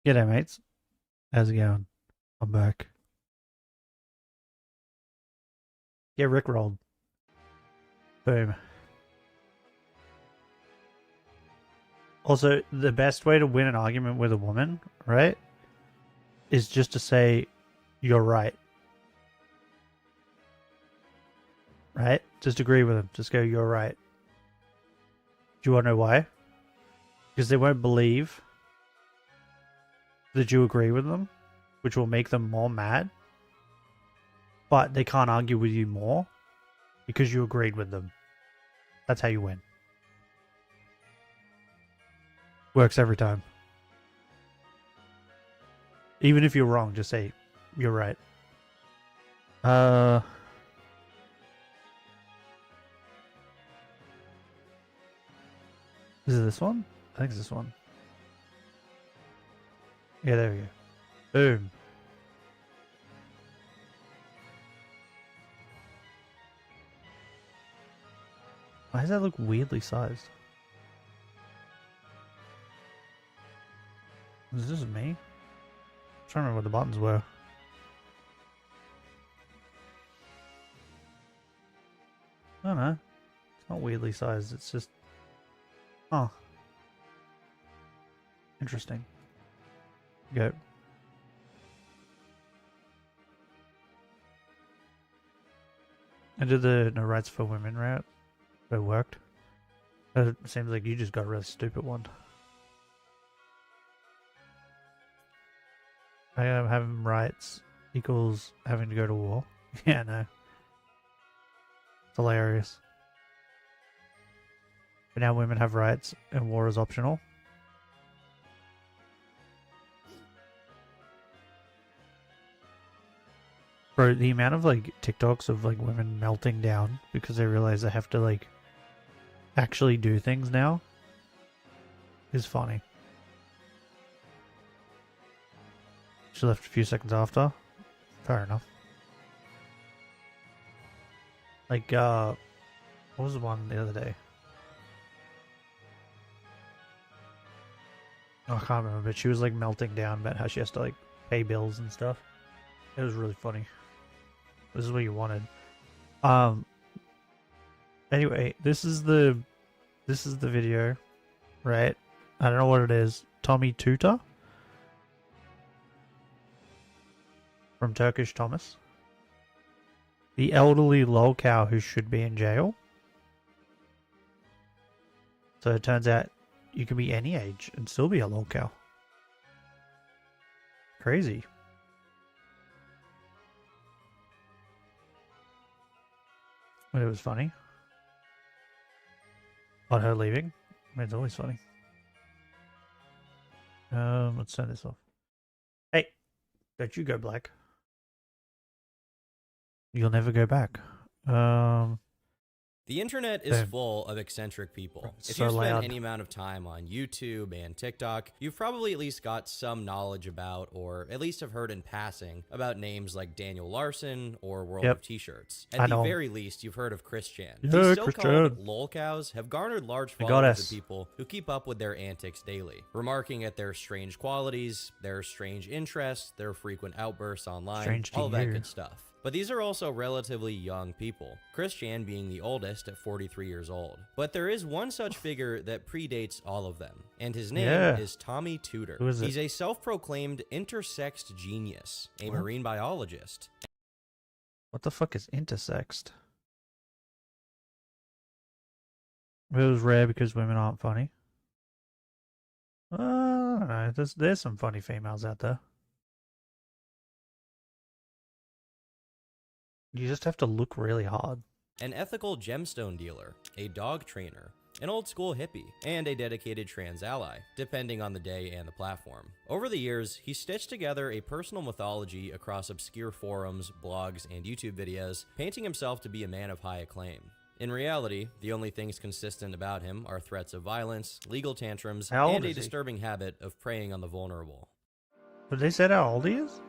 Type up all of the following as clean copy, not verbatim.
G'day, mates. How's it going? I'm back. Get rickrolled. Boom. Also, the best way to win an argument with a woman, right, is just to say, you're right. Right? Just agree with them. Just go, you're right. Do you want to know why? Because they won't believe that you agree with them, which will make them more mad. But they can't argue with you more because you agreed with them. That's how you win. Works every time. Even if you're wrong, just say, you're right. Is it this one? I think it's this one. Yeah, there we go. Boom. Why does that look weirdly sized? Is this me? I'm trying to remember what the buttons were. I don't know. It's not weirdly sized. It's just... Oh. Interesting. Go. I did the no rights for women route. It worked. It seems like you just got a really stupid one. I am having rights equals having to go to war. Yeah, no. It's hilarious. But now women have rights and war is optional. Bro, the amount of like TikToks of like women melting down because they realize they have to like actually do things now is funny. She left a few seconds after. Fair enough. Like, what was the one the other day? Oh, I can't remember, but she was like melting down about how she has to like pay bills and stuff. It was really funny. This is what you wanted. Anyway, this is the video, right? I don't know what it is. Tommy Tutor from Turkish Thomas. The elderly Lolcow who should be in jail. So it turns out you can be any age and still be a Lolcow. Crazy. But it was funny. On her leaving. I mean, it's always funny. Let's turn this off. Hey, don't you go black. You'll never go back. The internet is full of eccentric people. If So you spend loud. any amount of time on YouTube and TikTok, you've probably at least got some knowledge about, or at least have heard in passing, about names like Daniel Larson or World of T-Shirts. At the very least, you've heard of Chris Chan. Yeah, These so-called lolcows have garnered large followings of people who keep up with their antics daily, remarking at their strange qualities, their strange interests, their frequent outbursts online, all that good stuff. But these are also relatively young people, Chris Chan being the oldest at 43 years old. But there is one such figure that predates all of them, and his name is Tommy Tutor. Who is it? He's a self-proclaimed intersexed genius, a marine biologist. What the fuck is intersexed? It was rare because women aren't funny. I don't know. There's some funny females out there. You just have to look really hard. An ethical gemstone dealer, a dog trainer, an old school hippie, and a dedicated trans ally, depending on the day and the platform. Over the years, he stitched together a personal mythology across obscure forums, blogs, and YouTube videos, painting himself to be a man of high acclaim. In reality, the only things consistent about him are threats of violence, legal tantrums, and a disturbing habit of preying on the vulnerable. Did they say how old he is?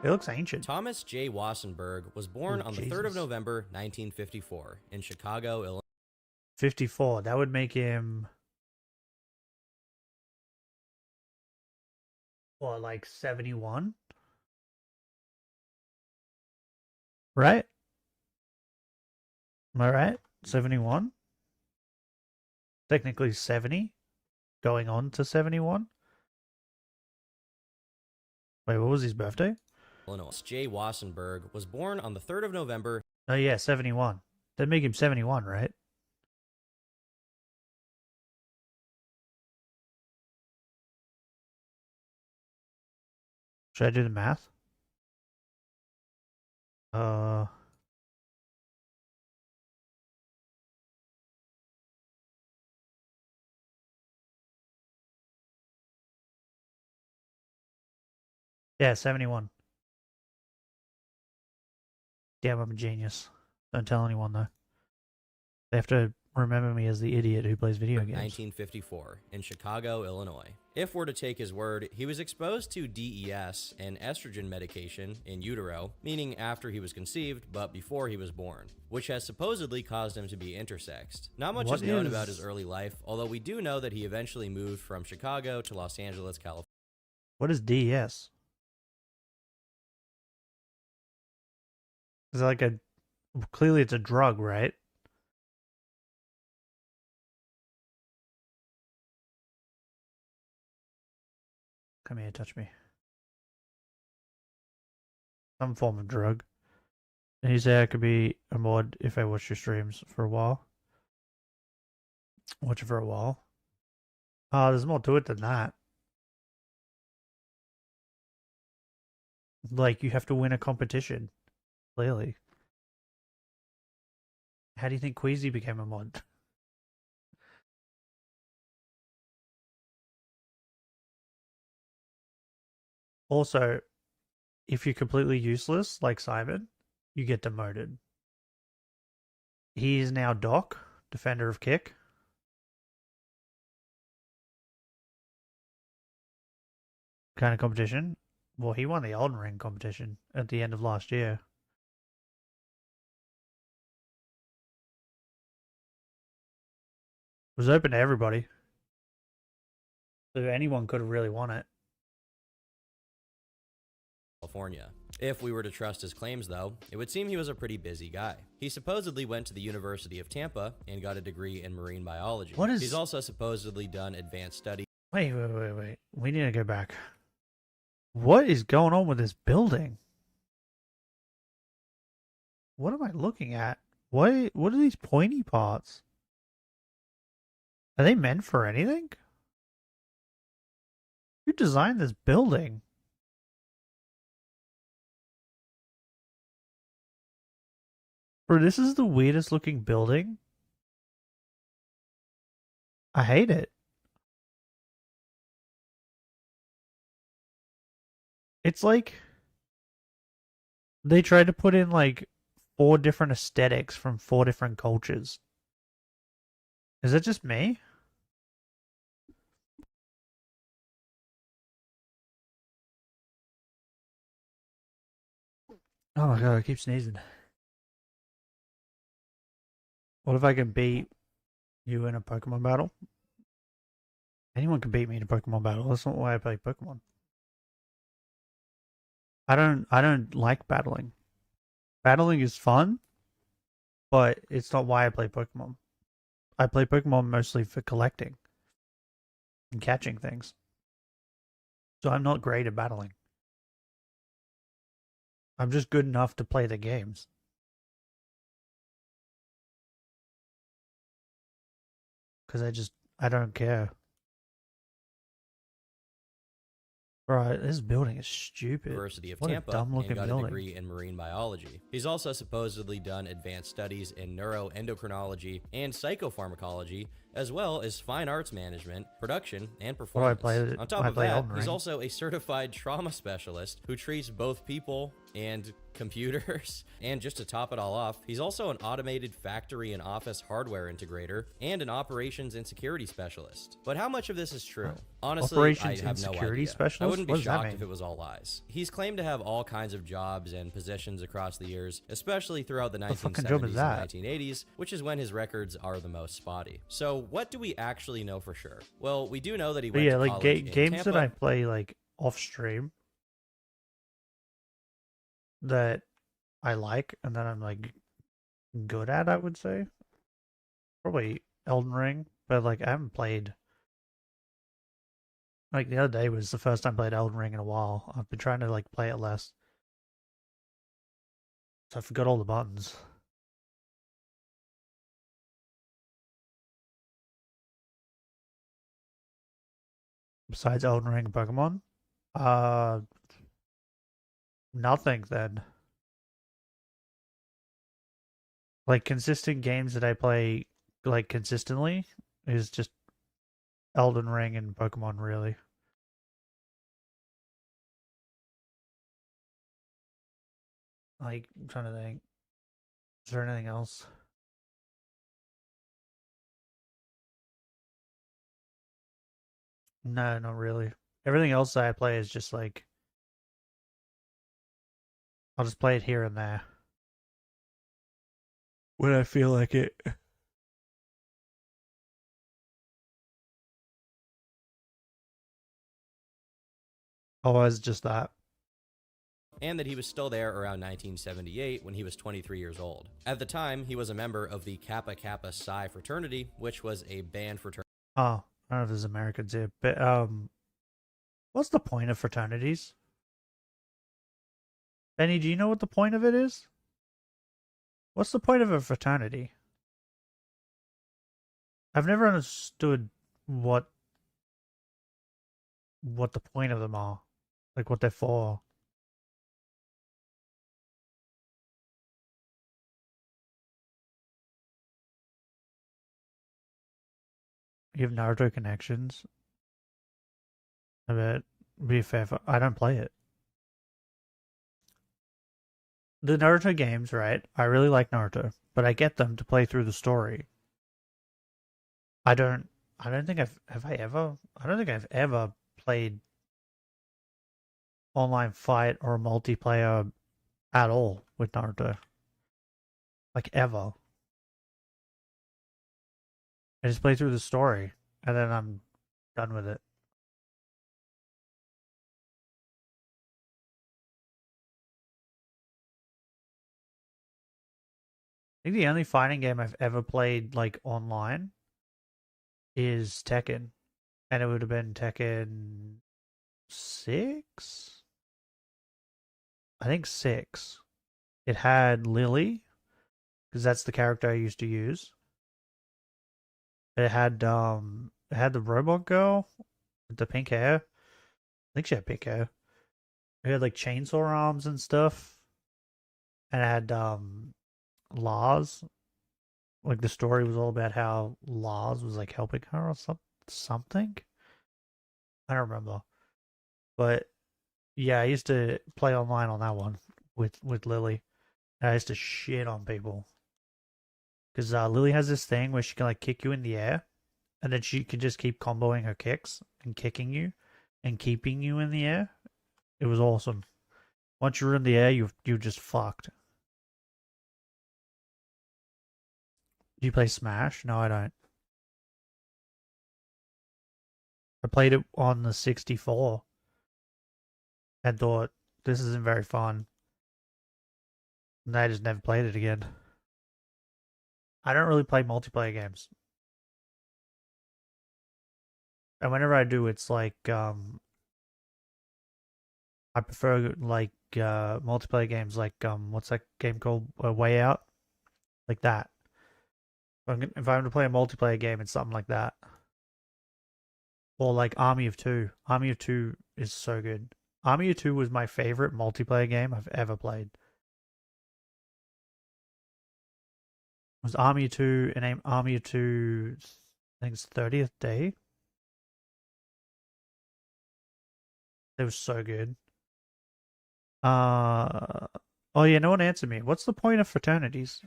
It looks ancient. Thomas J. Wassenberg was born on the 3rd of November, 1954, in Chicago, Illinois. 54. That would make him Or like 71? Right? Am I right? 71? Technically 70? Going on to 71? Wait, what was his birthday? Illinois. Jay Wassenberg was born on the 3rd of November. Oh yeah, 71. That'd make him 71, right? Should I do the math? Yeah, 71. Damn, I'm a genius. Don't tell anyone, though. They have to remember me as the idiot who plays video games. 1954 in Chicago, Illinois. If we're to take his word, he was exposed to DES, an estrogen medication, in utero, meaning after he was conceived, but before he was born, which has supposedly caused him to be intersexed. Not much is known about his early life, although we do know that he eventually moved from Chicago to Los Angeles, California. What is DES? Is it like a... Clearly it's a drug, right? Come here, touch me. Some form of drug. And you say I could be a mod if I watch your streams for a while? Watch it for a while? Oh, there's more to it than that. Like, you have to win a competition. Clearly. How do you think Queasy became a mod? Also, if you're completely useless, like Simon, you get demoted. He is now Doc, Defender of Kick. Kind of competition. Well, he won the Elden Ring competition at the end of last year. It was open to everybody. So anyone could have really won it. California. If we were to trust his claims, though, it would seem he was a pretty busy guy. He supposedly went to the University of Tampa and got a degree in marine biology. He's also supposedly done advanced studies. Wait. We need to go back. What is going on with this building? What am I looking at? What are these pointy parts? Are they meant for anything? Who designed this building? Bro, this is the weirdest looking building. I hate it. It's like they tried to put in like 4 different aesthetics from 4 different cultures. Is that just me? Oh my god, I keep sneezing. What if I can beat you in a Pokemon battle? Anyone can beat me in a Pokemon battle. That's not why I play Pokemon. I don't like battling. Battling is fun, but it's not why I play Pokemon. I play Pokemon mostly for collecting and catching things. So I'm not great at battling. I'm just good enough to play the games. Because I don't care. Right, this building is stupid. University of What Tampa a dumb looking and got building. a degree in marine biology. He's also supposedly done advanced studies in neuroendocrinology and psychopharmacology, as well as fine arts management, production, and performance. On top of that, he's also a certified trauma specialist who treats both people and computers. And just to top it all off, he's also an automated factory and office hardware integrator and an operations and security specialist. But how much of this is true? Honestly, I have no idea. I wouldn't be shocked if it was all lies. He's claimed to have all kinds of jobs and positions across the years, especially throughout the 1970s and 1980s, which is when his records are the most spotty. So what do we actually know for sure? Well, we do know that he went to college in games Tampa. that I play like off stream that I like and that I'm like good at, I would say. Probably Elden Ring, but like I haven't played. Like the other day was the first time I played Elden Ring in a while. I've been trying to like play it less, so I forgot all the buttons. Besides Elden Ring and Pokemon, uh, nothing then. Like consistent games that I play like consistently is just Elden Ring and Pokemon, really. Like, I'm trying to think. Is there anything else? No, not really. Everything else that I play is just like I'll just play it here and there when I feel like it. Otherwise, just that. And that he was still there around 1978 when he was 23 years old. At the time, he was a member of the Kappa Kappa Psi fraternity, which was a banned fraternity. Oh, I don't know if there's Americans here, but what's the point of fraternities? Benny, do you know what the point of it is? What's the point of a fraternity? I've never understood what the point of them are, like what they're for. You have Naruto connections. I bet be fair. I don't play it. The Naruto games, right? I really like Naruto, but I get them to play through the story. I don't. I don't think I've. Have I ever? I don't think I've ever played online fight or multiplayer at all with Naruto. Like ever. I just play through the story and then I'm done with it. I think the only fighting game I've ever played like online is Tekken. And it would have been Tekken 6? I think 6. It had Lily, because that's the character I used to use. It had the robot girl with the pink hair. I think she had pink hair. It had like chainsaw arms and stuff. And it had Lars. Like the story was all about how Lars was like helping her or something. I don't remember. But yeah, I used to play online on that one with Lily. And I used to shit on people. Because Lily has this thing where she can like kick you in the air, and then she can just keep comboing her kicks and kicking you and keeping you in the air. It was awesome. Once you're in the air, you just fucked. Do you play Smash? No, I don't. I played it on the 64 and thought this isn't very fun. And I just never played it again. I don't really play multiplayer games. And whenever I do, it's like I prefer like multiplayer games like what's that game called? Way Out? Like that. If I'm to play a multiplayer game, it's something like that. Or like Army of Two. Army of Two is so good. Army of Two was my favorite multiplayer game I've ever played. It was Army of Two and Army of Two, I think it's 30th Day. It was so good. Oh yeah, no one answered me. What's the point of fraternities?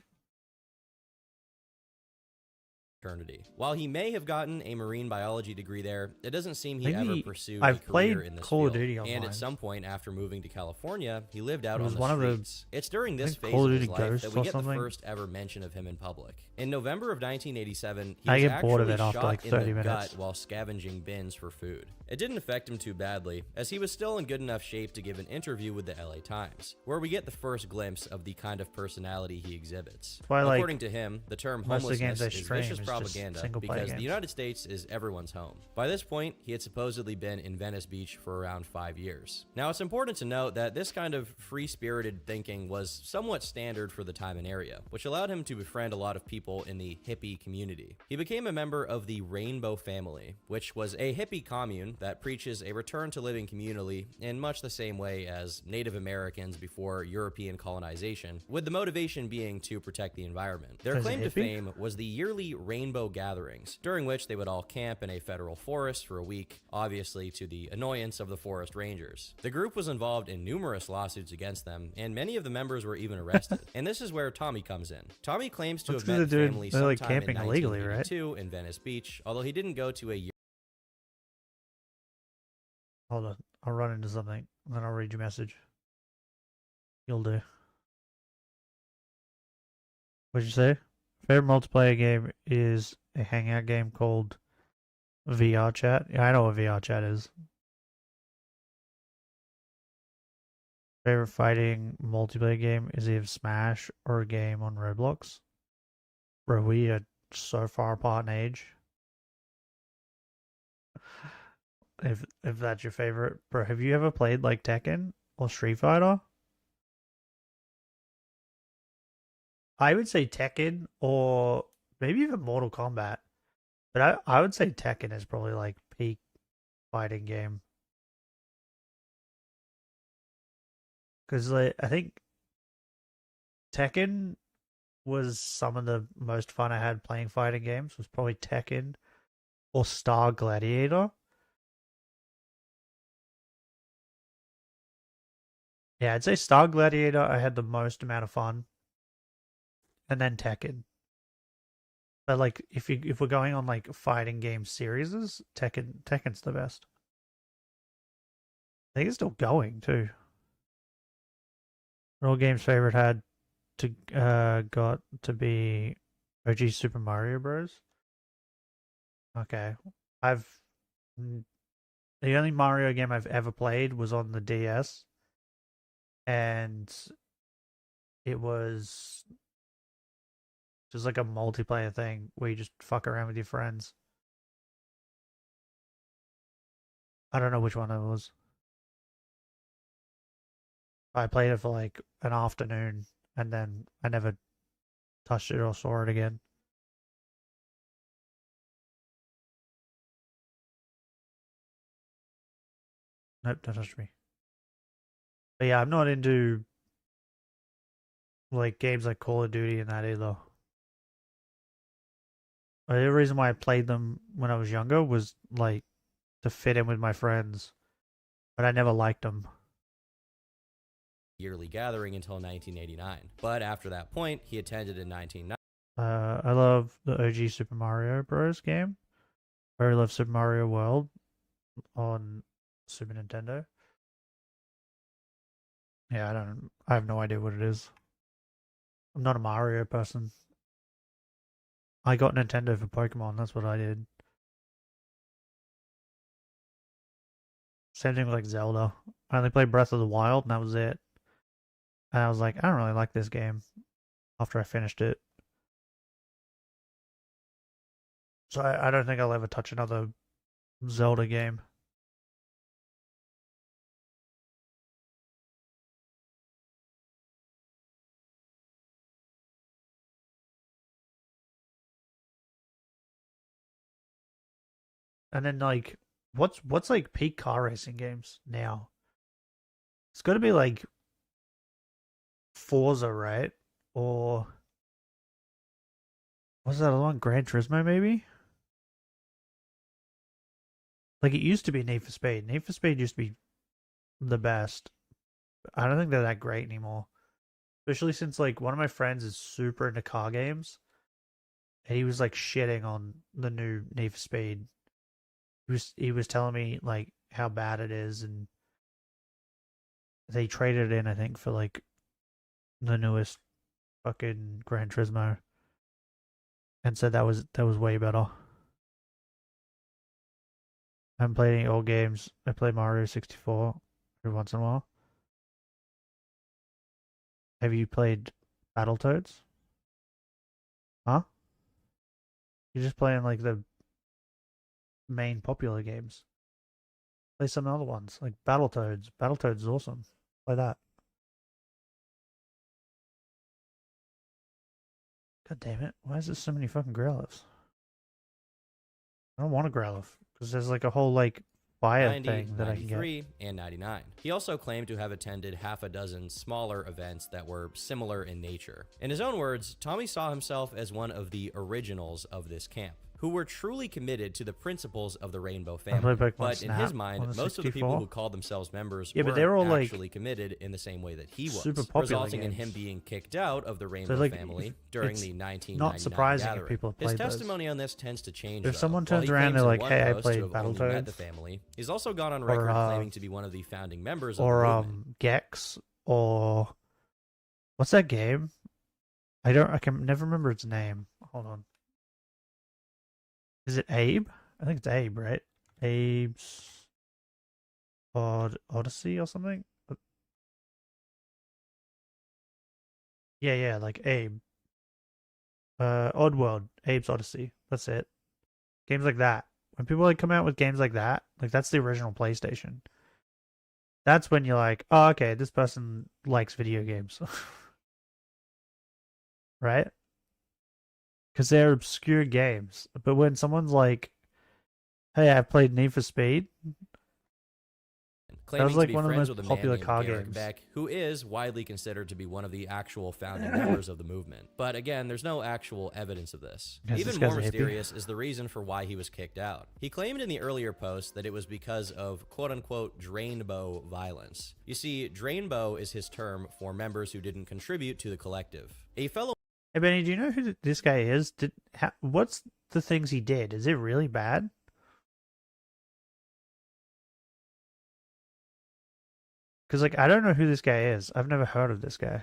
fraternity. While he may have gotten a marine biology degree there, it doesn't seem he ever Maybe pursued I've a career played in this Call field. of Duty And online. at some point after moving to California, he lived out It on was the one of the- streets. It's during this think phase Call of of his Duty life that Ghosts we or get something. the first ever mention of him in public. In November of 1987, he I was get bored of actually it after, shot like, in 30 the minutes. gut while scavenging bins for food. It didn't affect him too badly, as he was still in good enough shape to give an interview with the LA Times, where we get the first glimpse of the kind of personality he exhibits. That's why, like, According to him, the term most of the games homelessness I is stream vicious is just propaganda single-player because the games. United States is everyone's home. By this point, he had supposedly been in Venice Beach for around 5 years. Now, it's important to note that this kind of free-spirited thinking was somewhat standard for the time and area, which allowed him to befriend a lot of people in the hippie community. He became a member of the Rainbow Family, which was a hippie commune that preaches a return to living communally in much the same way as Native Americans before European colonization, with the motivation being to protect the environment. Their As a claim to hippie? fame was the yearly rainbow gatherings, during which they would all camp in a federal forest for a week, obviously to the annoyance of the forest rangers. The group was involved in numerous lawsuits against them, and many of the members were even arrested. And this is where Tommy comes in. Tommy claims to That's have 'cause met the they're family they're, like, sometime in camping illegally, right? 1982 in Venice Beach, although he didn't go to a Hold on. I'll run into something, and then I'll read your message. You'll do. What'd you say? Favorite multiplayer game is a hangout game called VR Chat. Yeah, I know what VR Chat is. Favorite fighting multiplayer game is either Smash or a game on Roblox. Bro, we are so far apart in age. If that's your favorite, bro, have you ever played like Tekken or Street Fighter? I would say Tekken or maybe even Mortal Kombat. But I would say Tekken is probably like peak fighting game. Because like, I think Tekken was some of the most fun I had playing fighting games was probably Tekken or Star Gladiator. Yeah, I'd say Star Gladiator I had the most amount of fun. And then Tekken. But like if we're going on like fighting game series, Tekken's the best. I think it's still going too. Real Game's favorite had to got to be OG Super Mario Bros. Okay. The only Mario game I've ever played was on the DS, and it was just like a multiplayer thing where you just fuck around with your friends. I don't know which one it was. I played it for like an afternoon, and then I never touched it or saw it again. Nope, don't touch me. But yeah, I'm not into like games like Call of Duty and that either. The reason why I played them when I was younger was like to fit in with my friends, but I never liked them. yearly gathering until 1989. But after that point, he attended in 1990. I love the OG Super Mario Bros. Game. I love Super Mario World on Super Nintendo. Yeah, I have no idea what it is. I'm not a Mario person. I got Nintendo for Pokemon, that's what I did. Same thing with like Zelda. I only played Breath of the Wild and that was it. And I was like, I don't really like this game after I finished it. So I don't think I'll ever touch another Zelda game. And then like what's like peak car racing games now? It's got to be like Forza, right? Or what's that other one? Gran Turismo, maybe? Like it used to be Need for Speed. Need for Speed used to be the best. I don't think they're that great anymore. Especially since like one of my friends is super into car games. and he was like shitting on the new Need for Speed. He was telling me like how bad it is, and they traded it in, I think, for like the newest fucking Gran Turismo, and said that was way better. I haven't played any old games. I play Mario 64 every once in a while. Have you played Battletoads? Huh? You're just playing like the main popular games. Play some other ones, like Battletoads. Battletoads is awesome. Play that. God damn it. Why is there so many fucking Growlithes? I don't want a Growlithe, because there's like a whole like fire 90, thing that I can get. 93, and 99. He also claimed to have attended half a dozen smaller events that were similar in nature. In his own words, Tommy saw himself as one of the originals of this camp, who were truly committed to the principles of the Rainbow family. But in his mind, most of the people who called themselves members but they were all actually committed in the same way that he was, super popular resulting in him being kicked out of the Rainbow like, family during the 1999 not surprising gathering. if people have His played testimony on this tends to change. If though. someone While turns he around and claims they're in like, one "Hey, I post to played have only met the Battletoads," family, he's also gone on record claiming to be one of the founding members of the or movement. Gex, or what's that game? I can never remember its name. Hold on. Is it Abe? I think it's Abe, right? Abe's Odyssey or something? Yeah, like Abe. Oddworld, Abe's Odyssey. That's it. Games like that. When people like come out with games like that, like that's the original PlayStation. That's when you're like, oh, okay, this person likes video games. Right? Because they're obscure games. But when someone's like, hey, I've played Need for Speed, Claiming was like to be one of the friends most with a popular man named car Garrick games. Beck, who is widely considered to be one of the actual founding members of the movement. But again, there's no actual evidence of this. Guess Even this guy's more a hippie. mysterious is the reason for why he was kicked out. He claimed in the earlier post that it was because of quote-unquote drainbow violence. You see, drainbow is his term for members who didn't contribute to the collective. A fellow Hey Benny, do you know who this guy is? What's the things he did? Is it really bad? Because like I don't know who this guy is. I've never heard of this guy.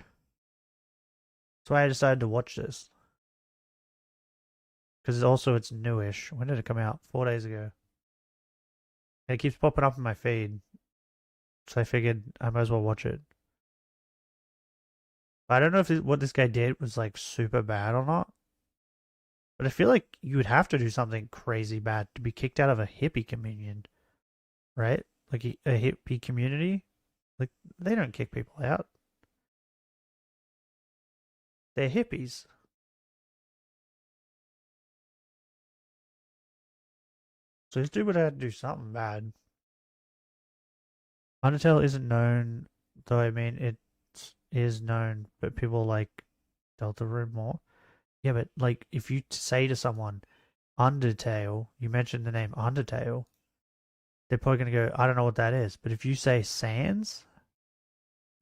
That's why I decided to watch this. Because also it's newish. When did it come out? 4 days ago. And it keeps popping up in my feed. So I figured I might as well watch it. But I don't know if what this guy did was like super bad or not. But I feel like you would have to do something crazy bad to be kicked out of a hippie communion. Right? Like a hippie community. Like they don't kick people out. They're hippies. So this dude would have to do something bad. Undertale isn't known, though. I mean, it is known, but people like Delta Rune more. Yeah, but like if you say to someone, Undertale, you mentioned the name Undertale, they're probably gonna go, I don't know what that is. But if you say Sans,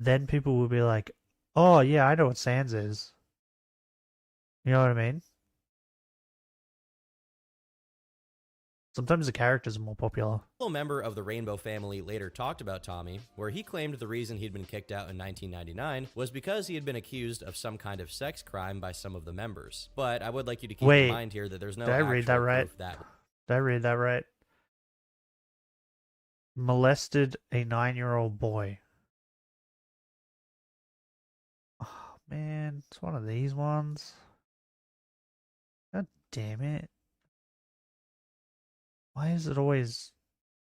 then people will be like, oh yeah, I know what Sans is. You know what I mean? Sometimes the characters are more popular. A member of the Rainbow family later talked about Tommy, where he claimed the reason he'd been kicked out in 1999 was because he had been accused of some kind of sex crime by some of the members. But I would like you to keep in mind here that there's no did I read that actual right? proof that. Did I read that right? Molested a 9-year-old boy. Oh man, it's one of these ones. God damn it. Why is it always...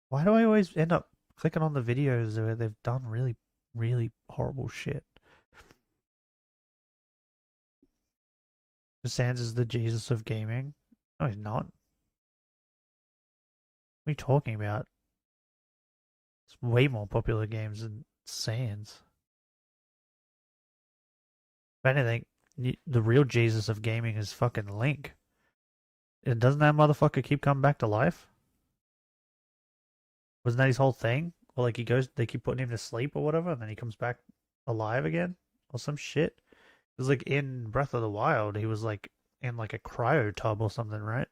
Why do I always end up clicking on the videos where they've done really, really horrible shit? Sans is the Jesus of gaming? No, he's not. What are you talking about? It's way more popular games than Sans. If anything, the real Jesus of gaming is fucking Link. And doesn't that motherfucker keep coming back to life? Wasn't that his whole thing? Or like they keep putting him to sleep or whatever, and then he comes back alive again? Or some shit? It was like in Breath of the Wild, he was like in like a cryo tub or something, right?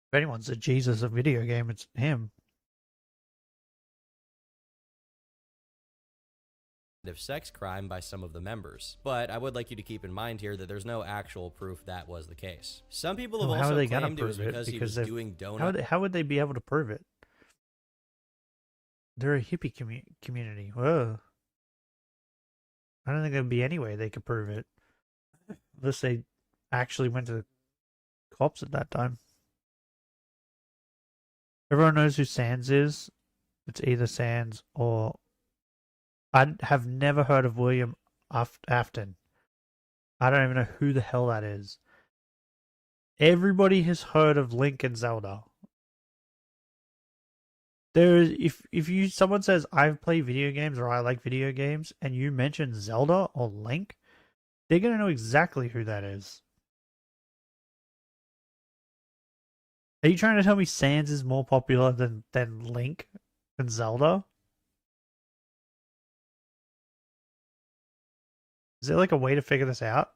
If anyone's the Jesus of video game, it's him. Of sex crime by some of the members, but I would like you to keep in mind here that there's no actual proof that was the case. Some people have Well, how are also they gonna claimed it was prove it? because he Because was doing donuts. how would they be able to prove it? They're a hippie community. Whoa. I don't think there'd be any way they could prove it. Unless they actually went to the cops at that time. Everyone knows who Sans is. It's either Sans or... I have never heard of William Afton. I don't even know who the hell that is. Everybody has heard of Link and Zelda. If someone says I play video games or I like video games and you mention Zelda or Link, they're gonna know exactly who that is. Are you trying to tell me Sans is more popular than Link and Zelda? Is there like a way to figure this out?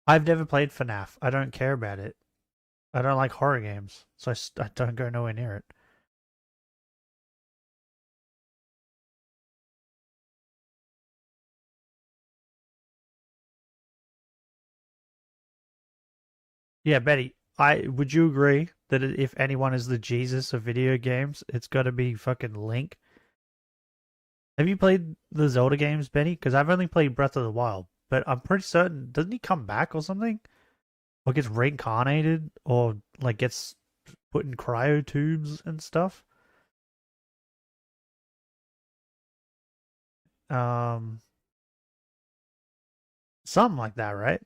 I've never played FNAF. I don't care about it. I don't like horror games, so I don't go nowhere near it. Yeah, Betty, would you agree that if anyone is the Jesus of video games, it's got to be fucking Link? Have you played the Zelda games, Betty? Because I've only played Breath of the Wild, but I'm pretty certain, doesn't he come back or something? Or gets reincarnated, or like gets put in cryo tubes and stuff? Um, something like that, right?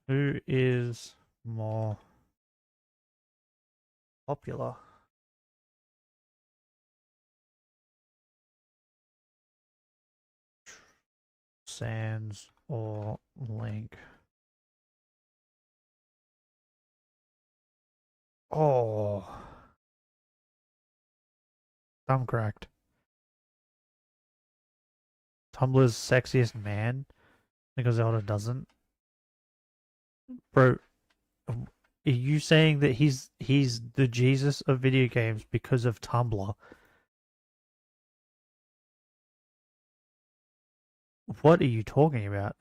Who is more popular? Sans or Link? Oh, thumb cracked. Tumblr's sexiest man because Zelda doesn't. Bro, are you saying that he's the Jesus of video games because of Tumblr? What are you talking about?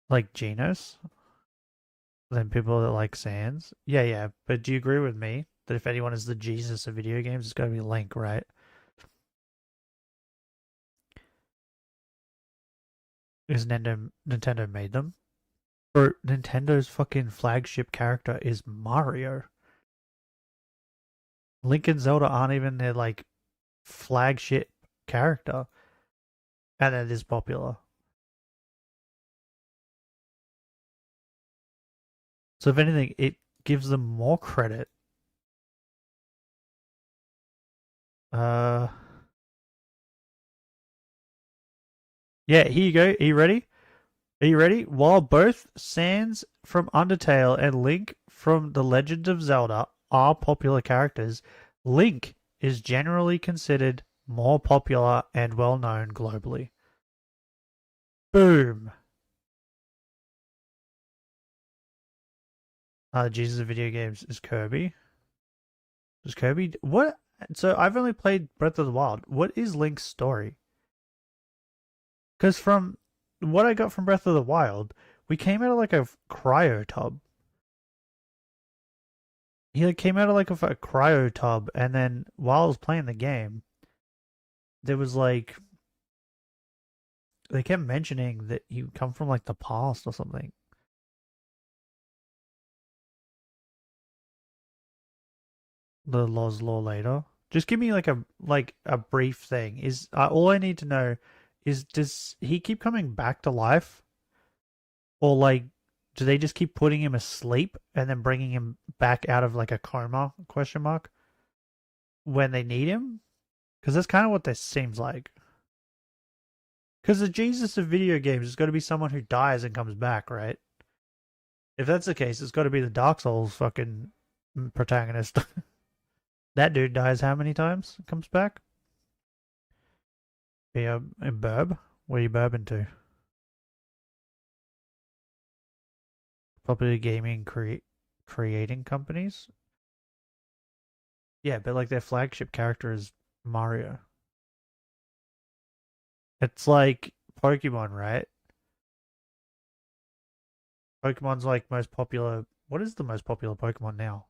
Like Genos? Then people that like Sans? Yeah, yeah. But do you agree with me that if anyone is the Jesus of video games, it's got to be Link, right? Because Nintendo made them. Or Nintendo's fucking flagship character is Mario. Link and Zelda aren't even their like flagship character, and it is popular. So if anything, it gives them more credit. Uh, yeah, here you go. Are you ready? Are you ready? While both Sans from Undertale and Link from The Legend of Zelda are popular characters, Link is generally considered more popular and well known globally. Boom. Jesus of video games is Kirby. Does Kirby what? So I've only played Breath of the Wild. What is Link's story? Because from what I got from Breath of the Wild, we came out of like a cryo tub. He like came out of like a cryo tub, and then while I was playing the game, there was like they kept mentioning that he would come from like the past or something. The Loz Law later. Just give me like a brief thing. Is all I need to know is does he keep coming back to life, or like do they just keep putting him asleep and then bringing him back out of like a coma question mark when they need him? Because that's kind of what this seems like. Because the Jesus of video games is going to be someone who dies and comes back, right? If that's the case, it's got to be the Dark Souls fucking protagonist. That dude dies how many times? Comes back? Yeah, in Burb? Where are you burbing to? Popular gaming creating companies? Yeah, but like their flagship character is Mario. It's like Pokemon, right? Pokemon's like most popular. What is the most popular Pokemon now?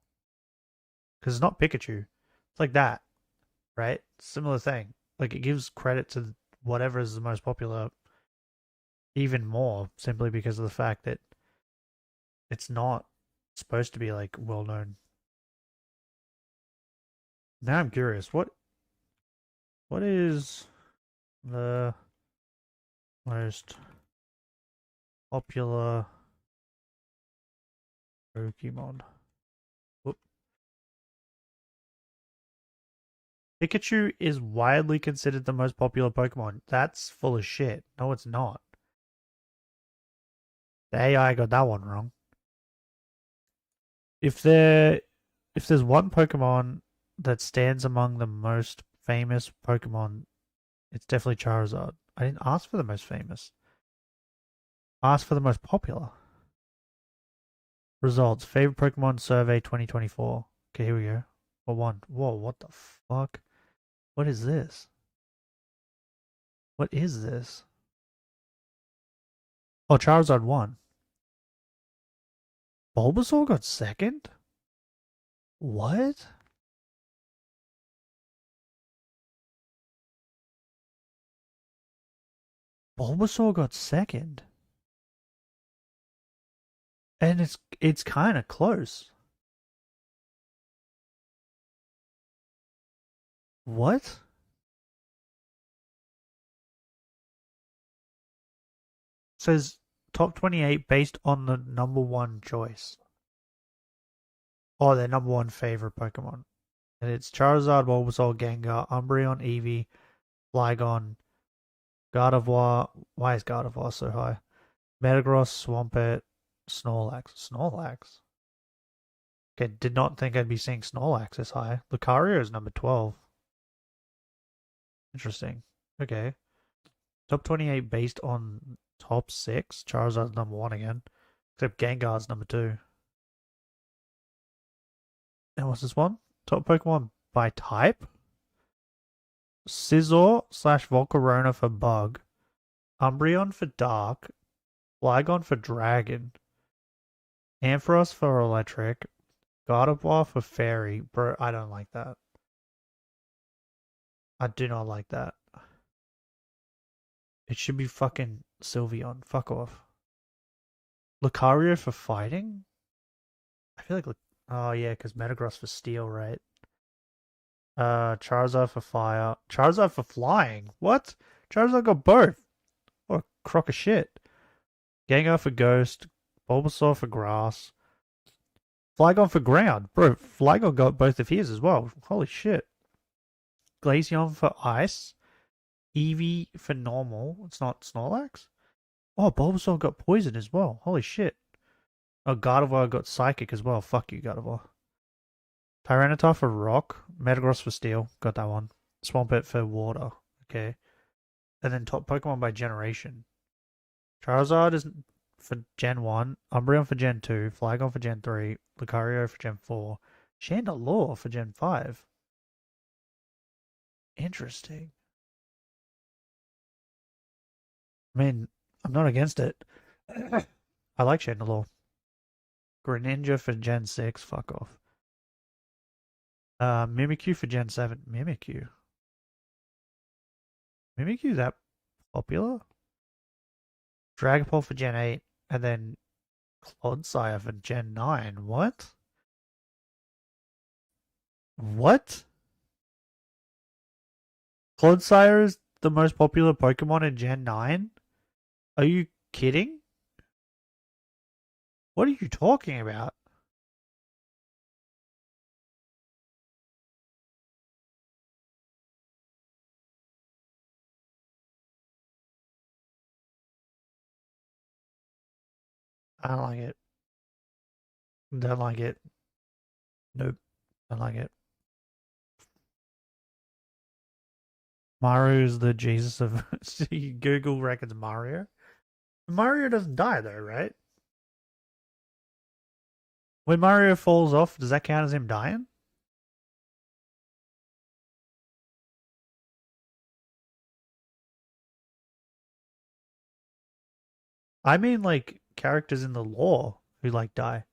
Because it's not Pikachu. It's like that, right? Similar thing. Like it gives credit to whatever is the most popular even more simply because of the fact that it's not supposed to be like well known. Now I'm curious. What is the most popular Pokemon? Whoop. Pikachu is widely considered the most popular Pokemon. That's full of shit. No, it's not. The AI got that one wrong. If there if there's one Pokemon that stands among the most famous Pokemon, it's definitely Charizard. I didn't ask for the most famous. I asked for the most popular. Results. Favorite Pokemon Survey 2024. Okay, here we go. For one. Whoa, what the fuck? What is this? What is this? Oh, Charizard won. Bulbasaur got second? What? Bulbasaur got second. And it's kind of close. What? Says top 28 based on the number one choice. Or their number one favorite Pokemon. And it's Charizard, Bulbasaur, Gengar, Umbreon, Eevee, Flygon, Gardevoir. Why is Gardevoir so high? Metagross, Swampert, Snorlax. Snorlax? Okay, did not think I'd be seeing Snorlax this high. Lucario is number 12. Interesting. Okay. Top 28 based on top 6. Charizard's number 1 again. Except Gengar's number 2. And what's this one? Top Pokemon by type? Scizor slash Volcarona for Bug. Umbreon for Dark. Flygon for Dragon. Ampharos for Electric. Gardevoir for Fairy. Bro, I don't like that. I do not like that. It should be fucking Sylveon. Fuck off. Lucario for Fighting? I feel like... Oh, yeah, because Metagross for Steel, right? Charizard for Fire. Charizard for Flying? What? Charizard got both. What a crock of shit. Gengar for Ghost. Bulbasaur for Grass. Flygon for Ground. Bro, Flygon got both of his as well. Holy shit. Glaceon for Ice. Eevee for Normal. It's not Snorlax? Oh, Bulbasaur got Poison as well. Holy shit. Oh, Gardevoir got Psychic as well. Fuck you, Gardevoir. Tyranitar for Rock. Metagross for Steel. Got that one. Swampert for Water. Okay. And then top Pokemon by generation. Charizard is for Gen 1. Umbreon for Gen 2. Flygon for Gen 3. Lucario for Gen 4. Chandelure for Gen 5. Interesting. I mean, I'm not against it. I like Chandelure. Greninja for Gen 6. Fuck off. Mimikyu for Gen 7. Mimikyu? Mimikyu that popular? Dragapult for Gen 8. And then Clodsire for Gen 9. What? What? Clodsire is the most popular Pokemon in Gen 9? Are you kidding? What are you talking about? I don't like it. Don't like it. Nope. Don't like it. Mario's the Jesus of Google reckons Mario. Mario doesn't die though, right? When Mario falls off, does that count as him dying? I mean like characters in the lore who like die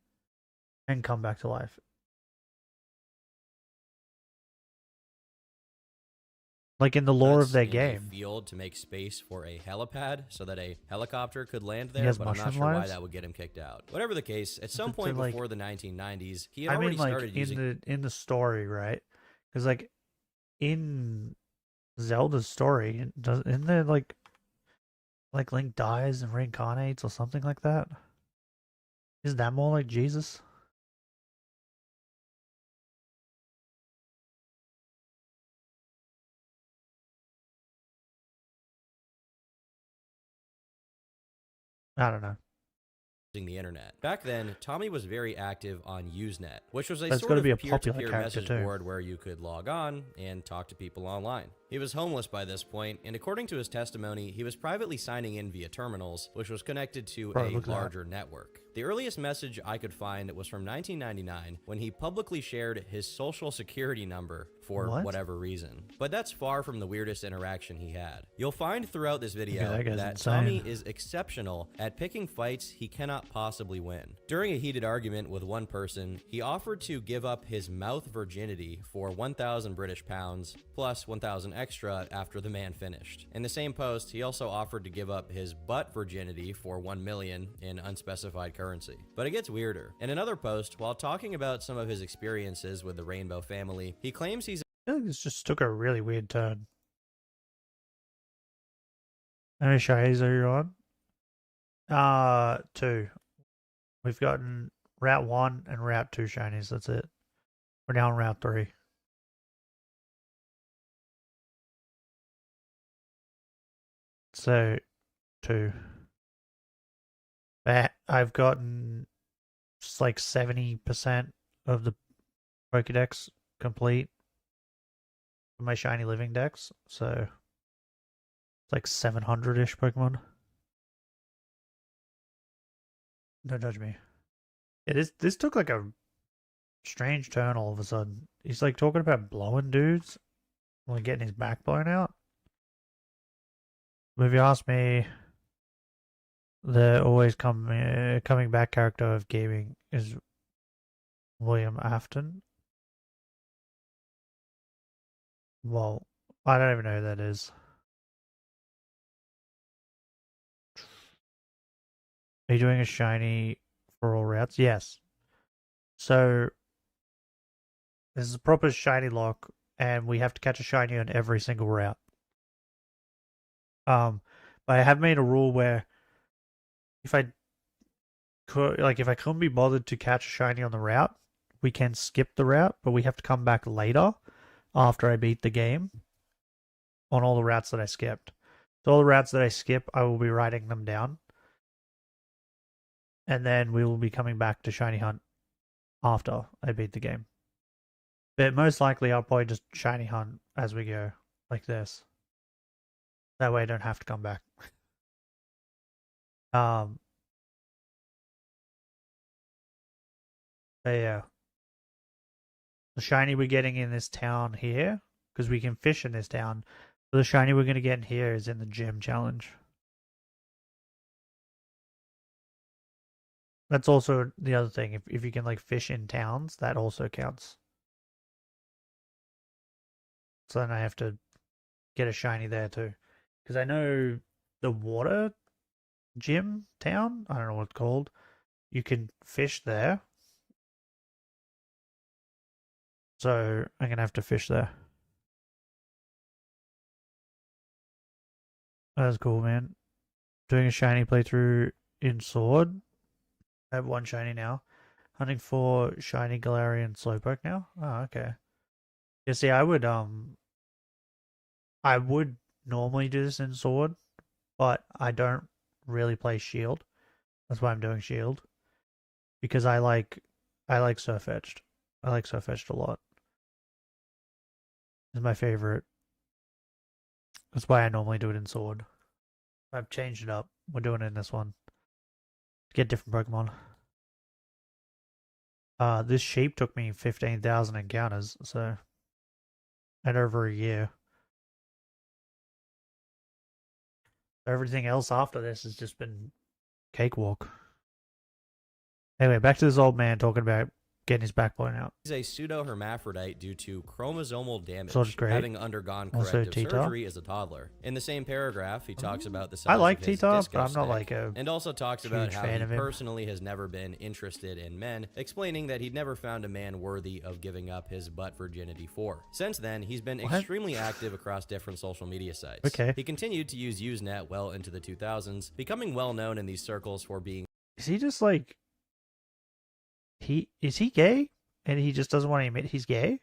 and come back to life. Like in the lore of their in a game. field to make space for a helipad so that a helicopter could land He there, has but I'm not mushroom sure why lives? that would get him kicked out. Whatever the case, at some To, point like, before the 1990s, he had I already mean like started using in the story, right? Because like in Zelda's story, isn't there like Link dies and reincarnates or something like that? Isn't that more like Jesus? I don't know. the internet. Back then, Tommy was very active on Usenet, which was a That's sort gotta of be a popular peer-to-peer character message too. board where you could log on and talk to people online. He was homeless by this point, and according to his testimony, he was privately signing in via terminals, which was connected to Bro, a look at that. larger network. The earliest message I could find was from 1999 when he publicly shared his social security number for What? whatever reason. But that's far from the weirdest interaction he had. You'll find throughout this video that guy's that insane. Tommy is exceptional at picking fights he cannot possibly win. During a heated argument with one person, he offered to give up his mouth virginity for 1,000 British pounds plus 1,000 extra after the man finished. In the same post, he also offered to give up his butt virginity for 1 million in unspecified currency. But it gets weirder. In another post, while talking about some of his experiences with the Rainbow family, he claims he's I feel like this just took a really weird turn. How many shinies are you on? 2. We've gotten Route 1 and Route 2 shinies, that's it. We're now on Route 3. So, 2. I've gotten just like 70% of the Pokedex complete for my shiny living dex, so it's like 700-ish Pokemon. Don't judge me. This took like a strange turn all of a sudden. He's like talking about blowing dudes, like getting his back blown out. But if you ask me, the always coming back character of gaming is William Afton. Well, I don't even know who that is. Are you doing a shiny for all routes? Yes. So this is a proper Shinylocke, and we have to catch a shiny on every single route. But I have made a rule where if I couldn't be bothered to catch a shiny on the route, we can skip the route, but we have to come back later after I beat the game on all the routes that I skipped. So all the routes that I skip, I will be writing them down. And then we will be coming back to Shiny Hunt after I beat the game. But most likely I'll probably just Shiny Hunt as we go, like this. That way I don't have to come back. But yeah. The shiny we're getting in this town here, because we can fish in this town. But the shiny we're going to get in here is in the gym challenge. That's also the other thing. If you can like fish in towns, that also counts. So then I have to get a shiny there too. Because I know the water gym town, I don't know what it's called, you can fish there. So I'm going to have to fish there. That's cool, man. Doing a shiny playthrough in Sword. I have 1 shiny now. Hunting for shiny Galarian Slowpoke now. Oh, okay. Yeah, see, I would normally do this in Sword, but I don't really play Shield. That's why I'm doing Shield. Because I like I like Surfetched. I like Surfetched a lot. It's my favorite. That's why I normally do it in Sword. I've changed it up. We're doing it in this one. Get different Pokemon. This sheep took me 15,000 encounters, so and over a year. Everything else after this has just been cakewalk. Anyway, back to this old man talking about getting his back blown out. He's a pseudo-hermaphrodite due to chromosomal damage, So great. having undergone Also corrective T-Top. surgery as a toddler. In the same paragraph, he talks about the size I like of his T-Top, disco but I'm not stick, like a and also talks about huge how fan he of him. personally has never been interested in men, explaining that he'd never found a man worthy of giving up his butt virginity for. Since then, he's been What? extremely active across different social media sites. Okay. He continued to use Usenet well into the 2000s, becoming well known in these circles for being Is he just like is he gay? And he just doesn't want to admit he's gay?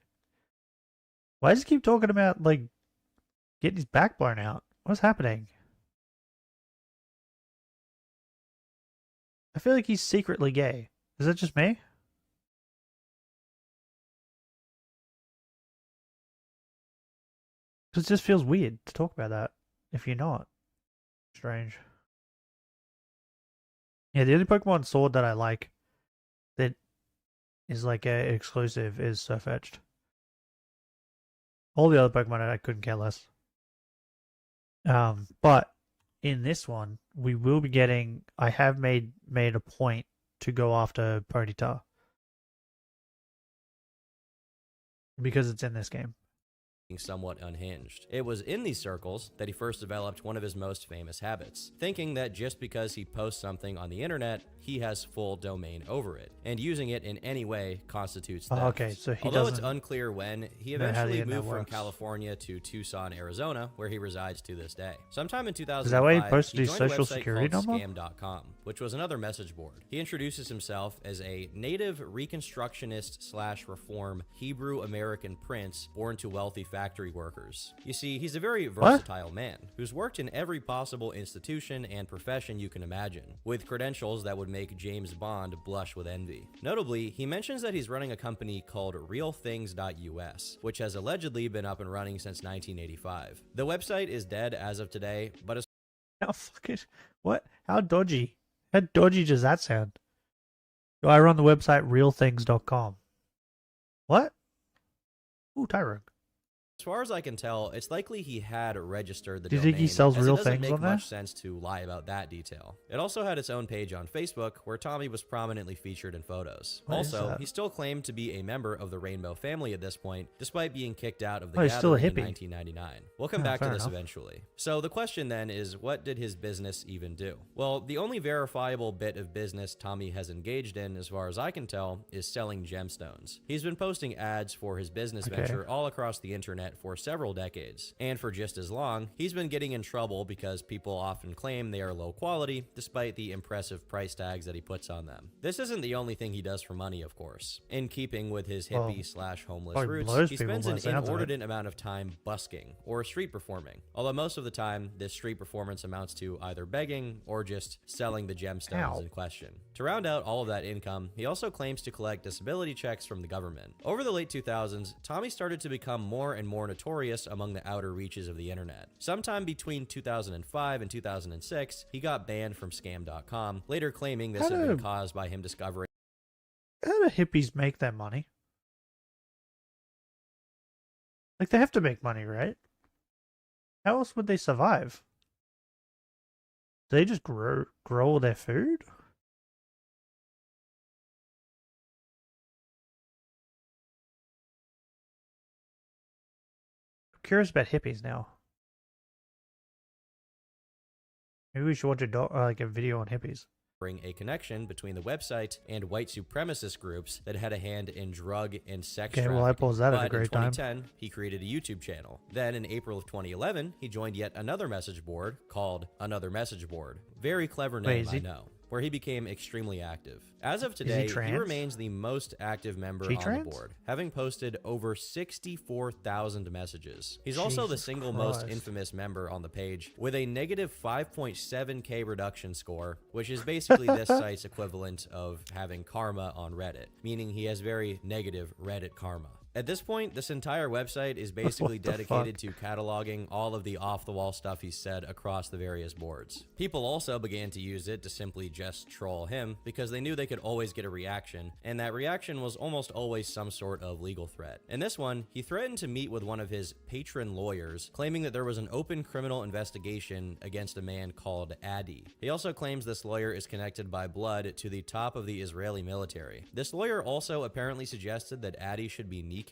Why does he keep talking about like getting his back blown out? What's happening? I feel like he's secretly gay. Is that just me? Because it just feels weird to talk about that if you're not. Strange. Yeah, the only Pokemon Sword that I like that is like a exclusive is Surfetched. All the other Pokemon I couldn't care less. But in this one, we will be getting. I have made a point to go after Ponyta because it's in this game. somewhat unhinged. It was in these circles that he first developed one of his most famous habits, thinking that just because he posts something on the internet, he has full domain over it, and using it in any way constitutes theft. Okay, so he Although it's doesn't unclear when, he know how the eventually internet moved from works. California to Tucson, Arizona, where he resides to this day. Sometime in 2005, Is that why he posted his joined a social website security called number? Scam.com, which was another message board. He introduces himself as a native Reconstructionist/Reform Hebrew American prince born to wealthy factory workers. You see, he's a very versatile man who's worked in every possible institution and profession you can imagine, with credentials that would make James Bond blush with envy. Notably, he mentions that he's running a company called RealThings.us, which has allegedly been up and running since 1985. The website is dead as of today, but as How fucking what? How dodgy? How dodgy does that sound? Do I run the website realthings.com? What? Ooh, Tyrone. far as I can tell, it's likely he had registered the Do you domain, think he sells as real it doesn't things make on there? much sense to lie about that detail. It also had its own page on Facebook, where Tommy was prominently featured in photos. What is Also, that? he still claimed to be a member of the Rainbow family at this point, despite being kicked out of the Oh, he's still a gathering in hippie. 1999. We'll come Oh, back to fair this enough. eventually. So the question then is, what did his business even do? Well, the only verifiable bit of business Tommy has engaged in, as far as I can tell, is selling gemstones. He's been posting ads for his business Okay. venture all across the internet for several decades. And for just as long, he's been getting in trouble because people often claim they are low quality, despite the impressive price tags that he puts on them. This isn't the only thing he does for money, of course. In keeping with his Well, hippie/homeless probably roots, blows he people spends by an the sounds of it. inordinate amount of time busking or street performing, although most of the time this street performance amounts to either begging or just selling the gemstones Ow. in question. To round out all of that income, he also claims to collect disability checks from the government. Over the late 2000s, Tommy started to become more and more notorious among the outer reaches of the internet. Sometime between 2005 and 2006, he got banned from Scam.com, later claiming this How had been do- caused by him discovering How do hippies make their money? Like, they have to make money, right? How else would they survive? Do they just grow all their food? I'm curious about hippies now. Maybe we should watch a video on hippies. a connection between the website and white supremacist groups that had a hand in drug and sex Okay, trafficking. well, I paused that at a But great time. in 2010, he created a YouTube channel. Then in April of 2011, he joined yet another message board called Another Message Board. Very clever name, is I he- know. where he became extremely active. As of Is he today, he trans? remains the most active member She on trans? the board, having posted over 64,000 messages. He's also the Jesus single most Christ. infamous member on the page, with a negative 5.7k reduction score, which is basically this site's equivalent of having karma on Reddit, meaning he has very negative Reddit karma. At this point, this entire website is basically What the dedicated to cataloging all of the off-the-wall stuff he said across the various boards. People also began to use it to simply just troll him because they knew they could always get a reaction, and that reaction was almost always some sort of legal threat. In this one, he threatened to meet with one of his patron lawyers, claiming that there was an open criminal investigation against a man called Adi. He also claims this lawyer is connected by blood to the top of the Israeli military. This lawyer also apparently suggested that Adi should be kneecapped,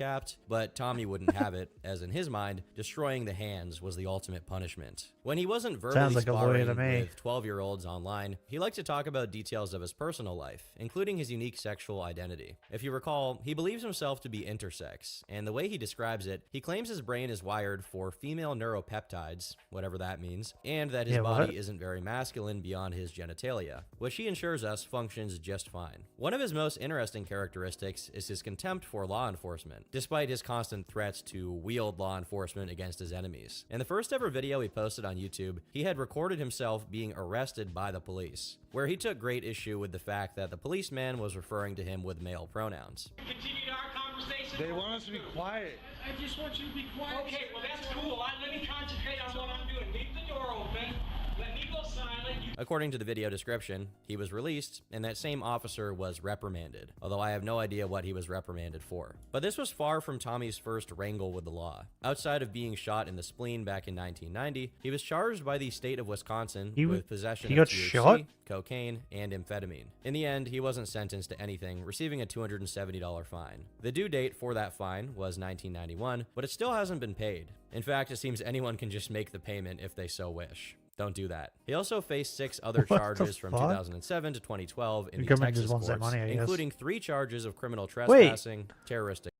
but Tommy wouldn't have it, as in his mind, destroying the hands was the ultimate punishment. When he wasn't verbally Sounds like a lawyer sparring to me. with 12-year-olds online, he liked to talk about details of his personal life, including his unique sexual identity. If you recall, he believes himself to be intersex, and the way he describes it, he claims his brain is wired for female neuropeptides, whatever that means, and that his body isn't very masculine beyond his genitalia, which he assures us functions just fine. One of his most interesting characteristics is his contempt for law enforcement, despite his constant threats to wield law enforcement against his enemies. In the first ever video he posted on YouTube, he had recorded himself being arrested by the police, where he took great issue with the fact that the policeman was referring to him with male pronouns. Continue our conversation. They want us to be quiet. I just want you to be quiet. Okay, well that's cool. Let me concentrate on what I'm doing. Leave the door open. Let me go silent. According to the video description, he was released, and that same officer was reprimanded, although I have no idea what he was reprimanded for. But this was far from Tommy's first wrangle with the law. Outside of being shot in the spleen back in 1990, he was charged by the state of Wisconsin with possession he of got THC, shot? cocaine, and amphetamine. In the end, he wasn't sentenced to anything, receiving a $270 fine. The due date for that fine was 1991, but it still hasn't been paid. In fact, it seems anyone can just make the payment if they so wish. Don't do that. He also faced 6 other What the charges from fuck? 2007 to 2012 in The the government Texas just wants that courts, money, I guess. including 3 charges of criminal trespassing, terroristic.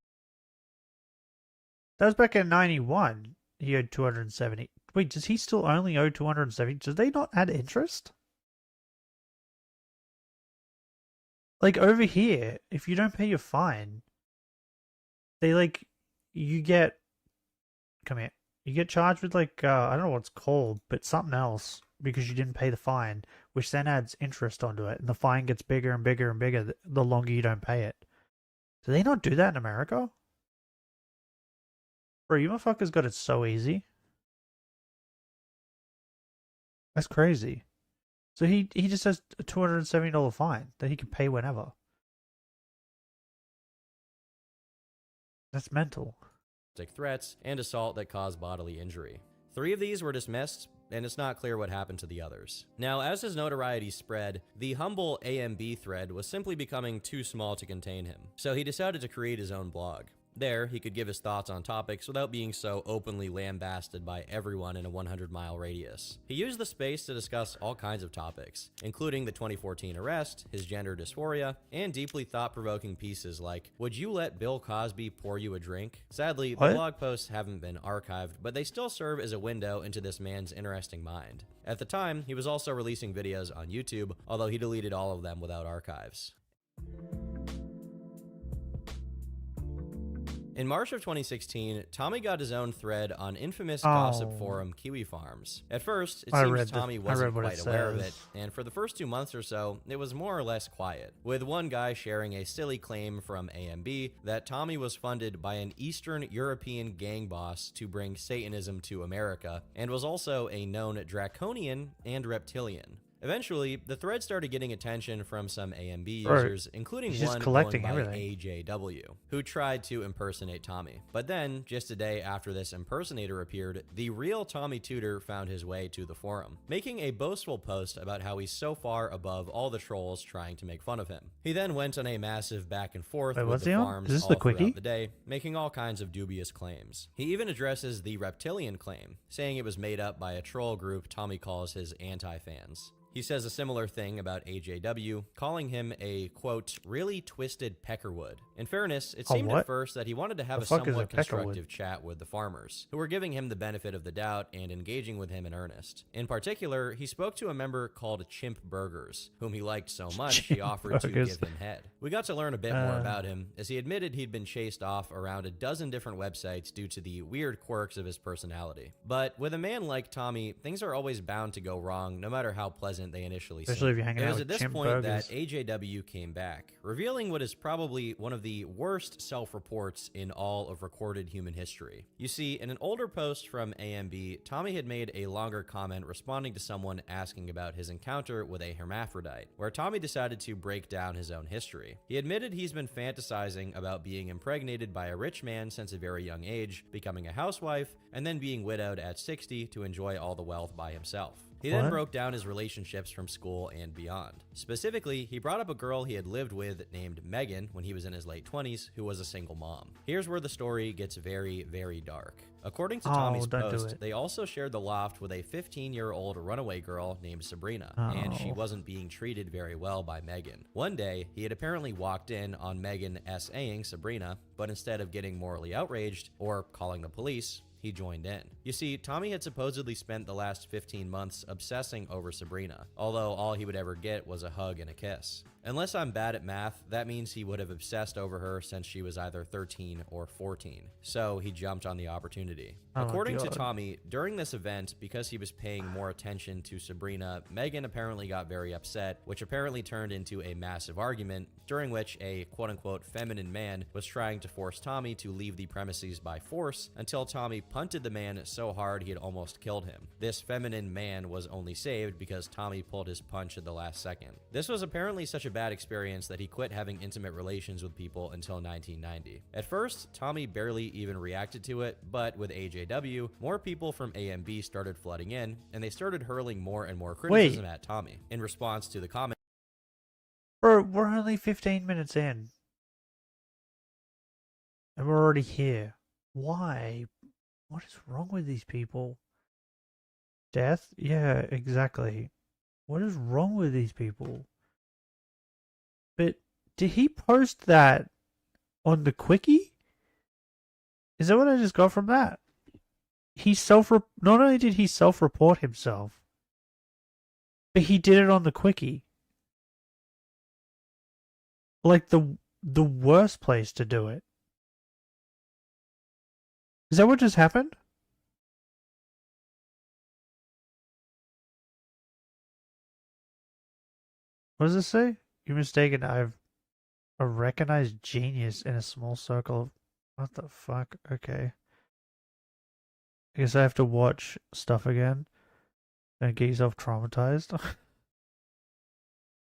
That was back in 91. He owed 270. Wait, does he still only owe 270? Did they not add interest? Like over here, if you don't pay your fine, they you get, come here, you get charged with I don't know what it's called, but something else because you didn't pay the fine, which then adds interest onto it, and the fine gets bigger and bigger and bigger the longer you don't pay it. Do they not do that in America? Bro, you motherfuckers got it so easy. That's crazy. So he just has a $270 fine that he can pay whenever. That's mental. threats, and assault that caused bodily injury. 3 of these were dismissed, and it's not clear what happened to the others. Now, as his notoriety spread, the humble AMB thread was simply becoming too small to contain him, so he decided to create his own blog. There, he could give his thoughts on topics without being so openly lambasted by everyone in a 100-mile radius. He used the space to discuss all kinds of topics, including the 2014 arrest, his gender dysphoria, and deeply thought-provoking pieces like, "Would you let Bill Cosby pour you a drink?" Sadly, the blog posts haven't been archived, but they still serve as a window into this man's interesting mind. At the time, he was also releasing videos on YouTube, although he deleted all of them without archives. In March of 2016, Tommy got his own thread on infamous gossip forum Kiwi Farms. At first, it seems Tommy wasn't quite aware of it, and for the first 2 months or so, it was more or less quiet, with one guy sharing a silly claim from AMB that Tommy was funded by an Eastern European gang boss to bring Satanism to America, and was also a known draconian and reptilian. Eventually, the thread started getting attention from some AMB users, including one going by AJW, who tried to impersonate Tommy. But then, just a day after this impersonator appeared, the real Tommy Tudor found his way to the forum, making a boastful post about how he's so far above all the trolls trying to make fun of him. He then went on a massive back and forth with the farms all throughout the day, making all kinds of dubious claims. He even addresses the reptilian claim, saying it was made up by a troll group Tommy calls his anti-fans. He says a similar thing about AJW, calling him a, quote, really twisted peckerwood. In fairness, it seemed at what? first that he wanted to have The a fuck is a somewhat peckerwood? constructive chat with the farmers, who were giving him the benefit of the doubt and engaging with him in earnest. In particular, he spoke to a member called Chimp Burgers, whom he liked so much he offered to give him head. We got to learn a bit more about him, as he admitted he'd been chased off around a dozen different websites due to the weird quirks of his personality. But with a man like Tommy, things are always bound to go wrong, no matter how pleasant they initially seem. Especially if you're hanging It out was with at this Chimp point Burgers. that AJW came back, revealing what is probably one of the worst self-reports in all of recorded human history. You see, in an older post from AMB, Tommy had made a longer comment responding to someone asking about his encounter with a hermaphrodite, where Tommy decided to break down his own history. He admitted he's been fantasizing about being impregnated by a rich man since a very young age, becoming a housewife, and then being widowed at 60 to enjoy all the wealth by himself. He then broke down his relationships from school and beyond. Specifically, he brought up a girl he had lived with named Megan when he was in his late 20s, who was a single mom. Here's where the story gets very, very dark. According to Tommy's post, they also shared the loft with a 15-year-old runaway girl named Sabrina, and she wasn't being treated very well by Megan. One day, he had apparently walked in on Megan S.A.ing Sabrina, but instead of getting morally outraged or calling the police, he joined in. You see, Tommy had supposedly spent the last 15 months obsessing over Sabrina, although all he would ever get was a hug and a kiss. Unless I'm bad at math, that means he would have obsessed over her since she was either 13 or 14. So he jumped on the opportunity. According to Tommy, during this event, because he was paying more attention to Sabrina, Megan apparently got very upset, which apparently turned into a massive argument, during which a quote-unquote feminine man was trying to force Tommy to leave the premises by force until Tommy punted the man so hard he had almost killed him. This feminine man was only saved because Tommy pulled his punch at the last second. This was apparently such a bad experience that he quit having intimate relations with people until 1990. At first, Tommy barely even reacted to it, but with AJW, more people from AMB started flooding in, and they started hurling more and more criticism at Tommy. In response to the comment, Bro, we're only 15 minutes in. And we're already here. Why? What is wrong with these people? Death? Yeah, exactly. What is wrong with these people? But did he post that on the quickie? Is that what I just got from that? Not only did he self-report himself, but he did it on the quickie. Like the worst place to do it. Is that what just happened? What does it say? You're mistaken. I've a recognized genius in a small circle of... What the fuck? Okay. I guess I have to watch stuff again. Don't get yourself traumatized.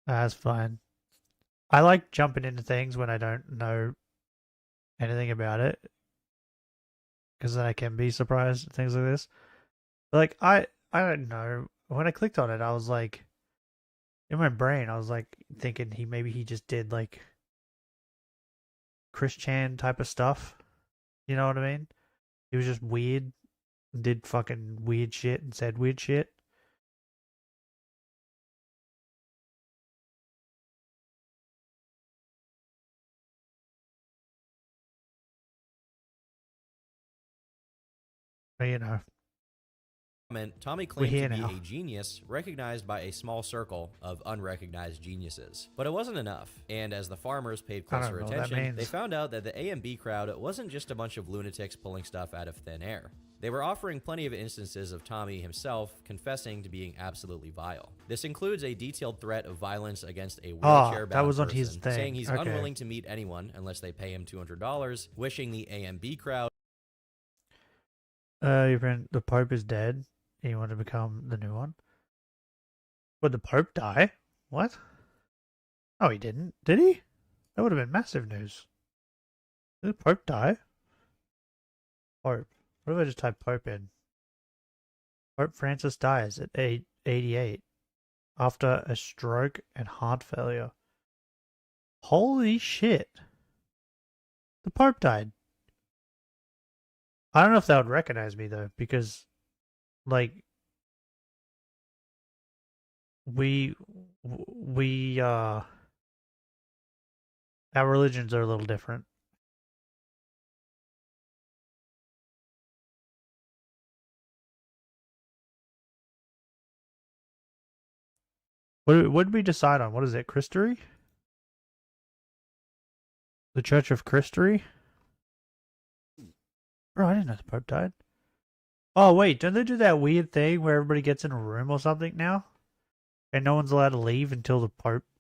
That's fine. I like jumping into things when I don't know anything about it. Because then I can be surprised at things like this. But like, I don't know. When I clicked on it, I was like... In my brain, I was like thinking maybe he just did like Chris Chan type of stuff. You know what I mean? He was just weird, did fucking weird shit and said weird shit. But you know. Tommy claimed to be a genius recognized by a small circle of unrecognized geniuses. But it wasn't enough, and as the farmers paid closer attention, they found out that the AMB crowd wasn't just a bunch of lunatics pulling stuff out of thin air. They were offering plenty of instances of Tommy himself confessing to being absolutely vile. This includes a detailed threat of violence against a wheelchair-bound person, saying he's unwilling to meet anyone unless they pay him $200, wishing the AMB crowd... Your friend, the Pope is dead. You want to become the new one? Would the Pope die? What? Oh, he didn't. Did he? That would have been massive news. Did the Pope die? Pope. What if I just type Pope in? Pope Francis dies at 88 after a stroke and heart failure. Holy shit. The Pope died. I don't know if they would recognize me though, because like we our religions are a little different. What did we decide on? What is it? Christery? The Church of Christery? Bro, I didn't know the Pope died. Oh wait, don't they do that weird thing where everybody gets in a room or something now? And no one's allowed to leave until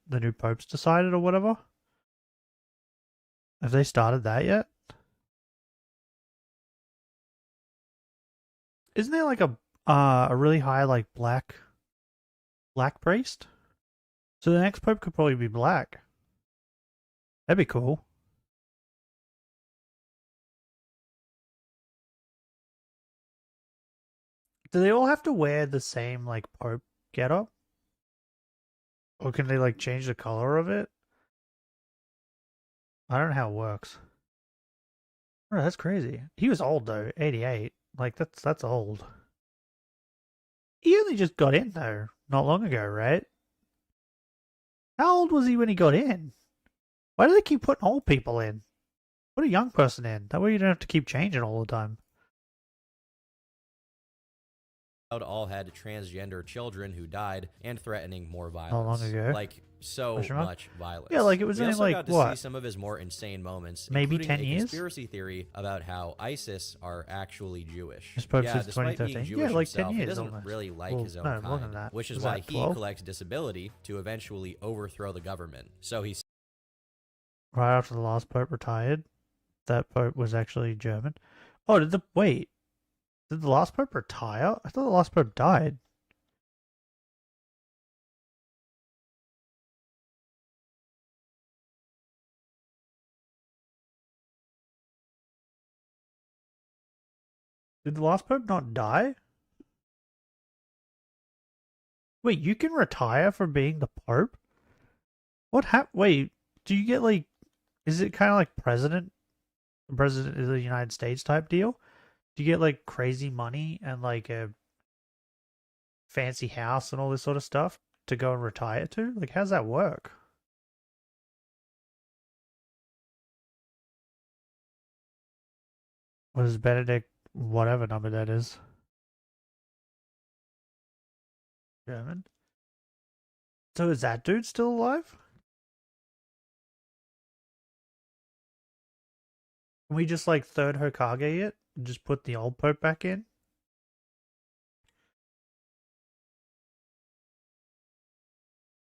the new Pope's decided or whatever? Have they started that yet? Isn't there like a really high like black priest? So the next Pope could probably be black. That'd be cool. Do they all have to wear the same like Pope getup? Or can they like change the color of it? I don't know how it works. Oh, that's crazy. He was old though, 88. Like that's old. He only just got in though, not long ago, right? How old was he when he got in? Why do they keep putting old people in? Put a young person in. That way you don't have to keep changing all the time. all had transgender children who died and threatening more violence. How long ago? Like, so much violence. Yeah, like it was we only also like got to what? see some of his more insane moments, Maybe including 10 a years? conspiracy theory about how ISIS are actually Jewish. This Pope Yeah, says despite being 2013. Jewish Yeah, like himself, 10 he years doesn't almost. really like Well, his own no, more than kind, that. which is Was why that he 12? collects disability to eventually overthrow the government. So he Right after the last Pope retired, that Pope was actually German. Oh, did the last Pope retire? I thought the last Pope died. Did the last Pope not die? Wait, you can retire from being the Pope? Wait, do you get like, is it kind of like president of the United States type deal? Do you get like crazy money and like a fancy house and all this sort of stuff to go and retire to? Like, how's that work? What is Benedict, whatever number that is? German. So is that dude still alive? Can we just like third Hokage it and just put the old Pope back in?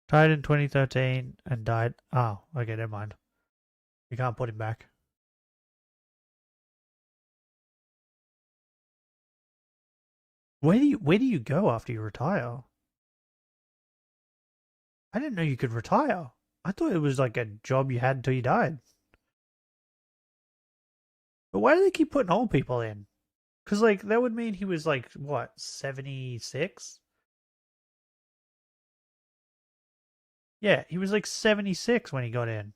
Died in 2013 and died. Oh, okay, never mind. We can't put him back. Where do you go after you retire? I didn't know you could retire. I thought it was like a job you had until you died. But why do they keep putting old people in? Because like that would mean he was like what, 76? Yeah, he was like 76 when he got in.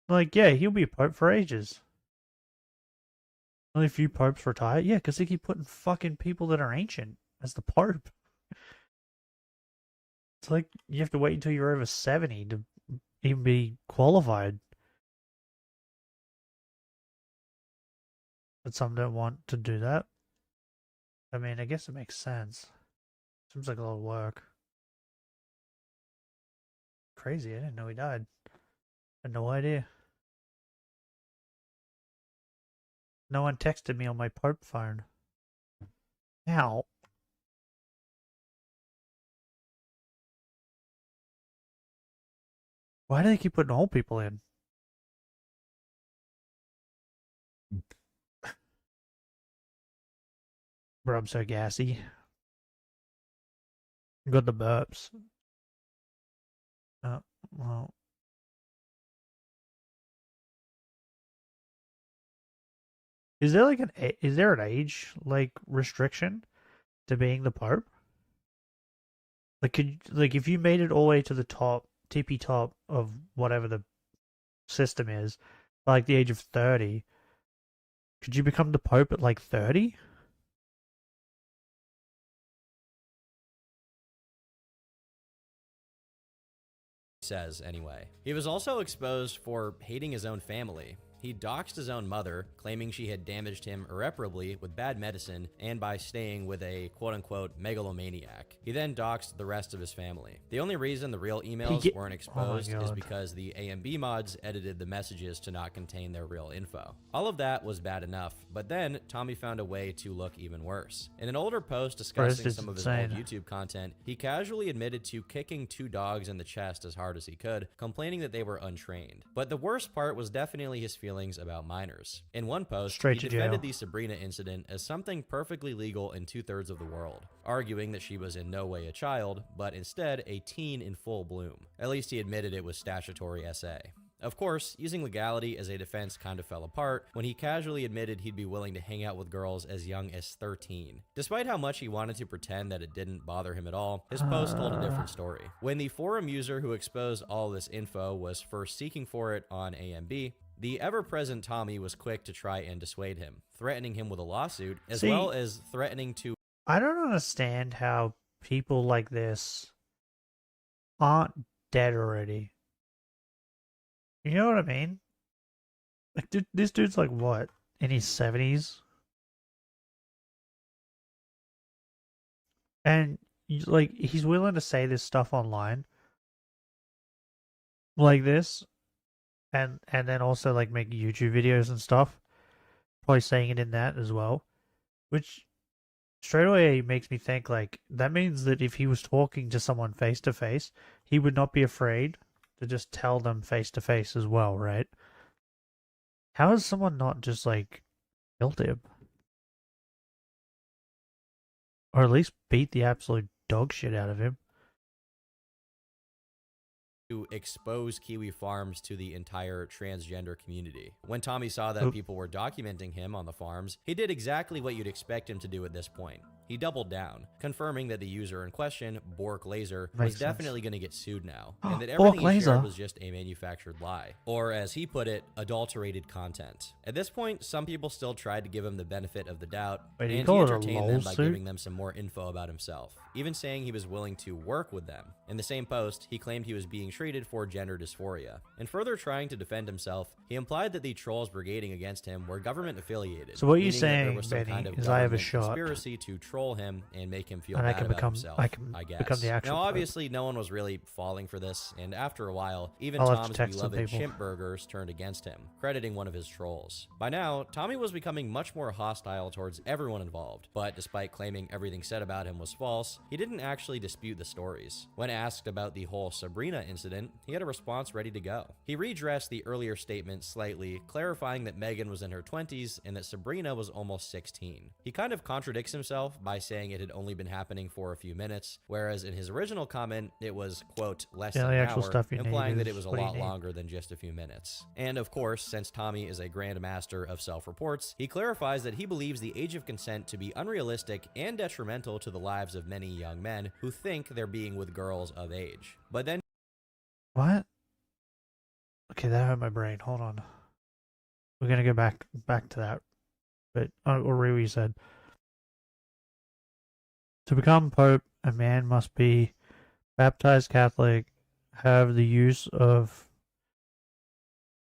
Like, yeah, he'll be a pope for ages. Only a few popes retire. Yeah, because they keep putting fucking people that are ancient as the pope. It's like you have to wait until you're over 70 to even be qualified. But some don't want to do that. I mean, I guess it makes sense. Seems like a lot of work. Crazy, I didn't know he died. Had no idea. No one texted me on my Pope phone. Ow. Why do they keep putting old people in? Bro, I'm so gassy. Got the burps. Well. Is there like is there an age like restriction to being the Pope? Like if you made it all the way to the top, tippy top of whatever the system is, by like the age of 30, could you become the Pope at like 30? says anyway. He was also exposed for hating his own family. He doxed his own mother, claiming she had damaged him irreparably with bad medicine and by staying with a quote-unquote megalomaniac. He then doxed the rest of his family. The only reason the real emails weren't exposed is because the AMB mods edited the messages to not contain their real info. All of that was bad enough, but then Tommy found a way to look even worse. In an older post discussing some of his old YouTube content, he casually admitted to kicking 2 dogs in the chest as hard as he could, complaining that they were untrained. But the worst part was definitely his feelings about minors. In one post, he defended the Sabrina incident as something perfectly legal in 2/3 of the world, arguing that she was in no way a child, but instead a teen in full bloom. At least he admitted it was statutory SA. Of course, using legality as a defense kind of fell apart when he casually admitted he'd be willing to hang out with girls as young as 13. Despite how much he wanted to pretend that it didn't bother him at all, his post told a different story. When the forum user who exposed all this info was first seeking for it on AMB, the ever-present Tommy was quick to try and dissuade him, threatening him with a lawsuit, as well as threatening to... I don't understand how people like this aren't dead already. You know what I mean? Like, dude, this dude's like, what? In his 70s? And, like, he's willing to say this stuff online. Like this. And then also, like, make YouTube videos and stuff. Probably saying it in that as well. Which, straight away makes me think, like, that means that if he was talking to someone face to face, he would not be afraid to just tell them face to face as well, right? How is someone not just, like, killed him? Or at least beat the absolute dog shit out of him? To expose Kiwi Farms to the entire transgender community. When Tommy saw that people were documenting him on the farms, he did exactly what you'd expect him to do at this point. He doubled down, confirming that the user in question, Bork Laser, was definitely going to get sued now, and that everything he shared was just a manufactured lie, or as he put it, adulterated content. At this point, some people still tried to give him the benefit of the doubt, and he entertained them by giving them some more info about himself, even saying he was willing to work with them. In the same post, he claimed he was being treated for gender dysphoria. And further trying to defend himself, he implied that the trolls brigading against him were government affiliated. So what you're saying, Benny, is I have a shot. Conspiracy to troll him and make him feel bad about himself, I guess. Become the actual now, obviously, no one was really falling for this, and after a while, even Tom's beloved chimp burgers turned against him, crediting one of his trolls. By now, Tommy was becoming much more hostile towards everyone involved, but despite claiming everything said about him was false, he didn't actually dispute the stories. When asked about the whole Sabrina incident, he had a response ready to go. He redressed the earlier statement slightly, clarifying that Megan was in her 20s and that Sabrina was almost 16. He kind of contradicts himself by saying it had only been happening for a few minutes, whereas in his original comment, it was, quote, less than an hour, implying that it was a lot longer than just a few minutes. And of course, since Tommy is a grandmaster of self-reports, he clarifies that he believes the age of consent to be unrealistic and detrimental to the lives of many young men who think they're being with girls of age. But then... What? Okay, that hurt my brain. Hold on. We're gonna go back to that. But I'll read what you said. To become Pope, a man must be baptized Catholic, have the use of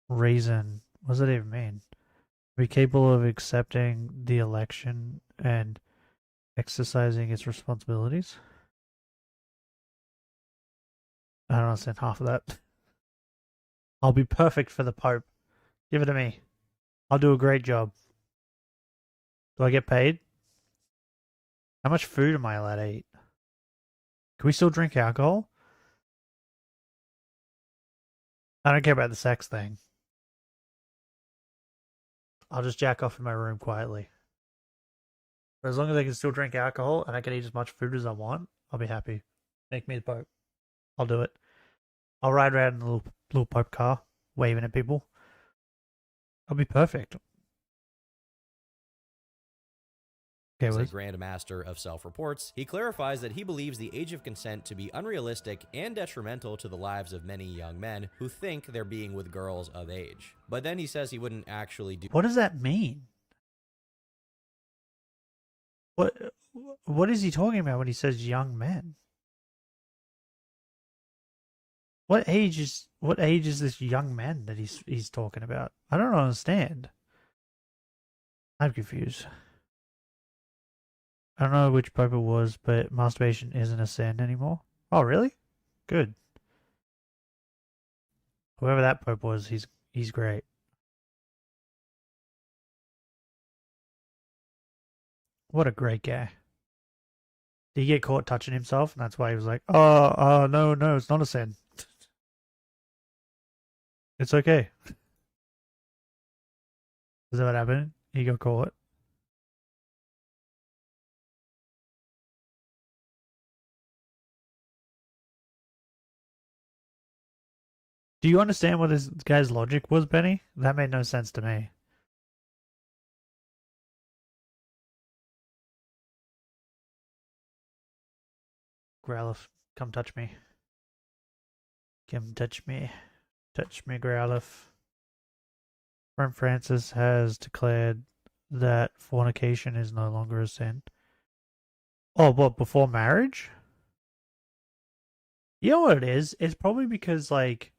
reason. What does that even mean? Be capable of accepting the election and exercising its responsibilities. I don't understand half of that. I'll be perfect for the Pope. Give it to me. I'll do a great job. Do I get paid? How much food am I allowed to eat? Can we still drink alcohol? I don't care about the sex thing. I'll just jack off in my room quietly. But as long as I can still drink alcohol and I can eat as much food as I want, I'll be happy. Make me the Pope. I'll do it. I'll ride around in the little Pope car, waving at people. I'll be perfect. As a grandmaster of self-reports, he clarifies that he believes the age of consent to be unrealistic and detrimental to the lives of many young men who think they're being with girls of age. But then he says he wouldn't actually do... What does that mean? What is he talking about when he says young men? What age is this young man that he's talking about? I don't understand. I'm confused. I don't know which Pope it was, but masturbation isn't a sin anymore. Oh, really? Good. Whoever that Pope was, he's great. What a great guy. Did he get caught touching himself, and that's why he was like, "Oh, no, no, it's not a sin. It's okay." Is that what happened? He got caught. Do you understand what this guy's logic was, Benny? That made no sense to me. Growlithe, come touch me. Come touch me. Touch me, Growlithe. Pope Francis has declared that fornication is no longer a sin. Oh, what, before marriage? You know what it is? It's probably because, like,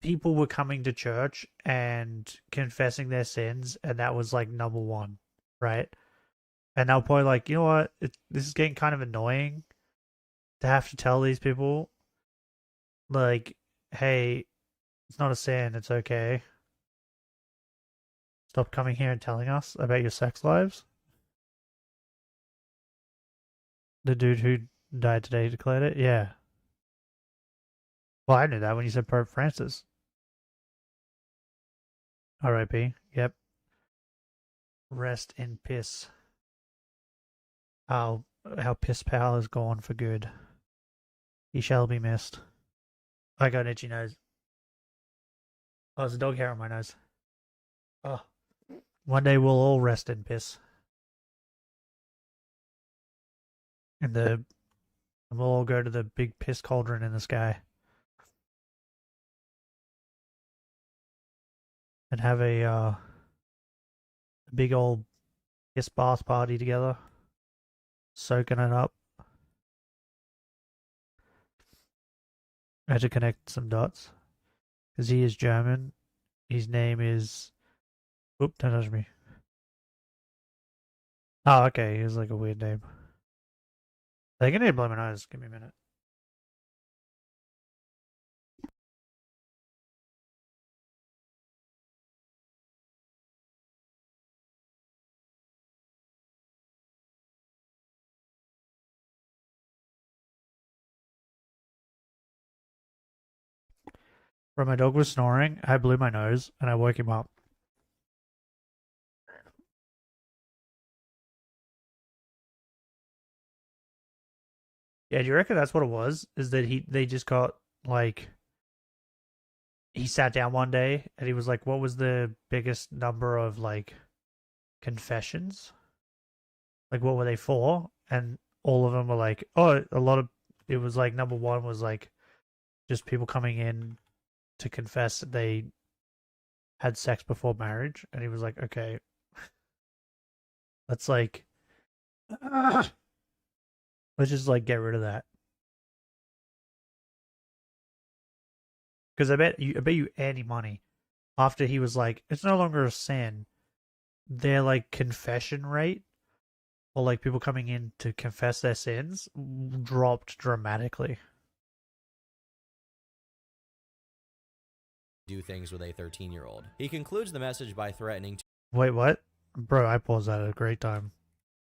people were coming to church and confessing their sins, and that was, like, number one, right? And they'll probably like, you know what? This is getting kind of annoying to have to tell these people, like, hey, it's not a sin, it's okay. Stop coming here and telling us about your sex lives. The dude who died today declared it? Yeah. Well, I knew that when you said Pope Francis. R.I.P. Yep. Rest in piss. How piss pal is gone for good. He shall be missed. I got an itchy nose. Oh, there's a dog hair on my nose. Oh. One day we'll all rest in piss. And we'll all go to the big piss cauldron in the sky. And have a big old piss bath party together. Soaking it up. I had to connect some dots. Because he is German. His name is... Oop, don't touch me. Oh, okay. He has like a weird name. I think I need to blow my nose. Give me a minute. Bro, my dog was snoring. I blew my nose and I woke him up. Yeah, do you reckon that's what it was? Is that they just got like he sat down one day and he was like, what was the biggest number of like confessions? Like what were they for? And all of them were like, oh, a lot of it was like number one was like just people coming in to confess that they had sex before marriage. And he was like, okay, let's like let's just like get rid of that. Because I bet you any money after he was like, it's no longer a sin. Their like confession rate, or like people coming in to confess their sins, dropped dramatically. Do things with a 13-year-old. He concludes the message by threatening to Wait, what? Bro, I paused that at a great time.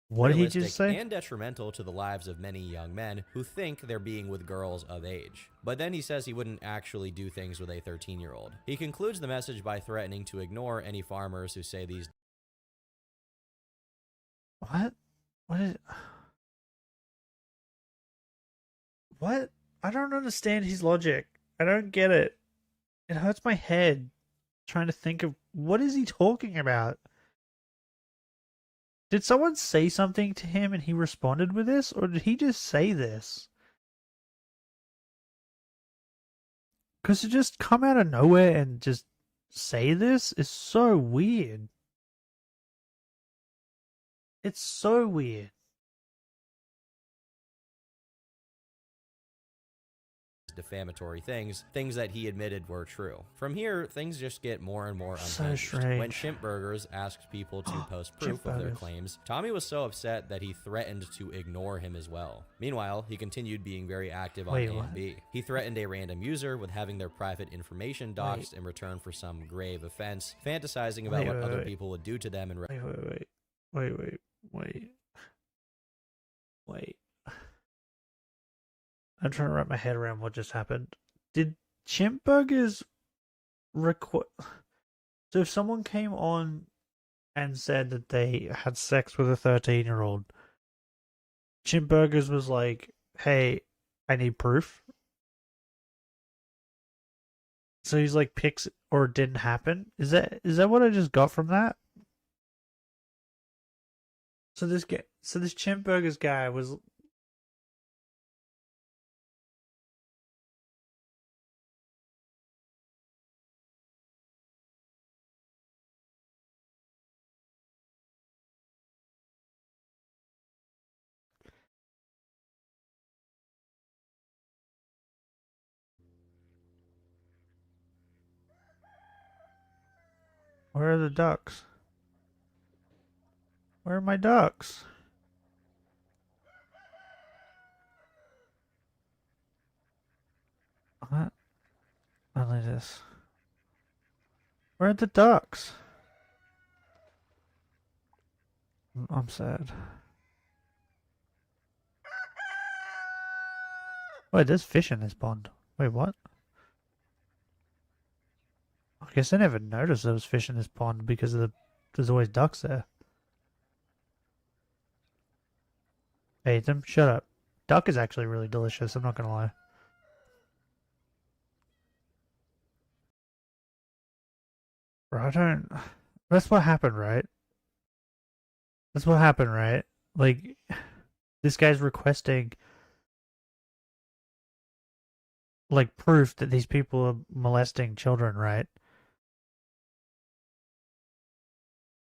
What did he just say? And detrimental to the lives of many young men who think they're being with girls of age. But then he says he wouldn't actually do things with a 13-year-old. He concludes the message by threatening to ignore any farmers who say these. What? What is... What? I don't understand his logic. I don't get it. It hurts my head trying to think of what is he talking about? Did someone say something to him and he responded with this, or did he just say this? Because to just come out of nowhere and just say this is so weird. It's so weird. defamatory things that he admitted were true. From here, things just get more and more So unhinged. strange. When Chimp Burgers asked people to post proof Chimp of their Burgers. claims, Tommy was so upset that he threatened to ignore him as well. Meanwhile, he continued being very active on Wait, what? AMB. He threatened a random user with having their private information doxed in return for some grave offense, fantasizing about what other people would do to them in Wait. I'm trying to wrap my head around what just happened. Did Chimp Burgers record? So if someone came on and said that they had sex with a 13-year-old, Chimp Burgers was like, "Hey, I need proof." So he's like, "Picks or it didn't happen." Is that what I just got from that? So this Chimp Burgers guy was. Where are the ducks? Where are my ducks? What? Only this. Where are the ducks? I'm sad. Wait, there's fish in this pond. Wait, what? I guess I never noticed there was fish in this pond because there's always ducks there. Ate them? Shut up. Duck is actually really delicious, I'm not gonna lie. Bro, that's what happened, right? That's what happened, right? Like, this guy's requesting, like, proof that these people are molesting children, right?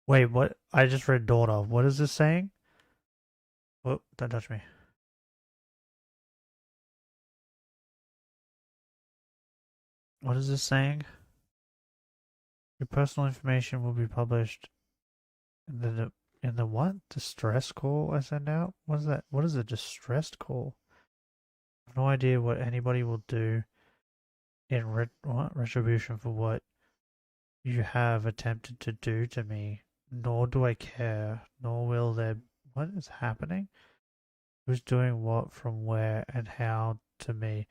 Wait, what? I just read daughter. What is this saying? Oh, don't touch me. What is this saying? Your personal information will be published in the what? Distress call I send out? What is that? What is a distressed call? I have no idea what anybody will do in retribution for what you have attempted to do to me, nor do I care, nor will there. What is happening? Who's doing what, from where, and how to me?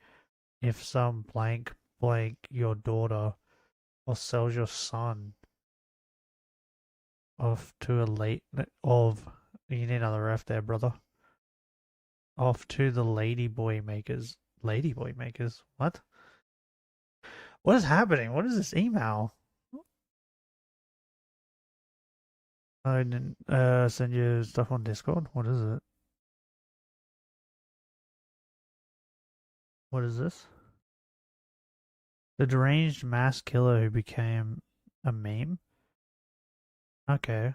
If some blank your daughter, or sells your son off to a late of. You need another F there, brother. Off to the ladyboy makers. Ladyboy makers? What? What is happening? What is this email? I didn't send you stuff on Discord. What is it? What is this? The deranged mass killer who became a meme? Okay.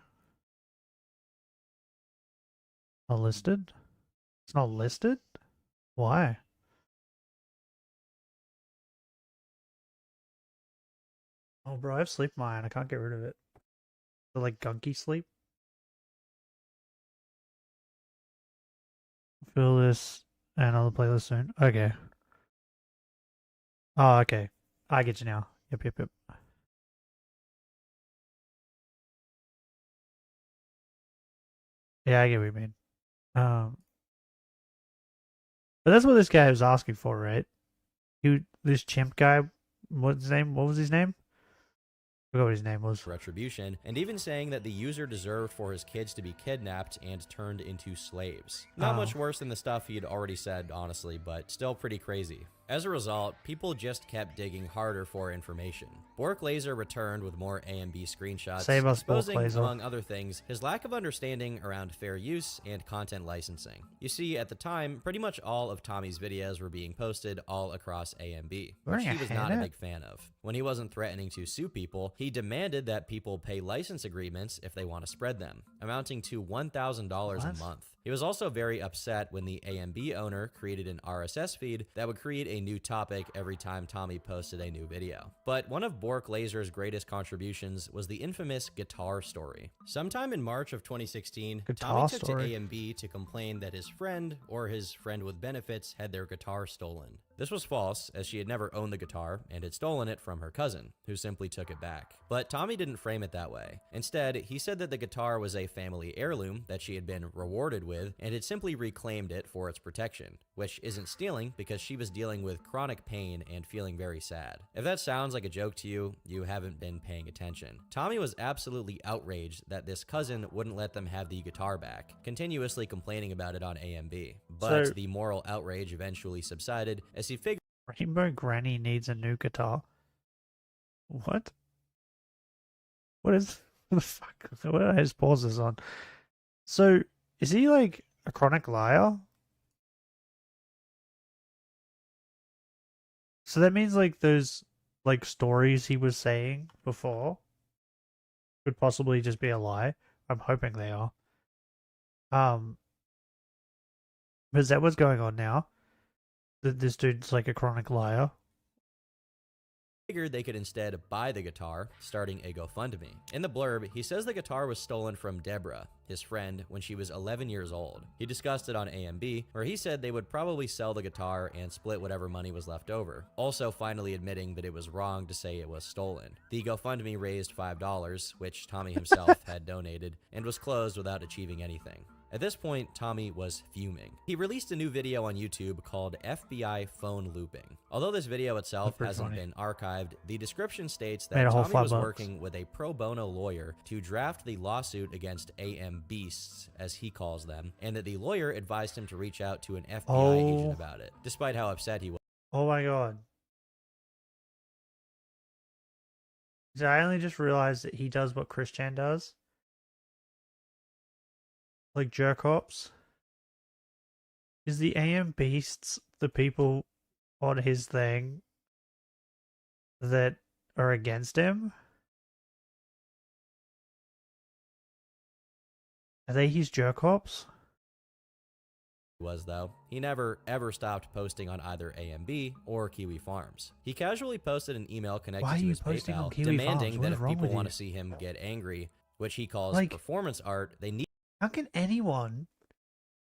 Not listed? It's not listed? Why? Oh, bro, I have sleep mine. I can't get rid of it. So, like, gunky sleep? Fill this and other playlist soon. Okay. Oh, okay. I get you now. Yep. Yeah, I get what you mean. But that's what this guy was asking for, right? This chimp guy, what's his name? What was his name? I forgot what his name was. retribution, and even saying that the user deserved for his kids to be kidnapped and turned into slaves. Not much worse than the stuff he had already said, honestly, but still pretty crazy. As a result, people just kept digging harder for information. Bork Laser returned with more AMB screenshots, Save us, Bork exposing, Laser. among other things, his lack of understanding around fair use and content licensing. You see, at the time, pretty much all of Tommy's videos were being posted all across AMB, which he was not a big fan of. When he wasn't threatening to sue people, he demanded that people pay license agreements if they want to spread them, amounting to $1,000 a month. He was also very upset when the AMB owner created an RSS feed that would create a new topic every time Tommy posted a new video. But one of Bork Laser's greatest contributions was the infamous guitar story. Sometime in March of 2016, Tommy took to AMB to complain that his friend, or his friend with benefits, had their guitar stolen. This was false, as she had never owned the guitar and had stolen it from her cousin, who simply took it back. But Tommy didn't frame it that way. Instead, he said that the guitar was a family heirloom that she had been rewarded with and had simply reclaimed it for its protection, which isn't stealing because she was dealing with chronic pain and feeling very sad. If that sounds like a joke to you, you haven't been paying attention. Tommy was absolutely outraged that this cousin wouldn't let them have the guitar back, continuously complaining about it on AMB. But the moral outrage eventually subsided as he figured Rainbow Granny needs a new guitar. What? What is what the fuck? What did I just pause this on? So is he like a chronic liar? So that means like those like stories he was saying before could possibly just be a lie. I'm hoping they are. Is that what's going on now? That this dude's like a chronic liar? Figured they could instead buy the guitar, starting a GoFundMe. In the blurb, he says the guitar was stolen from Deborah, his friend, when she was 11 years old. He discussed it on AMB, where he said they would probably sell the guitar and split whatever money was left over, also finally admitting that it was wrong to say it was stolen. The GoFundMe raised $5, which Tommy himself had donated, and was closed without achieving anything. At this point, Tommy was fuming. He released a new video on YouTube called FBI Phone Looping. Although this video itself hasn't been archived, the description states that Tommy was working with a pro bono lawyer to draft the lawsuit against AM Beasts, as he calls them, and that the lawyer advised him to reach out to an FBI agent about it, despite how upset he was. Oh my god. So I only just realized that he does what Christian does. Like jerk ops. Is the AM Beasts the people on his thing that are against him? Are they his jerk ops? Was though. He never ever stopped posting on either AMB or Kiwi Farms. He casually posted an email connected to his PayPal demanding that if people want to see him get angry, which he calls performance art, they need. How can anyone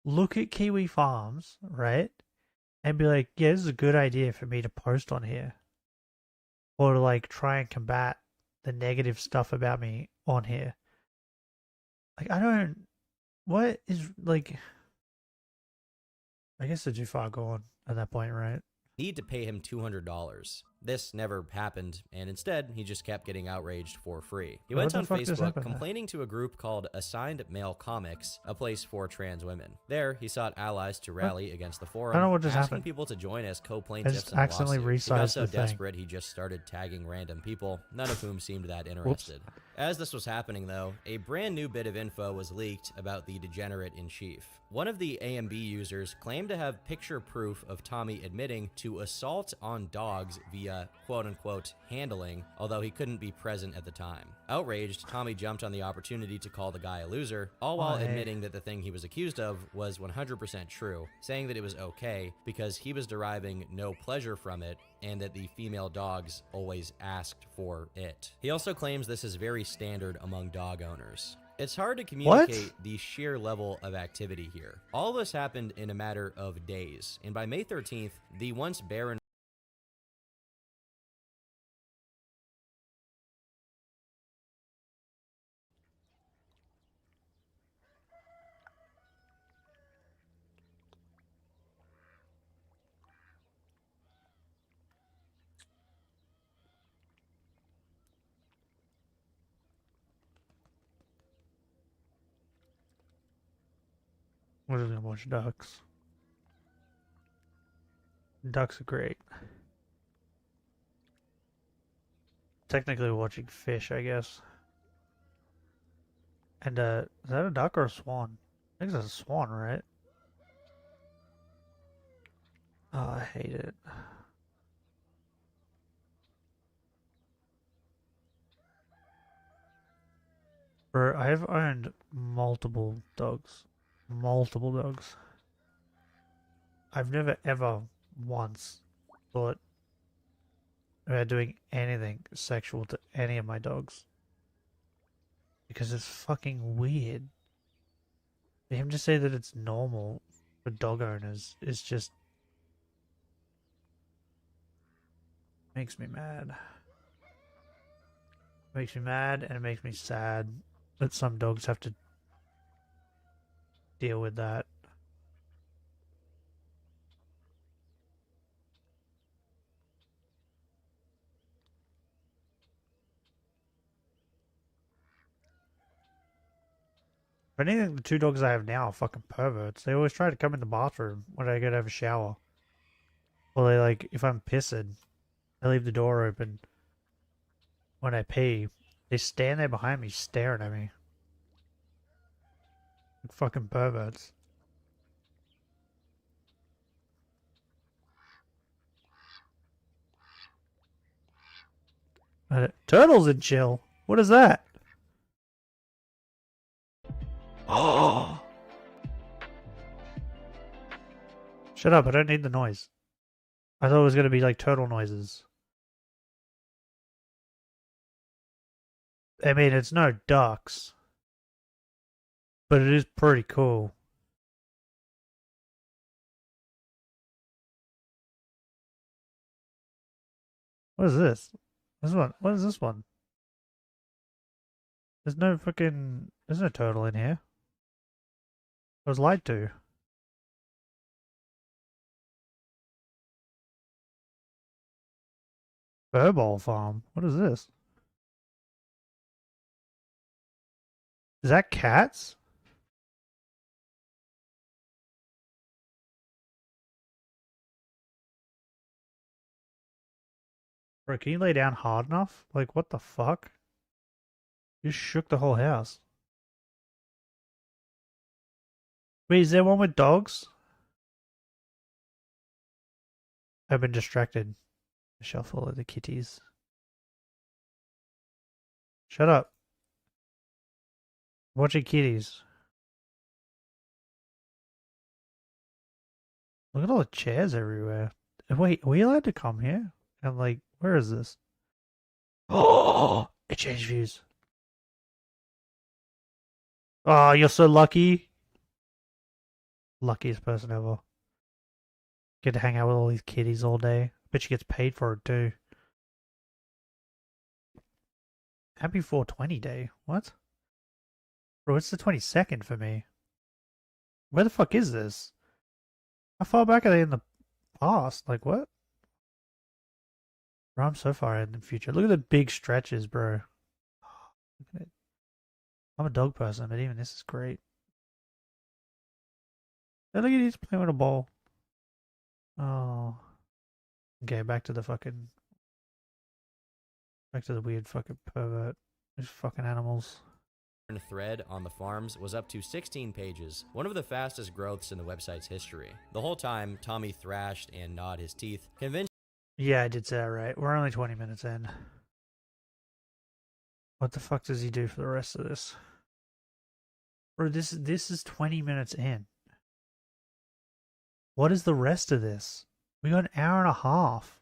look at Kiwi Farms, right, and be like, yeah, this is a good idea for me to post on here? Or to, like, try and combat the negative stuff about me on here? Like, I don't... What is, like... I guess they're too far gone at that point, right? Need to pay him $200. This never happened, and instead, he just kept getting outraged for free. He went on Facebook complaining to a group called Assigned Male Comics, a place for trans women. There, he sought allies to rally against the forum, asking people to join as co-plaintiffs in the lawsuit. He got so desperate, he just started tagging random people, none of whom seemed that interested. As this was happening, though, a brand new bit of info was leaked about the degenerate-in-chief. One of the AMB users claimed to have picture proof of Tommy admitting to assault on dogs via quote-unquote handling, although he couldn't be present at the time. Outraged, Tommy jumped on the opportunity to call the guy a loser, all while admitting that the thing he was accused of was 100% true, saying that it was okay because he was deriving no pleasure from it and that the female dogs always asked for it. He also claims this is very standard among dog owners. It's hard to communicate the sheer level of activity here. All this happened in a matter of days, and by May 13th, the once barren We're just gonna watch ducks. Ducks are great. Technically we're watching fish, I guess. And is that a duck or a swan? I think it's a swan, right? Oh, I hate it. Bro, I've owned multiple dogs. Multiple dogs. I've never ever once thought about doing anything sexual to any of my dogs. Because it's fucking weird. For him to say that it's normal for dog owners is just... makes me mad. Makes me mad and it makes me sad that some dogs have to deal with that. If anything, the two dogs I have now are fucking perverts. They always try to come in the bathroom when I go to have a shower. Or they like, if I'm pissing, I leave the door open. When I pee, they stand there behind me staring at me. Like fucking perverts. Turtles in chill. What is that? Oh! Shut up, I don't need the noise. I thought it was going to be like turtle noises. I mean, it's no ducks. But it is pretty cool. What is this? This one. What is this one? There's no fucking... There's no turtle in here. I was lied to. Furball farm. What is this? Is that cats? Bro, can you lay down hard enough? Like, what the fuck? You shook the whole house. Wait, is there one with dogs? I've been distracted. I shall follow the kitties. Shut up. I'm watching kitties. Look at all the chairs everywhere. Wait, are we allowed to come here? I'm like, where is this? Oh, it changed views. Oh, you're so lucky. Luckiest person ever. Get to hang out with all these kitties all day. Bet she gets paid for it too. Happy 420 day. What? Bro, it's the 22nd for me. Where the fuck is this? How far back are they in the past? Like, what? Bro, I'm so far in the future. Look at the big stretches, bro. Look at it. I'm a dog person, but even this is great. Hey, look at these playing with a ball. Oh. Okay, back to the fucking... Back to the weird fucking pervert. These fucking animals. Thread on the farms was up to 16 pages, one of the fastest growths in the website's history. The whole time, Tommy thrashed and gnawed his teeth, convinced... Yeah, I did say that right. We're only 20 minutes in. What the fuck does he do for the rest of this? Bro, this is 20 minutes in. What is the rest of this? We got an hour and a half.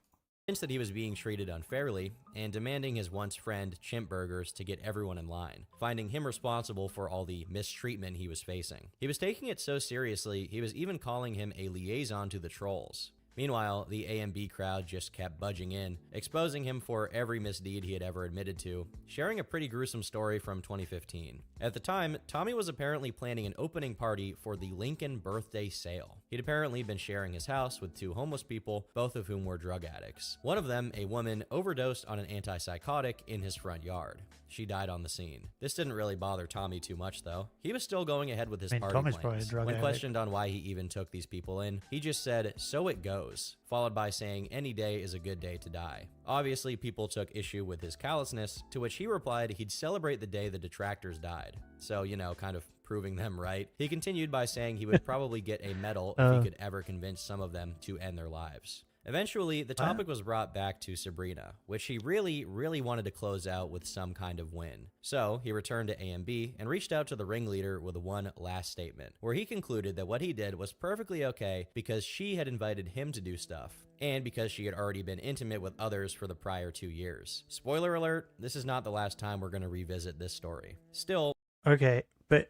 that he was being treated unfairly, and demanding his once friend Chimp Burgers to get everyone in line, finding him responsible for all the mistreatment he was facing. He was taking it so seriously, he was even calling him a liaison to the trolls. Meanwhile, the A and B crowd just kept budging in, exposing him for every misdeed he had ever admitted to, sharing a pretty gruesome story from 2015. At the time, Tommy was apparently planning an opening party for the Lincoln birthday sale. He'd apparently been sharing his house with two homeless people, both of whom were drug addicts. One of them, a woman, overdosed on an antipsychotic in his front yard. She died on the scene. This didn't really bother Tommy too much, though. He was still going ahead with his party Tommy's plans. probably a drug When addict. questioned on why he even took these people in, he just said, "So it goes," followed by saying any day is a good day to die. Obviously, people took issue with his callousness, to which he replied he'd celebrate the day the detractors died. So, you know, kind of proving them right. He continued by saying he would probably get a medal if he could ever convince some of them to end their lives. Eventually, the topic was brought back to Sabrina, which he really, really wanted to close out with some kind of win. So, he returned to AMB and reached out to the ringleader with one last statement, where he concluded that what he did was perfectly okay because she had invited him to do stuff, and because she had already been intimate with others for the prior 2 years. Spoiler alert, this is not the last time we're going to revisit this story. Still, Okay, but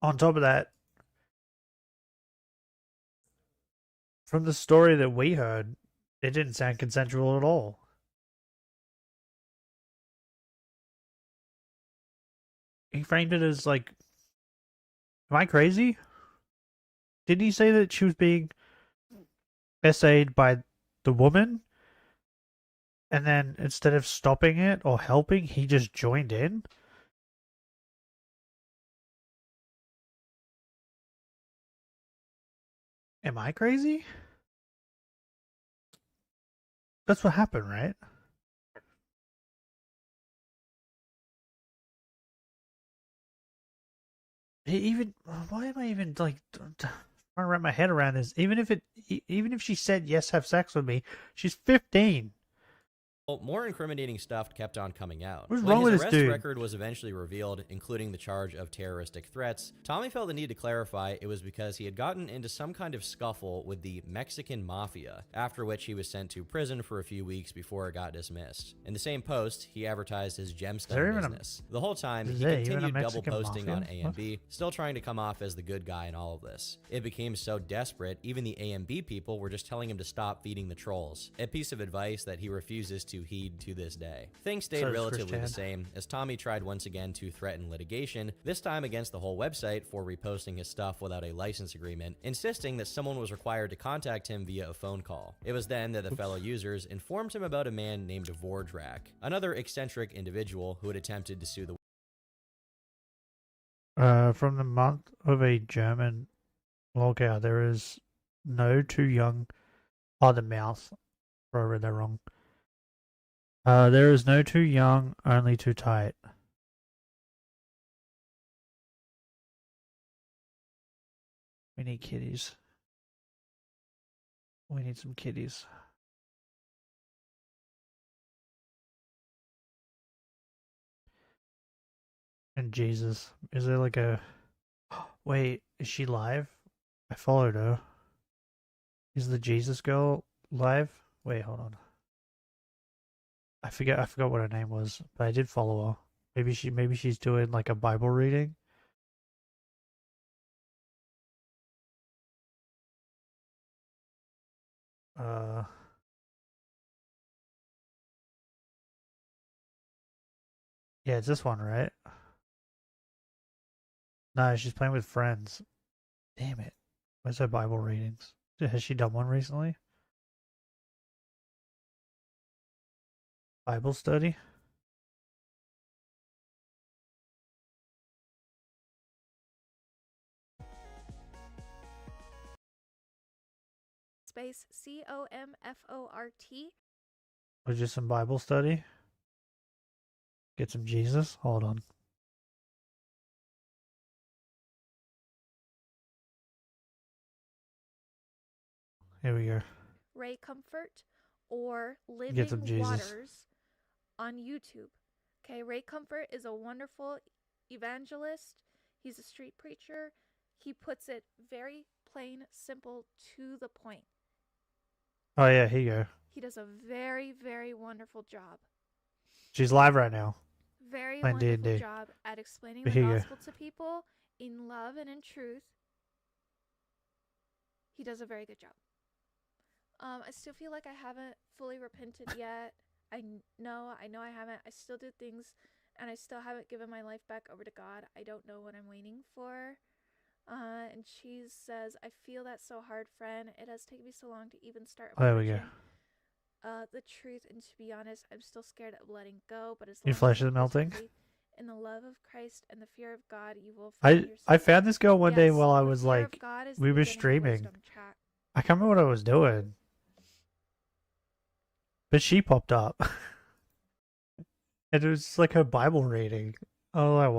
on top of that, from the story that we heard, it didn't sound consensual at all. He framed it as like, am I crazy? Didn't he say that she was being essayed by the woman? And then instead of stopping it or helping, he just joined in? Am I crazy? That's what happened, right? Why am I even like trying to wrap my head around this? Even if she said yes, have sex with me, she's 15. well, more incriminating stuff kept on coming out. What's When wrong with his this arrest dude? record was eventually revealed, including the charge of terroristic threats, Tommy felt the need to clarify it was because he had gotten into some kind of scuffle with the Mexican mafia, after which he was sent to prison for a few weeks before it got dismissed. In the same post, he advertised his there gemstone even a- business. The whole time, Is he there even a continued double Mexican posting on mafia? What? AMB, still trying to come off as the good guy in all of this. It became so desperate, even the AMB people were just telling him to stop feeding the trolls, a piece of advice that he refuses to heed to this day. Things stayed So does relatively the Christian. same, as Tommy tried once again to threaten litigation, this time against the whole website for reposting his stuff without a license agreement, insisting that someone was required to contact him via a phone call. It was then that the fellow users informed him about a man named Vordrak, another eccentric individual who had attempted to sue the From the month of a German Lolcow, there is no too young. Oh, the mouth. I read that wrong. There is no too young, only too tight. We need kitties. We need some kitties. And Jesus. Is there like a... Wait, is she live? I followed her. Is the Jesus girl live? Wait, hold on. I forgot what her name was, but I did follow her. Maybe she's doing like a Bible reading. Yeah, it's this one, right? No, she's playing with friends. Damn it. Where's her Bible readings? Has she done one recently? Bible study? Space COMFORT. Or just some Bible study? Get some Jesus? Hold on. Here we go. Ray Comfort or Get some Living Jesus. Waters on YouTube. Okay, Ray Comfort is a wonderful evangelist. He's a street preacher. He puts it very plain, simple, to the point. Oh yeah, here you go. He does a very, very wonderful job. She's live right now. Very Playing wonderful D&D. job at explaining But the here you go. gospel to people in love and in truth. He does a very good job. I still feel like I haven't fully repented yet. I know I haven't. I still do things, and I still haven't given my life back over to God. I don't know what I'm waiting for. And she says, I feel that so hard, friend. It has taken me so long to even start Oh, there we go. approaching the truth, and to be honest, I'm still scared of letting go. But as Your long flesh as you is put your melting? faith in the love of Christ and the fear of God, you will I find I found this girl one day Yes, while I the was fear of like, God is we the were beginning of streaming. wisdom, chat. I can't remember what I was doing. But she popped up. And it was like her Bible reading. I was like,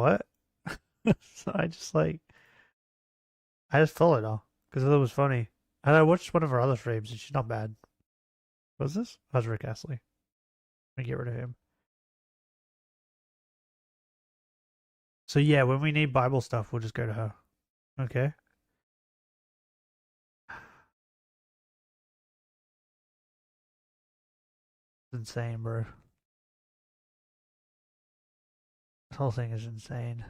what? So I just followed her because I thought it was funny. And I watched one of her other streams and she's not bad. What's this? Oh, it's Rick Astley. Let me get rid of him. So yeah, when we need Bible stuff, we'll just go to her. Okay. It's insane, bro. This whole thing is insane.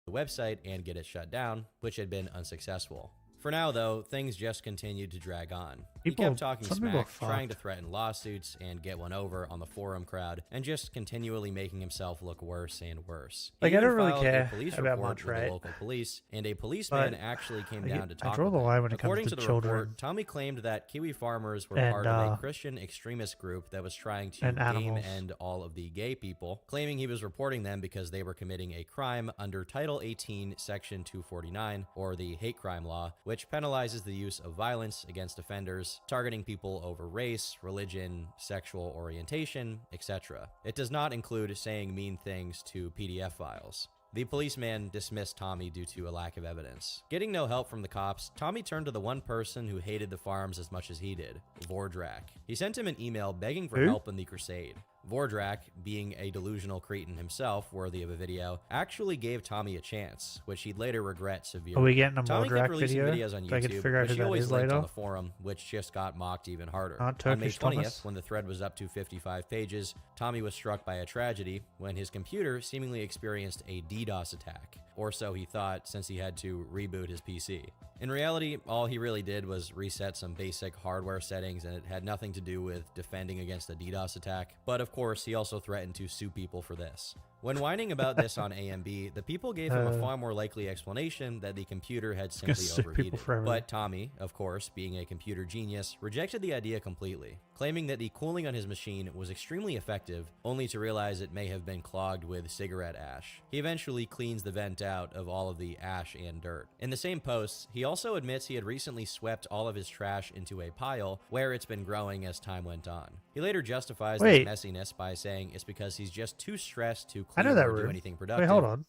The website and get it shut down, which had been unsuccessful. For now, though, things just continued to drag on. He kept talking smack, trying to threaten lawsuits and get one over on the forum crowd, and just continually making himself look worse and worse. Like, He I don't even really filed care a police about report much, with right? the local police, and a policeman But actually came down to talk I draw with the him. line when it comes According to the children report, Tommy claimed that Kiwi farmers were and, part of a Christian extremist group that was trying to and game animals. end all of the gay people, claiming he was reporting them because they were committing a crime under Title 18, Section 249, or the hate crime law, which penalizes the use of violence against offenders, targeting people over race, religion, sexual orientation, etc. It does not include saying mean things to PDF files. The policeman dismissed Tommy due to a lack of evidence. Getting no help from the cops, Tommy turned to the one person who hated the farms as much as he did, Vordrak. He sent him an email begging for Who? help in the crusade. Vordrak, being a delusional cretin himself worthy of a video, actually gave Tommy a chance, which he'd later regret severely. Are we getting a Tommy kept Vordrak releasing video? videos on So I can YouTube, figure out but who she that always is linked later? on the forum, which just got mocked even harder. Not On May Turkish 20th, Thomas. when the thread was up to 55 pages, Tommy was struck by a tragedy when his computer seemingly experienced a DDoS attack, or so he thought since he had to reboot his PC. In reality, all he really did was reset some basic hardware settings, and it had nothing to do with defending against a DDoS attack. But of course, he also threatened to sue people for this. When whining about this on AMB, the people gave him a far more likely explanation that the computer had simply sue people overheated. for everything. But Tommy, of course, being a computer genius, rejected the idea completely, claiming that the cooling on his machine was extremely effective, only to realize it may have been clogged with cigarette ash. He eventually cleans the vent out of all of the ash and dirt. In the same posts, he also admits he had recently swept all of his trash into a pile where it's been growing as time went on. He later justifies this messiness by saying it's because he's just too stressed to I know clean that or do room. anything productive. Wait, hold on.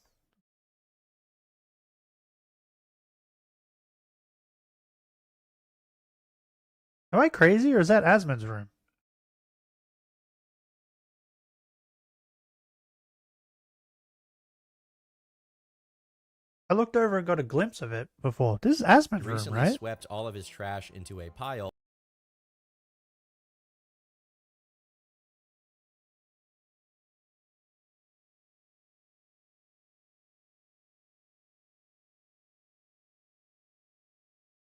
Am I crazy, or is that Asmon's room? I looked over and got a glimpse of it before. This is Asmon's room, Recently right? swept all of his trash into a pile.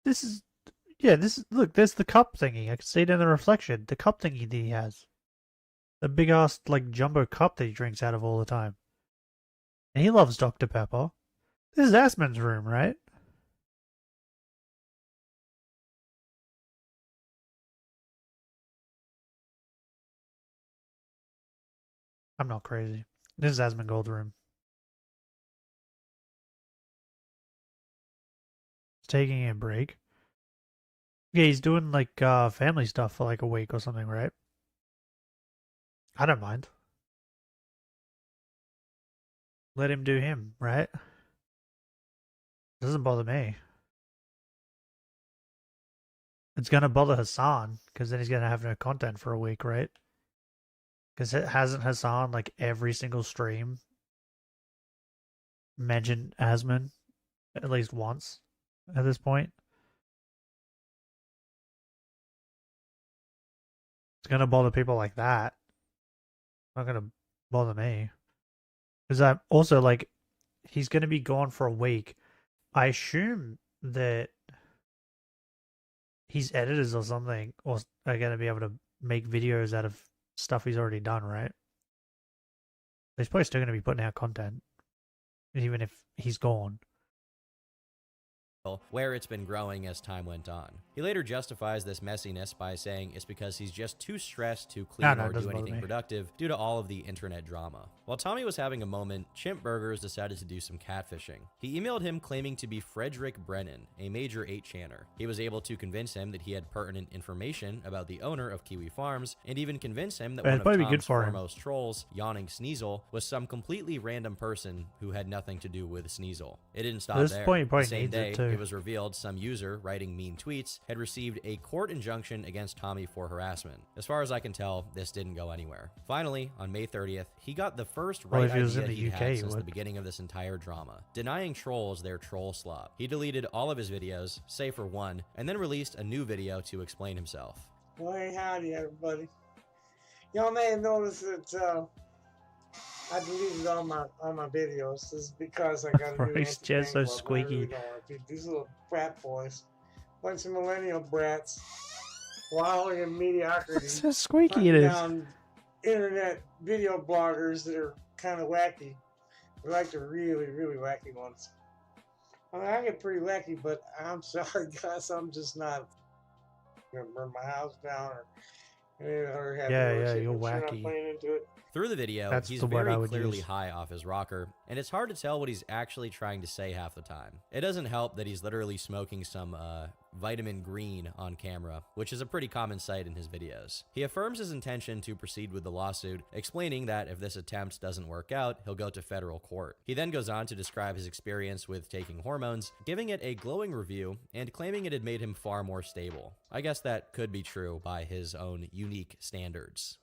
This is, yeah, this is, look, there's the cup thingy. I can see it in the reflection. The cup thingy that he has. The big ass, like, jumbo cup that he drinks out of all the time. And he loves Dr. Pepper. This is Asmon's room, right? I'm not crazy. This is Asmongold's room. He's taking a break. Yeah, he's doing like family stuff for like a week or something, right? I don't mind. Let him do him, right? Doesn't bother me. It's gonna bother Hassan, because then he's gonna have no content for a week, right? Because it hasn't Hassan like every single stream mentioned Asmon at least once at this point. It's gonna bother people like that. Not gonna bother me. Because I'm also like, he's gonna be gone for a week. I assume that his editors or something or are gonna be able to make videos out of stuff he's already done, right? He's probably still gonna be putting out content, even if he's gone. Where it's been growing as time went on. He later justifies this messiness by saying it's because he's just too stressed to clean No, or it do doesn't bother anything me. productive due to all of the internet drama. While Tommy was having a moment, Chimp Burgers decided to do some catfishing. He emailed him claiming to be Frederick Brennan, a major 8channer. He was able to convince him that he had pertinent information about the owner of Kiwi Farms, and even convince him that It'd one of probably be good Tom's for him. foremost trolls, Yawning Sneasel, was some completely random person who had nothing to do with Sneasel. It didn't stop At this there. point, he probably The same needs day, it too. It was revealed some user writing mean tweets had received a court injunction against Tommy for harassment. As far as I can tell, this didn't go anywhere. Finally, on May 30th, he got the first Well, right if he was idea in the he'd UK, had he since the would. beginning of this entire drama, denying trolls their troll slop. He deleted all of his videos, save for one, and then released a new video to explain himself. Well, hey, howdy, everybody. Y'all may have noticed that I deleted all my videos. This is because I got a new He's just so Instagram club. I squeaky. really don't want to. These little brat boys, bunch of millennial brats, wallowing in mediocrity, That's how squeaky it hunting is. down internet video bloggers that are kind of wacky. We like the really, really wacky ones. I mean, I get pretty wacky, but I'm sorry, guys, I'm just not gonna burn my house down or have Yeah, no yeah, shit. you're I'm sure not wacky. playing into it. Through the video, That's he's the word I very would clearly use. high off his rocker, and it's hard to tell what he's actually trying to say half the time. It doesn't help that he's literally smoking some vitamin green on camera, which is a pretty common sight in his videos. He affirms his intention to proceed with the lawsuit, explaining that if this attempt doesn't work out, he'll go to federal court. He then goes on to describe his experience with taking hormones, giving it a glowing review, and claiming it had made him far more stable. I guess that could be true by his own unique standards.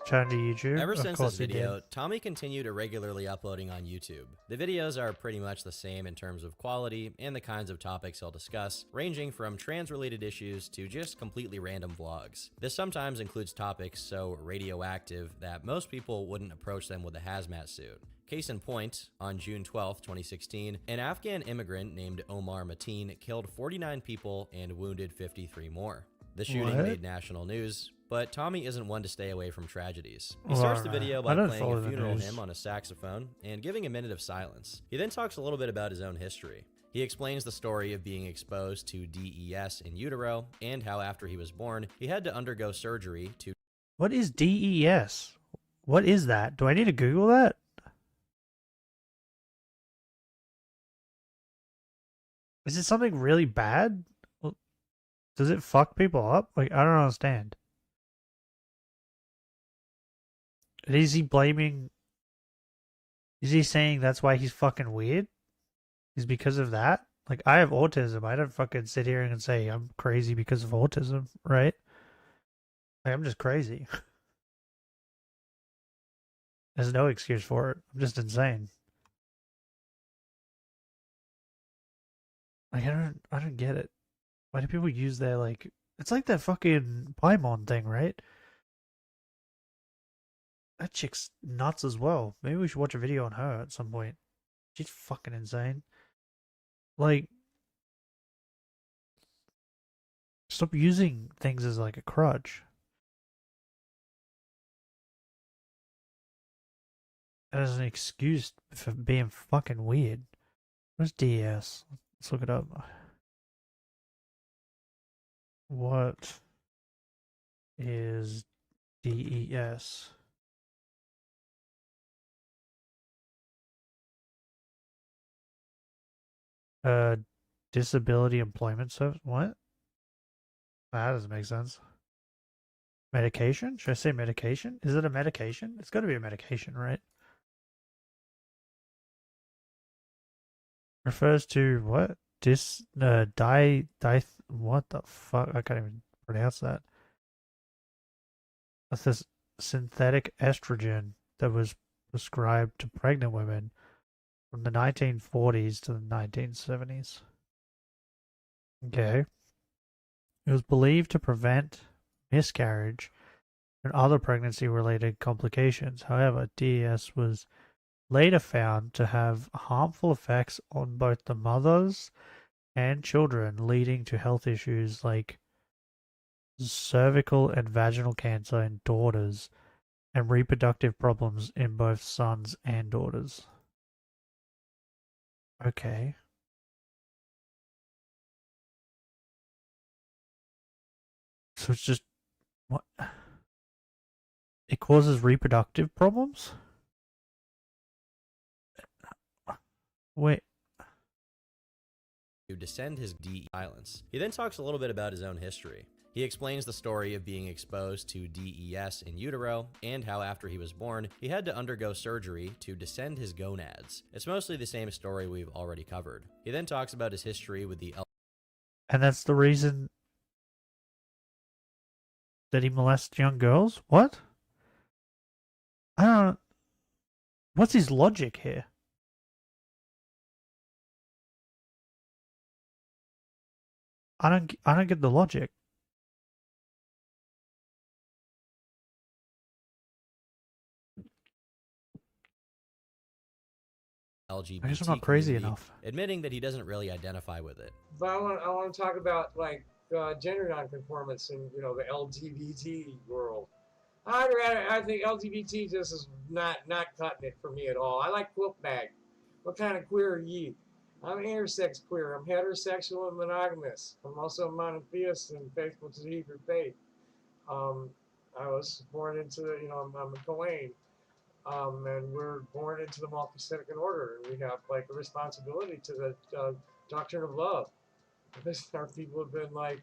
Turned to YouTube. Ever Of since course this he video, did. Tommy continued irregularly uploading on YouTube. The videos are pretty much the same in terms of quality and the kinds of topics he'll discuss, ranging from trans-related issues to just completely random vlogs. This sometimes includes topics so radioactive that most people wouldn't approach them with a hazmat suit. Case in point, on June 12, 2016, an Afghan immigrant named Omar Mateen killed 49 people and wounded 53 more. The shooting What? made national news, but Tommy isn't one to stay away from tragedies. He starts the video I by don't playing follow a the funeral news. hymn on a saxophone and giving a minute of silence. He then talks a little bit about his own history. He explains the story of being exposed to DES in utero and how after he was born, he had to undergo surgery to What is DES? What is that? Do I need to Google that? Is it something really bad? Well, does it fuck people up? Like, I don't understand. And is he blaming... Is he saying that's why he's fucking weird? Is because of that? Like, I have autism. I don't fucking sit here and say I'm crazy because of autism, right? Like, I'm just crazy. There's no excuse for it. I'm just insane. Like, I don't get it. Why do people use their, like... It's like that fucking Paimon thing, right? That chick's nuts as well. Maybe we should watch a video on her at some point. She's fucking insane. Like... Stop using things as, like, a crutch. As an excuse for being fucking weird. What's DS? Let's look it up. What is DES? Disability Employment Service? What? That doesn't make sense. Medication? Should I say medication? Is it a medication? It's got to be a medication, right? Refers to what? What the fuck? I can't even pronounce that. That's this synthetic estrogen that was prescribed to pregnant women from the 1940s to the 1970s. Okay. It was believed to prevent miscarriage and other pregnancy-related complications. However, DES was later found to have harmful effects on both the mothers and children, leading to health issues like cervical and vaginal cancer in daughters and reproductive problems in both sons and daughters. Okay. So it's just... What? It causes reproductive problems? Wait. descend his DE violence. He then talks a little bit about his own history. He explains the story of being exposed to DES in utero and how after he was born, he had to undergo surgery to descend his gonads. It's mostly the same story we've already covered. He then talks about his history with the And that's the reason that he molests young girls? What? I don't... What's his logic here? I don't get the logic. LGBT I guess I'm not crazy community, enough. admitting that he doesn't really identify with it. But I want to talk about like gender nonconformance in the LGBT world. I think LGBT just is not cutting it for me at all. I like quilt bag. What kind of queer are you? I'm intersex queer. I'm heterosexual and monogamous. I'm also a monotheist and faithful to the Hebrew faith. I was born into I'm a Kohen. And we're born into the Melchizedek order, and we have like a responsibility to the doctrine of love. Our people have been like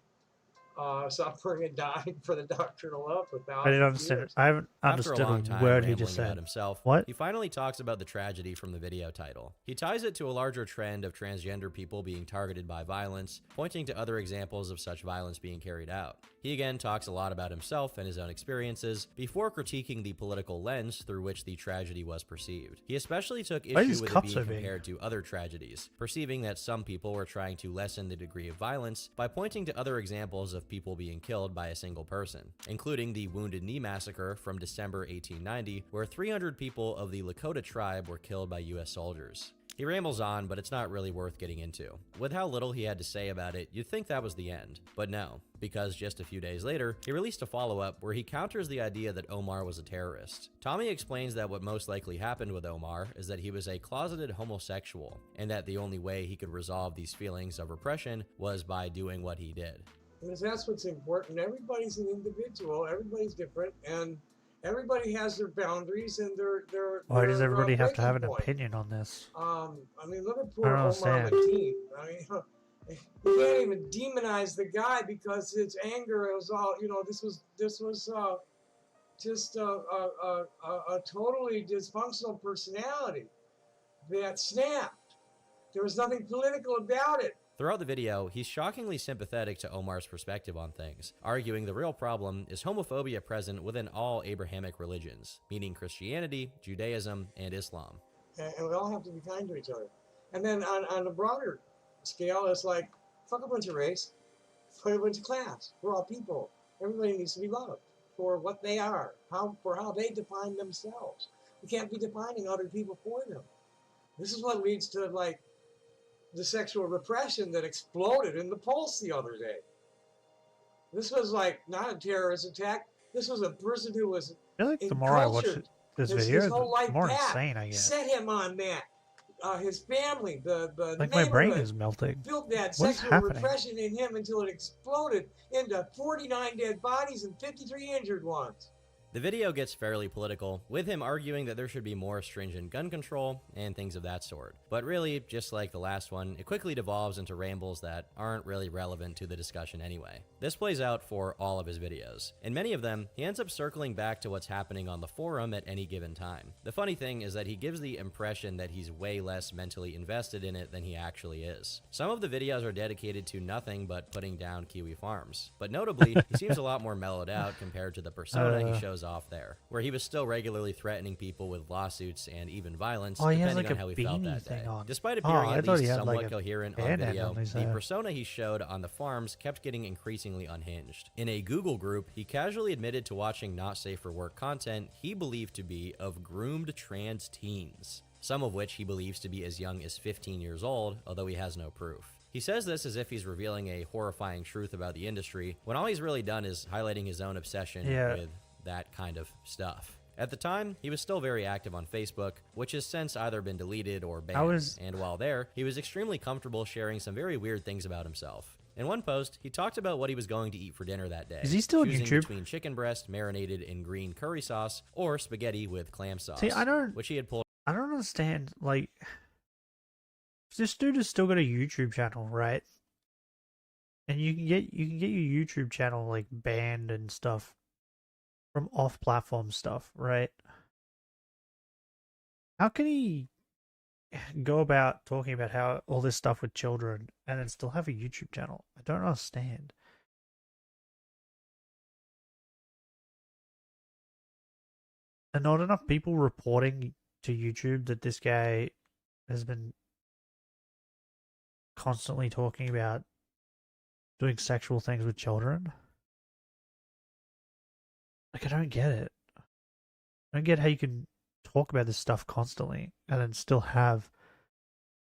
suffering and dying for the doctrine of love for thousands I didn't of understand. years. I haven't After understood a long time word he rambling just about said. himself, What? he finally talks about the tragedy from the video title. He ties it to a larger trend of transgender people being targeted by violence, pointing to other examples of such violence being carried out. He again talks a lot about himself and his own experiences before critiquing the political lens through which the tragedy was perceived. He especially took Why is issue his with it cup being so big? compared to other tragedies, perceiving that some people were trying to lessen the degree of violence by pointing to other examples of people being killed by a single person, including the Wounded Knee Massacre from December 1890, where 300 people of the Lakota tribe were killed by US soldiers. He rambles on, but it's not really worth getting into. With how little he had to say about it, you'd think that was the end. But no, because just a few days later, he released a follow-up where he counters the idea that Omar was a terrorist. Tommy explains that what most likely happened with Omar is that he was a closeted homosexual, and that the only way he could resolve these feelings of repression was by doing what he did. Because that's what's important. Everybody's an individual. Everybody's different, and everybody has their boundaries and their Why does their, everybody have to have an breaking point. opinion on this? I mean, look at I poor don't Omar understand. Mateen. I mean, you can't even demonize the guy because his anger was all. This was just a totally dysfunctional personality that snapped. There was nothing political about it. Throughout the video, he's shockingly sympathetic to Omar's perspective on things, arguing the real problem is homophobia present within all Abrahamic religions, meaning Christianity, Judaism, and Islam. And we all have to be kind to each other. And then on a broader scale, it's like, fuck a bunch of race, fuck a bunch of class. We're all people. Everybody needs to be loved for what they are, for how they define themselves. We can't be defining other people for them. This is what leads to like the sexual repression that exploded in the Pulse the other day. This was like not a terrorist attack. This was a person who was I feel like the more I watch encultured. this His video, whole life the more path insane I get. set him on that. His family, the Like my brain neighborhood is melting. built that What is sexual happening? repression in him until it exploded into 49 dead bodies and 53 injured ones. The video gets fairly political, with him arguing that there should be more stringent gun control and things of that sort. But really, just like the last one, it quickly devolves into rambles that aren't really relevant to the discussion anyway. This plays out for all of his videos. In many of them, he ends up circling back to what's happening on the forum at any given time. The funny thing is that he gives the impression that he's way less mentally invested in it than he actually is. Some of the videos are dedicated to nothing but putting down Kiwi Farms. But notably, he seems a lot more mellowed out compared to the persona he shows off there, where he was still regularly threatening people with lawsuits and even violence, Oh, he has, depending like, on a how he felt beanie that day. thing on. Despite Oh, appearing I at thought least he had, somewhat like, a coherent on bandana video, on his the head. persona he showed on the farms kept getting increasingly unhinged. In a Google group, he casually admitted to watching not safe for work content he believed to be of groomed trans teens, some of which he believes to be as young as 15 years old, although he has no proof. He says this as if he's revealing a horrifying truth about the industry, when all he's really done is highlighting his own obsession with that kind of stuff. At the time, he was still very active on Facebook, which has since either been deleted or banned, and while there, he was extremely comfortable sharing some very weird things about himself. In one post, he talked about what he was going to eat for dinner that day. Is he still on choosing YouTube? between chicken breast marinated in green curry sauce or spaghetti with clam sauce, See, which he had pulled I don't understand. Like, this dude has still got a YouTube channel, right? And you can get your YouTube channel like banned and stuff from off-platform stuff, right? How can he go about talking about how all this stuff with children and then still have a YouTube channel? I don't understand. And not enough people reporting to YouTube that this guy has been constantly talking about doing sexual things with children. Like, I don't get it. I don't get how you can talk about this stuff constantly and then still have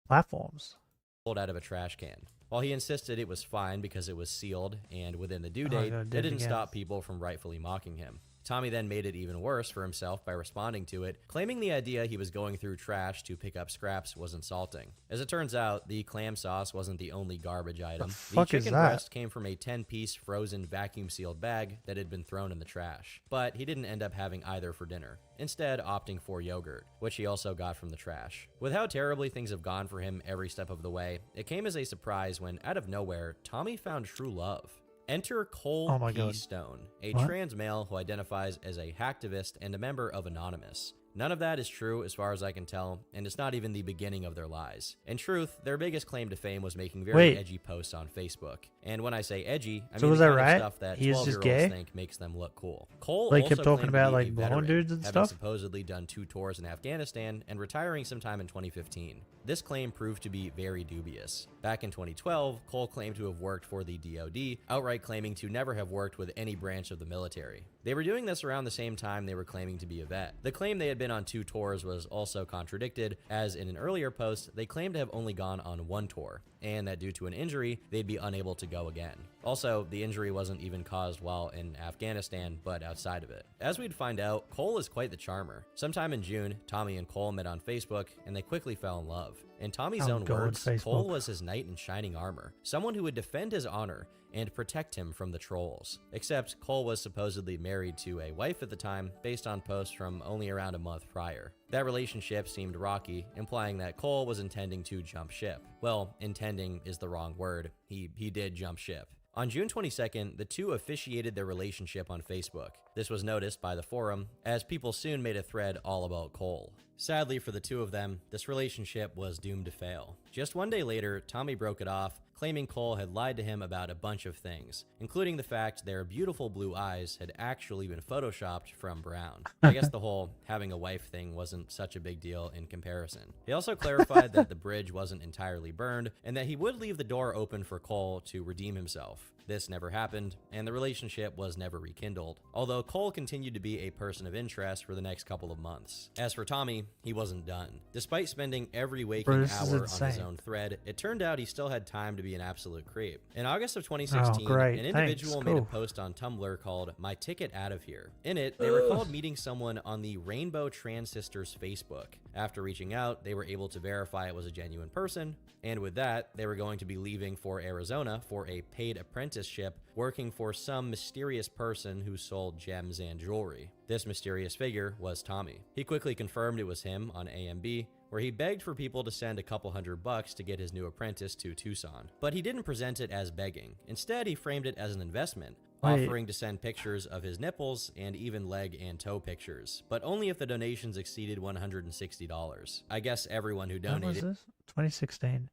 platforms. Pulled out of a trash can. While he insisted it was fine because it was sealed and within the due Oh, date, God, that didn't again. stop people from rightfully mocking him. Tommy then made it even worse for himself by responding to it, claiming the idea he was going through trash to pick up scraps was insulting. As it turns out, the clam sauce wasn't the only garbage item. The fuck is chicken that? breast came from a 10-piece frozen vacuum-sealed bag that had been thrown in the trash. But he didn't end up having either for dinner, instead opting for yogurt, which he also got from the trash. With how terribly things have gone for him every step of the way, it came as a surprise when, out of nowhere, Tommy found true love. Enter Cole Oh my P. God. Stone, a What? trans male who identifies as a hacktivist and a member of Anonymous. None of that is true as far as I can tell, and it's not even the beginning of their lies. In truth, their biggest claim to fame was making very Wait. edgy posts on Facebook. And when I say edgy, I So mean was the that kind right? of stuff that He is just 12-year-olds gay? think makes them look cool. Cole Like, also kept talking claimed to about, be like, a blonde veteran, dudes and having stuff? supposedly done 2 tours in Afghanistan and retiring sometime in 2015. This claim proved to be very dubious. Back in 2012, Cole claimed to have worked for the DoD, outright claiming to never have worked with any branch of the military. They were doing this around the same time they were claiming to be a vet. The claim they had been on 2 tours was also contradicted, as in an earlier post, they claimed to have only gone on 1 tour, and that due to an injury, they'd be unable to go again. Also, the injury wasn't even caused while in Afghanistan, but outside of it. As we'd find out, Cole is quite the charmer. Sometime in June, Tommy and Cole met on Facebook, and they quickly fell in love. In Tommy's Oh, own God, words, Facebook. Cole was his knight in shining armor, someone who would defend his honor and protect him from the trolls. Except Cole was supposedly married to a wife at the time, based on posts from only around a month prior. That relationship seemed rocky, implying that Cole was intending to jump ship. Well, intending is the wrong word. He did jump ship. On June 22nd, the two officiated their relationship on Facebook. This was noticed by the forum, as people soon made a thread all about Cole. Sadly for the two of them, this relationship was doomed to fail. Just one day later, Tommy broke it off, claiming Cole had lied to him about a bunch of things, including the fact their beautiful blue eyes had actually been photoshopped from brown. I guess the whole having a wife thing wasn't such a big deal in comparison. He also clarified that the bridge wasn't entirely burned, and that he would leave the door open for Cole to redeem himself. This never happened, and the relationship was never rekindled, although Cole continued to be a person of interest for the next couple of months. As for Tommy, he wasn't done. Despite spending every waking this is hour on his insane. own thread, it turned out he still had time to be an absolute creep. In August of 2016, Oh, great. an individual Thanks. made a Cool. post on Tumblr called My Ticket Out of Here. In it, they recalled meeting someone on the Rainbow Trans Sisters Facebook. After reaching out, they were able to verify it was a genuine person, and with that, they were going to be leaving for Arizona for a paid apprenticeship working for some mysterious person who sold gems and jewelry. This mysterious figure was Tommy. He quickly confirmed it was him on AMB, where he begged for people to send a couple $100 to get his new apprentice to Tucson. But he didn't present it as begging. Instead, he framed it as an investment, Wait. offering to send pictures of his nipples and even leg and toe pictures, but only if the donations exceeded $160. I guess everyone who When was donated this? 2016.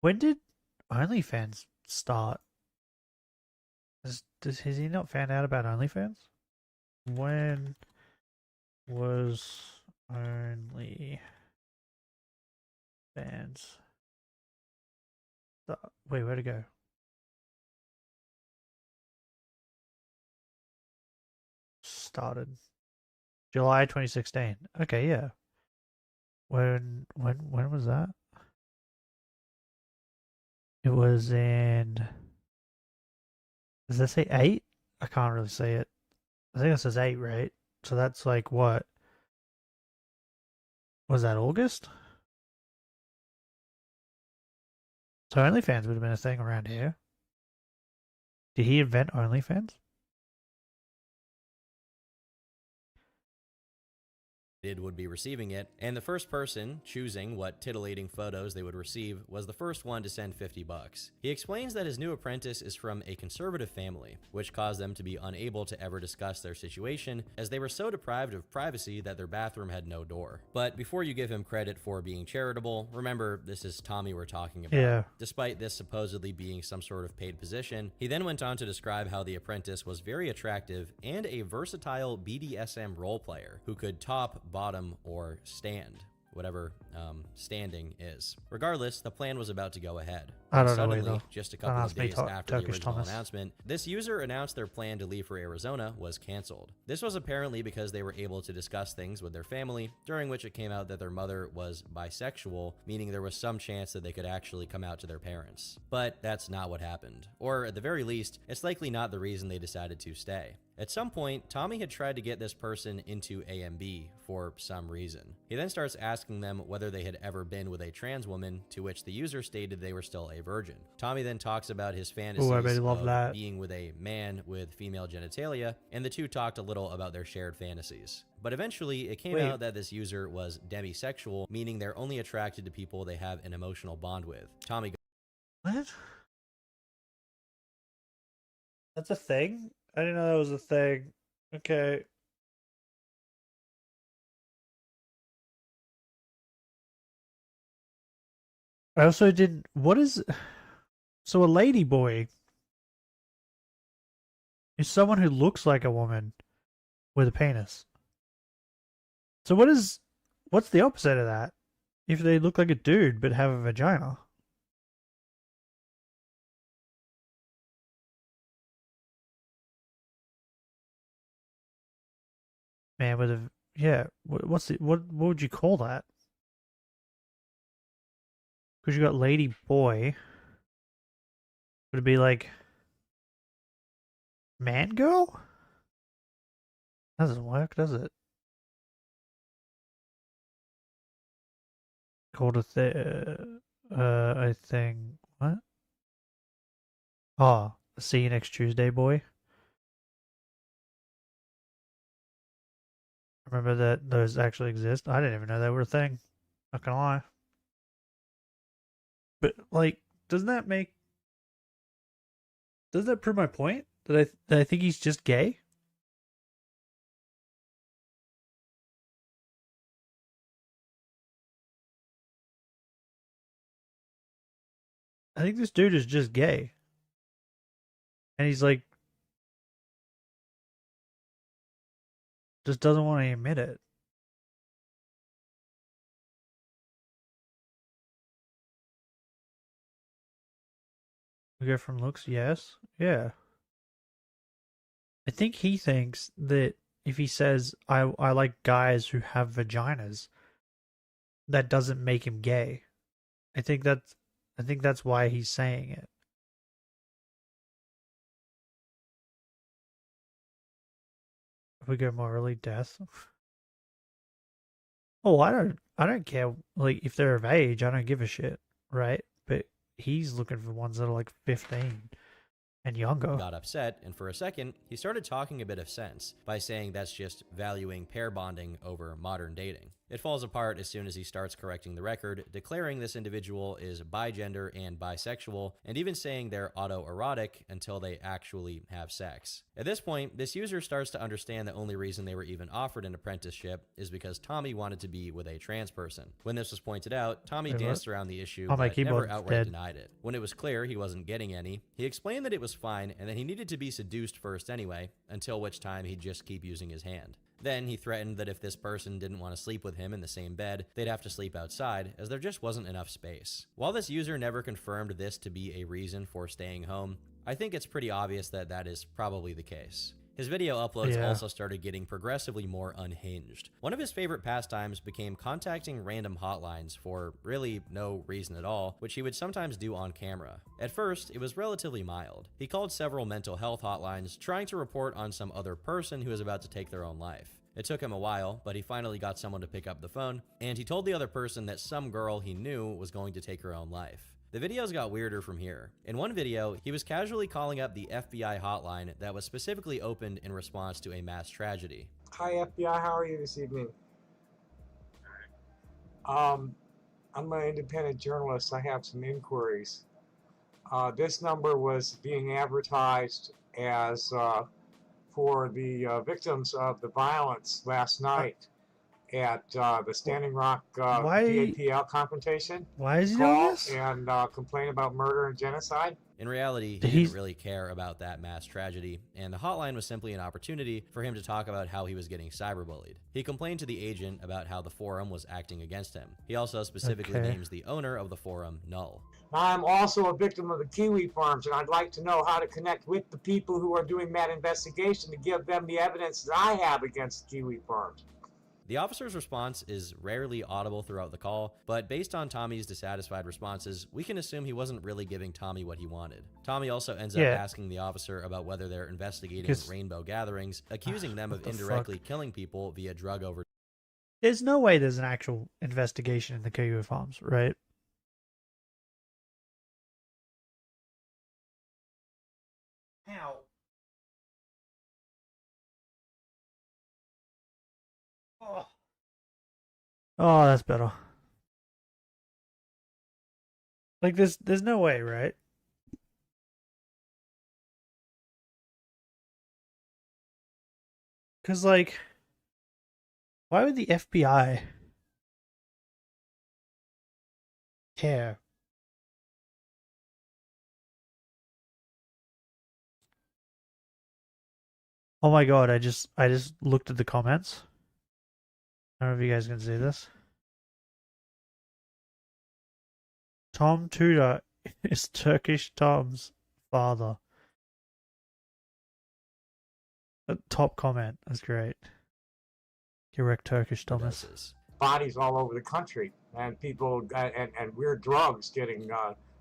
When did OnlyFans start? Has he not found out about OnlyFans? When was OnlyFans? Wait, where'd it go? Started July 2016. Okay, yeah. When was that? It was in. Does that say 8? I can't really see it. I think it says 8, right? So that's like what? Was that August? So OnlyFans would have been a thing around here. Did he invent OnlyFans? would be receiving it, and the first person choosing what titillating photos they would receive was the first one to send 50 bucks. He explains that his new apprentice is from a conservative family, which caused them to be unable to ever discuss their situation as they were so deprived of privacy that their bathroom had no door. But before you give him credit for being charitable, remember this is Tommy we're talking about. Yeah. Despite this supposedly being some sort of paid position, he then went on to describe how the apprentice was very attractive and a versatile BDSM role player who could top, bottom, or stand, whatever standing is. Regardless, the plan was about to go ahead. I don't know Suddenly, either. just a Don't couple of ask me, days after the Turkish original Thomas. announcement, this user announced their plan to leave for Arizona was canceled. This was apparently because they were able to discuss things with their family, during which it came out that their mother was bisexual, meaning there was some chance that they could actually come out to their parents. But that's not what happened. Or at the very least, it's likely not the reason they decided to stay. At some point, Tommy had tried to get this person into AMB for some reason. He then starts asking them whether they had ever been with a trans woman, to which the user stated they were still a virgin. Tommy then talks about his fantasies I really love of that. being with a man with female genitalia, and the two talked a little about their shared fantasies. But eventually, it came out that this user was demisexual, meaning they're only attracted to people they have an emotional bond with. Tommy What? That's a thing? I didn't know that was a thing. Okay. I also didn't. What is. So a lady boy is someone who looks like a woman with a penis. So what's the opposite of that? If they look like a dude but have a vagina? Man with a, yeah, what would you call that? Because you got lady boy. Would it be like man girl? That doesn't work, does it? Called I think, what? Oh, see you next Tuesday, boy. Remember that those actually exist? I didn't even know they were a thing. Not gonna lie. But like, doesn't that prove my point? That I think he's just gay? I think this dude is just gay. And he's like, just doesn't want to admit it. We go from looks, yes. Yeah. I think he thinks that if he says, I like guys who have vaginas, that doesn't make him gay. I think that's why he's saying it. If we go morally, death. Oh, I don't care. Like, if they're of age, I don't give a shit, right? But he's looking for ones that are like 15 and younger. got upset, and for a second, he started talking a bit of sense by saying that's just valuing pair bonding over modern dating. It falls apart as soon as he starts correcting the record, declaring this individual is bigender and bisexual, and even saying they're autoerotic until they actually have sex. At this point, this user starts to understand the only reason they were even offered an apprenticeship is because Tommy wanted to be with a trans person. When this was pointed out, Tommy danced around the issue, my but never keyboard's outright dead. denied it. When it was clear he wasn't getting any, he explained that it was fine and that he needed to be seduced first anyway, until which time he'd just keep using his hand. Then he threatened that if this person didn't want to sleep with him in the same bed, they'd have to sleep outside, as there just wasn't enough space. While this user never confirmed this to be a reason for staying home, I think it's pretty obvious that that is probably the case. His video uploads also started getting progressively more unhinged. One of his favorite pastimes became contacting random hotlines for really no reason at all, which he would sometimes do on camera. At first, it was relatively mild. He called several mental health hotlines, trying to report on some other person who was about to take their own life. It took him a while, but he finally got someone to pick up the phone, and he told the other person that some girl he knew was going to take her own life. The videos got weirder from here. In one video, he was casually calling up the FBI hotline that was specifically opened in response to a mass tragedy. Hi FBI, how are you this evening? I'm an independent journalist. I have some inquiries. This number was being advertised as for the victims of the violence last night at the Standing Rock Why- DAPL confrontation. Why is he doing Call this? and complain about murder and genocide. In reality, he He's- didn't really care about that mass tragedy, and the hotline was simply an opportunity for him to talk about how he was getting cyberbullied. He complained to the agent about how the forum was acting against him. He also specifically Okay. names the owner of the forum Null. I'm also a victim of the kiwi farms, and I'd like to know how to connect with the people who are doing that investigation to give them the evidence that I have against the kiwi farms. The officer's response is rarely audible throughout the call, but based on Tommy's dissatisfied responses, we can assume he wasn't really giving Tommy what he wanted. Tommy also ends up Yeah. asking the officer about whether they're investigating Because- rainbow gatherings, accusing them What of the indirectly killing people via drug overdose. There's no way there's an actual investigation in the Kiwi farms, right? How? Oh, that's better. Like, there's no way, right? Because, like, why would the FBI care? Oh my god, I just looked at the comments. I don't know if you guys can see this. Tom Tudor is Turkish Tom's father. A top comment. That's great. Correct Turkish Thomas. overdoses. Bodies all over the country, and people and weird drugs getting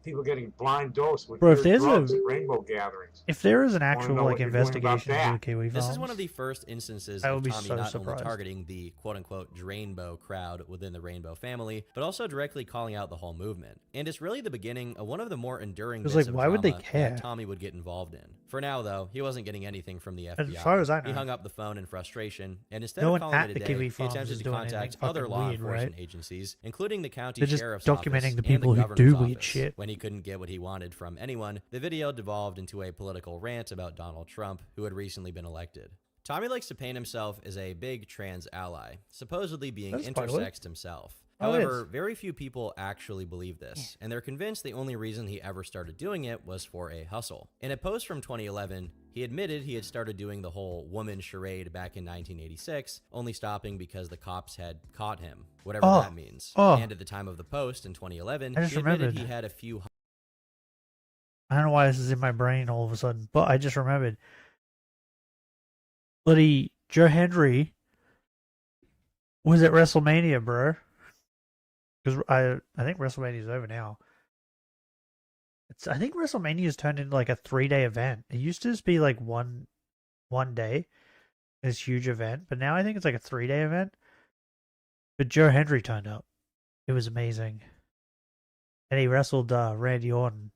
people getting blind dosed with Bro, if weird there's drugs a- at rainbow gatherings. If there is an know actual what like you're doing about investigation into the that. Kiwi This is farms, one of the first instances I of would be Tommy so not surprised. only targeting the quote-unquote Drainbow crowd within the Rainbow family, but also directly calling out the whole movement. And it's really the beginning of one of the more enduring It's bits like, of why would they drama care? that Tommy would get involved in. For now, though, he wasn't getting anything from the FBI. As far as I He know. hung up the phone in frustration, and instead No of one calling at it a the day, Kiwi he farms attempted is to doing contact anything other fucking law weird, enforcement right? agencies, including the county They're just sheriff's documenting office the people and the who governor's do weird office. shit. When he couldn't get what he wanted from anyone, the video devolved into a political rant about Donald Trump, who had recently been elected. Tommy likes to paint himself as a big trans ally, supposedly being That's quite good. intersexed himself. Oh, it However, is. very few people actually believe this, and they're convinced the only reason he ever started doing it was for a hustle. In a post from 2011, he admitted he had started doing the whole woman charade back in 1986, only stopping because the cops had caught him, whatever Oh, that means. oh. And at the time of the post in 2011, I just he admitted remembered. he had a few I don't know why this is in my brain all of a sudden, but I just remembered. Bloody Joe Hendry was at WrestleMania, bro. Because I think WrestleMania's over now. I think WrestleMania's turned into like a 3-day event. It used to just be like one day, this huge event, but now I think it's like a 3-day event. But Joe Hendry turned up. It was amazing, and he wrestled Randy Orton.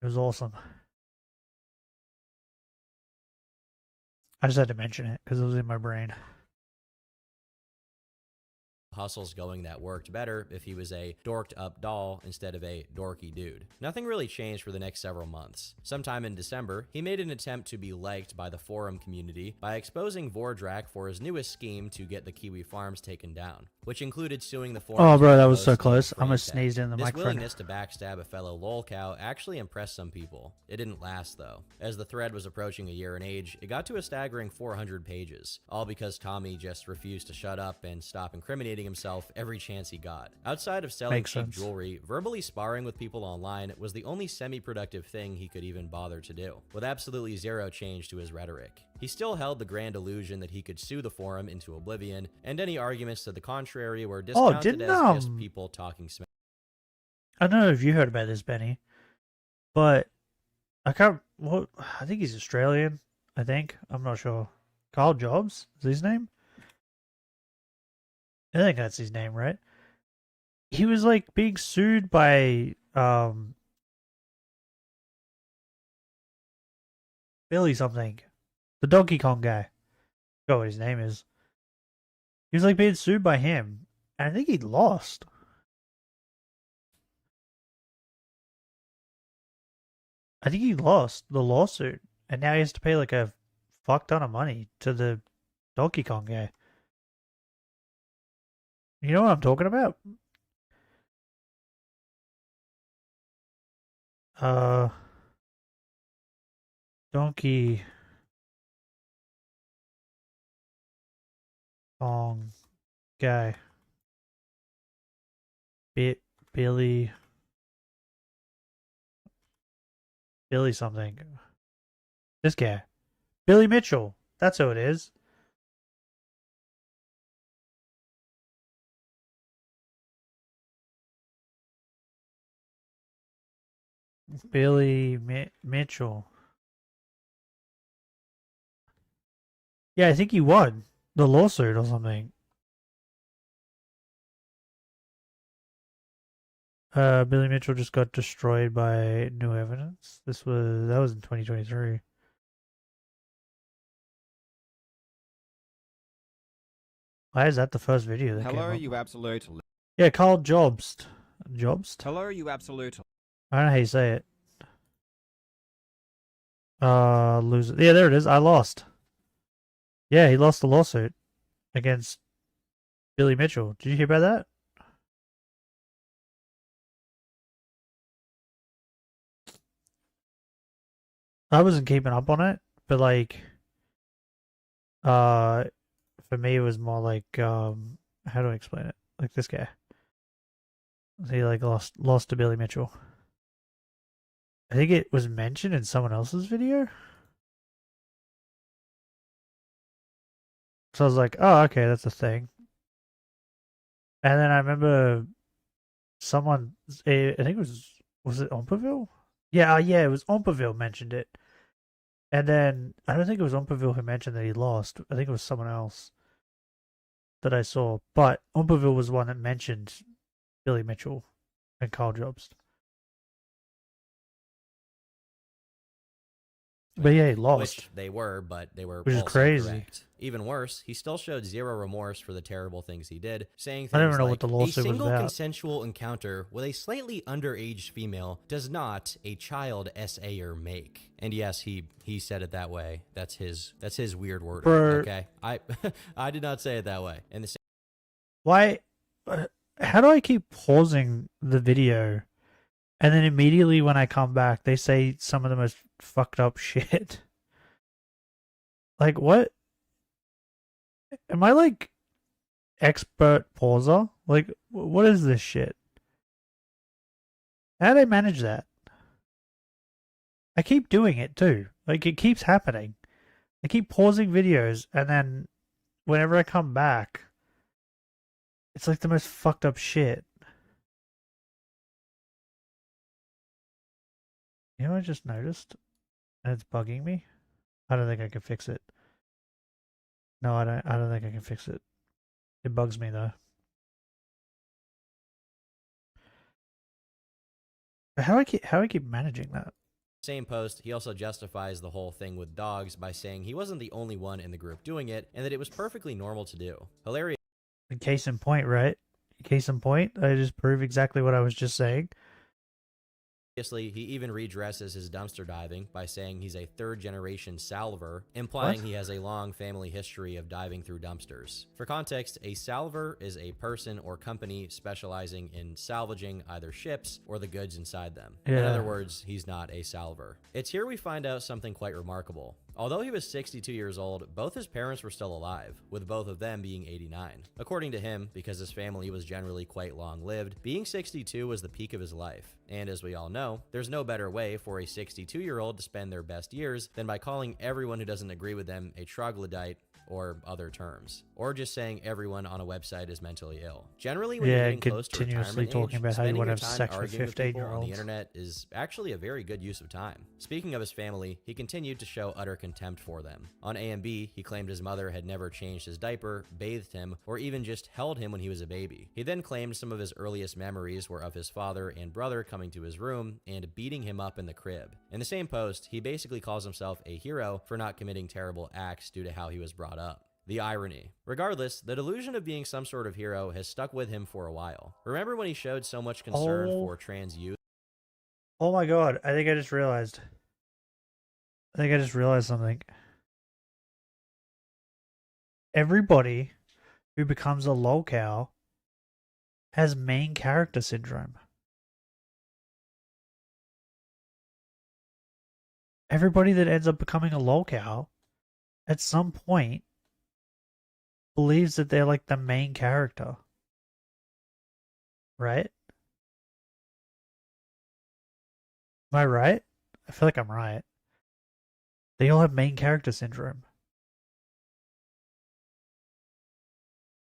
It was awesome. I just had to mention it because it was in my brain. hustles going that worked better if he was a dorked up doll instead of a dorky dude. Nothing really changed for the next several months. Sometime in December, he made an attempt to be liked by the forum community by exposing Vordrak for his newest scheme to get the Kiwi farms taken down, which included suing the forum. Oh, bro, that was so close. I almost sneezed in the This microphone. willingness to backstab a fellow lolcow actually impressed some people. It didn't last, though. As the thread was approaching a year in age, it got to a staggering 400 pages, all because Tommy just refused to shut up and stop incriminating himself every chance he got. Outside of selling Makes cheap sense. jewelry, verbally sparring with people online was the only semi-productive thing he could even bother to do, with absolutely zero change to his rhetoric. He still held the grand illusion that he could sue the forum into oblivion, and any arguments to the contrary were discounted didn't, as just people talking smack. I don't know if you heard about this, Benny, but I think he's Australian. I'm not sure. Carl Jobs is his name. I think that's his name, right? He was like being sued by Billy something, the Donkey Kong guy. I forgot what his name is. He was like being sued by him And I think he lost. I think he lost the lawsuit, and now he has to pay like a fuck ton of money to the Donkey Kong guy. You know what I'm talking about? Donkey Kong guy. Billy something. This guy. Billy Mitchell. That's who it is. Billy Mitchell. Yeah, I think he won the lawsuit or something. Billy Mitchell just got destroyed by new evidence. That was in 2023. Why is that the first video that came Hello, up? you absolute. Yeah, Carl Jobst. Jobst? Hello, you absolute. I don't know how you say it. Loser. Yeah, there it is. I lost. Yeah, he lost the lawsuit against Billy Mitchell. Did you hear about that? I wasn't keeping up on it, but like, for me it was more like, how do I explain it? Like this guy. He like lost to Billy Mitchell. I think it was mentioned in someone else's video. So I was like, oh, okay, that's a thing. And then I remember someone, I think it was it Omperville? Yeah, it was Omperville mentioned it. And then, I don't think it was Omperville who mentioned that he lost. I think it was someone else that I saw. But Omperville was the one that mentioned Billy Mitchell and Carl Jobst. But yeah, he lost. Which they were, but they were Which is also crazy. correct. Even worse, he still showed zero remorse for the terrible things he did, saying things I don't even know like, what the lawsuit was a single about. consensual encounter with a slightly underage female does not a child SAer make. And yes, he said it that way. That's his weird word. Okay, I did not say it that way. And the same. Why? How do I keep pausing the video, and then immediately when I come back, they say some of the most fucked up shit? Like, what? Am I like expert pauser? Like, what is this shit? How do they manage that? I keep doing it too. Like, it keeps happening. I keep pausing videos, and then whenever I come back, it's like the most fucked up shit. You know what I just noticed? And it's bugging me? I don't think I can fix it. No, I don't think I can fix it. It bugs me though. But how do I keep managing that? Same post, he also justifies the whole thing with dogs by saying he wasn't the only one in the group doing it, and that it was perfectly normal to do. Hilarious. Case in point, right? Case in point, I just prove exactly what I was just saying. Obviously, he even redresses his dumpster diving by saying he's a third-generation salver, implying he has a long family history of diving through dumpsters. For context, a salver is a person or company specializing in salvaging either ships or the goods inside them. Yeah. In other words, he's not a salver. It's here we find out something quite remarkable. Although he was 62 years old, both his parents were still alive, with both of them being 89. According to him, because his family was generally quite long-lived, being 62 was the peak of his life. And as we all know, there's no better way for a 62-year-old to spend their best years than by calling everyone who doesn't agree with them a troglodyte or other terms, or just saying everyone on a website is mentally ill. Generally, when you're getting close to continuously retirement talking age, about how you spending want to your have time sex with arguing with people on 15-year-olds. the internet is actually a very good use of time. Speaking of his family, he continued to show utter contempt for them. On A&B, he claimed his mother had never changed his diaper, bathed him, or even just held him when he was a baby. He then claimed some of his earliest memories were of his father and brother coming to his room and beating him up in the crib. In the same post, he basically calls himself a hero for not committing terrible acts due to how he was brought up. The irony. Regardless, the delusion of being some sort of hero has stuck with him for a while. Remember when he showed so much concern for trans youth? Oh my god, I think I just realized something. Everybody who becomes a Lolcow has main character syndrome. Everybody that ends up becoming a Lolcow at some point believes that they're like the main character. Right? Am I right? I feel like I'm right. They all have main character syndrome.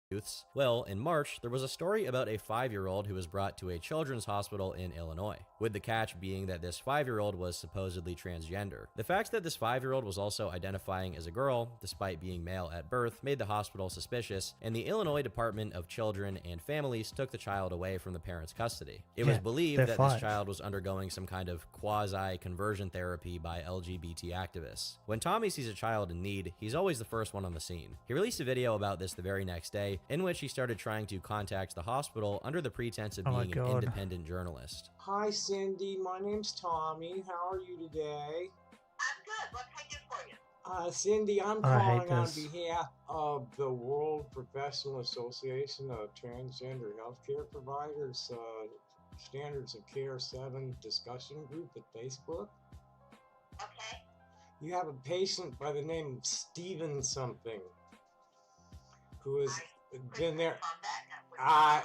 Youths. Well, in March, there was a story about a 5-year-old who was brought to a children's hospital in Illinois, with the catch being that this 5-year-old was supposedly transgender. The fact that this 5-year-old was also identifying as a girl, despite being male at birth, made the hospital suspicious, and the Illinois Department of Children and Families took the child away from the parents' custody. It was believed that this child was undergoing some kind of quasi-conversion therapy by LGBT activists. When Tommy sees a child in need, he's always the first one on the scene. He released a video about this the very next day, in which he started trying to contact the hospital under the pretense of being an independent journalist. Hi, Cindy. My name's Tommy. How are you today? I'm good. What can I do for you? Cindy, I'm calling on behalf of the World Professional Association of Transgender Healthcare Providers Standards of Care 7 discussion group at Facebook. Okay. You have a patient by the name of Steven something who has been there. I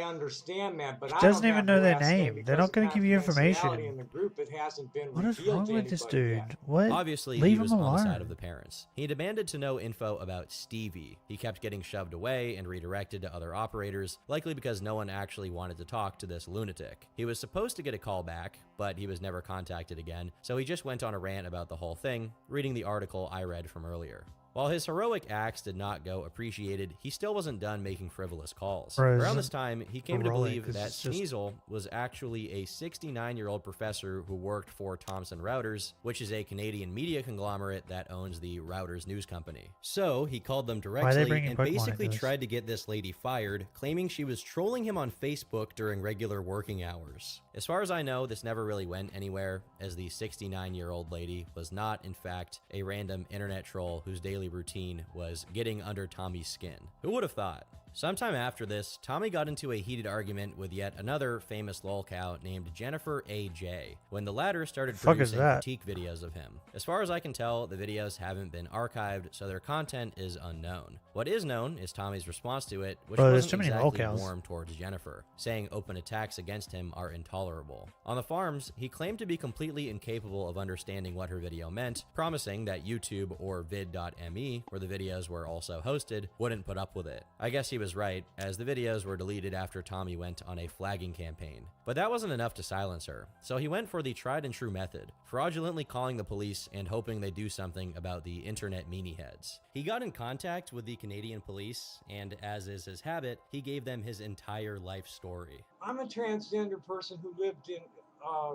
understand that, but he doesn't even know their name. They're not going to give you information. In the group, it hasn't been what is wrong with this dude? Yet. What? Obviously, Leave he was him on alone. the side of the parents. He demanded to know info about Stevie. He kept getting shoved away and redirected to other operators, likely because no one actually wanted to talk to this lunatic. He was supposed to get a call back, but he was never contacted again, so he just went on a rant about the whole thing, reading the article I read from earlier. While his heroic acts did not go appreciated, he still wasn't done making frivolous calls. Around this time, he came to believe that Sneasel was actually a 69-year-old professor who worked for Thomson Reuters, which is a Canadian media conglomerate that owns the Reuters news company. So he called them directly and basically tried to get this lady fired, claiming she was trolling him on Facebook during regular working hours. As far as I know, this never really went anywhere, as the 69-year-old lady was not, in fact, a random internet troll whose daily routine was getting under Tommy's skin. Who would have thought? Sometime after this, Tommy got into a heated argument with yet another famous Lolcow named Jennifer A.J. when the latter started producing critique videos of him. As far as I can tell, the videos haven't been archived, so their content is unknown. What is known is Tommy's response to it, which wasn't exactly warm towards Jennifer, saying open attacks against him are intolerable. On the farms, he claimed to be completely incapable of understanding what her video meant, promising that YouTube or vid.me, where the videos were also hosted, wouldn't put up with it. I guess he was right, as the videos were deleted after Tommy went on a flagging campaign. But that wasn't enough to silence her, so he went for the tried and true method, fraudulently calling the police and hoping they do something about the internet meanie heads. He got in contact with the Canadian police, and as is his habit, he gave them his entire life story. I'm a transgender person who lived in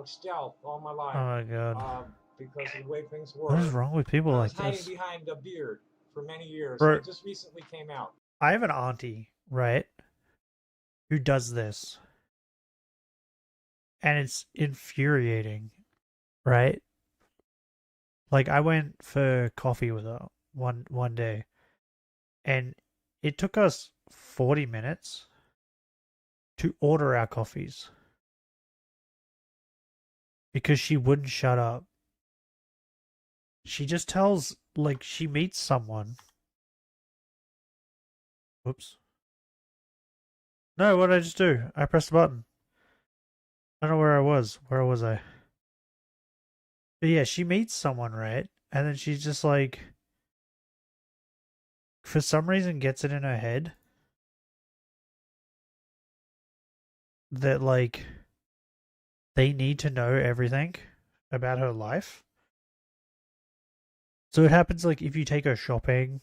stealth all my life. Oh my god. Because of the way things were. What is wrong with people like this? I was hiding behind a beard for many years. It just recently came out. I have an auntie, right, who does this. And it's infuriating, right? Like, I went for coffee with her one day, and it took us 40 minutes to order our coffees because she wouldn't shut up. She just tells, like, she meets someone. Whoops. No, what did I just do? I pressed the button. I don't know where I was. Where was I? But yeah, she meets someone, right? And then she's just like, for some reason gets it in her head that, like, they need to know everything about her life. So it happens, like, if you take her shopping,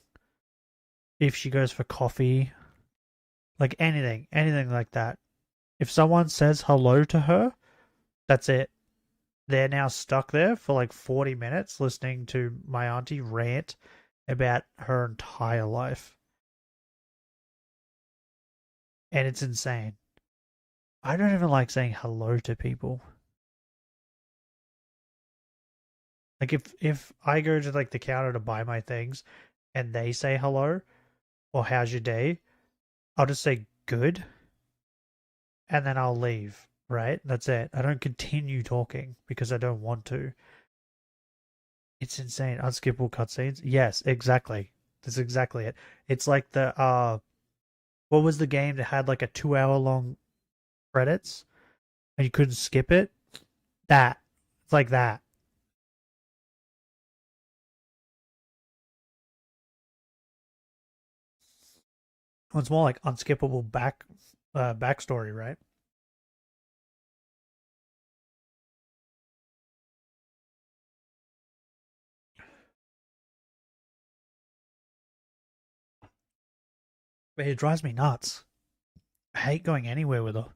if she goes for coffee, like anything like that. If someone says hello to her, that's it. They're now stuck there for like 40 minutes listening to my auntie rant about her entire life. And it's insane. I don't even like saying hello to people. Like if I go to like the counter to buy my things and they say hello or how's your day, I'll just say good and then I'll leave, right? That's it. I don't continue talking because I don't want to. It's insane. Unskippable cutscenes? Yes, exactly. That's exactly it. It's like the what was the game that had like a 2-hour long credits and you couldn't skip it? That. It's like that. Well, it's more like unskippable backstory, right? But it drives me nuts. I hate going anywhere with her.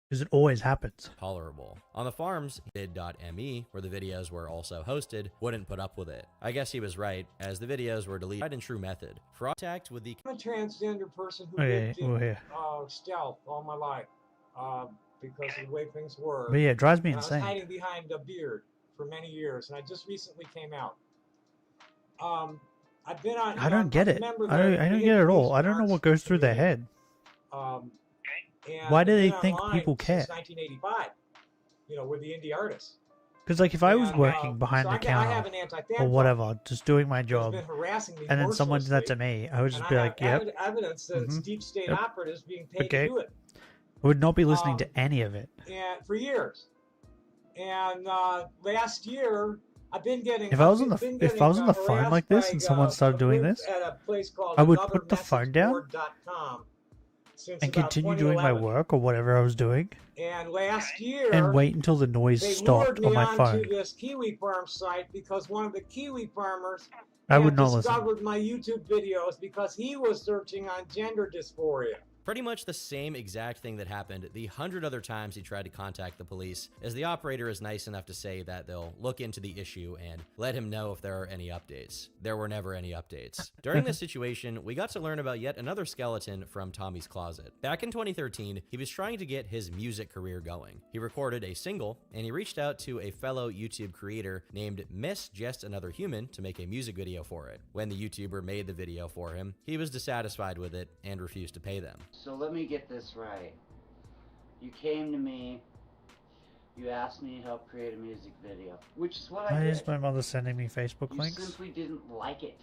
Because it always happens. Tolerable. On the forums, id.me, where the videos were also hosted, wouldn't put up with it. I guess he was right, as the videos were deleted. Tried and true method. For contact with the... I'm a transgender person who Okay, lived we're in here. stealth all my life because of the way things were. But yeah, it drives me And I was insane. hiding behind a beard for many years, and I just recently came out. I've been on. I don't get it. I don't get it at all. I don't know what goes through their head. And Why do I've they been think online people care? Since 1985. You know, we're the indie artists. Because like if I was And, working behind so the I have counter an anti-fan or club whatever, just doing my that's job, been harassing me and then someone did that to mercilessly, me, I would just and be I like, have yep. evidence that it's Mhm. deep state Yep. operatives being paid Okay. to do it. I would not be listening Um, to any of it. And for years. And last year, I've been getting. If I was on the phone like this and someone started doing this, at a place called I would put the phone down anothermessageboard.com since and about continue doing my 2011. work or whatever I was doing, And last year, and wait until the noise they stopped lured me on my onto phone. this kiwi farm site because one of the kiwi farmers I would had not listen. discovered my YouTube videos because he was searching on gender dysphoria. Pretty much the same exact thing that happened the 100 other times he tried to contact the police, as the operator is nice enough to say that they'll look into the issue and let him know if there are any updates. There were never any updates. During this situation, we got to learn about yet another skeleton from Tommy's closet. Back in 2013, he was trying to get his music career going. He recorded a single, and he reached out to a fellow YouTube creator named Miss Just Another Human to make a music video for it. When the YouTuber made the video for him, he was dissatisfied with it and refused to pay them. So let me get this right. You came to me, you asked me to help create a music video, which is what I Why did. is my mother sending me Facebook You links? simply didn't like it.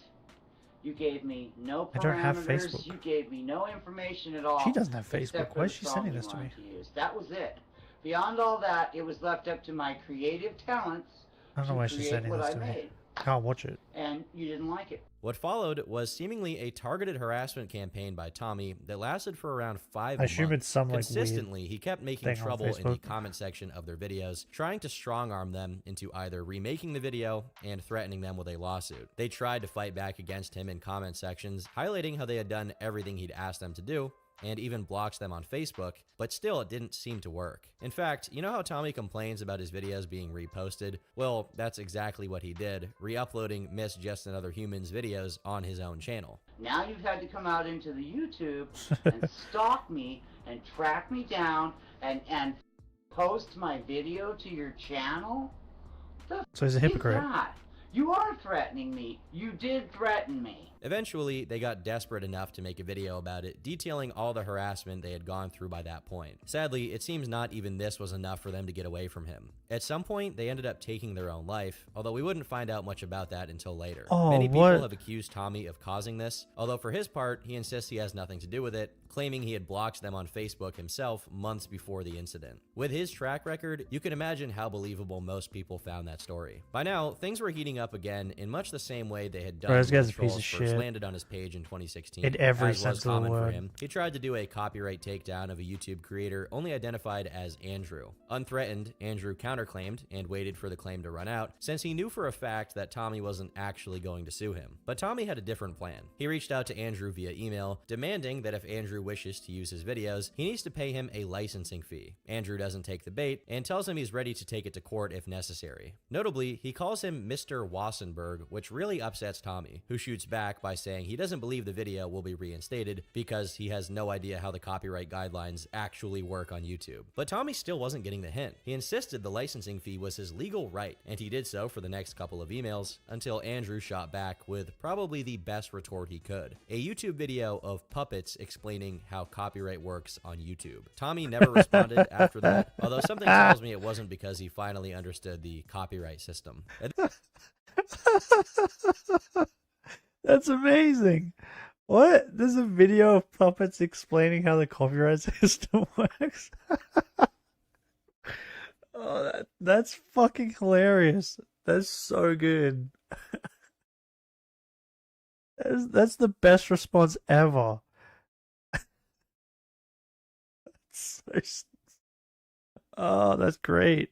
You gave me no parameters. I don't have Facebook. You gave me no information at all. She doesn't have except Facebook. for Why the is she song sending you this to me? wanted use. That was it. Beyond all that, it was left up to my creative talents I don't know to why she's create sending what this I to me. made. Can't watch it. And you didn't like it. What followed was seemingly a targeted harassment campaign by Tommy that lasted for around 5 I months. assume it's some like weird Consistently, he kept making thing on trouble in the Facebook. comment section of their videos, trying to strong-arm them into either remaking the video and threatening them with a lawsuit. They tried to fight back against him in comment sections, highlighting how they had done everything he'd asked them to do, and even blocked them on Facebook, but still it didn't seem to work. In fact, you know how Tommy complains about his videos being reposted? Well, that's exactly what he did, re-uploading Miss Just Another Human's videos on his own channel. Now you've had to come out into the YouTube and stalk me and track me down and post my video to your channel? So he's a hypocrite. Is that? You are threatening me. You did threaten me. Eventually, they got desperate enough to make a video about it, detailing all the harassment they had gone through by that point. Sadly, it seems not even this was enough for them to get away from him. At some point, they ended up taking their own life, although we wouldn't find out much about that until later. Oh, Many people what? have accused Tommy of causing this, although for his part, he insists he has nothing to do with it, claiming he had blocked them on Facebook himself months before the incident. With his track record, you can imagine how believable most people found that story. By now, things were heating up again in much the same way they had done Bro, this when guy's a piece trolls of first shit. it. landed on his page in 2016. In every as was sense of the common for word. him. He tried to do a copyright takedown of a YouTube creator only identified as Andrew. Unthreatened, Andrew counterclaimed and waited for the claim to run out, since he knew for a fact that Tommy wasn't actually going to sue him. But Tommy had a different plan. He reached out to Andrew via email, demanding that if Andrew wishes to use his videos, he needs to pay him a licensing fee. Andrew doesn't take the bait and tells him he's ready to take it to court if necessary. Notably, he calls him Mr. Wassenberg, which really upsets Tommy, who shoots back by saying he doesn't believe the video will be reinstated because he has no idea how the copyright guidelines actually work on YouTube. But Tommy still wasn't getting the hint. He insisted the licensing fee was his legal right, and he did so for the next couple of emails until Andrew shot back with probably the best retort he could. A YouTube video of puppets explaining how copyright works on YouTube. Tommy never responded after that, although something tells me it wasn't because he finally understood the copyright system. That's amazing. What? There's a video of puppets explaining how the copyright system works. Oh, that's fucking hilarious. That's so good. That's the best response ever. Oh, that's great.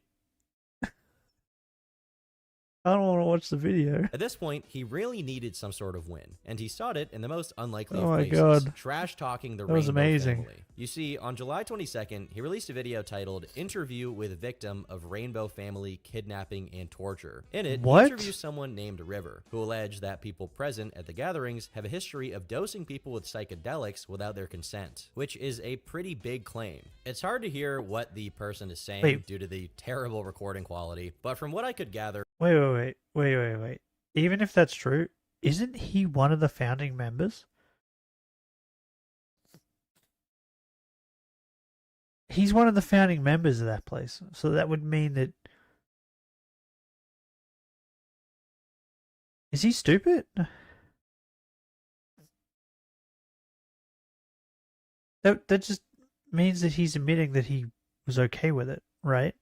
I don't want to watch the video. At this point, he really needed some sort of win, and he sought it in the most unlikely Oh of my places, God. trash-talking the That was Rainbow amazing. family. You see, on July 22nd, he released a video titled Interview with Victim of Rainbow Family Kidnapping and Torture. In it, What? he interviews someone named River, who alleged that people present at the gatherings have a history of dosing people with psychedelics without their consent, which is a pretty big claim. It's hard to hear what the person is saying Wait. due to the terrible recording quality, but from what I could gather, Wait. Even if that's true, isn't he one of the founding members? He's one of the founding members of that place. So that would mean that... Is he stupid? That just means that he's admitting that he was okay with it, right?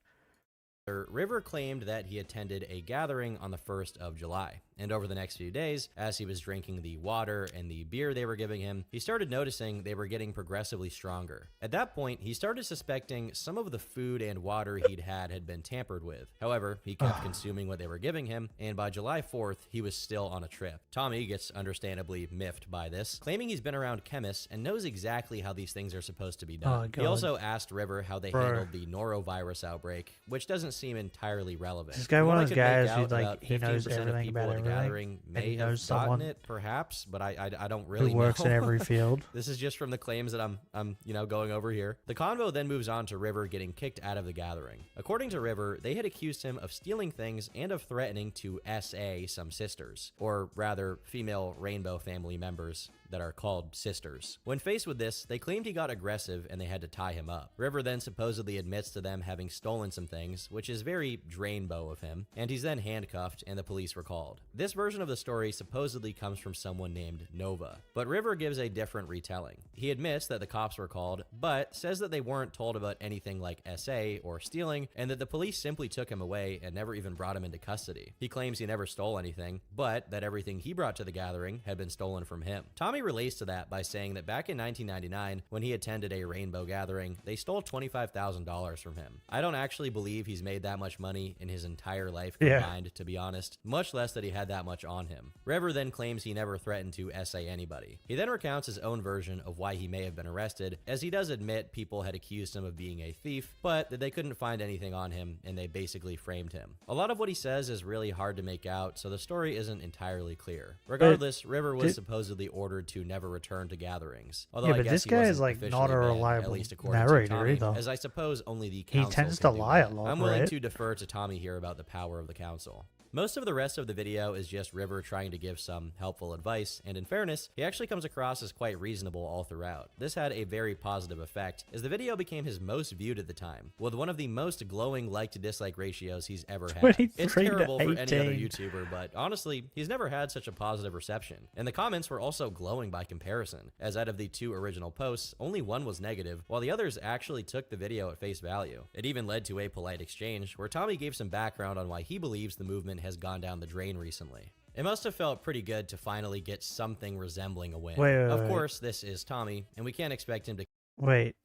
River claimed that he attended a gathering on the 1st of July, and over the next few days, as he was drinking the water and the beer they were giving him, he started noticing they were getting progressively stronger. At that point, he started suspecting some of the food and water he'd had been tampered with. However, he kept consuming what they were giving him, and by July 4th, he was still on a trip. Tommy gets understandably miffed by this, claiming he's been around chemists and knows exactly how these things are supposed to be done. Oh, God. He also asked River how they Bro. handled the norovirus outbreak, which doesn't seem entirely relevant. This guy From one what of I those could make guys out, who, like, about he knows 15% of everything people about at the everything, gathering and may he have knows gotten someone it, perhaps, but I don't really who works know. in every field. This is just from the claims that I'm going over here. The convo then moves on to River getting kicked out of the gathering. According to River, they had accused him of stealing things and of threatening to SA some sisters, or rather, female Rainbow family members that are called sisters. When faced with this, they claimed he got aggressive and they had to tie him up. River then supposedly admits to them having stolen some things, which is very Drainbow of him, and he's then handcuffed and the police were called. This version of the story supposedly comes from someone named Nova, but River gives a different retelling. He admits that the cops were called, but says that they weren't told about anything like SA or stealing, and that the police simply took him away and never even brought him into custody. He claims he never stole anything, but that everything he brought to the gathering had been stolen from him. Tommy relates to that by saying that back in 1999, when he attended a Rainbow gathering, they stole $25,000 from him. I don't actually believe he's made that much money in his entire life combined, to be honest, much less that he had that much on him. River then claims he never threatened to SA anybody. He then recounts his own version of why he may have been arrested, as he does admit people had accused him of being a thief, but that they couldn't find anything on him and they basically framed him. A lot of what he says is really hard to make out, so the story isn't entirely clear. Regardless, River was supposedly ordered to never return to gatherings. Although Yeah, I but guess this he guy wasn't is, like, officially not a banned, reliable at least according to narrator Tommy, either. as I suppose only the He council tends can to do lie a that. lot, I'm willing right? to defer to Tommy here about the power of the council. Most of the rest of the video is just River trying to give some helpful advice, and in fairness, he actually comes across as quite reasonable all throughout. This had a very positive effect, as the video became his most viewed at the time, with one of the most glowing like-to-dislike ratios he's ever had. 23 It's to terrible for any other 18. YouTuber, but honestly, he's never had such a positive reception. And the comments were also glowing by comparison, as out of the 2 original posts, only one was negative, while the others actually took the video at face value. It even led to a polite exchange, where Tommy gave some background on why he believes the movement has gone down the drain recently. It must have felt pretty good to finally get something resembling a win. Wait, of course, this is Tommy, and we can't expect him to Wait.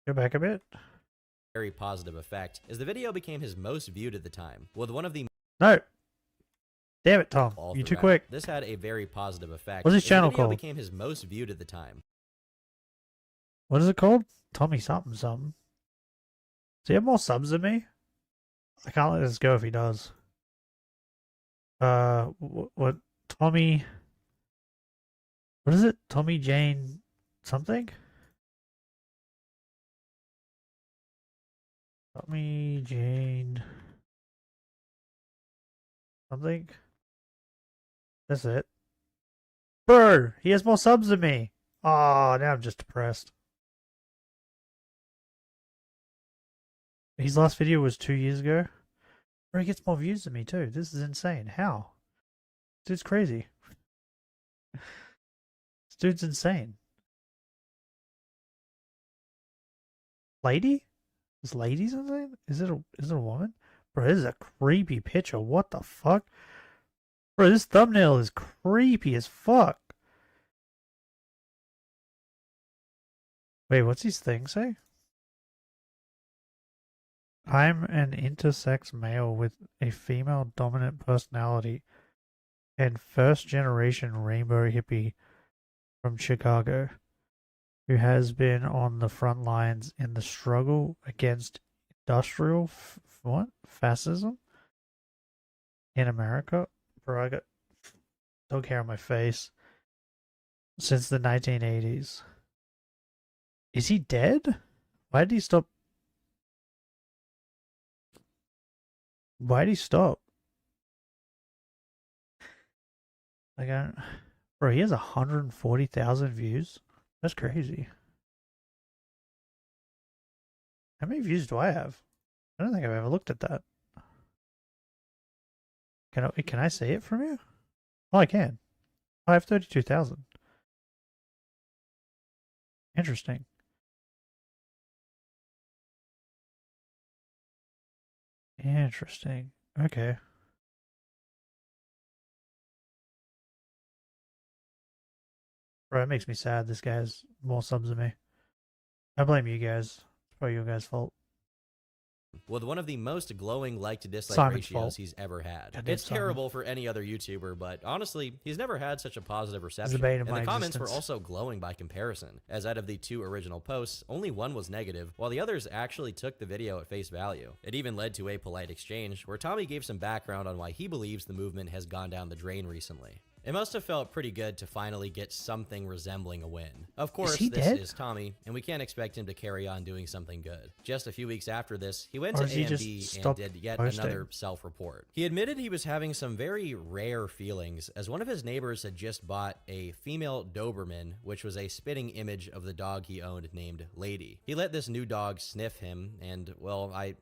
Go back a bit. very positive effect, as the video became his most viewed at the time, with one of the No. Damn it, Tom. all You too throughout. quick. This had a very positive effect. What's his as channel the video called? became his most viewed at the time. What is it called? Tommy something something. Does he have more subs than me? I can't let this go if he does. What Tommy? What is it? Tommy Jane something? Tommy Jane something? That's it. Bro, he has more subs than me. Oh, now I'm just depressed. His last video was 2 years ago. Bro, he gets more views than me too. This is insane. How? This dude's crazy. This dude's insane. Lady? Is lady something? Is it a woman? Bro, this is a creepy picture. What the fuck? Bro, this thumbnail is creepy as fuck. Wait, what's his thing say? I'm an intersex male with a female dominant personality and first generation rainbow hippie from Chicago who has been on the front lines in the struggle against industrial fascism in America. Bro, I got dog hair on my face since the 1980s. Is he dead? Why did he stop? Why did he stop? Like, bro, he has 140,000 views. That's crazy. How many views do I have? I don't think I've ever looked at that. Can I see it from you? Oh, I can. I have 32,000. Interesting. Interesting. Okay. Bro, it makes me sad this guy has more subs than me. I blame you guys. It's probably your guys' fault. With one of the most glowing like to dislike Simon's ratios fault. he's ever had. Goddamn It's Simon. terrible for any other YouTuber, but honestly, he's never had such a positive reception. bane of And the my comments were existence. also glowing by comparison, as out of the 2 original posts, only one was negative, while the others actually took the video at face value. It even led to a polite exchange, where Tommy gave some background on why he believes the movement has gone down the drain recently. It must have felt pretty good to finally get something resembling a win. Of course, he this dead? is Tommy, and we can't expect him to carry on doing something good. Just a few weeks after this, he went Or to is he just AMD and stopped did yet posting? another self-report. He admitted he was having some very rare feelings, as one of his neighbors had just bought a female Doberman, which was a spitting image of the dog he owned named Lady. He let this new dog sniff him, and, well, I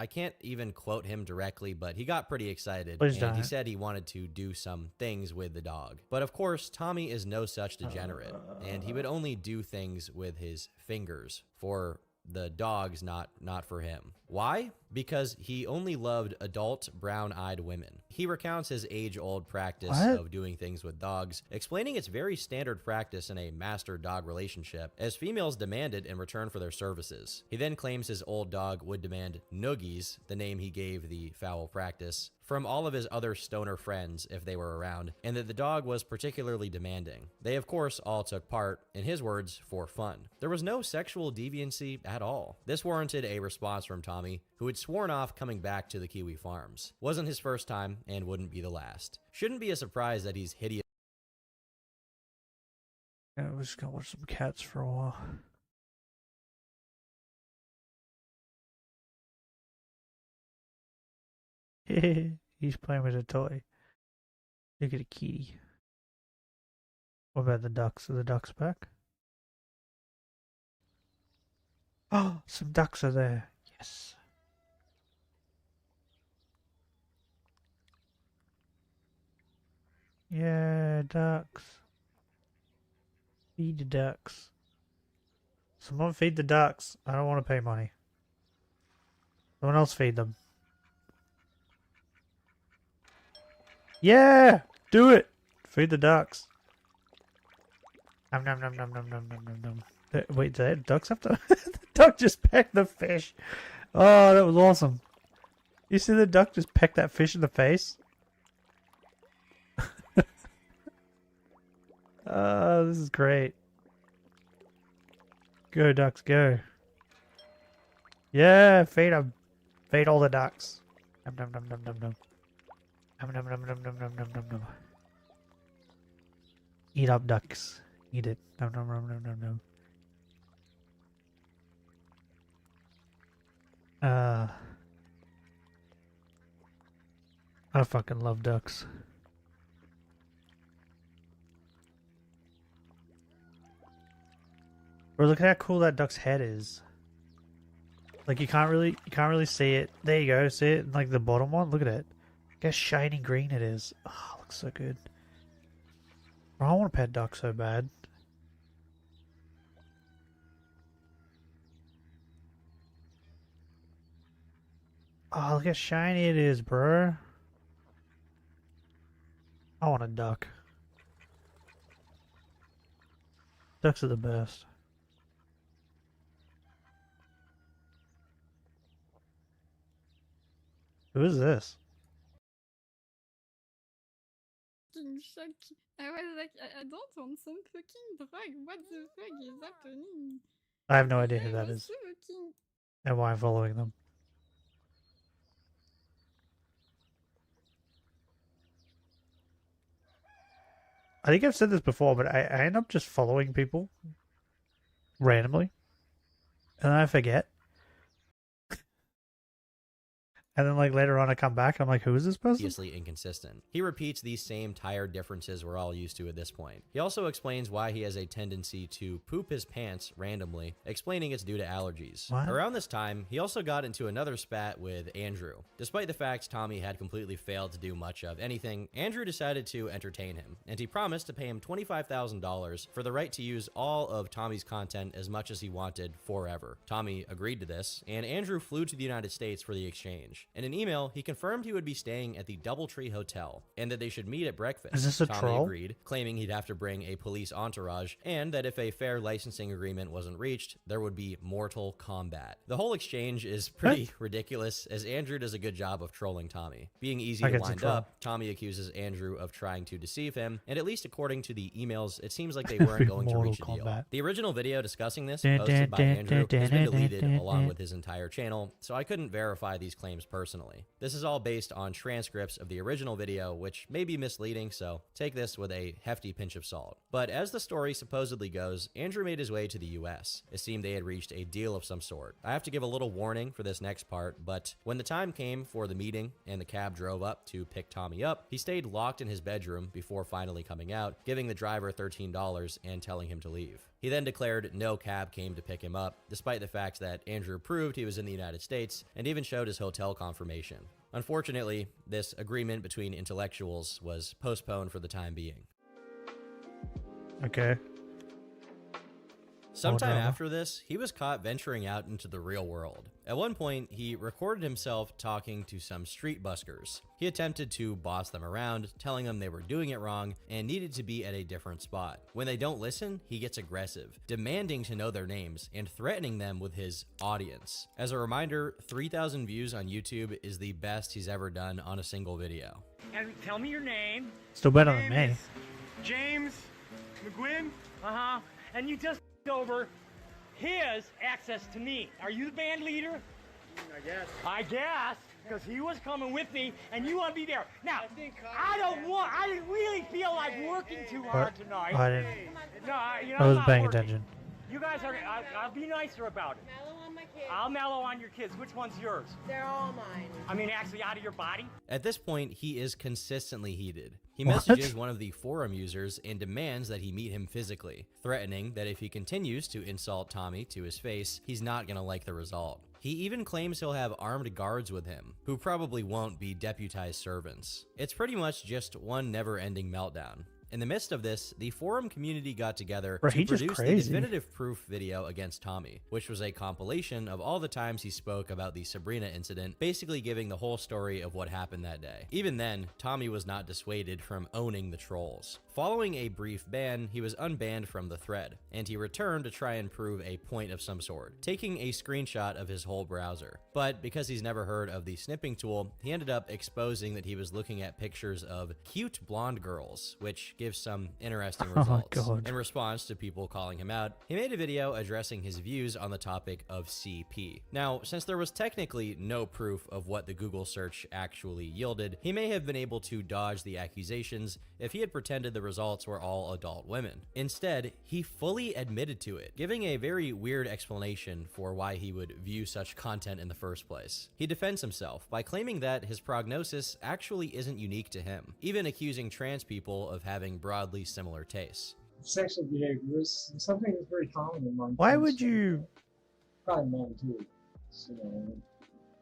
can't even quote him directly, but he got pretty excited, Please and he don't. said he wanted to do some things with the dog. But of course, Tommy is no such degenerate, and he would only do things with his fingers for the dogs, not for him. Why? Because he only loved adult brown-eyed women. He recounts his age-old practice What? of doing things with dogs, explaining it's very standard practice in a master-dog relationship, as females demand it in return for their services. He then claims his old dog would demand noogies, the name he gave the foul practice, from all of his other stoner friends if they were around, and that the dog was particularly demanding. They of course all took part, in his words, for fun. There was no sexual deviancy at all. This warranted a response from Tommy, who had sworn off coming back to the Kiwi Farms. Wasn't his first time, and wouldn't be the last. Shouldn't be a surprise that he's hideous. Yeah, we're just gonna watch some cats for a while. He's playing with a toy. Look at a kitty. What about the ducks? Are the ducks back? Oh, some ducks are there. Yes. Yeah, ducks. Feed the ducks. Someone feed the ducks. I don't want to pay money. Someone else feed them. Yeah! Do it! Feed the ducks. Nom nom nom nom nom nom nom nom nom. Wait, do ducks have to... The duck just pecked the fish. Oh, that was awesome. You see the duck just peck that fish in the face? This is great. Go, ducks, go. Yeah, feed them. Feed all the ducks. Nom nom nom nom nom nom. Nom nom nom nom nom nom nom nom nom. Eat up, ducks. Eat it. Nom nom nom nom nom nom. I fucking love ducks. Bro, look at how cool that duck's head is. Like you can't really see it. There you go, see it? Like the bottom one, look at it. Look how shiny green it is. Oh, it looks so good. Bro, I want to pet duck so bad. Oh, look how shiny it is, bro. I want a duck. Ducks are the best. Who is this? Shock. I was like, I don't want some fucking drug. What the fuck is happening? I have no idea who that I was is. fucking... And why I'm following them. I think I've said this before, but I end up just following people randomly. And then I forget. And then like later on I come back and I'm like, who is this person? Obviously inconsistent. He repeats these same tired differences we're all used to at this point. He also explains why he has a tendency to poop his pants randomly, explaining it's due to allergies. What? Around this time, he also got into another spat with Andrew. Despite the fact Tommy had completely failed to do much of anything, Andrew decided to entertain him, and he promised to pay him $25,000 for the right to use all of Tommy's content as much as he wanted forever. Tommy agreed to this, and Andrew flew to the United States for the exchange. In an email, he confirmed he would be staying at the Doubletree Hotel and that they should meet at breakfast. Is this a Tommy troll? agreed, claiming he'd have to bring a police entourage and that if a fair licensing agreement wasn't reached, there would be mortal combat. The whole exchange is pretty ridiculous, as Andrew does a good job of trolling Tommy. Being easy to wind up, Tommy accuses Andrew of trying to deceive him, and at least according to the emails, it seems like they weren't going to reach a deal. The original video discussing this, posted by Andrew, has been deleted along with his entire channel, so I couldn't verify these claims personally. This is all based on transcripts of the original video, which may be misleading, so take this with a hefty pinch of salt. But as the story supposedly goes, Andrew made his way to the US. It seemed they had reached a deal of some sort. I have to give a little warning for this next part, but when the time came for the meeting and the cab drove up to pick Tommy up, he stayed locked in his bedroom before finally coming out, giving the driver $13 and telling him to leave. He then declared no cab came to pick him up, despite the fact that Andrew proved he was in the United States and even showed his hotel confirmation. Unfortunately, this agreement between intellectuals was postponed for the time being. Okay. Sometime after this, he was caught venturing out into the real world. At one point, he recorded himself talking to some street buskers. He attempted to boss them around, telling them they were doing it wrong and needed to be at a different spot. When they don't listen, he gets aggressive, demanding to know their names and threatening them with his audience. As a reminder, 3,000 views on YouTube is the best he's ever done on a single video. And tell me your name. Still better than me. James McGuinn. Uh-huh. And you just over his access to me. Are you the band leader? I guess, because he was coming with me, and you want to be there. Now, I didn't really feel like working too hard tonight. I didn't. No, I wasn't paying attention. You guys are, I'll be nicer about it. Mellow on my kids. I'll mellow on your kids. Which one's yours? They're all mine. I mean, actually out of your body? At this point, he is consistently heated. He What? messages one of the forum users and demands that he meet him physically, threatening that if he continues to insult Tommy to his face, he's not gonna like the result. He even claims he'll have armed guards with him, who probably won't be deputized servants. It's pretty much just one never-ending meltdown. In the midst of this, the forum community got together Bro, to he just produce the crazy. definitive proof video against Tommy, which was a compilation of all the times he spoke about the Sabrina incident, basically giving the whole story of what happened that day. Even then, Tommy was not dissuaded from owning the trolls. Following a brief ban, he was unbanned from the thread, and he returned to try and prove a point of some sort, taking a screenshot of his whole browser. But because he's never heard of the snipping tool, he ended up exposing that he was looking at pictures of cute blonde girls, which gives some interesting Oh my results. God. In response to people calling him out, he made a video addressing his views on the topic of CP. Now, since there was technically no proof of what the Google search actually yielded, he may have been able to dodge the accusations if he had pretended the results were all adult women. Instead, he fully admitted to it, giving a very weird explanation for why he would view such content in the first place. He defends himself by claiming that his prognosis actually isn't unique to him, even accusing trans people of having broadly similar tastes. Sexual behavior is something that's very common among. Why trans would people. you? Probably men too. So,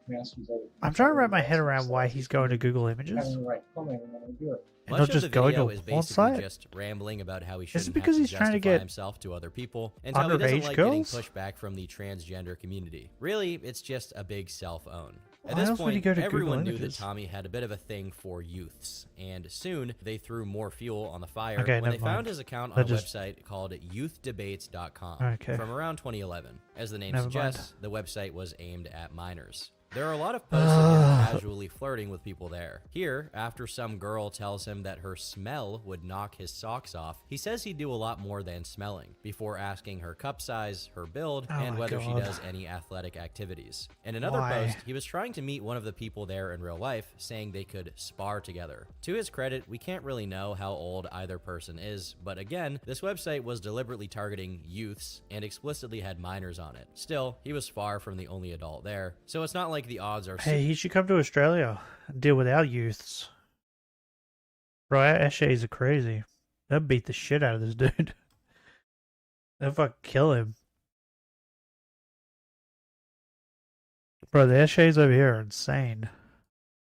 masters of- I'm trying to wrap my head around why he's going to Google Images Having the right comment when they do it. and Much not of just the going to video a is porn basically site. just rambling about how he Is it shouldn't because have he's to trying to justify get himself to other people, and how he doesn't underage like girls? getting pushback from the transgender community. Really, it's just a big self-own. At Why this else would he point, go to everyone Google knew that Images? Tommy had a bit of a thing for youths, and soon they threw more fuel on the fire Okay, when they never found mind. his account on That a just- website called youthdebates.com Okay. from around 2011. As the name Never mind. suggests, the website was aimed at minors. There are a lot of posts of him casually flirting with people there. Here, after some girl tells him that her smell would knock his socks off, he says he'd do a lot more than smelling, before asking her cup size, her build, Oh and my whether she God. does any athletic activities. In another Why? post, he was trying to meet one of the people there in real life, saying they could spar together. To his credit, we can't really know how old either person is, but again, this website was deliberately targeting youths and explicitly had minors on it. Still, he was far from the only adult there, so it's not like the odds are Hey, he should come to Australia and deal with our youths. Bro, our essays are crazy. They'll beat the shit out of this dude. They'll fucking kill him. Bro, the essays over here are insane.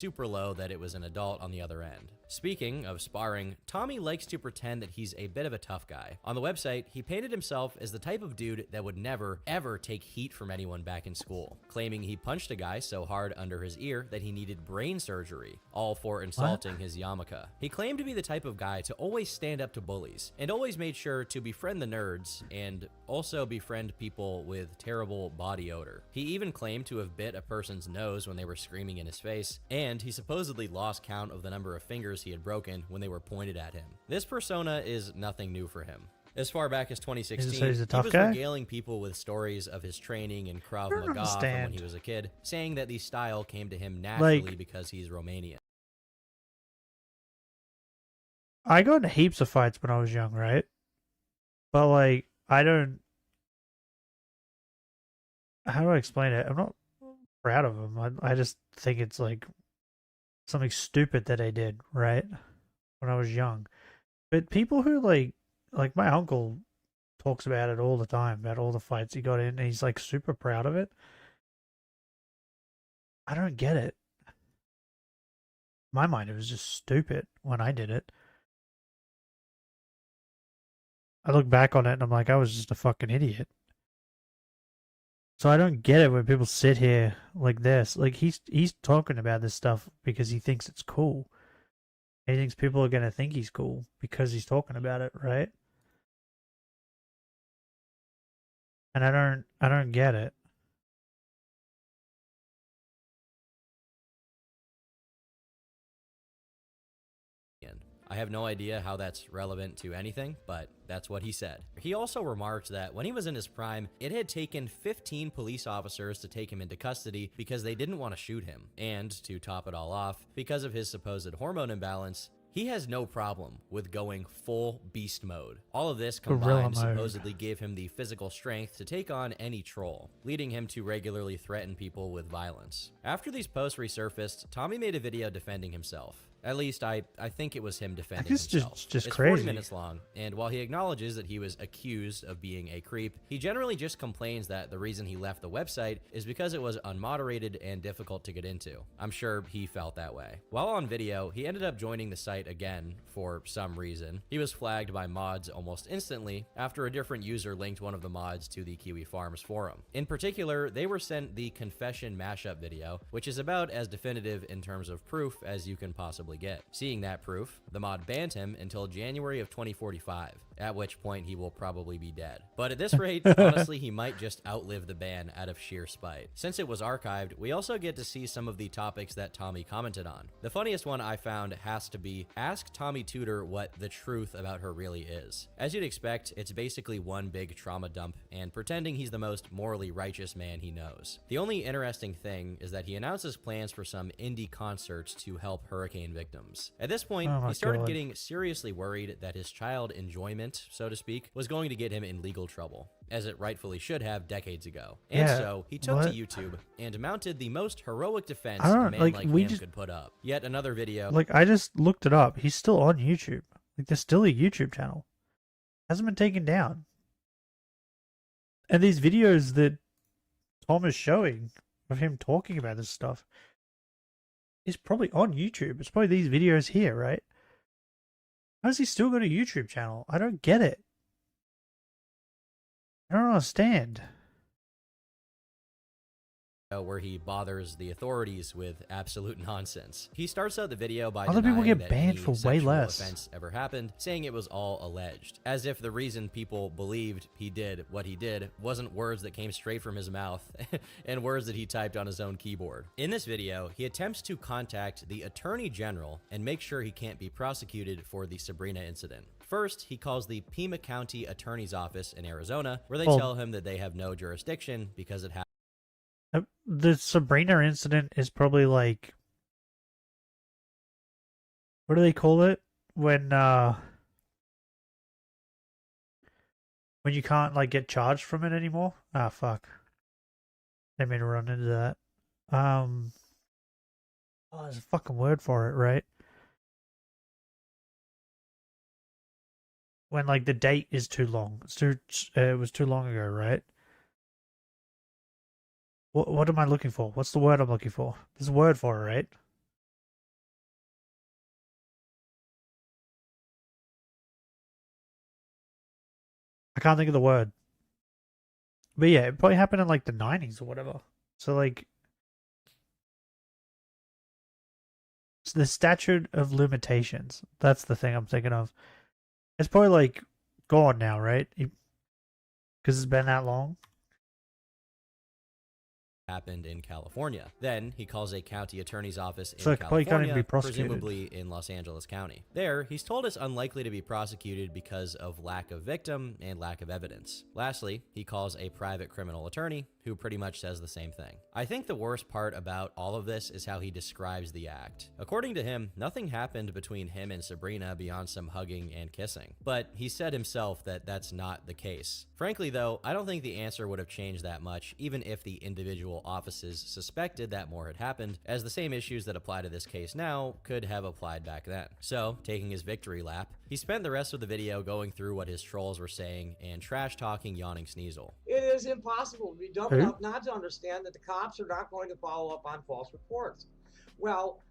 super low that it was an adult on the other end. Speaking of sparring, Tommy likes to pretend that he's a bit of a tough guy. On the website, he painted himself as the type of dude that would never, ever take heat from anyone back in school, claiming he punched a guy so hard under his ear that he needed brain surgery, all for insulting his yarmulke. He claimed to be the type of guy to always stand up to bullies, and always made sure to befriend the nerds, and also befriend people with terrible body odor. He even claimed to have bit a person's nose when they were screaming in his face, and he supposedly lost count of the number of fingers he had broken when they were pointed at him. This persona is nothing new for him. As far back as 2016, He's a he tough was guy? regaling people with stories of his training in Krav I don't Maga from when understand. he was a kid, saying that the style came to him naturally Like- because he's Romanian. I got into heaps of fights when I was young, right? But like, I don't. How do I explain it? I'm not proud of them. I just think it's like something stupid that I did, right? When I was young. But people who like my uncle talks about it all the time, about all the fights he got in, and he's like super proud of it. I don't get it. In my mind, it was just stupid when I did it. I look back on it and I'm like, I was just a fucking idiot. So I don't get it when people sit here like this. Like he's talking about this stuff because he thinks it's cool. He thinks people are gonna think he's cool because he's talking about it, right? And I don't get it. I have no idea how that's relevant to anything, but that's what he said. He also remarked that when he was in his prime, it had taken 15 police officers to take him into custody because they didn't want to shoot him. And to top it all off, because of his supposed hormone imbalance, he has no problem with going full beast mode. All of this Gorilla combined mode. supposedly gave him the physical strength to take on any troll, leading him to regularly threaten people with violence. After these posts resurfaced, Tommy made a video defending himself. At least I think it was him defending guess himself. just it's crazy. 40 minutes long, and while he acknowledges that he was accused of being a creep, he generally just complains that the reason he left the website is because it was unmoderated and difficult to get into. I'm sure he felt that way. While on video, he ended up joining the site again for some reason. He was flagged by mods almost instantly after a different user linked one of the mods to the Kiwi Farms forum. In particular, they were sent the confession mashup video, which is about as definitive in terms of proof as you can possibly get. Seeing that proof, the mod banned him until January of 2045, at which point he will probably be dead. But at this rate, honestly, he might just outlive the ban out of sheer spite. Since it was archived, we also get to see some of the topics that Tommy commented on. The funniest one I found has to be, ask Tommy Tudor what the truth about her really is. As you'd expect, it's basically one big trauma dump and pretending he's the most morally righteous man he knows. The only interesting thing is that he announces plans for some indie concerts to help hurricane victims. At this point, Oh my he started God. getting seriously worried that his child enjoyment, so to speak, was going to get him in legal trouble, as it rightfully should have decades ago. And Yeah, so he took what? to YouTube and mounted the most heroic defense I a don't- man like, like we him just- could put up. Yet another video. Like, I just looked it up. He's still on YouTube. Like, there's still a YouTube channel. Hasn't been taken down. And these videos that Tom is showing of him talking about this stuff is probably on YouTube. It's probably these videos here, right? How has he still got a YouTube channel? I don't get it. I don't understand. Where he bothers the authorities with absolute nonsense. He starts out the video by Other people denying get that banned any for way sexual less. offense ever happened, saying it was all alleged, as if the reason people believed he did what he did wasn't words that came straight from his mouth and words that he typed on his own keyboard. In this video, he attempts to contact the Attorney General and make sure he can't be prosecuted for the Sabrina incident. First, he calls the Pima County Attorney's Office in Arizona, where they Well- tell him that they have no jurisdiction because it happened. The Sabrina incident is probably like, what do they call it when you can't like get charged from it anymore? Ah, fuck. Didn't mean to run into that. Oh, there's a fucking word for it, right? When like the date is too long. It was too long ago, right? What am I looking for? What's the word I'm looking for? There's a word for it, right? I can't think of the word. But yeah, it probably happened in like the 90s or whatever. So like, it's the statute of limitations. That's the thing I'm thinking of. It's probably like gone now, right? Because it's been that long. Happened in California. Then he calls a county attorney's office in So it probably can't California, even be prosecuted. presumably in Los Angeles County. There, he's told it's unlikely to be prosecuted because of lack of victim and lack of evidence. Lastly, he calls a private criminal attorney who pretty much says the same thing. I think the worst part about all of this is how he describes the act. According to him, nothing happened between him and Sabrina beyond some hugging and kissing. But he said himself that that's not the case. Frankly though, I don't think the answer would have changed that much even if the individual offices suspected that more had happened, as the same issues that apply to this case now could have applied back then. So, taking his victory lap, he spent the rest of the video going through what his trolls were saying and trash-talking Yawning Sneasel. It is impossible to be dumb Who? enough not to understand that the cops are not going to follow up on false reports. Well,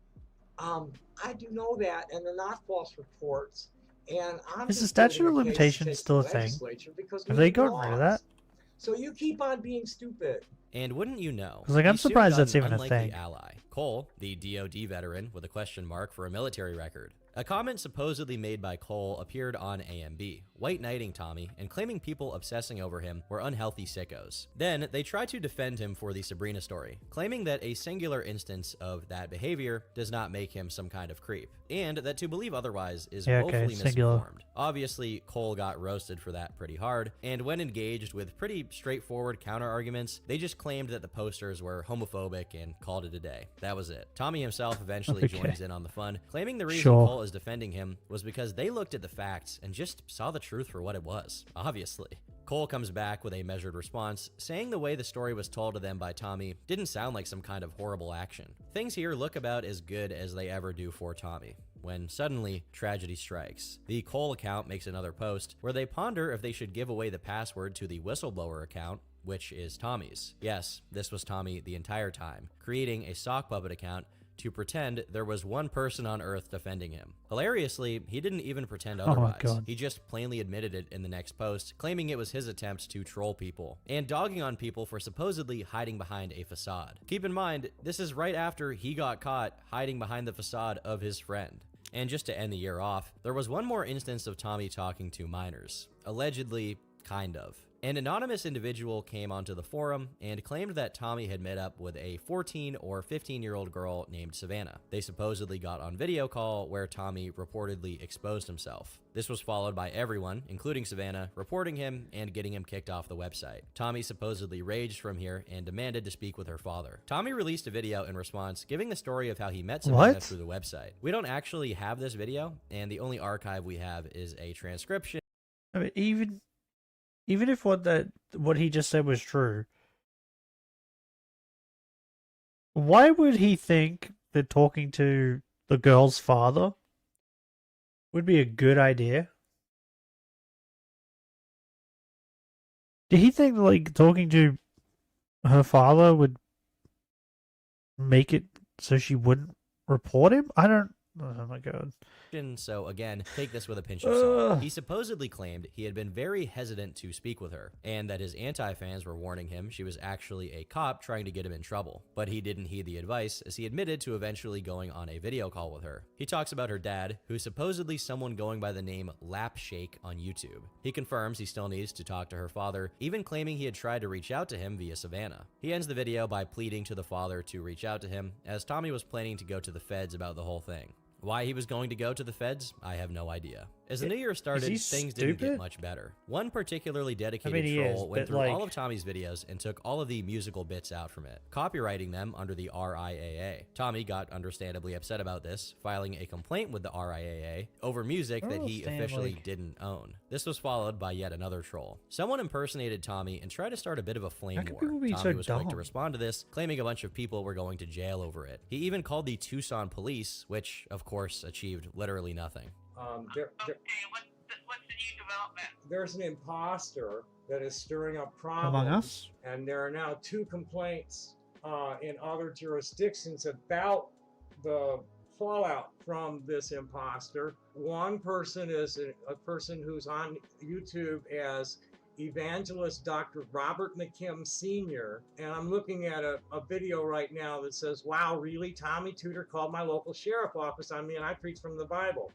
I do know that, and they're not false reports. And I'm Is the just statute building of a case to limitations take still to a thing? legislature because Have we they need gotten rid of that? laws. So you keep on being stupid. And wouldn't you know, 'Cause, like, I'm he soon surprised got that's an even a unlikely thing. ally, Cole, the DoD veteran with a question mark for a military record. A comment supposedly made by Cole appeared on AMB, white knighting Tommy and claiming people obsessing over him were unhealthy sickos. Then they tried to defend him for the Sabrina story, claiming that a singular instance of that behavior does not make him some kind of creep, and that to believe otherwise is Yeah, okay, woefully singular. misinformed. Obviously, Cole got roasted for that pretty hard, and when engaged with pretty straightforward counter-arguments, they just claimed that the posters were homophobic and called it a day. That was it. Tommy himself eventually Okay. joins in on the fun, claiming the reason Sure. Cole is defending him was because they looked at the facts and just saw the truth for what it was, obviously. Cole comes back with a measured response, saying the way the story was told to them by Tommy didn't sound like some kind of horrible action. Things here look about as good as they ever do for Tommy, when suddenly tragedy strikes. The Cole account makes another post where they ponder if they should give away the password to the whistleblower account, which is Tommy's. Yes, this was Tommy the entire time, creating a sock puppet account to pretend there was one person on Earth defending him. Hilariously, he didn't even pretend otherwise. God. He just plainly admitted it in the next post, claiming it was his attempt to troll people, and dogging on people for supposedly hiding behind a facade. Keep in mind, this is right after he got caught hiding behind the facade of his friend. And just to end the year off, there was one more instance of Tommy talking to minors. Allegedly, kind of. An anonymous individual came onto the forum and claimed that Tommy had met up with a 14 or 15-year-old girl named Savannah. They supposedly got on video call where Tommy reportedly exposed himself. This was followed by everyone, including Savannah, reporting him and getting him kicked off the website. Tommy supposedly raged from here and demanded to speak with her father. Tommy released a video in response, giving the story of how he met Savannah through the website. We don't actually have this video, and the only archive we have is a transcription. I mean, even if what he just said was true, why would he think that talking to the girl's father would be a good idea? Did he think like talking to her father would make it so she wouldn't report him? Oh my god. So again, take this with a pinch of salt. He supposedly claimed he had been very hesitant to speak with her, and that his anti-fans were warning him she was actually a cop trying to get him in trouble. But he didn't heed the advice, as he admitted to eventually going on a video call with her. He talks about her dad, who's supposedly someone going by the name Lapshake on YouTube. He confirms he still needs to talk to her father, even claiming he had tried to reach out to him via Savannah. He ends the video by pleading to the father to reach out to him, as Tommy was planning to go to the feds about the whole thing. Why he was going to go to the feds, I have no idea. As the new year started, things didn't get much better. One particularly dedicated troll went through all of Tommy's videos and took all of the musical bits out from it, copyrighting them under the RIAA. Tommy got understandably upset about this, filing a complaint with the RIAA over music that he officially didn't own. This was followed by yet another troll. Someone impersonated Tommy and tried to start a bit of a flame war. Tommy was quick to respond to this, claiming a bunch of people were going to jail over it. He even called the Tucson police, which, of course, achieved literally nothing. What's the new development? There's an imposter that is stirring up problems. Among Us? And there are now 2 complaints in other jurisdictions about the fallout from this imposter. One person is a person who's on YouTube as Evangelist Dr. Robert McKim Sr. And I'm looking at a video right now that says, wow, really? Tommy Tudor called my local sheriff office on me and I preach from the Bible.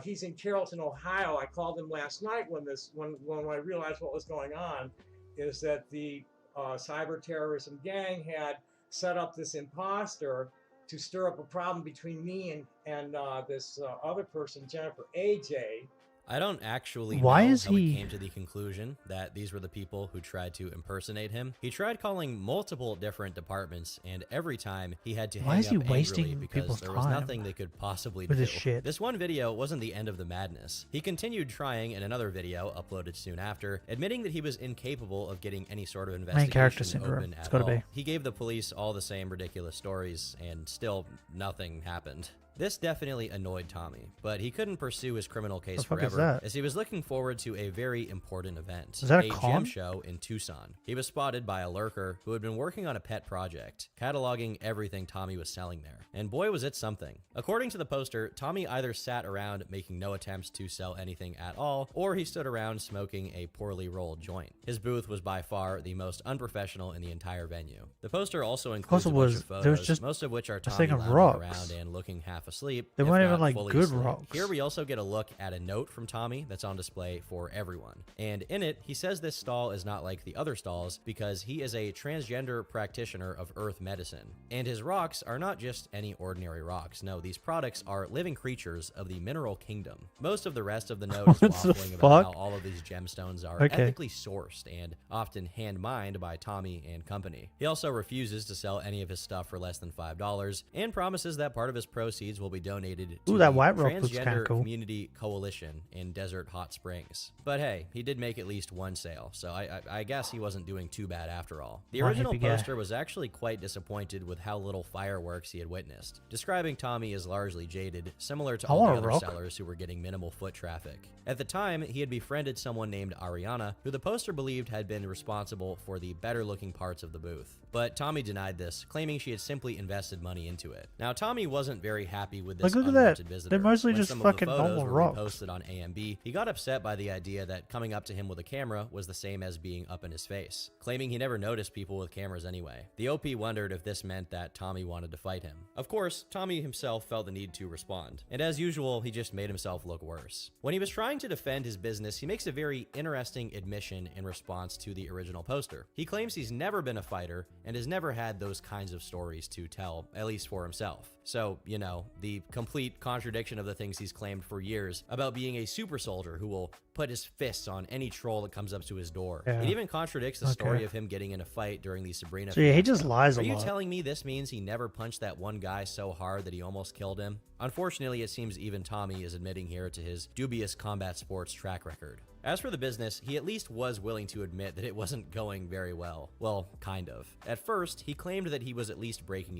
He's in Carrollton, Ohio. I called him last night when I realized what was going on, is that the cyber terrorism gang had set up this imposter to stir up a problem between me and this other person, Jennifer AJ. I don't actually know how he came to the conclusion that these were the people who tried to impersonate him. He tried calling multiple different departments, and every time he had to hang up angrily because there was nothing they could possibly do. This one video wasn't the end of the madness. He continued trying in another video uploaded soon after, admitting that he was incapable of getting any sort of investigation open at all. He gave the police all the same ridiculous stories, and still nothing happened. This definitely annoyed Tommy, but he couldn't pursue his criminal case forever, as he was looking forward to a very important event, a gem show in Tucson. He was spotted by a lurker who had been working on a pet project, cataloging everything Tommy was selling there, and boy was it something. According to the poster, Tommy either sat around making no attempts to sell anything at all, or he stood around smoking a poorly rolled joint. His booth was by far the most unprofessional in the entire venue. The poster also includes a bunch of photos, most of which are Tommy lounging around and looking half asleep. They weren't even like good rocks. Here we also get a look at a note from Tommy that's on display for everyone. And in it, he says this stall is not like the other stalls because he is a transgender practitioner of earth medicine. And his rocks are not just any ordinary rocks. No, these products are living creatures of the mineral kingdom. Most of the rest of the note is waffling about how all of these gemstones are ethically sourced and often hand-mined by Tommy and company. He also refuses to sell any of his stuff for less than $5 and promises that part of his proceeds proceeds will be donated to Ooh, that the white rope looks kinda Transgender cool. Community Coalition in Desert Hot Springs. But hey, he did make at least one sale, so I guess he wasn't doing too bad after all. The One original hippie guy. poster was actually quite disappointed with how little fireworks he had witnessed, describing Tommy as largely jaded, similar to I all want the a other rope. sellers who were getting minimal foot traffic. At the time, he had befriended someone named Ariana, who the poster believed had been responsible for the better-looking parts of the booth. But Tommy denied this, claiming she had simply invested money into it. Now, Tommy wasn't very happy with this Like, look at that. unwanted visitor. They're mostly When just some of the fucking photos normal were rocks. reposted on AMB, he got upset by the idea that coming up to him with a camera was the same as being up in his face, claiming he never noticed people with cameras anyway. The OP wondered if this meant that Tommy wanted to fight him. Of course, Tommy himself felt the need to respond, and as usual, he just made himself look worse. When he was trying to defend his business, he makes a very interesting admission in response to the original poster. He claims he's never been a fighter and has never had those kinds of stories to tell, at least for himself. So, you know, the complete contradiction of the things he's claimed for years about being a super soldier who will put his fists on any troll that comes up to his door. Yeah. It even contradicts the story Okay. of him getting in a fight during the Sabrina So yeah, he fiasco. just lies a Are you lot. telling me this means he never punched that one guy so hard that he almost killed him? Unfortunately, it seems even Tommy is admitting here to his dubious combat sports track record. As for the business, he at least was willing to admit that it wasn't going very well. Well, kind of. At first, he claimed that he was at least breaking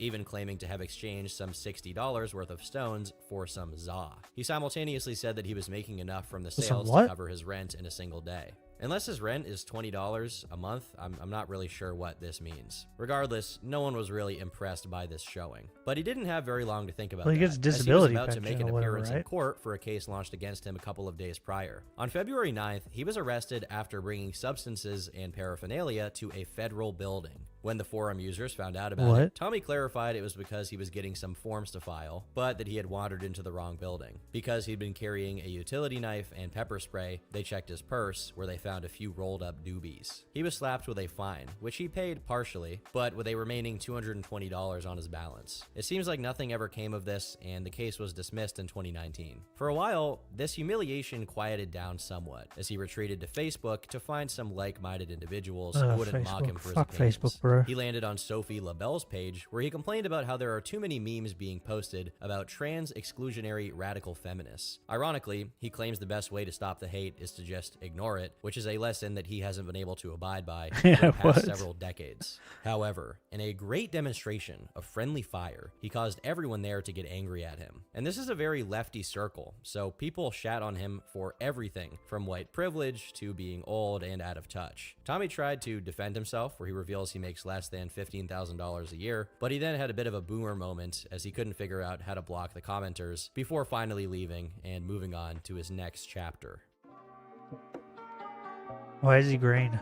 even claiming to have exchanged some $60 worth of stones for some za. He simultaneously said that he was making enough from the Some sales what? to cover his rent in a single day. Unless his rent is $20 a month, I'm not really sure what this means. Regardless, no one was really impressed by this showing. But he didn't have very long to think about Well, he that, gets as he was disability about to pension make an or whatever, appearance in right? court for a case launched against him a couple of days prior. On February 9th, he was arrested after bringing substances and paraphernalia to a federal building. When the forum users found out about What? it, Tommy clarified it was because he was getting some forms to file, but that he had wandered into the wrong building. Because he'd been carrying a utility knife and pepper spray, they checked his purse, where they found a few rolled up doobies. He was slapped with a fine, which he paid partially, but with a remaining $220 on his balance. It seems like nothing ever came of this, and the case was dismissed in 2019. For a while, this humiliation quieted down somewhat, as he retreated to Facebook to find some like-minded individuals who wouldn't mock him for his Fuck opinions. Facebook, bro. He landed on Sophie LaBelle's page, where he complained about how there are too many memes being posted about trans exclusionary radical feminists. Ironically, he claims the best way to stop the hate is to just ignore it, which is a lesson that he hasn't been able to abide by for Yeah, the past what? several decades. However, in a great demonstration of friendly fire, he caused everyone there to get angry at him. And this is a very lefty circle, so people shat on him for everything from white privilege to being old and out of touch. Tommy tried to defend himself, where he reveals he makes less than $15,000 a year, but he then had a bit of a boomer moment as he couldn't figure out how to block the commenters before finally leaving and moving on to his next chapter. Why is he green?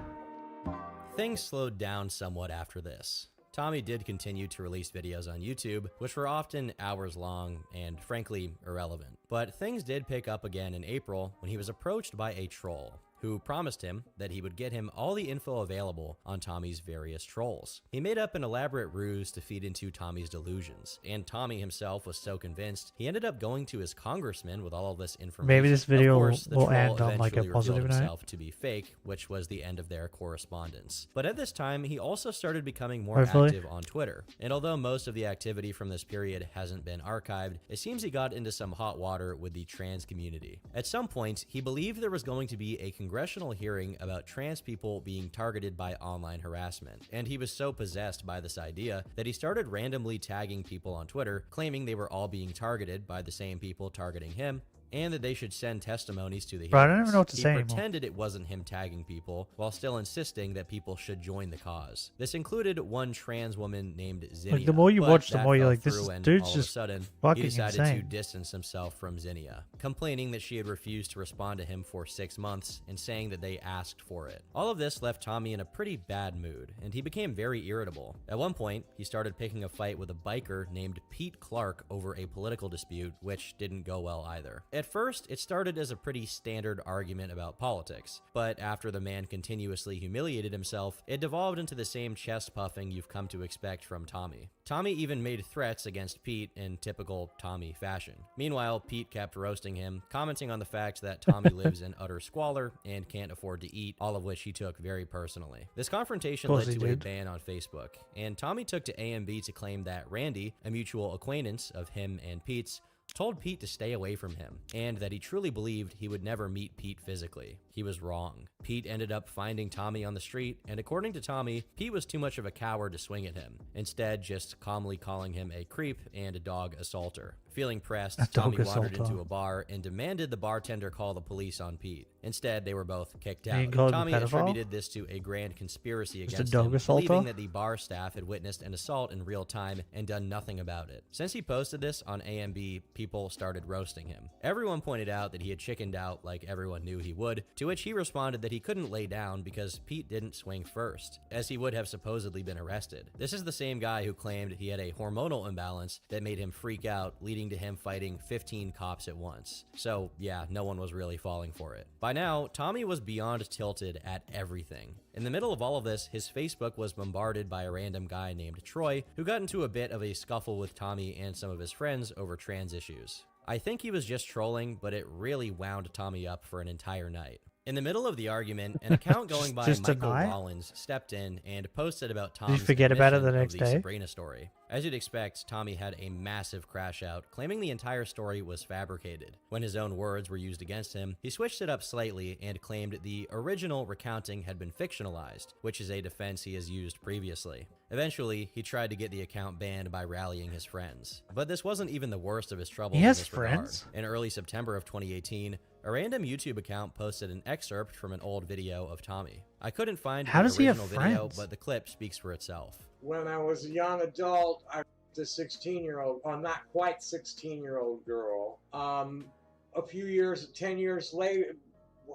Things slowed down somewhat after this. Tommy did continue to release videos on YouTube, which were often hours long and frankly irrelevant. But things did pick up again in April when he was approached by a troll who promised him that he would get him all the info available on Tommy's various trolls. He made up an elaborate ruse to feed into Tommy's delusions, and Tommy himself was so convinced, he ended up going to his congressman with all of this information. Maybe this video Of course, the will troll end on like a eventually positive revealed note. himself to be fake, which was the end of their correspondence. But at this time, he also started becoming more Hopefully. active on Twitter. And although most of the activity from this period hasn't been archived, it seems he got into some hot water with the trans community. At some point, he believed there was going to be a congressional hearing about trans people being targeted by online harassment. And he was so possessed by this idea that he started randomly tagging people on Twitter, claiming they were all being targeted by the same people targeting him, and that they should send testimonies to the Bro, I don't hearings. even know what to He say anymore. pretended it wasn't him tagging people, while still insisting that people should join the cause. This included one trans woman named Zinnia. Like, the more you but watch, the that more you're fell like, this through, is- and dude's all just of a sudden, fucking he decided insane. to distance himself from Zinnia, complaining that she had refused to respond to him for 6 months and saying that they asked for it. All of this left Tommy in a pretty bad mood, and he became very irritable. At one point, he started picking a fight with a biker named Pete Clark over a political dispute, which didn't go well either. At At first, it started as a pretty standard argument about politics, but after the man continuously humiliated himself, it devolved into the same chest puffing you've come to expect from Tommy. Tommy even made threats against Pete in typical Tommy fashion. Meanwhile, Pete kept roasting him, commenting on the fact that Tommy lives in utter squalor and can't afford to eat, all of which he took very personally. This confrontation led to a ban on Facebook, and Tommy took to AMB to claim that Randy, a mutual acquaintance of him and Pete's, told Pete to stay away from him, and that he truly believed he would never meet Pete physically. He was wrong. Pete ended up finding Tommy on the street, and according to Tommy, Pete was too much of a coward to swing at him, instead just calmly calling him a creep and a dog assaulter. Feeling pressed, Tommy wandered into a bar and demanded the bartender call the police on Pete. Instead, they were both kicked out. Tommy attributed this to a grand conspiracy against him, believing that the bar staff had witnessed an assault in real time and done nothing about it. Since he posted this on AMB, people started roasting him. Everyone pointed out that he had chickened out like everyone knew he would, to which he responded that he couldn't lay down because Pete didn't swing first, as he would have supposedly been arrested. This is the same guy who claimed he had a hormonal imbalance that made him freak out, leading to him fighting 15 cops at once. So yeah, no one was really falling for it. By now, Tommy was beyond tilted at everything. In the middle of all of this, his Facebook was bombarded by a random guy named Troy, who got into a bit of a scuffle with Tommy and some of his friends over trans issues. I think he was just trolling, but it really wound Tommy up for an entire night. In the middle of the argument, an account going by Michael Rollins stepped in and posted about Tom's forget about it the next day? Sabrina story. As you'd expect, Tommy had a massive crash out, claiming the entire story was fabricated. When his own words were used against him, he switched it up slightly and claimed the original recounting had been fictionalized, which is a defense he has used previously. Eventually, he tried to get the account banned by rallying his friends. But this wasn't even the worst of his troubles in this regard. In early September of 2018, a random YouTube account posted an excerpt from an old video of Tommy. I couldn't find the original video, but the clip speaks for itself. When I was a young adult, I was a 16-year-old, not quite 16-year-old girl. A few years, 10 years later,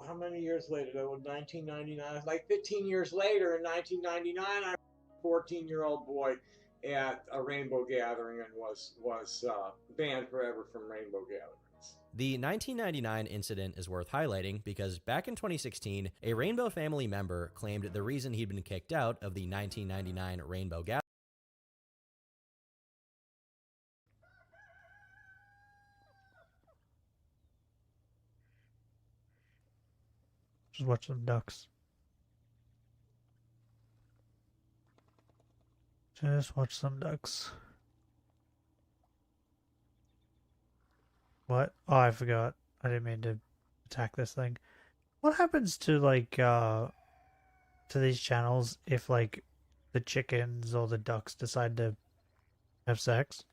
how many years later? That was 1999. Like 15 years later, in 1999, I was a 14-year-old boy at a rainbow gathering and was banned forever from rainbow gatherings. The 1999 incident is worth highlighting because back in 2016, a Rainbow family member claimed the reason he'd been kicked out of the 1999 Rainbow Gathering. Just watch some ducks. Just watch some ducks. What? Oh, I forgot. I didn't mean to attack this thing. What happens to, like, to these channels if, like, the chickens or the ducks decide to have sex?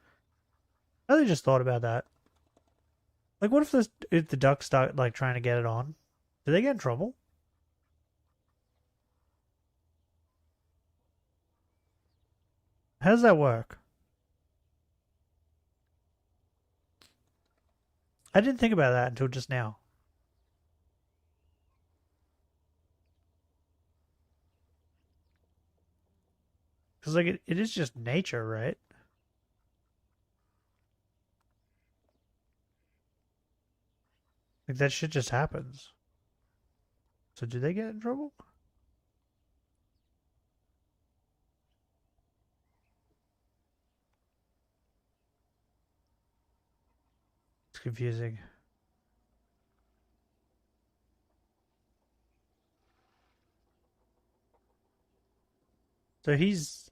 I really just thought about that. Like, what if the ducks start, like, trying to get it on? Do they get in trouble? How does that work? I didn't think about that until just now. Because, like, it is just nature, right? Like, that shit just happens. So do they get in trouble? It's confusing. So he's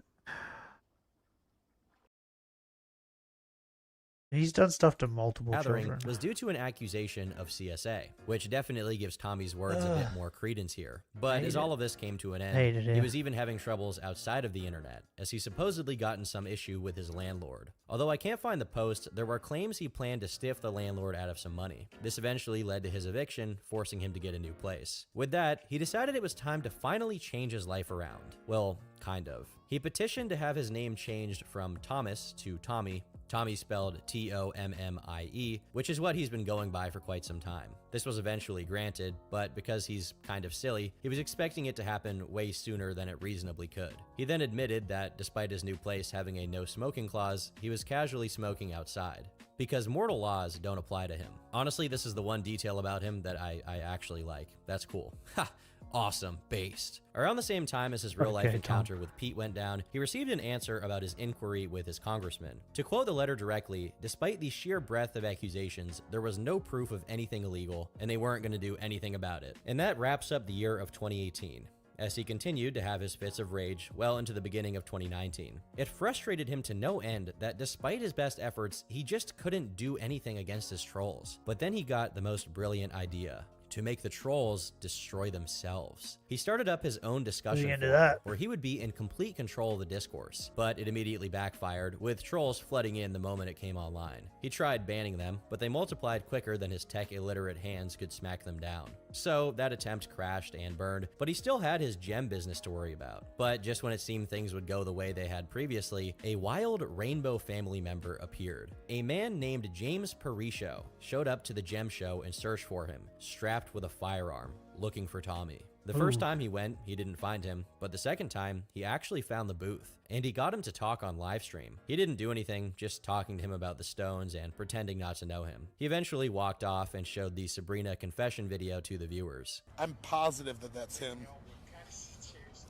done stuff to multiple children. Was due to an accusation of CSA, which definitely gives Tommy's words a bit more credence here. But as all of this came to an end, he was even having troubles outside of the internet, as he supposedly got in some issue with his landlord. Although I can't find the post, there were claims he planned to stiff the landlord out of some money. This eventually led to his eviction, forcing him to get a new place. With that, he decided it was time to finally change his life around. Well, kind of. He petitioned to have his name changed from Thomas to Tommy, Tommy spelled Tommie, which is what he's been going by for quite some time. This was eventually granted, but because he's kind of silly, he was expecting it to happen way sooner than it reasonably could. He then admitted that despite his new place having a no smoking clause, he was casually smoking outside, because mortal laws don't apply to him. Honestly, this is the one detail about him that I actually like. That's cool. Ha! Awesome. Based. Around the same time as his real-life encounter with Pete went down, he received an answer about his inquiry with his congressman. To quote the letter directly, despite the sheer breadth of accusations, there was no proof of anything illegal, and they weren't going to do anything about it. And that wraps up the year of 2018. As he continued to have his fits of rage well into the beginning of 2019. It frustrated him to no end that despite his best efforts, he just couldn't do anything against his trolls. But then he got the most brilliant idea: to make the trolls destroy themselves. He started up his own discussion forum, where he would be in complete control of the discourse, but it immediately backfired, with trolls flooding in the moment it came online. He tried banning them, but they multiplied quicker than his tech-illiterate hands could smack them down. So that attempt crashed and burned, but he still had his gem business to worry about. But just when it seemed things would go the way they had previously, a wild rainbow family member appeared. A man named James Parisho showed up to the gem show and searched for him, strapped with a firearm, looking for Tommy. The first time he went, he didn't find him, but the second time, he actually found the booth, and he got him to talk on livestream. He didn't do anything, just talking to him about the stones and pretending not to know him. He eventually walked off and showed the Sabrina confession video to the viewers. I'm positive that that's him.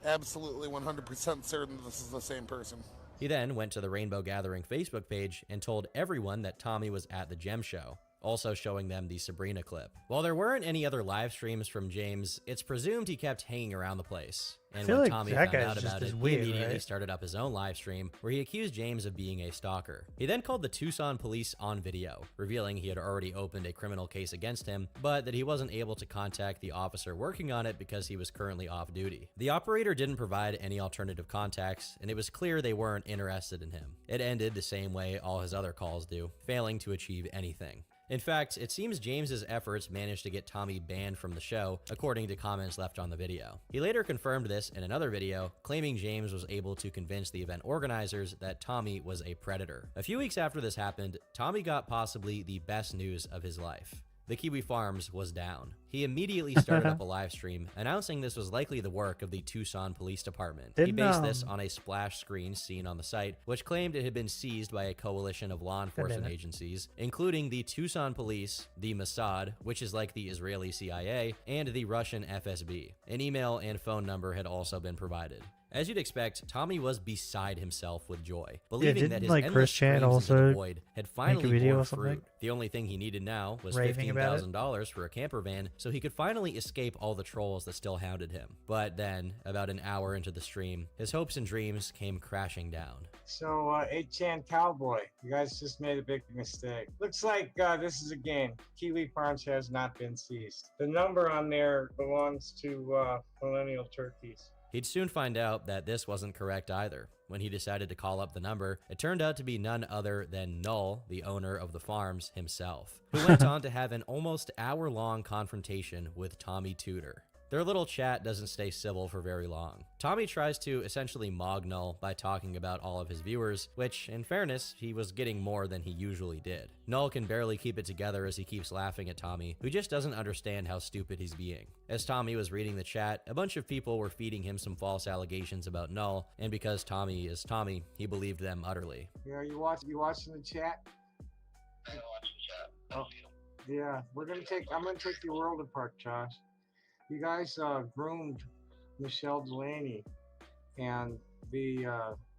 Absolutely 100% certain this is the same person. He then went to the Rainbow Gathering Facebook page and told everyone that Tommy was at the gem show, also showing them the Sabrina clip. While there weren't any other live streams from James, it's presumed he kept hanging around the place. And when Tommy found out about it, he immediately started up his own live stream where he accused James of being a stalker. He then called the Tucson police on video, revealing he had already opened a criminal case against him, but that he wasn't able to contact the officer working on it because he was currently off duty. The operator didn't provide any alternative contacts, and it was clear they weren't interested in him. It ended the same way all his other calls do, failing to achieve anything. In fact, it seems James's efforts managed to get Tommy banned from the show, according to comments left on the video. He later confirmed this in another video, claiming James was able to convince the event organizers that Tommy was a predator. A few weeks after this happened, Tommy got possibly the best news of his life. The Kiwi Farms was down. He immediately started up a live stream, announcing this was likely the work of the Tucson Police Department. He based this on a splash screen seen on the site, which claimed it had been seized by a coalition of law enforcement agencies, including the Tucson Police, the Mossad, which is like the Israeli CIA, and the Russian FSB. An email and phone number had also been provided. As you'd expect, Tommy was beside himself with joy, believing that his endless streams into the void had finally borne fruit. The only thing he needed now was $15,000 for a camper van so he could finally escape all the trolls that still hounded him. But then, about an hour into the stream, his hopes and dreams came crashing down. So, 8chan Cowboy, you guys just made a big mistake. Looks like this is a game. Kiwi Farms has not been seized. The number on there belongs to Millennial Turkeys. He'd soon find out that this wasn't correct either. When he decided to call up the number, it turned out to be none other than Null, the owner of the farms himself, who went on to have an almost hour-long confrontation with Tommy Tudor. Their little chat doesn't stay civil for very long. Tommy tries to essentially mog Null by talking about all of his viewers, which, in fairness, he was getting more than he usually did. Null can barely keep it together as he keeps laughing at Tommy, who just doesn't understand how stupid he's being. As Tommy was reading the chat, a bunch of people were feeding him some false allegations about Null, and because Tommy is Tommy, he believed them utterly. Yeah, you watching the chat? I don't watch the chat. Oh, yeah, I'm gonna take your world apart, Josh. You guys groomed Michelle Delaney, and the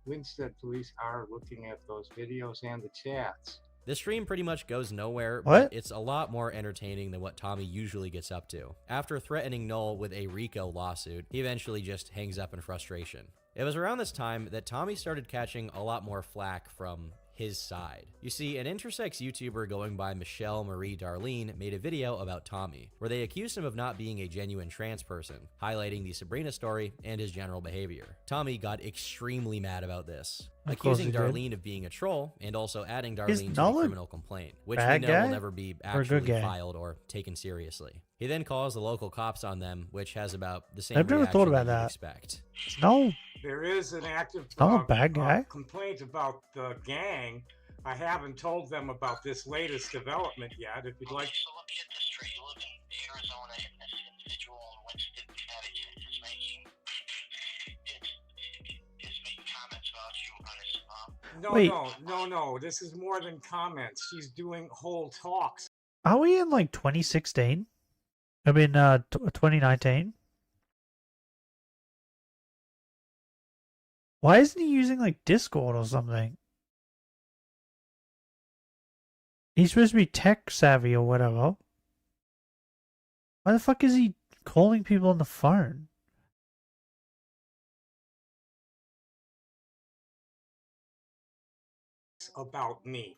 Winstead police are looking at those videos and the chats. This stream pretty much goes nowhere, but it's a lot more entertaining than what Tommy usually gets up to. After threatening Null with a RICO lawsuit, he eventually just hangs up in frustration. It was around this time that Tommy started catching a lot more flack from his side. You see, an intersex YouTuber going by Michelle Marie Darlene made a video about Tommy, where they accused him of not being a genuine trans person, highlighting the Sabrina story and his general behavior. Tommy got extremely mad about this, accusing Darlene of being a troll, and also adding Darlene to a criminal complaint, which we know will never be actually filed or taken seriously. He then calls the local cops on them, which has about the same reaction that you'd expect. There is an active bad guy. complaint about the gang I haven't told them about this latest development yet. If you'd like. So let me get this straight. You live in Arizona, and this individual in Winston Connecticut is making comments about you on his No, no. This is more than comments. She's doing whole talks. Are we in like 2016? I mean, 2019? Why isn't he using like Discord or something? He's supposed to be tech savvy or whatever. Why the fuck is he calling people on the phone? About me,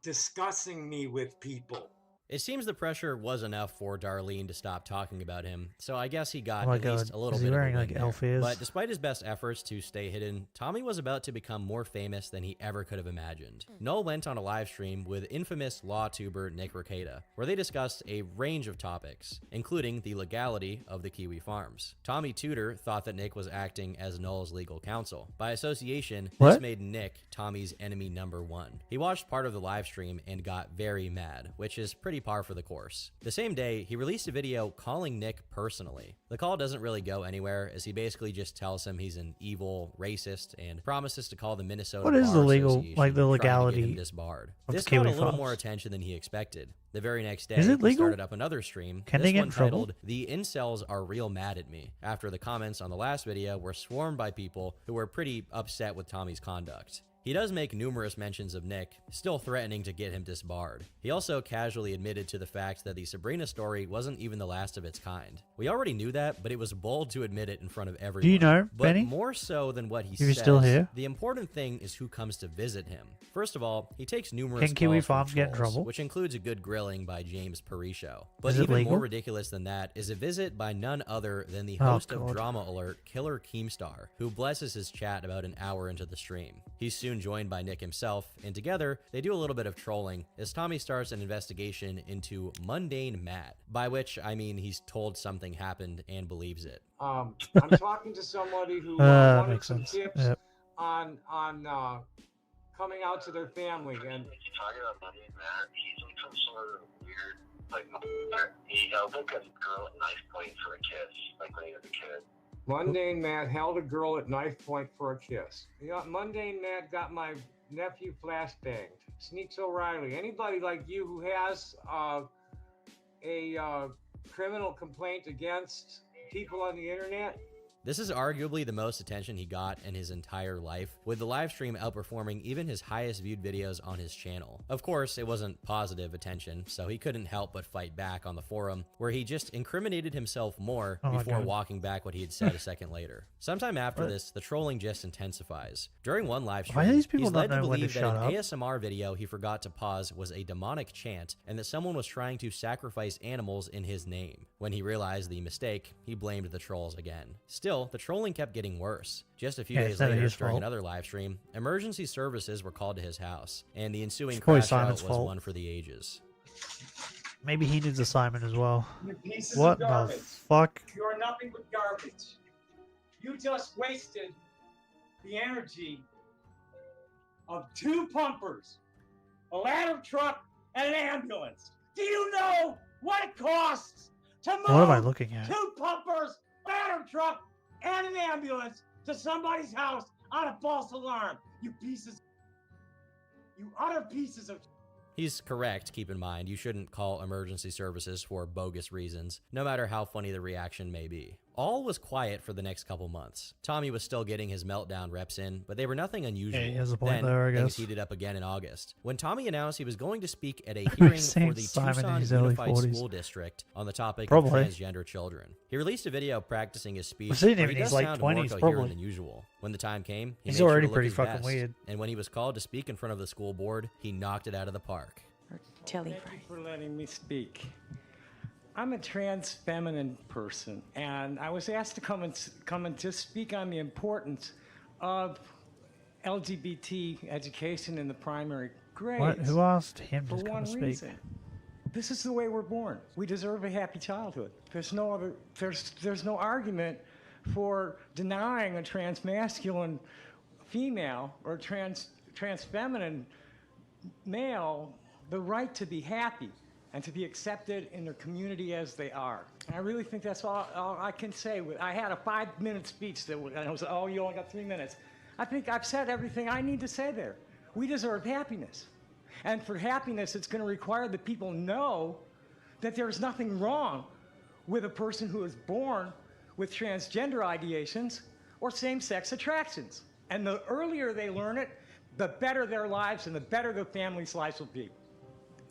discussing me with people. It seems the pressure was enough for Darlene to stop talking about him, so I guess he got Oh my at least God. a little Is he bit wearing, of a like, win elf there. ears? But despite his best efforts to stay hidden, Tommy was about to become more famous than he ever could have imagined. Noel went on a live stream with infamous law tuber Nick Rekieta, where they discussed a range of topics, including the legality of the Kiwi farms. Tommy Tudor thought that Nick was acting as Noel's legal counsel. By association, this What? made Nick Tommy's enemy #1. He watched part of the live stream and got very mad, which is pretty par for the course. The same day, he released a video calling Nick personally. The call doesn't really go anywhere, as he basically just tells him he's an evil racist and promises to call the Minnesota What is Bar the legal, Association, like the trying to get him legality disbarred. of This Kiwi got a little farms? more attention than he expected. The very next day, Is it he legal? started up another stream, Can this they get one in trouble? titled, "The Incels Are Real Mad at Me," after the comments on the last video were swarmed by people who were pretty upset with Tommy's conduct. He does make numerous mentions of Nick, still threatening to get him disbarred. He also casually admitted to the fact that the Sabrina story wasn't even the last of its kind. We already knew that, but it was bold to admit it in front of everyone. Do you know, But Benny? more so than what he If you're says, still here? the important thing is who comes to visit him. First of all, he takes numerous Can Kiwi calls from Farms get in trolls, trouble? which includes a good grilling by James Parisho. But Is it even legal? more ridiculous than that is a visit by none other than the Oh, host of God. Drama Alert, Killer Keemstar, who blesses his chat about an hour into the stream. He's soon joined by Nick himself, and together, they do a little bit of trolling as Tommy starts an investigation into Mundane Matt, by which I mean he's told something happened and believes it. I'm talking to somebody who That wanted makes some sense. tips Yep. on coming out to their family. And You're talking about Monday, Matt. He's like some sort of weird, like, he held like a girl at knife point for a kiss, like when he was a kid. Mundane Matt held a girl at knife point for a kiss. Mundane Matt got my nephew flashbanged. Sneaks O'Reilly. Anybody like you who has a criminal complaint against people on the internet? This is arguably the most attention he got in his entire life, with the live stream outperforming even his highest viewed videos on his channel. Of course, it wasn't positive attention, so he couldn't help but fight back on the forum, where he just incriminated himself more Oh my before God. walking back what he had said a second later. Sometime after What? this, the trolling just intensifies. During one live Why do stream, these people he's not led to know when to believe that shut an up? ASMR video he forgot to pause was a demonic chant, and that someone was trying to sacrifice animals in his name. When he realized the mistake, he blamed the trolls again. Still, the trolling kept getting worse. Just a few Yeah, days it's never later, his during fault. another live stream, emergency services were called to his house, and the ensuing It's probably crash out Simon's was fault. one for the ages. Maybe he needs assignment as well. You pieces What of the garbage. fuck? You're nothing but garbage. You just wasted the energy of 2 pumpers, a ladder truck, and an ambulance. Do you know what it costs to move What am I looking at? 2 pumpers, ladder truck, and an ambulance to somebody's house on a false alarm? You pieces, you utter pieces of. He's correct, keep in mind, you shouldn't call emergency services for bogus reasons, no matter how funny the reaction may be. All was quiet for the next couple months. Tommy was still getting his meltdown reps in, but they were nothing unusual. Yeah, he has a point Then, there, I things guess. heated up again in August, when Tommy announced he was going to speak at a hearing for saying the Simon in Tucson his early Unified 40s. School District on the topic Probably. of transgender children. He released a video practicing his speech, I've seen him where in he his, does like, sound more 20s, coherent probably. than usual. When the time came, he He's made sure already to look pretty his fucking best, weird. and when he was called to speak in front of the school board, he knocked it out of the park. Thank you for letting me speak. I'm a trans feminine person, and I was asked to come and just speak on the importance of LGBT education in the primary grades. What? Who asked him For to come one speak? reason. This is the way we're born. We deserve a happy childhood. There's no other. There's no argument for denying a trans masculine female or trans feminine male the right to be happy and to be accepted in their community as they are. And I really think that's all I can say. I had a 5-minute speech and I was, oh, you only got 3 minutes. I think I've said everything I need to say there. We deserve happiness. And for happiness, it's going to require that people know that there's nothing wrong with a person who is born with transgender ideations or same-sex attractions. And the earlier they learn it, the better their lives and the better their families' lives will be.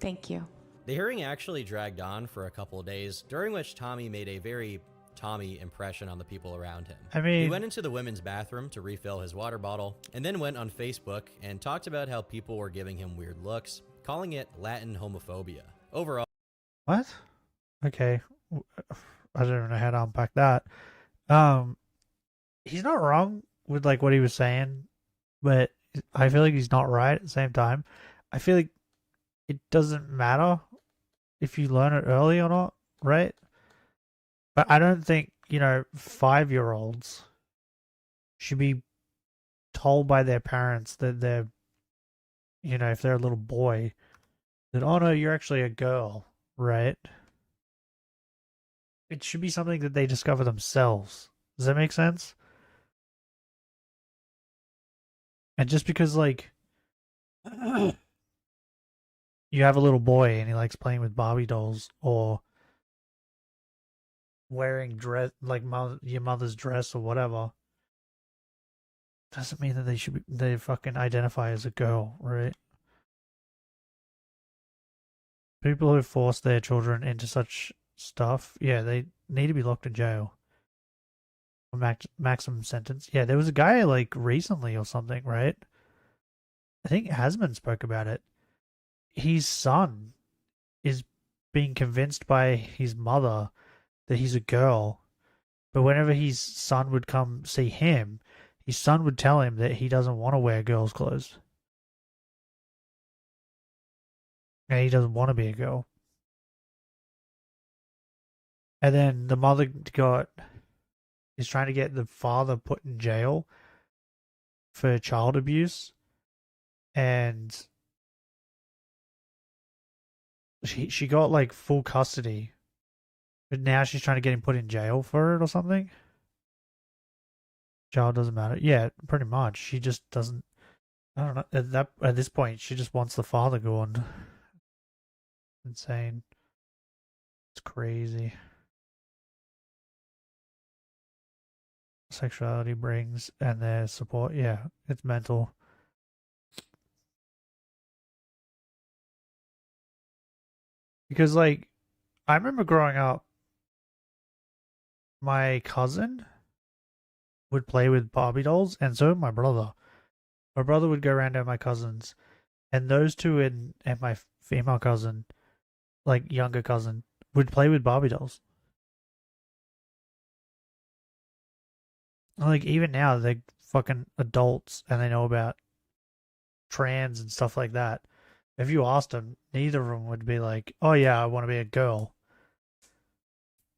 Thank you. The hearing actually dragged on for a couple of days, during which Tommy made a very Tommy impression on the people around him. I mean, he went into the women's bathroom to refill his water bottle, and then went on Facebook and talked about how people were giving him weird looks, calling it Latin homophobia. Overall, what? Okay, I don't even know how to unpack that. He's not wrong with like what he was saying, but I feel like he's not right at the same time. I feel like it doesn't matter if you learn it early or not, right? But I don't think, 5-year-olds should be told by their parents that they're, if they're a little boy, that, oh no, you're actually a girl, right? It should be something that they discover themselves. Does that make sense? And just because, like, you have a little boy and he likes playing with Barbie dolls or wearing dress, like your mother's dress or whatever, doesn't mean that they fucking identify as a girl, right? People who force their children into such stuff, yeah, they need to be locked in jail. Maximum sentence. Yeah, there was a guy like recently or something, right? I think Hasman spoke about it. His son is being convinced by his mother that he's a girl, but whenever his son would come see him, his son would tell him that he doesn't want to wear girls' clothes. And he doesn't want to be a girl. And then the mother is trying to get the father put in jail for child abuse. And she got like full custody. But now she's trying to get him put in jail for it or something. Child doesn't matter. Yeah, pretty much. She just doesn't. I don't know. At this point, she just wants the father gone. Insane. It's crazy. Sexuality brings and their support. Yeah, it's mental. Because, like, I remember growing up, my cousin would play with Barbie dolls, and so would my brother. My brother would go around to my cousins, and those two and my female cousin, like younger cousin, would play with Barbie dolls. Like, even now, they're fucking adults, and they know about trans and stuff like that. If you asked them, neither of them would be like, oh yeah, I want to be a girl.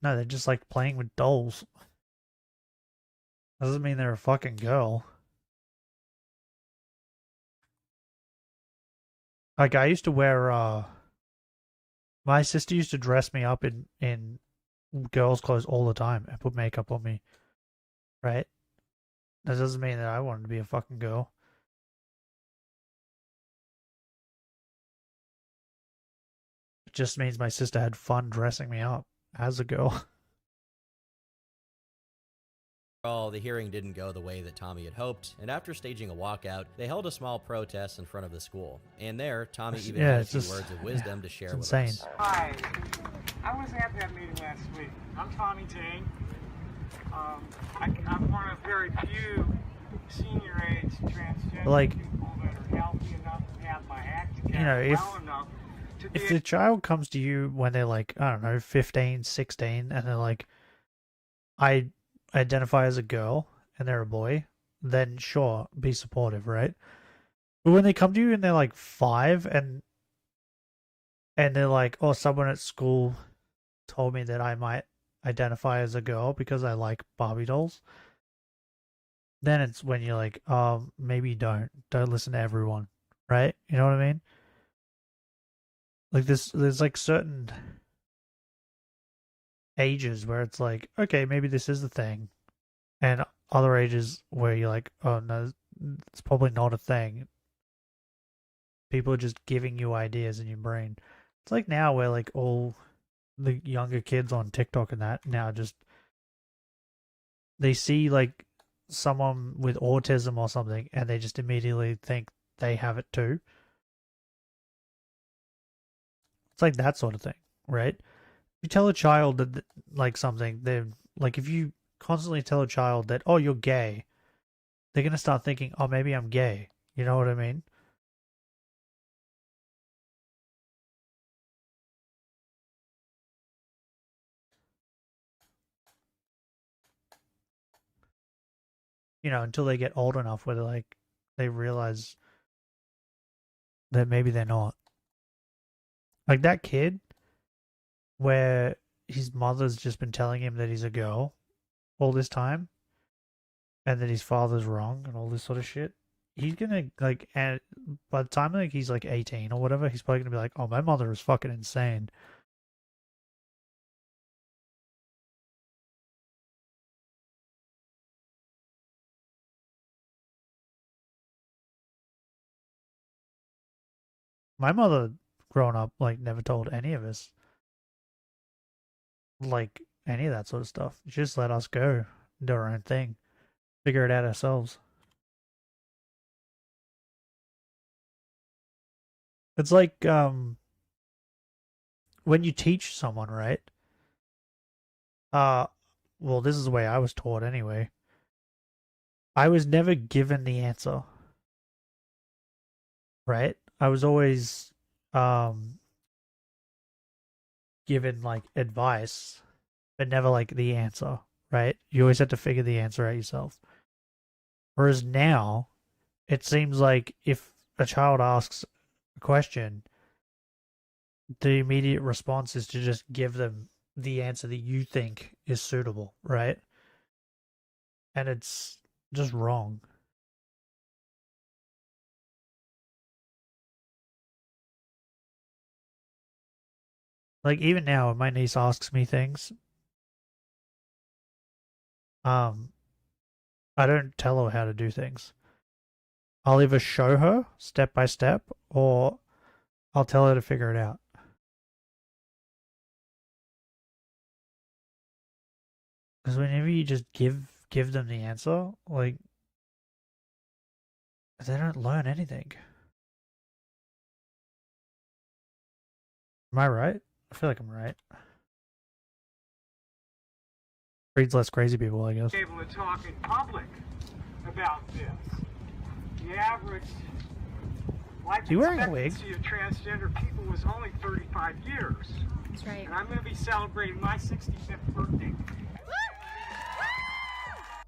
No, they're just like playing with dolls. Doesn't mean they're a fucking girl. Like, I used to wear, my sister used to dress me up in girls' clothes all the time and put makeup on me. Right? That doesn't mean that I wanted to be a fucking girl. It just means my sister had fun dressing me up as a girl. the hearing didn't go the way that Tommy had hoped, and after staging a walkout, they held a small protest in front of the school. And there, Tommy even had a few words of wisdom to share with us. Hi, I was at that meeting last week. I'm Tommy Tang. I'm one of very few senior-age transgender people that are healthy enough to have my act together well enough to if the child comes to you when they're like, I don't know, 15, 16, and they're like, I identify as a girl, and they're a boy, then sure, be supportive, right? But when they come to you and they're like 5, and they're like, oh, someone at school told me that I might identify as a girl because I like Barbie dolls, then it's when you're like, maybe don't listen to everyone, right? You know what I mean? Like there's like certain ages where it's like, okay, maybe this is the thing, and other ages where you're like, oh no, it's probably not a thing. People are just giving you ideas in your brain. It's like now where like all the younger kids on TikTok and that now just they see like someone with autism or something and they just immediately think they have it too. It's like that sort of thing, right? You tell a child that like something, they're like if you constantly tell a child that, oh, you're gay, they're gonna start thinking, oh, maybe I'm gay. You know what I mean? You know, until they get old enough where they're like they realize that maybe they're not. Like that kid where his mother's just been telling him that he's a girl all this time and that his father's wrong and all this sort of shit. He's gonna like, and by the time like he's like 18 or whatever, he's probably gonna be like, oh, my mother is fucking insane. My mother growing up like never told any of us like any of that sort of stuff. She just let us go, do our own thing, figure it out ourselves. It's like when you teach someone, right? Well, this is the way I was taught anyway. I was never given the answer. Right? I was always given like advice, but never like the answer, right? You always had to figure the answer out yourself. Whereas now, it seems like if a child asks a question, the immediate response is to just give them the answer that you think is suitable, right? And it's just wrong. Like even now, when my niece asks me things, I don't tell her how to do things. I'll either show her step by step or I'll tell her to figure it out. Because whenever you just give them the answer, like they don't learn anything. Am I right? I feel like I'm right. Breeds less crazy people, I guess. Able to talk in public about this. The average life You wearing a wig? expectancy of transgender people was only 35 years. That's right. And I'm going to be celebrating my 65th birthday.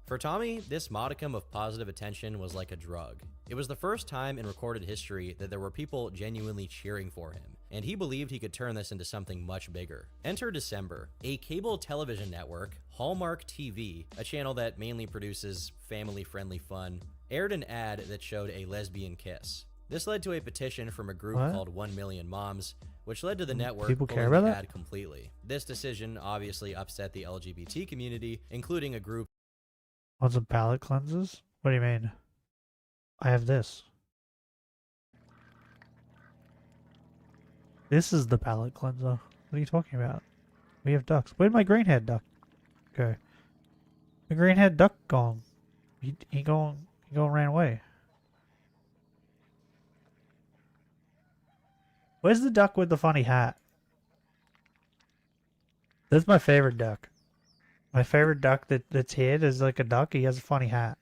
For Tommy, this modicum of positive attention was like a drug. It was the first time in recorded history that there were people genuinely cheering for him, and he believed he could turn this into something much bigger. Enter December. A cable television network, Hallmark TV, a channel that mainly produces family-friendly fun, aired an ad that showed a lesbian kiss. This led to a petition from a group called 1 Million Moms, which led to the network People pulling care about the that? ad completely. This decision obviously upset the LGBT community, including a group Want some palate cleanses? What do you mean? I have this. This is the palate cleanser. What are you talking about? We have ducks. Where'd my green-head duck go? The green-head duck gone. He ran away. Where's the duck with the funny hat? That's my favorite duck. My favorite duck that's here is like a duck. He has a funny hat.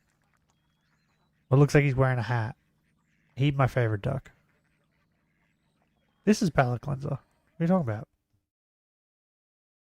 It looks like he's wearing a hat. He's my favorite duck. This is palate cleanser. What are you talking about?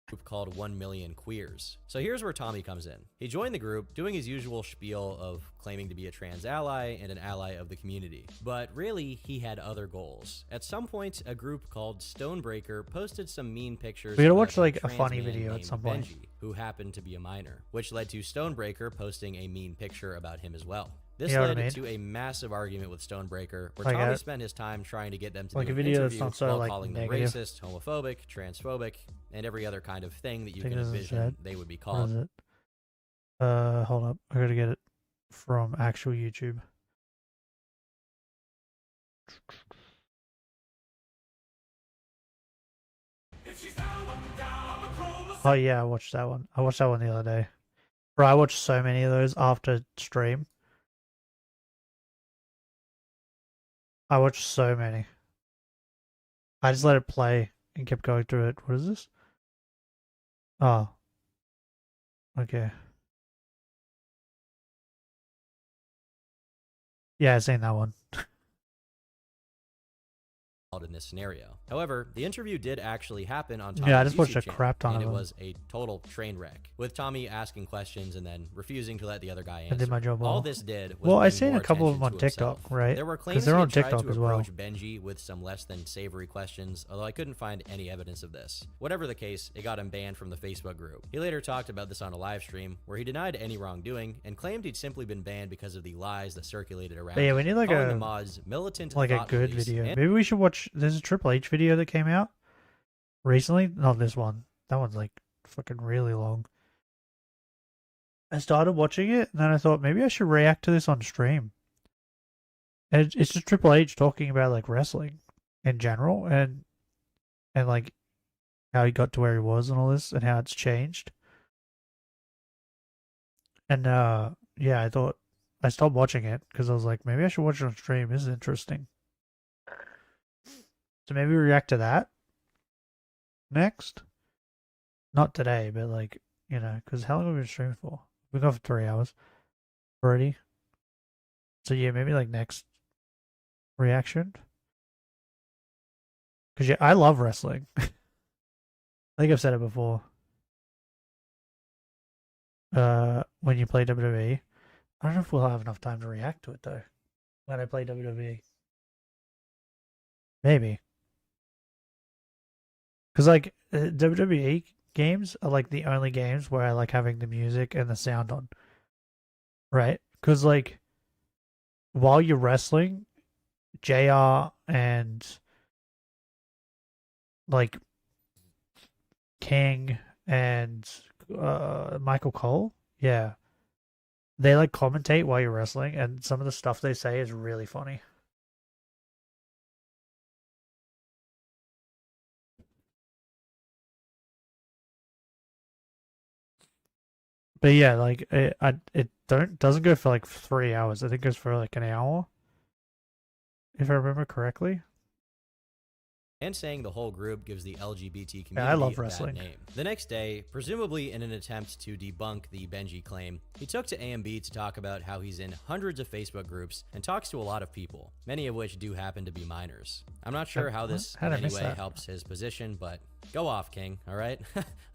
group called 1 Million Queers. So here's where Tommy comes in. He joined the group doing his usual spiel of claiming to be a trans ally and an ally of the community. But really, he had other goals. At some point, a group called Stonebreaker posted some mean pictures. We gotta about watch like a trans funny man video at named some point. Benji, who happened to be a minor, which led to Stonebreaker posting a mean picture about him as well. This You know what I led mean? to a massive argument with Stonebreaker, where Like Tommy a- spent his time trying to get them to like do a an video that's interview not so, while like, calling them negative. racist, homophobic, transphobic, and every other kind of thing that you think can this is envision it. they would be What called. is it? Hold up. I gotta get it from actual YouTube. Oh yeah, I watched that one. I watched that one the other day. Bro, I watched so many of those after stream. I watched so many. I just let it play and kept going through it. What is this? Oh. Okay. Yeah, I seen that one. In this scenario. However, the interview did actually happen on Tommy's Yeah, I just watched YouTube a channel, crap ton and of it them. was a total train wreck, with Tommy asking questions and then refusing to let the other guy I answer. did my job well. All this did was Well, I bring seen more a couple of them attention on to TikTok, himself. right? There were 'Cause claims they're he on had tried TikTok to as well. approach Benji with some less than savory questions, although I couldn't find any evidence of this. Whatever the case, it got him banned from the Facebook group. He later talked about this on a live stream, where he denied any wrongdoing and claimed he'd simply been banned because of the lies that circulated around But yeah, him, we need like calling a the mods militant like a thought good police video. and Maybe we should watch. There's a Triple H video that came out recently. Not this one. That one's like fucking really long. I started watching it, and then I thought maybe I should react to this on stream. And it's just Triple H talking about like wrestling in general, and like how he got to where he was and all this, and how it's changed. And yeah, I thought I stopped watching it because I was like, maybe I should watch it on stream. This is interesting. So maybe react to that next. Not today, but like, you know, because how long have we been streaming for? We've gone for 3 hours already. So yeah, maybe like next reaction. Because yeah, I love wrestling. I think I've said it before. When you play WWE. I don't know if we'll have enough time to react to it though. When I play WWE. Maybe. Because like WWE games are like the only games where I like having the music and the sound on. Right? Because like while you're wrestling, JR and like King and Michael Cole, yeah, they like commentate while you're wrestling, and some of the stuff they say is really funny. But yeah, like it doesn't go for like 3 hours. I think it goes for like an hour, if I remember correctly. and saying the whole group gives the LGBT community Yeah, I love a bad wrestling. name. The next day, presumably in an attempt to debunk the Benji claim, he took to AMB to talk about how he's in hundreds of Facebook groups and talks to a lot of people, many of which do happen to be minors. I'm not sure how this How in did I any miss way that? helps his position, but go off, King, alright?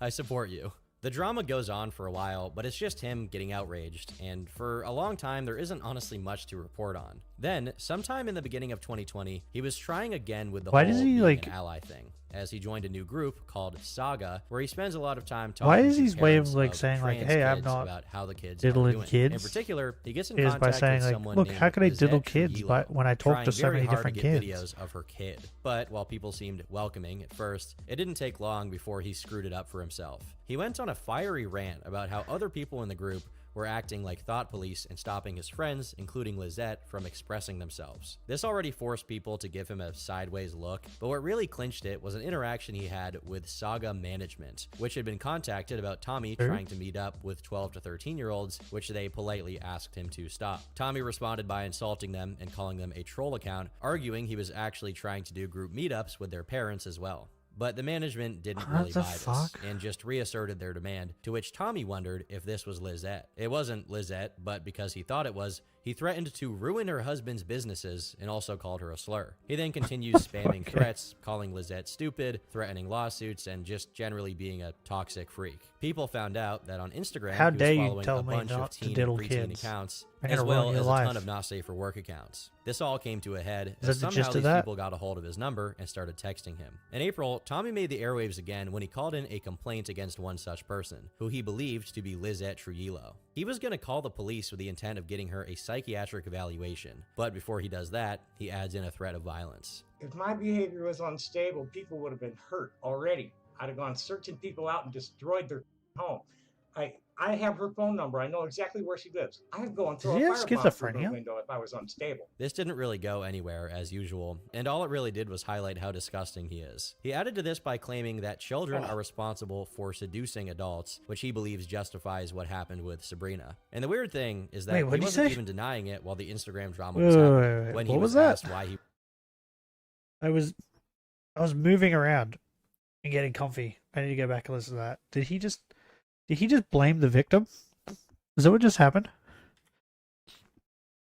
I support you. The drama goes on for a while, but it's just him getting outraged, and for a long time there isn't honestly much to report on. Then, sometime in the beginning of 2020, he was trying again with the Why whole does he, being like- an ally thing, as he joined a new group called Saga, where he spends a lot of time talking Why to is his way of parents like saying like, trans "Hey, I'm kids not about how the kids are diddling doing. kids"? In particular, he gets in is contact by saying with like, someone "Look, named how can I diddle Lizette kids by Shiylocke, when I talk trying to so very many hard different to get kids?" videos of her kid. But while people seemed welcoming at first, it didn't take long before he screwed it up for himself. He went on a fiery rant about how other people in the group were acting like thought police and stopping his friends, including Lizette, from expressing themselves. This already forced people to give him a sideways look, but what really clinched it was an interaction he had with Saga Management, which had been contacted about Tommy trying to meet up with 12 to 13-year-olds, which they politely asked him to stop. Tommy responded by insulting them and calling them a troll account, arguing he was actually trying to do group meetups with their parents as well. But the management didn't What really the buy this, fuck? and just reasserted their demand, to which Tommy wondered if this was Lizette. It wasn't Lizette, but because he thought it was, He threatened to ruin her husband's businesses and also called her a slur. He then continues spamming threats, calling Lizette stupid, threatening lawsuits, and just generally being a toxic freak. People found out that on Instagram, How he dare was you following tell a me bunch of not to teen and diddle preteen kids. accounts, I'm as gonna well ruin as your a ton life. of not safe for work accounts. This all came to a head Is as that the somehow gist of these that? people got a hold of his number and started texting him. In April, Tommy made the airwaves again when he called in a complaint against one such person, who he believed to be Lizette Trujillo. He was going to call the police with the intent of getting her a psychiatric evaluation, but before he does that, he adds in a threat of violence. If my behavior was unstable, people would have been hurt already. I'd have gone searching people out and destroyed their home. I have her phone number. I know exactly where she lives. I'd go and throw Does he a have firebomb through schizophrenia? her window if I was unstable. This didn't really go anywhere, as usual, and all it really did was highlight how disgusting he is. He added to this by claiming that children are responsible for seducing adults, which he believes justifies what happened with Sabrina. And the weird thing is that Wait, he what'd he wasn't say? even denying it while the Instagram drama Wait, was wait, happening. wait. When What he was was that? asked why he I was moving around and getting comfy. I need to go back and listen to that. Did he just blame the victim? Is that what just happened?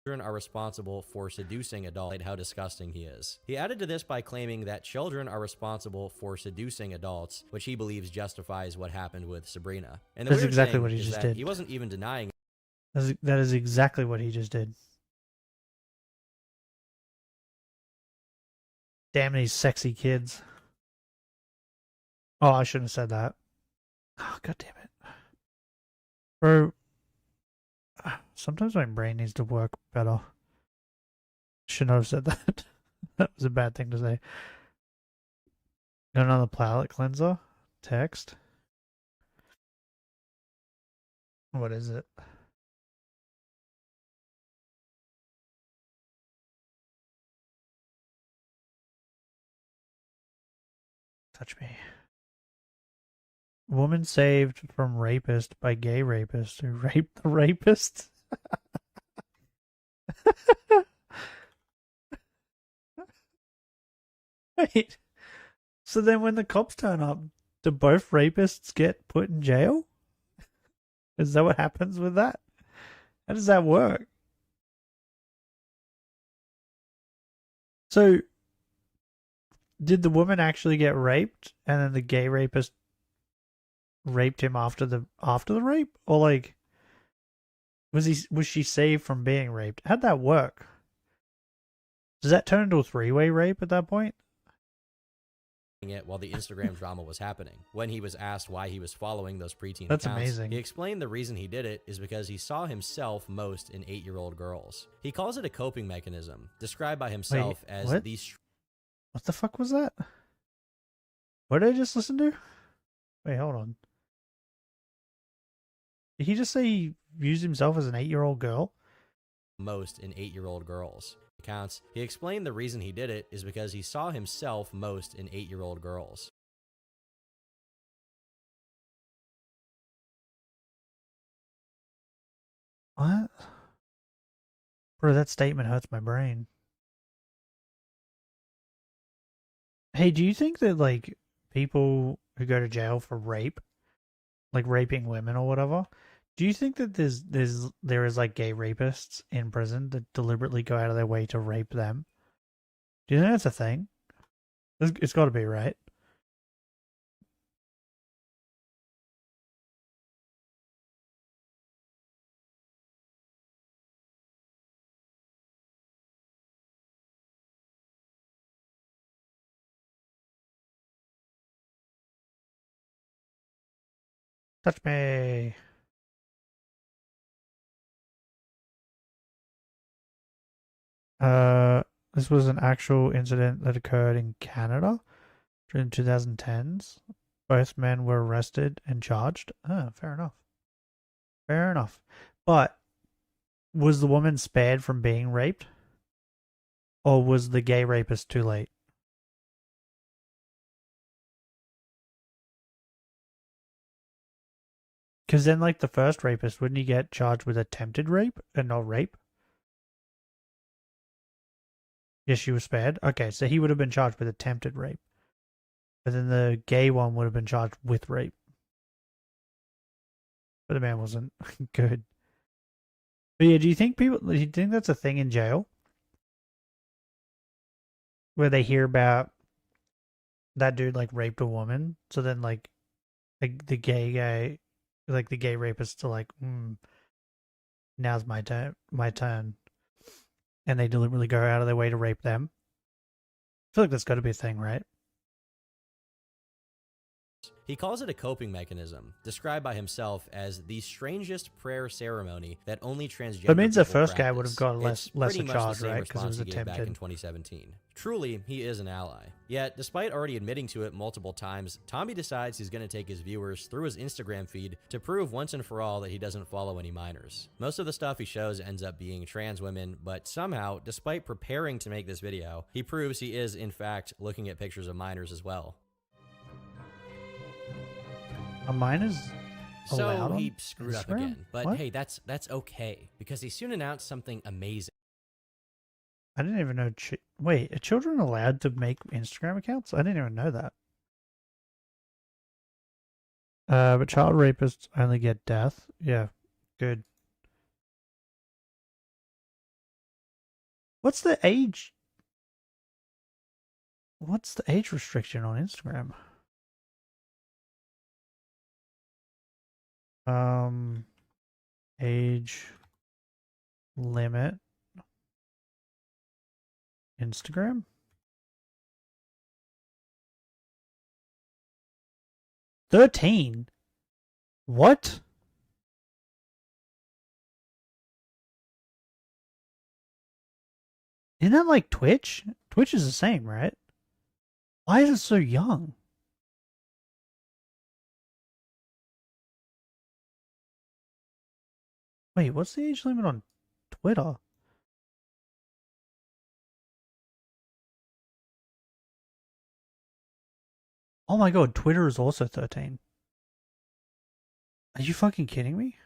children are responsible for seducing adults, how disgusting he is. He added to this by claiming that children are responsible for seducing adults, which he believes justifies what happened with Sabrina. And the That's weird exactly thing what he is just that did. he wasn't even denying That is exactly what he just did. Damn these sexy kids. Oh, I shouldn't have said that. Oh, God damn it. Bro, sometimes my brain needs to work better. Should not have said that. That was a bad thing to say. Got another palette cleanser? Text? What is it? Touch me. Woman saved from rapist by gay rapist who raped the rapist. Wait. So then when the cops turn up, do both rapists get put in jail? Is that what happens with that? How does that work? So, did the woman actually get raped and then the gay rapist raped him after the rape? Or like was she saved from being raped? How'd that work? Does that turn into a three-way rape at that point? it while the Instagram drama was happening. When he was asked why he was following those preteen That's accounts, amazing. he explained the reason he did it is because he saw himself most in 8-year-old girls. He calls it a coping mechanism, described by himself as what? these. What the fuck was that? What did I just listen to? Wait, hold on. Did he just say he views himself as an 8-year-old girl? Most in 8-year-old girls. Accounts. He explained the reason he did it is because he saw himself most in 8-year-old girls. What? Bro, that statement hurts my brain. Hey, do you think that, like, people who go to jail for rape, like raping women or whatever, do you think that there is like gay rapists in prison that deliberately go out of their way to rape them? Do you think that's a thing? It's got to be, right? Touch me. This was an actual incident that occurred in Canada during the 2010s. Both men were arrested and charged. Oh, fair enough. Fair enough. But was the woman spared from being raped? Or was the gay rapist too late? Because then, like, the first rapist, wouldn't he get charged with attempted rape and not rape? Yes, she was spared. Okay, so he would have been charged with attempted rape. But then the gay one would have been charged with rape. But the man wasn't good. But yeah, do you think that's a thing in jail? Where they hear about that dude like raped a woman, so then like the gay guy, like the gay rapist, to like, now's my turn, and they deliberately go out of their way to rape them. I feel like that's got to be a thing, right? He calls it a coping mechanism, described by himself as the strangest prayer ceremony that only transgender That means the people first guy would have got practice. lesser Pretty much charge, the same right? Because it was response he gave back in attempted. 2017. Truly, he is an ally. Yet, despite already admitting to it multiple times, Tommy decides he's going to take his viewers through his Instagram feed to prove once and for all that he doesn't follow any minors. Most of the stuff he shows ends up being trans women, but somehow, despite preparing to make this video, he proves he is, in fact, looking at pictures of minors as well. A minor's allowed So on he screwed up Instagram? again, but What? hey, that's okay, because he soon announced something amazing. I didn't even know. Wait, are children allowed to make Instagram accounts? I didn't even know that. But child rapists only get death. Yeah, good. What's the age? What's the age restriction on Instagram? Age limit. Instagram? $13? What? Isn't that like Twitch? Twitch is the same, right? Why is it so young? Wait, what's the age limit on Twitter? Oh my god, Twitter is also 13. Are you fucking kidding me?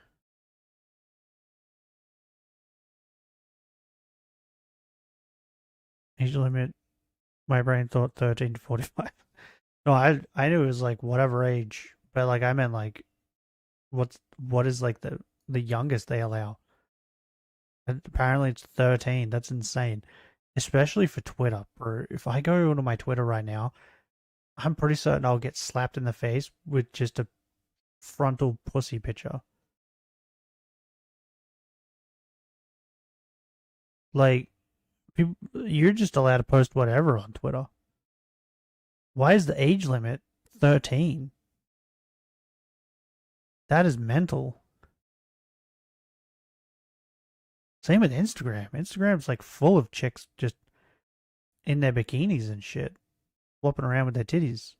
Age limit, my brain thought 13 to 45. No, I knew it was like whatever age, but like I meant like what is like the youngest they allow? And apparently it's 13. That's insane. Especially for Twitter, bro. If I go onto my Twitter right now, I'm pretty certain I'll get slapped in the face with just a frontal pussy picture. Like, you're just allowed to post whatever on Twitter. Why is the age limit 13? That is mental. Same with Instagram. Instagram's like full of chicks just in their bikinis and shit, flopping around with their titties.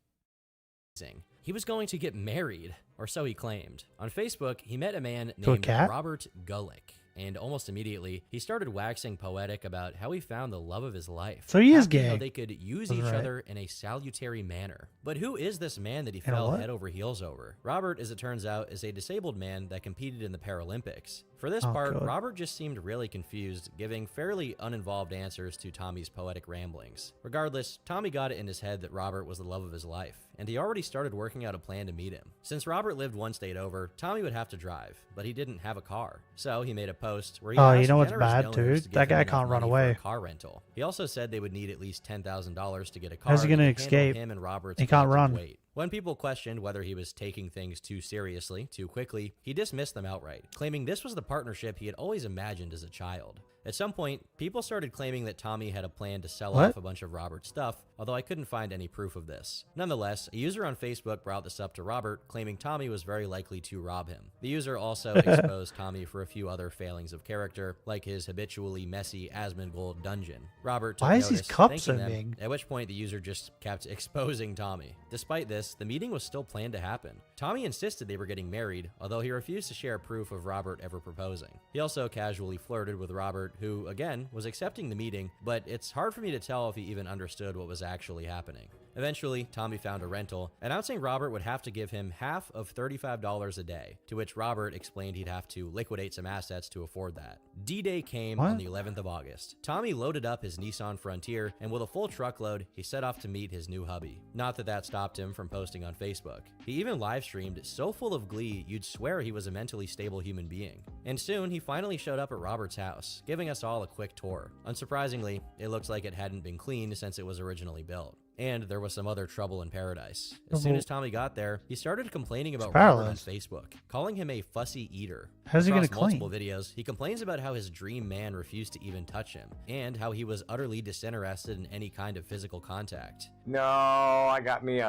He was going to get married, or so he claimed. On Facebook, he met a man To a named cat? Robert Gulick, and almost immediately, he started waxing poetic about how he found the love of his life. So he is Asking How gay. they could use That's each right. other in a salutary manner. But who is this man that he And a fell what? head over heels over? Robert, as it turns out, is a disabled man that competed in the Paralympics. For this Oh, part, God. Robert just seemed really confused, giving fairly uninvolved answers to Tommy's poetic ramblings. Regardless, Tommy got it in his head that Robert was the love of his life, and he already started working out a plan to meet him. Since Robert lived one state over, Tommy would have to drive, but he didn't have a car. So he made a post where he Oh, you asked know what's generous bad, donors dude? to give That him guy enough can't run money for a away. car rental. He also said they would need at least $10,000 to get a car. How's he that gonna could handle escape? Him and Robert's He can't collective run. weight. When people questioned whether he was taking things too seriously, too quickly, he dismissed them outright, claiming this was the partnership he had always imagined as a child. At some point, people started claiming that Tommy had a plan to sell What? off a bunch of Robert's stuff, although I couldn't find any proof of this. Nonetheless, a user on Facebook brought this up to Robert, claiming Tommy was very likely to rob him. The user also exposed Tommy for a few other failings of character, like his habitually messy Asmongold dungeon. Robert took Why is his notice, cup thanking so them, big? at which point the user just kept exposing Tommy. Despite this, the meeting was still planned to happen. Tommy insisted they were getting married, although he refused to share proof of Robert ever proposing. He also casually flirted with Robert, who, again, was accepting the meeting, but it's hard for me to tell if he even understood what was actually happening. Eventually, Tommy found a rental, announcing Robert would have to give him half of $35 a day, to which Robert explained he'd have to liquidate some assets to afford that. D-Day came on the 11th of August. Tommy loaded up his Nissan Frontier, and with a full truckload, he set off to meet his new hubby. Not that that stopped him from posting on Facebook. He even live-streamed so full of glee, you'd swear he was a mentally stable human being. And soon, he finally showed up at Robert's house, giving us all a quick tour. Unsurprisingly, it looks like it hadn't been cleaned since it was originally built. And there was some other trouble in paradise. As soon as Tommy got there, he started complaining about Robert on Facebook, calling him a fussy eater. How's he gonna clean? Multiple videos, he complains about how his dream man refused to even touch him, and how he was utterly disinterested in any kind of physical contact. No, I got me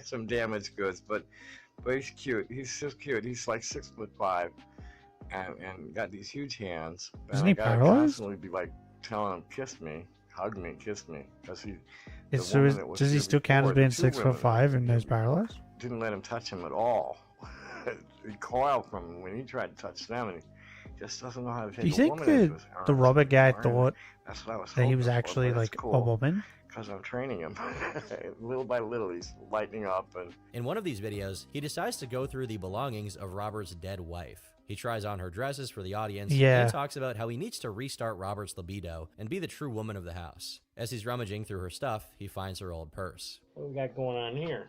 some damaged goods, but he's cute. He's so cute. He's like 6'5", and got these huge hands. Isn't he paralyzed? Constantly be like telling him, "Kiss me, hug me, kiss me," because he. Does he still count as being 6'5" and is paralyzed? Didn't let him touch him at all. He recoiled from him when he tried to touch them, and he just doesn't know how to take Do you a think woman into his arms. the Robert guy thought That's what I was that he was hoping for, actually but like it's cool. a woman? Because I'm training him. Little by little, he's lightening up. And in one of these videos, he decides to go through the belongings of Robert's dead wife. He tries on her dresses for the audience, and he talks about how he needs to restart Robert's libido and be the true woman of the house. As he's rummaging through her stuff, he finds her old purse. What we got going on here?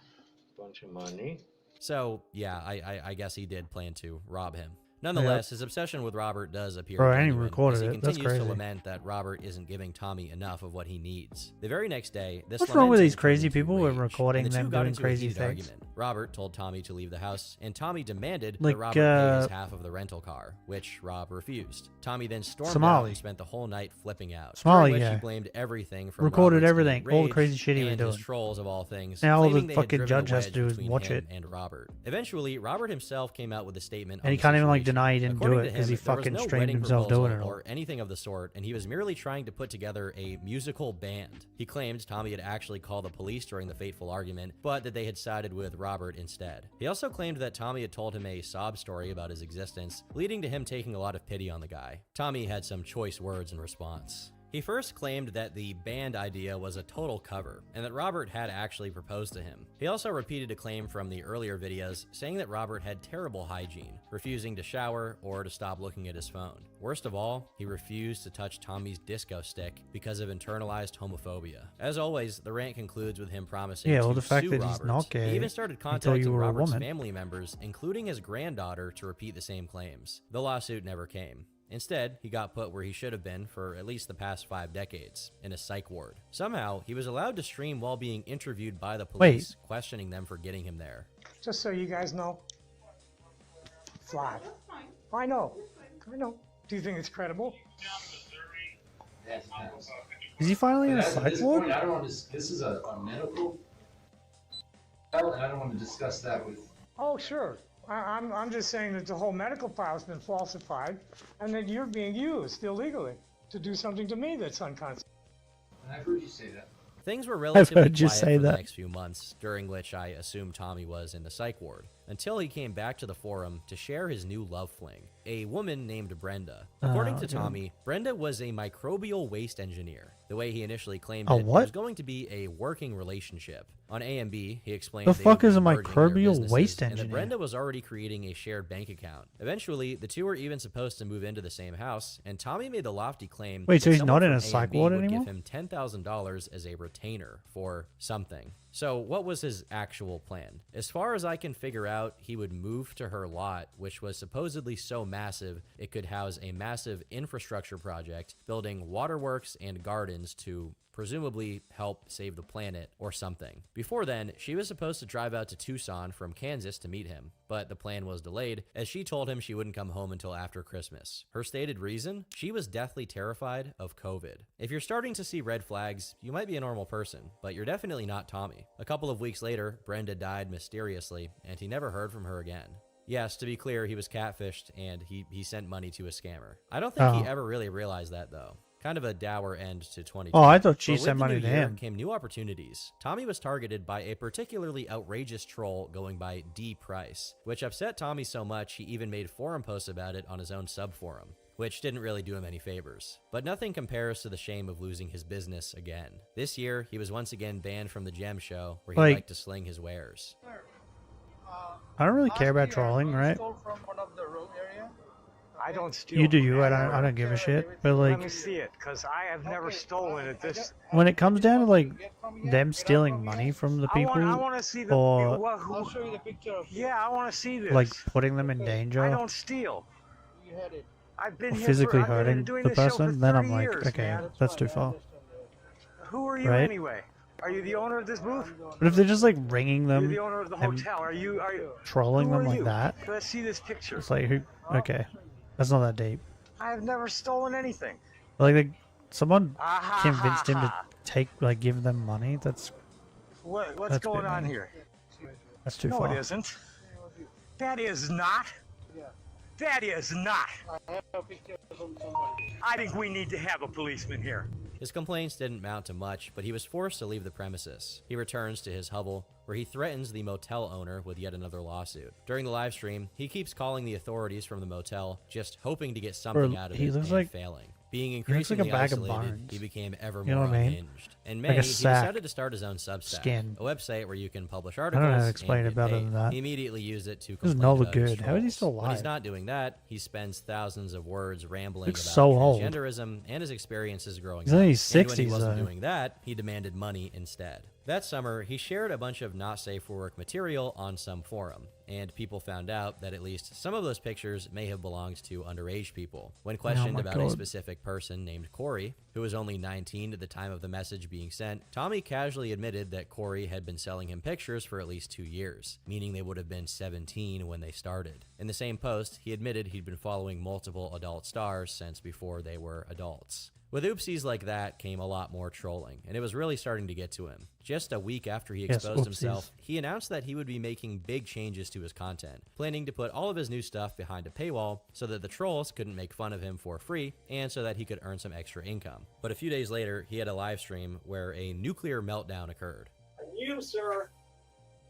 Bunch of money. So, yeah, I guess he did plan to rob him. Nonetheless, his obsession with Robert does appear genuine, as he continues to lament that Robert isn't giving Tommy enough of what he needs. The very next day, this What's wrong with these crazy people with recording them doing crazy things? Robert told Tommy to leave the house, and Tommy demanded like, that Robert pay his half of the rental car, which Rob refused. Tommy then stormed out and spent the whole night flipping out. Somali, during which he blamed everything from recorded Robert's everything, all the rage crazy shit he was and doing. his trolls of all things. Now all the claiming they had fucking driven judge a has to do wedge is between watch him it. and Robert. Eventually, Robert himself came out with a statement, and he can't even like deny he didn't do it because he fucking strained himself doing it all. Or anything of the sort, and he was merely trying to put together a musical band. He claimed Tommy had actually called the police during the fateful argument, but that they had sided with Robert instead. He also claimed that Tommy had told him a sob story about his existence, leading to him taking a lot of pity on the guy. Tommy had some choice words in response. He first claimed that the band idea was a total cover, and that Robert had actually proposed to him. He also repeated a claim from the earlier videos, saying that Robert had terrible hygiene, refusing to shower or to stop looking at his phone. Worst of all, he refused to touch Tommy's disco stick because of internalized homophobia. As always, the rant concludes with him promising to the fact sue that Robert. he's not gay He even started until contacting you were a Robert's woman. family members, including his granddaughter, to repeat the same claims. The lawsuit never came. Instead, he got put where he should have been for at least the past 5 decades, in a psych ward. Somehow, he was allowed to stream while being interviewed by the police, questioning them for getting him there. Just so you guys know. Fly. I know. I know. Do you think it's credible? Is he finally in a psych ward? I don't want to. This is a medical. I don't want to discuss that with. Oh, sure. I'm just saying that the whole medical file's been falsified, and that you're being used illegally to do something to me that's unconstitutional. And I've heard you say that. Things were relatively heard you quiet say for the that. next few months, during which I assumed Tommy was in the psych ward, until he came back to the forum to share his new love fling, a woman named Brenda. According to Tommy, Brenda was a microbial waste engineer. The way he initially claimed it was going to be a working relationship. On AMB, he explained The they fuck would is be a merging their microbial businesses, waste and engineer? that Brenda was already creating a shared bank account. Eventually, the two were even supposed to move into the same house, and Tommy made the lofty claim Wait, that so he's someone not in from a psych AMB ward would anymore? give him $10,000 as a retainer for something. So what was his actual plan? As far as I can figure out, he would move to her lot, which was supposedly so massive it could house a massive infrastructure project, building waterworks and gardens to presumably help save the planet or something. Before then, she was supposed to drive out to Tucson from Kansas to meet him, but the plan was delayed as she told him she wouldn't come home until after Christmas. Her stated reason? She was deathly terrified of COVID. If you're starting to see red flags, you might be a normal person, but you're definitely not Tommy. A couple of weeks later, Brenda died mysteriously, and he never heard from her again. Yes, to be clear, he was catfished, and he sent money to a scammer. I don't think he ever really realized that, though. Kind of a dour end to 2020. Oh, I thought she But with sent the money new to year him. came new opportunities. Tommy was targeted by a particularly outrageous troll going by D Price, which upset Tommy so much he even made forum posts about it on his own subforum, which didn't really do him any favors. But nothing compares to the shame of losing his business again. This year, he was once again banned from the Gem Show, where he Like- liked to sling his wares. I don't really care about trolling, right? I don't steal. You do you. I from don't give a shit. But Let me like, see it, because I have never stolen it. This. when it comes down to like them stealing money from the people, I want to see the. or I'll show you the picture. Yeah, I want to see this. like putting them in danger, I don't steal. I've been or here physically I've been hurting doing the this show for person, then I'm 30 like, years, okay, man. that's too far. Who are you right? anyway? Are you the owner of this booth? But if they're just like ringing You're them the owner of the and hotel. Are you? trolling who them are like you? that, Let's see this picture. it's like, who? Okay, that's not that deep. I have never stolen anything. Like someone Ah, convinced him to ha, give them money. What's What's a going bit on mean. here? That's too No, far. it isn't. That is not. That is not. I think we need to have a policeman here. His complaints didn't mount to much, but he was forced to leave the premises. He returns to his hovel, where he threatens the motel owner with yet another lawsuit. During the live stream, he keeps calling the authorities from the motel, just hoping to get something Bro, out of he it looks and like- failing. Being he looks like a increasingly bag of isolated, bones. he became ever You know more what I mean? unhinged. In Like May, a he sack. decided to start his own Substack, Skin. a website where you can publish don't articles know how to and explain it get better paid. than that. He immediately used it to Does complain not look about his good. How is he still trolls. When he's alive? not doing that, he spends thousands of words rambling Looks about so old. transgenderism and his experiences growing He's only up. And when he 60s wasn't though. doing that, he demanded money instead. That summer, he shared a bunch of not safe for work material on some forum, and people found out that at least some of those pictures may have belonged to underage people. When questioned my about a God. specific person named Corey, who was only 19 at the time of the message being sent, Tommy casually admitted that Corey had been selling him pictures for at least 2 years, meaning they would have been 17 when they started. In the same post, he admitted he'd been following multiple adult stars since before they were adults. With oopsies like that came a lot more trolling, and it was really starting to get to him. Just a week after he Yes, exposed oopsies. himself, he announced that he would be making big changes to his content, planning to put all of his new stuff behind a paywall so that the trolls couldn't make fun of him for free and so that he could earn some extra income. But a few days later, he had a live stream where a nuclear meltdown occurred. You, sir,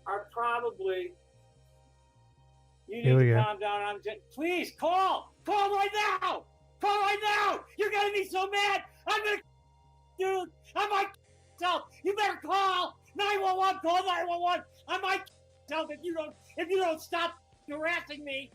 are probably. You Here we need to go. calm down. Please call. Call right now. Call right now. You're getting me so mad. I'm gonna. Dude, I might myself. You better call 911. Call 911. I might myself if you don't stop harassing me.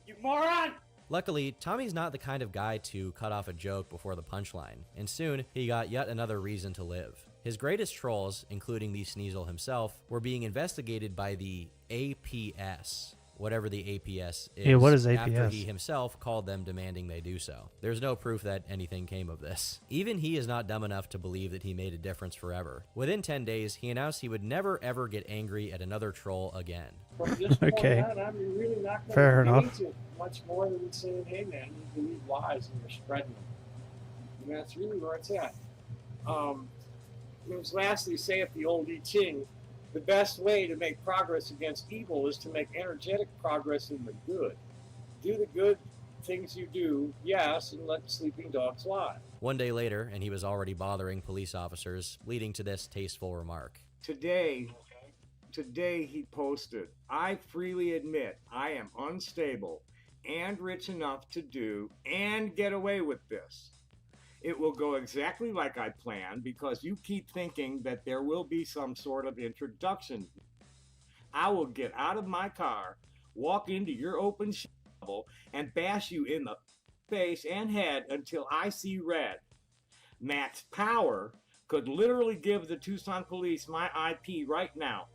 You moron. Luckily, Tommy's not the kind of guy to cut off a joke before the punchline, and soon he got yet another reason to live. His greatest trolls, including the Sneasel himself, were being investigated by the APS, whatever the APS is, Yeah, what is after APS? he himself called them demanding they do so. There's no proof that anything came of this. Even he is not dumb enough to believe that he made a difference forever. Within 10 days, he announced he would never ever get angry at another troll again. From this point Okay. on, I'm really not going Fair to enough. engage it much more than saying, hey man, you believe lies and you're spreading them. And that's really where it's at. Let's lastly say it the old I Ching, the best way to make progress against evil is to make energetic progress in the good. Do the good things you do, yes, and let sleeping dogs lie. One day later, and he was already bothering police officers, leading to this tasteful remark. Today he posted, I freely admit I am unstable and rich enough to do and get away with this. It will go exactly like I planned because you keep thinking that there will be some sort of introduction. I will get out of my car, walk into your open shovel, and bash you in the face and head until I see red. Max Power could literally give the Tucson police my IP right now.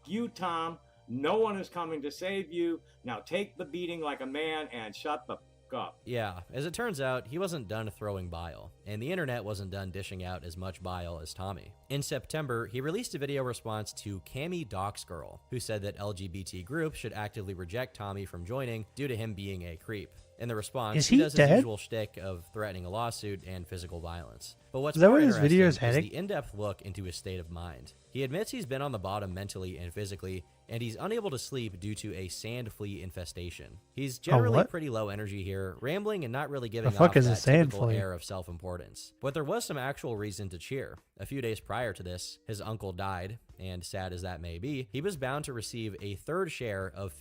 You, Tom, no one is coming to save you. Now take the beating like a man and shut the f*** up. Yeah, as it turns out, he wasn't done throwing bile, and the internet wasn't done dishing out as much bile as Tommy. In September, he released a video response to Cammy Doxgirl, who said that LGBT groups should actively reject Tommy from joining due to him being a creep. In the response, Is he he does dead? his usual shtick of threatening a lawsuit and physical violence. But what's Is that more what his video is interesting heading? the in-depth look into his state of mind. He admits he's been on the bottom mentally and physically, and he's unable to sleep due to a sand flea infestation. He's generally what? pretty low energy here, rambling and not really giving The fuck off is a that sand typical flea? air of self-importance. But there was some actual reason to cheer. A few days prior to this, his uncle died, and sad as that may be, he was bound to receive a third share of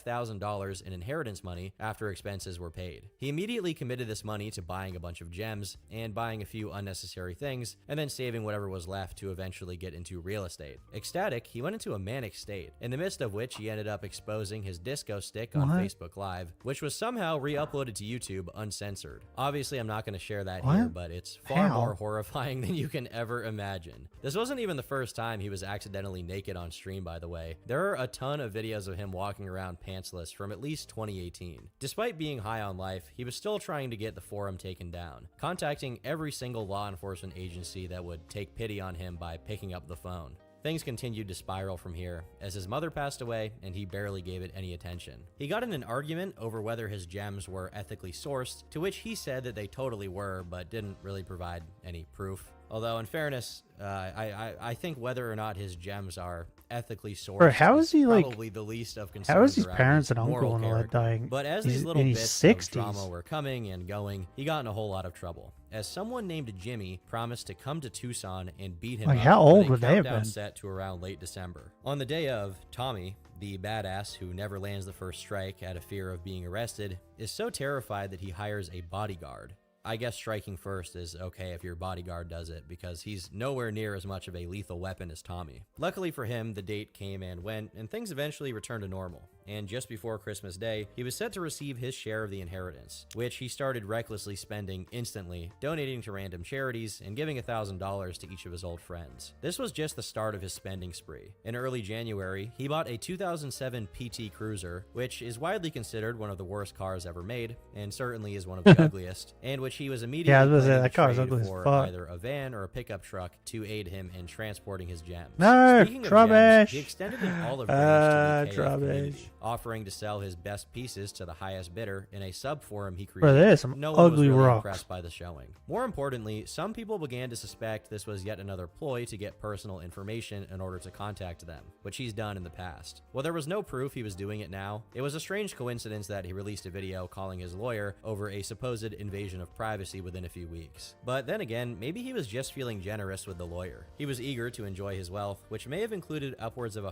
$55,000 in inheritance money after expenses were paid. He immediately committed this money to buying a bunch of gems and buying a few unnecessary things, and then saving whatever was left to eventually get into real estate. Ecstatic, he went into a manic state, in the midst of which he ended up exposing his disco stick on What? Facebook Live, which was somehow re-uploaded to YouTube uncensored. Obviously, I'm not going to share that What? here, but it's far How? more horrifying than you can ever imagine. This wasn't even the first time he was accidentally naked on stream, by the way. There are a ton of videos of him walking around pantsless from at least 2018. Despite being high on life, he was still trying to get the forum taken down, contacting every single law enforcement agency that would take pity on him by picking up the phone. Things continued to spiral from here, as his mother passed away and he barely gave it any attention. He got in an argument over whether his gems were ethically sourced, to which he said that they totally were, but didn't really provide any proof. Although, in fairness, I think whether or not his gems are ethically sourced Bro, how is he, like- probably the least of concerns. How is his around parents his and uncle moral and all that character. dying? But as He's these in little his bits 60s. of drama were coming and going, he got in a whole lot of trouble, as someone named Jimmy promised to come to Tucson and beat him Like, up how with old a would they have countdown been? set to around late December. On the day of, Tommy, the badass who never lands the first strike out of fear of being arrested, is so terrified that he hires a bodyguard. I guess striking first is okay if your bodyguard does it, because he's nowhere near as much of a lethal weapon as Tommy. Luckily for him, the date came and went, and things eventually returned to normal. And just before Christmas Day, he was set to receive his share of the inheritance, which he started recklessly spending instantly, donating to random charities and giving $1,000 to each of his old friends. This was just the start of his spending spree. In early January, he bought a 2007 PT Cruiser, which is widely considered one of the worst cars ever made, and certainly is one of the ugliest, and which he was immediately Yeah, I was gonna say, planning that to car is trade ugly as for fuck. either a van or a pickup truck to aid him in transporting his gems. No, Speaking of rubbish. gems, he extended an olive branch to the KF rubbish. community, offering to sell his best pieces to the highest bidder in a sub-forum he created. Bro, there's some No one was ugly really rocks. impressed by the showing. More importantly, some people began to suspect this was yet another ploy to get personal information in order to contact them, which he's done in the past. While there was no proof he was doing it now, it was a strange coincidence that he released a video calling his lawyer over a supposed invasion of privacy within a few weeks. But then again, maybe he was just feeling generous with the lawyer. He was eager to enjoy his wealth, which may have included upwards of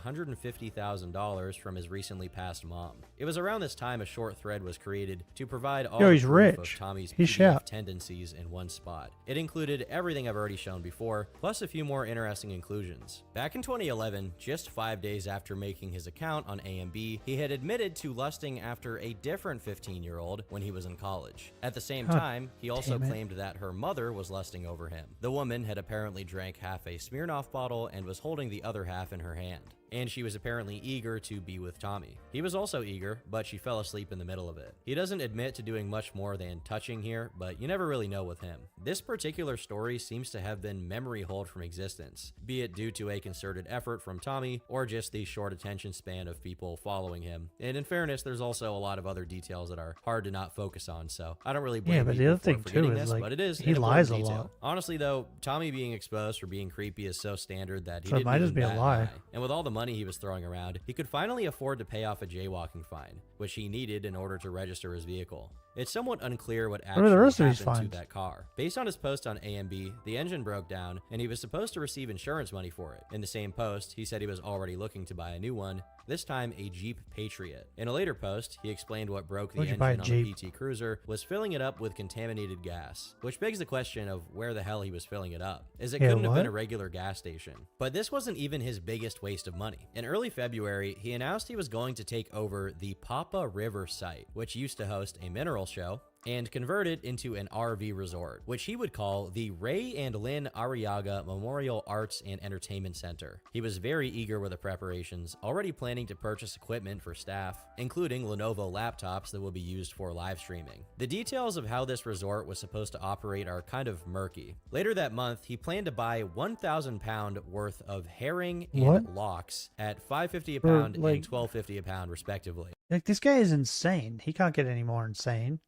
$150,000 from his recently passed mom. It was around this time a short thread was created to provide all Yo, the he's proof rich. of Tommy's He's PDF sharp. tendencies in one spot. It included everything I've already shown before, plus a few more interesting inclusions. Back in 2011, just 5 days after making his account on AMB, he had admitted to lusting after a different 15-year-old when he was in college. At the same God time, he also damn it. claimed that her mother was lusting over him. The woman had apparently drank half a Smirnoff bottle and was holding the other half in her hand. And she was apparently eager to be with Tommy. He was also eager, but she fell asleep in the middle of it. He doesn't admit to doing much more than touching here, but you never really know with him. This particular story seems to have been memory holed from existence, be it due to a concerted effort from Tommy, or just the short attention span of people following him. And in fairness, there's also a lot of other details that are hard to not focus on, so I don't really blame Yeah, but the people other for thing too forgetting is, this, like, but it is he an important lies a detail. lot. Honestly though, Tommy being exposed for being creepy is so standard that he So it didn't might just even be a bat an lie. eye. And with all the money he was throwing around, he could finally afford to pay off a jaywalking fine, which he needed in order to register his vehicle. It's somewhat unclear what are actually the rest of these happened fines? to that car. Based on his post on AMB, the engine broke down, and he was supposed to receive insurance money for it. In the same post, he said he was already looking to buy a new one, this time a Jeep Patriot. In a later post, he explained what broke the Why'd you buy a engine on the Jeep? PT Cruiser was filling it up with contaminated gas, which begs the question of where the hell he was filling it up, as it Yeah, couldn't have been what? a regular gas station. But this wasn't even his biggest waste of money. In early February, he announced he was going to take over the Papa River site, which used to host a mineral show, and convert it into an RV resort, which he would call the Ray and Lynn Arriaga Memorial Arts and Entertainment Center. He was very eager with the preparations, already planning to purchase equipment for staff, including Lenovo laptops that will be used for live streaming. The details of how this resort was supposed to operate are kind of murky. Later that month, he planned to buy 1,000 pound worth of herring and What? locks at $5.50 a Bro, pound like- and $12.50 a pound respectively. Like, this guy is insane. He can't get any more insane.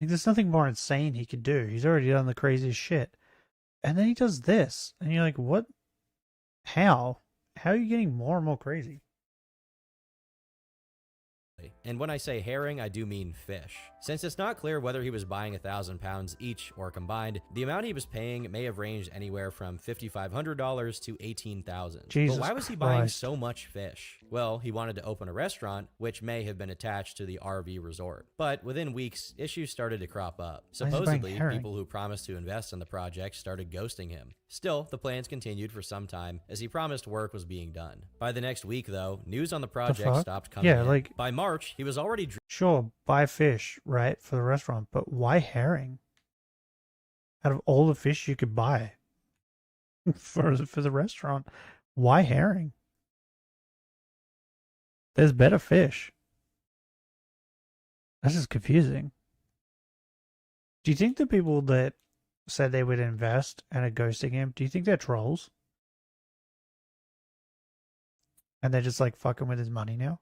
Like, there's nothing more insane he could do. He's already done the craziest shit. And then he does this. And you're like, what? How? How are you getting more and more crazy? essentially. And when I say herring, I do mean fish. Since it's not clear whether he was buying 1,000 pounds each or combined, the amount he was paying may have ranged anywhere from $5,500 to $18,000. Jesus But why was he buying Christ. so much fish? Well, he wanted to open a restaurant, which may have been attached to the RV resort. But within weeks, issues started to crop up. Why is he buying Supposedly, herring? people who promised to invest in the project started ghosting him. Still, the plans continued for some time as he promised work was being done. By the next week, though, news on the project fuck? stopped coming Yeah, in. like- By March, he was already Sure, buy fish, right, for the restaurant, but why herring? Out of all the fish you could buy for the restaurant, why herring? There's better fish. This is confusing. Do you think the people that said they would invest and are ghosting him, do you think they're trolls? And they're just like fucking with his money now?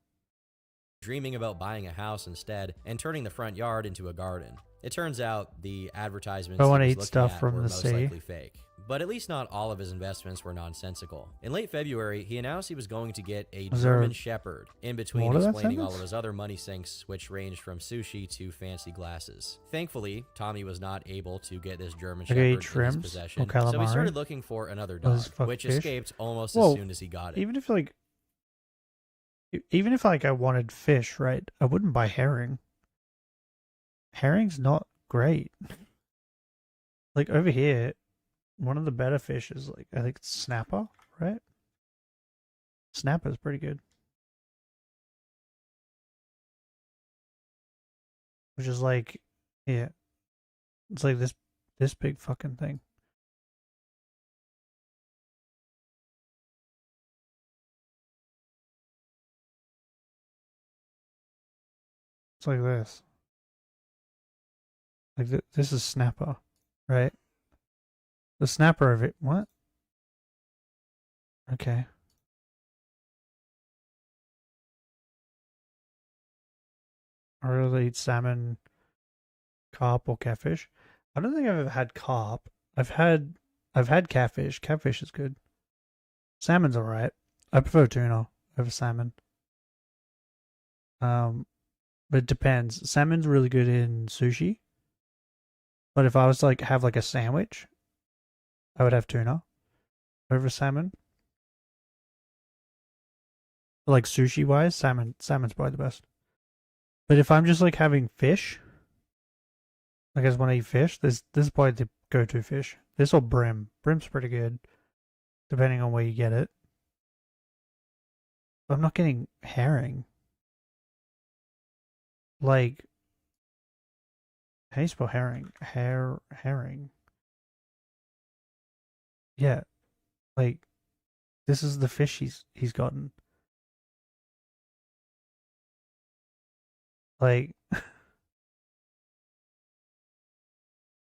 dreaming about buying a house instead and turning the front yard into a garden. It turns out the advertisements I he wanna was eat looking stuff at from were the most sea. likely fake. But at least not all of his investments were nonsensical. In late February, he announced he was going to get a Was there German Shepherd, in between more to that explaining all sentence? of his other money sinks, which ranged from sushi to fancy glasses. Thankfully, Tommy was not able to get this German Okay, Shepherd in his shrimps possession, or so he calamari? started looking for another Oh, dog, this fucking which fish? escaped almost Well, as soon as he got it. Even if even if I wanted fish, right, I wouldn't buy herring. Herring's not great. Like over here, one of the better fish is like, I think it's snapper, right? Snapper's pretty good. Which is like, yeah, it's like this big fucking thing. It's like this. Like this is snapper, right? The snapper of it. What? Okay. I really eat salmon, carp, or catfish. I don't think I've ever had carp. I've had catfish. Catfish is good. Salmon's alright. I prefer tuna over salmon. But it depends. Salmon's really good in sushi. But if I was to like have like a sandwich, I would have tuna over salmon. Like sushi wise, salmon's probably the best. But if I'm just like having fish, like I just want to eat fish, this is probably the go-to fish. This or brim. Brim's pretty good, depending on where you get it. But I'm not getting herring. Like, how do you spell herring? Herring. Yeah, like this is the fish he's gotten. Like,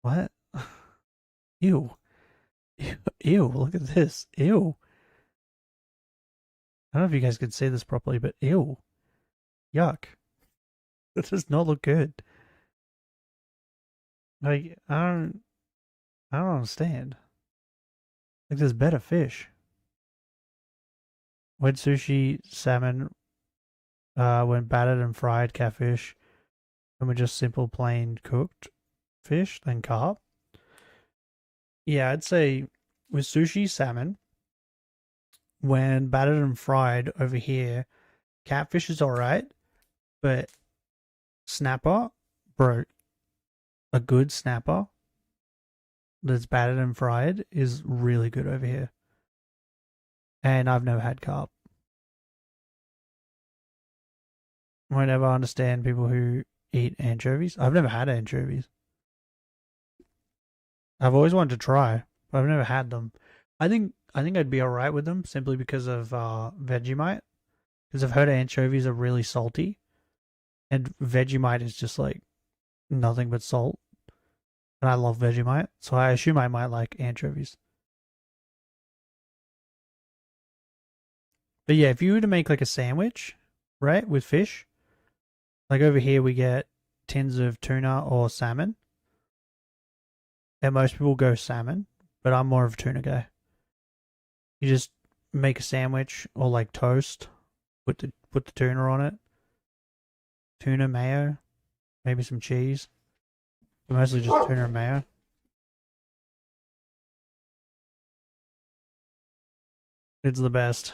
what? Ew. Ew, look at this. Ew. I don't know if you guys could say this properly, but ew. Yuck. That does not look good. Like, I don't understand. Like, there's better fish. Wet sushi, salmon, when battered and fried, catfish, and we're just simple plain cooked fish, then carp. Yeah, I'd say with sushi, salmon, when battered and fried over here, catfish is alright, but snapper, bro, a good snapper that's battered and fried is really good over here. And I've never had carp. I won't ever understand people who eat anchovies. I've never had anchovies. I've always wanted to try, but I've never had them. I think I'd be alright with them simply because of Vegemite. Because I've heard anchovies are really salty. And Vegemite is just like nothing but salt. And I love Vegemite, so I assume I might like anchovies. But yeah, if you were to make like a sandwich, right, with fish, like over here we get tins of tuna or salmon. And most people go salmon, but I'm more of a tuna guy. You just make a sandwich or like toast, put the tuna on it, tuna mayo, maybe some cheese. But mostly just tuna and mayo. It's the best.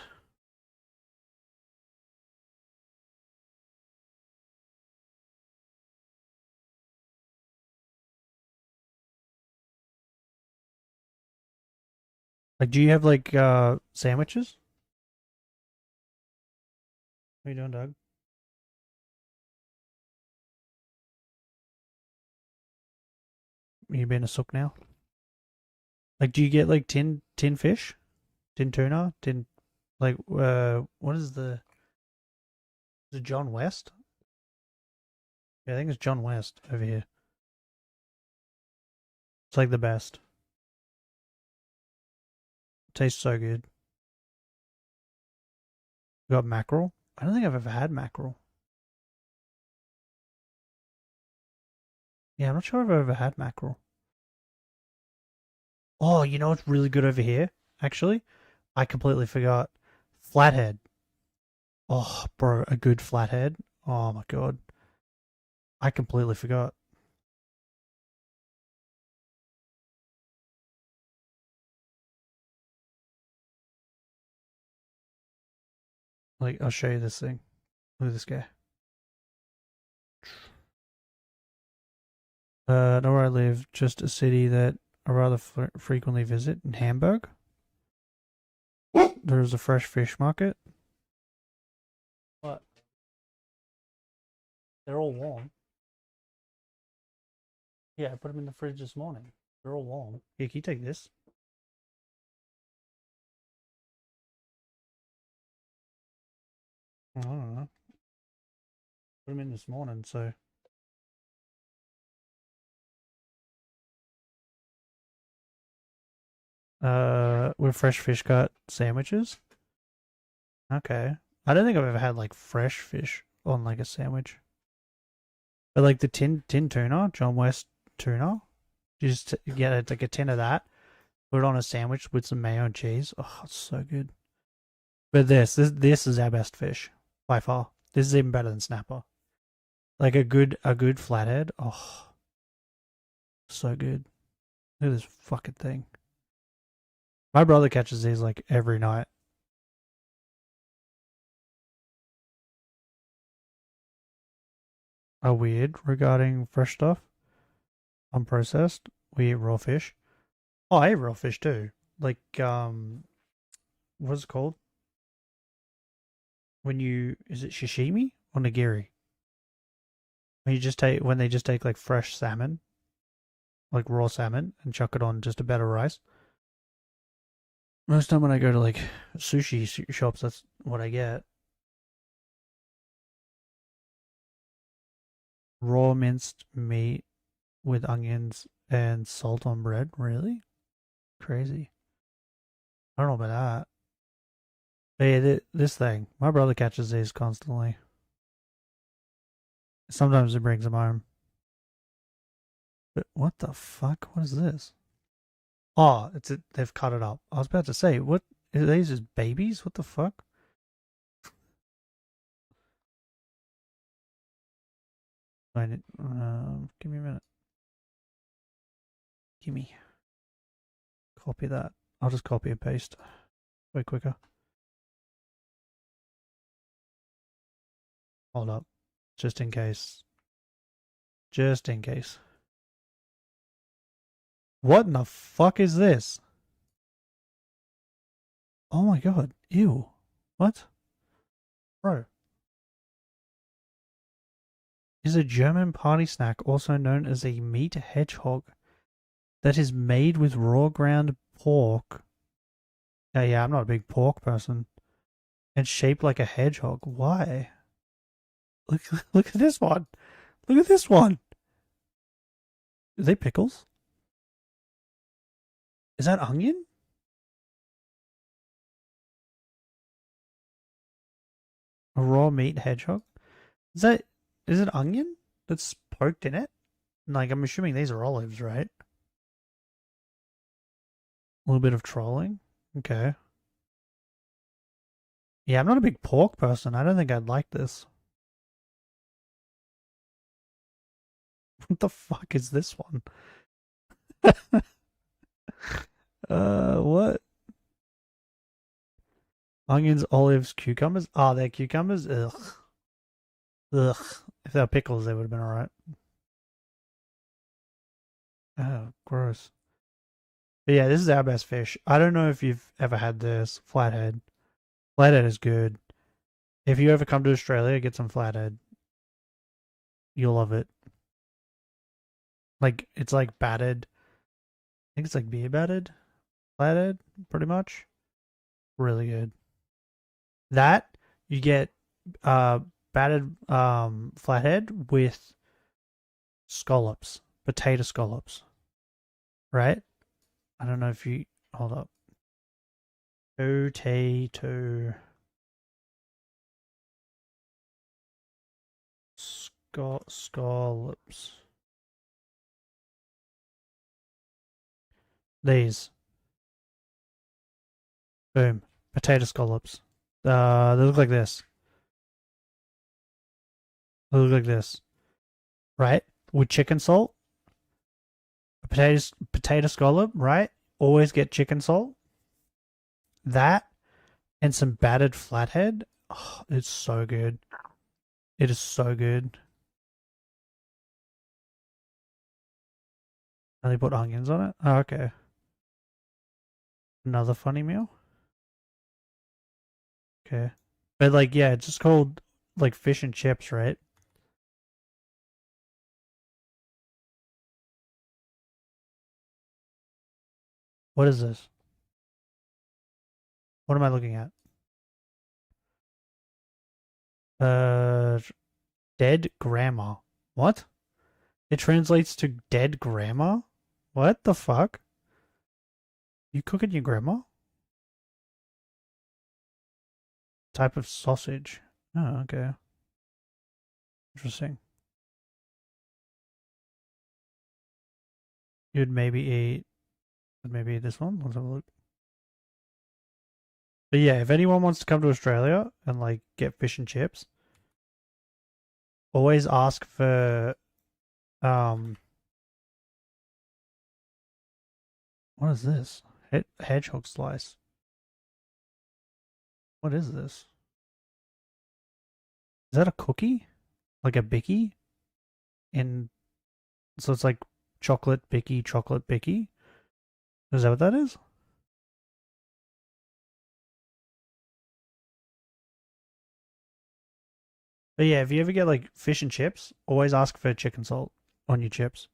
Like, do you have like sandwiches? What are you doing, Doug? Are you being a sook now? Like, do you get like tin fish, tin tuna, tin like what is the? Is it John West? Yeah, I think it's John West over here. It's like the best. Tastes so good. We got mackerel. I don't think I've ever had mackerel. Yeah, I'm not sure if I've ever had mackerel. Oh, you know what's really good over here? Actually, I completely forgot. Flathead. Oh, bro, a good flathead. Oh my god. I completely forgot. Like, I'll show you this thing. Look at this guy. Not where I live, just a city that I rather frequently visit in Hamburg. There's a fresh fish market. What? They're all warm. Yeah, I put them in the fridge this morning. They're all warm. Here, can you take this? I don't know. Put them in this morning, so. With fresh fish cut sandwiches. Okay. I don't think I've ever had like fresh fish on like a sandwich. But like the tin tuna, John West tuna, you just get like a tin of that, put it on a sandwich with some mayo and cheese. Oh, it's so good. But this is our best fish by far. This is even better than snapper. Like a good flathead. Oh, so good. Look at this fucking thing. My brother catches these like every night. Are weird regarding fresh stuff. Unprocessed. We eat raw fish. Oh, I eat raw fish too. Like what's it called? Is it sashimi or nigiri? When they just take like fresh salmon, like raw salmon, and chuck it on just a bed of rice. Most time when I go to like sushi shops, that's what I get. Raw minced meat with onions and salt on bread. Really? Crazy. I don't know about that. Hey, this thing. My brother catches these constantly. Sometimes he brings them home. But what the fuck? What is this? Oh, they've cut it up. I was about to say, what are these just babies? What the fuck? Give me a minute. Gimme. Copy that. I'll just copy and paste. Way quicker. Hold up. Just in case. Just in case. What in the fuck is this? Oh my god. Ew. What? Bro. Is a German party snack also known as a meat hedgehog that is made with raw ground pork. Yeah, I'm not a big pork person. And shaped like a hedgehog. Why? Look at this one. Look at this one. Are they pickles? Is that onion? A raw meat hedgehog? Is it onion that's poked in it? Like, I'm assuming these are olives, right? A little bit of trolling. Okay. Yeah, I'm not a big pork person. I don't think I'd like this. What the fuck is this one? What? Onions, olives, cucumbers? Oh, they're cucumbers? Ugh. Ugh. If they were pickles, they would have been alright. Oh, gross. But yeah, this is our best fish. I don't know if you've ever had this. Flathead. Flathead is good. If you ever come to Australia, get some flathead. You'll love it. Like, it's like battered. I think it's like beer battered. Flathead, pretty much. Really good. That, you get battered flathead with scallops. Potato scallops. Right? I don't know if you... Hold up. Potato... Scallops. These. Boom. Potato scallops. They look like this. They look like this. Right? With chicken salt. A potato scallop, right? Always get chicken salt. That and some battered flathead. Oh, it's so good. It is so good. And they put onions on it? Oh, okay. Another funny meal? Okay. But like, yeah, it's just called like fish and chips, right? What is this? What am I looking at? Dead grandma. What? It translates to dead grandma? What the fuck? You cooking your grandma? Type of sausage. Oh, okay. Interesting. You'd maybe eat this one. Let's have a look. But yeah, if anyone wants to come to Australia and like get fish and chips, always ask for what is this? Hedgehog slice. What is this? Is that a cookie? Like a bicky? So it's like chocolate bicky. Is that what that is? But yeah, if you ever get like fish and chips, always ask for chicken salt on your chips.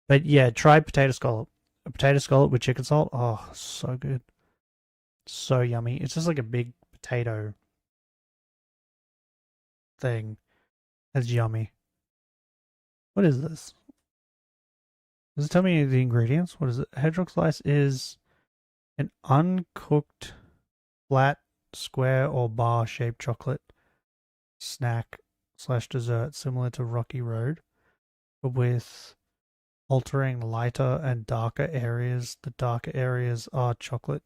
But yeah, try potato scallop. A potato scallop with chicken salt. Oh, so good. So yummy. It's just like a big potato thing. That's yummy. What is this? Does it tell me the ingredients? What is it? Hedgehog slice is an uncooked flat, square, or bar-shaped chocolate snack / dessert similar to Rocky Road, but with altering lighter and darker areas. The darker areas are chocolate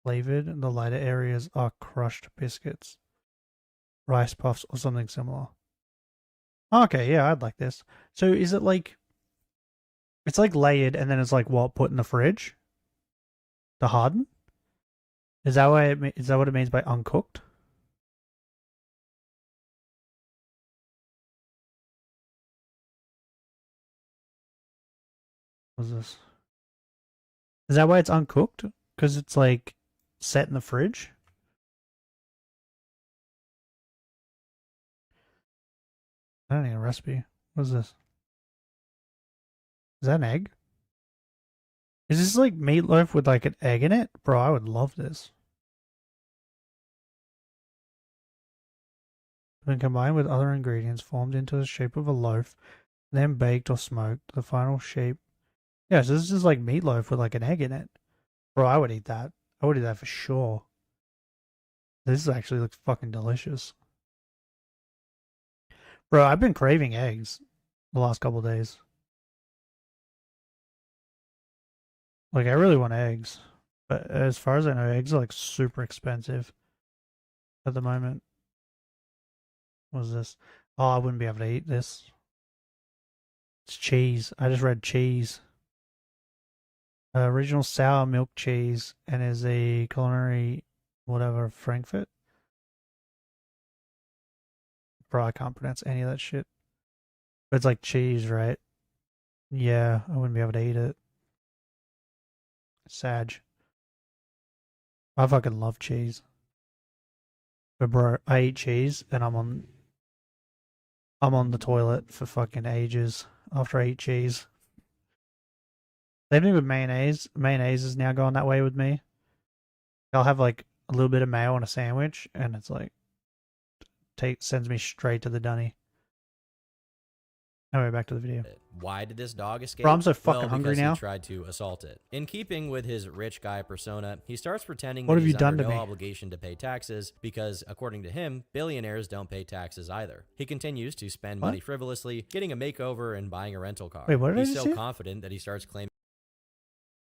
flavored and the lighter areas are crushed biscuits, rice puffs, or something similar. Okay, yeah, I'd like this. So is it like, it's like layered and then it's like what, put in the fridge to harden? Is that what it means by uncooked? What's this? Is that why it's uncooked? Because it's like set in the fridge? I don't need a recipe. What's this? Is that an egg? Is this like meatloaf with like an egg in it? Bro, I would love this. When combined with other ingredients formed into the shape of a loaf, then baked or smoked, the final shape. Yeah, so this is like meatloaf with like an egg in it. Bro, I would eat that. I would eat that for sure. This actually looks fucking delicious. Bro, I've been craving eggs the last couple of days. Like, I really want eggs. But as far as I know, eggs are like super expensive at the moment. What is this? Oh, I wouldn't be able to eat this. It's cheese. I just read cheese. Original sour milk cheese and is a culinary whatever Frankfurt. Bro, I can't pronounce any of that shit. But it's like cheese, right? Yeah, I wouldn't be able to eat it. Sag. I fucking love cheese. But bro, I eat cheese and I'm on the toilet for fucking ages after I eat cheese. Same thing with mayonnaise. Mayonnaise is now going that way with me. I'll have like a little bit of mayo on a sandwich and it's like sends me straight to the dunny. Anyway, back to the video. Why did this dog escape? Bro, I'm so fucking hungry because now. He tried to assault it. In keeping with his rich guy persona, he starts pretending What that have he's you done under to no me? obligation to pay taxes because, according to him, billionaires don't pay taxes either. He continues to spend money frivolously, getting a makeover and buying a rental car. Wait, what did I He's just so say? confident that he starts claiming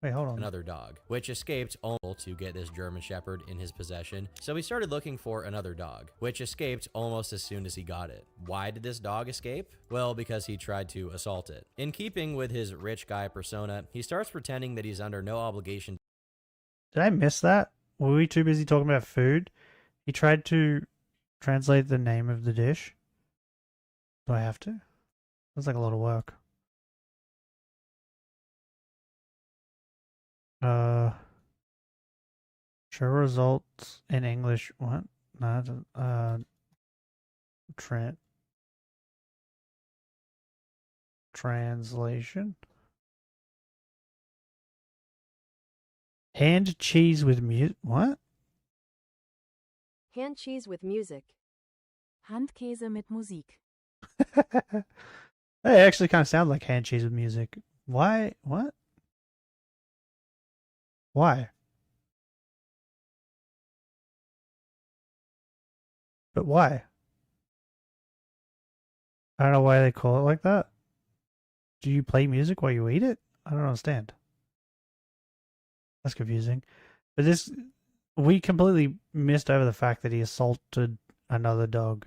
Wait, hold on. another dog, which escaped almost to get this German Shepherd in his possession. So he started looking for another dog, which escaped almost as soon as he got it. Why did this dog escape? Well, because he tried to assault it. In keeping with his rich guy persona, he starts pretending that he's under no obligation. Did I miss that? Were we too busy talking about food? He tried to translate the name of the dish. Do I have to? That's like a lot of work. Show results in English. What? No, translation. Hand cheese with music. What? Hand cheese with music. Handkäse mit Musik. It actually kind of sounds like hand cheese with music. Why? What? Why? But why? I don't know why they call it like that. Do you play music while you eat it? I don't understand. That's confusing. But this, we completely missed over the fact that he assaulted another dog.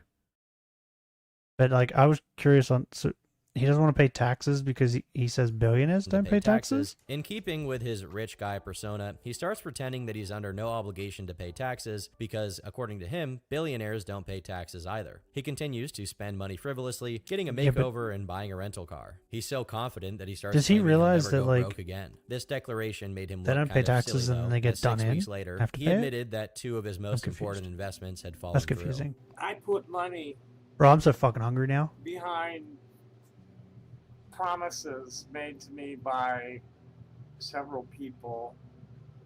But like, I was curious on, so he doesn't want to pay taxes because he says billionaires don't pay taxes? In keeping with his rich guy persona, he starts pretending that he's under no obligation to pay taxes because, according to him, billionaires don't pay taxes either. He continues to spend money frivolously, getting a makeover and buying a rental car. He's so confident that he starts Does he claiming he'll realize never that, go like, broke again. This declaration made him they look don't kind pay of taxes silly, and though, they get as done 6 in? weeks later, Have to he pay it? admitted that 2 of his most important investments had fallen That's through. confusing. I put money Bro, I'm so fucking hungry now. behind promises made to me by several people.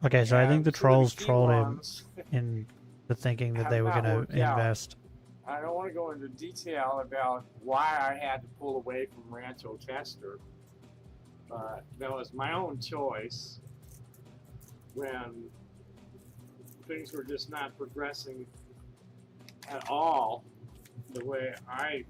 Okay, so I think And the two of trolls key trolled him ones in the thinking that have they were not going worked to out. invest. I don't want to go into detail about why I had to pull away from Rancho Chester, but that was my own choice when things were just not progressing at all the way I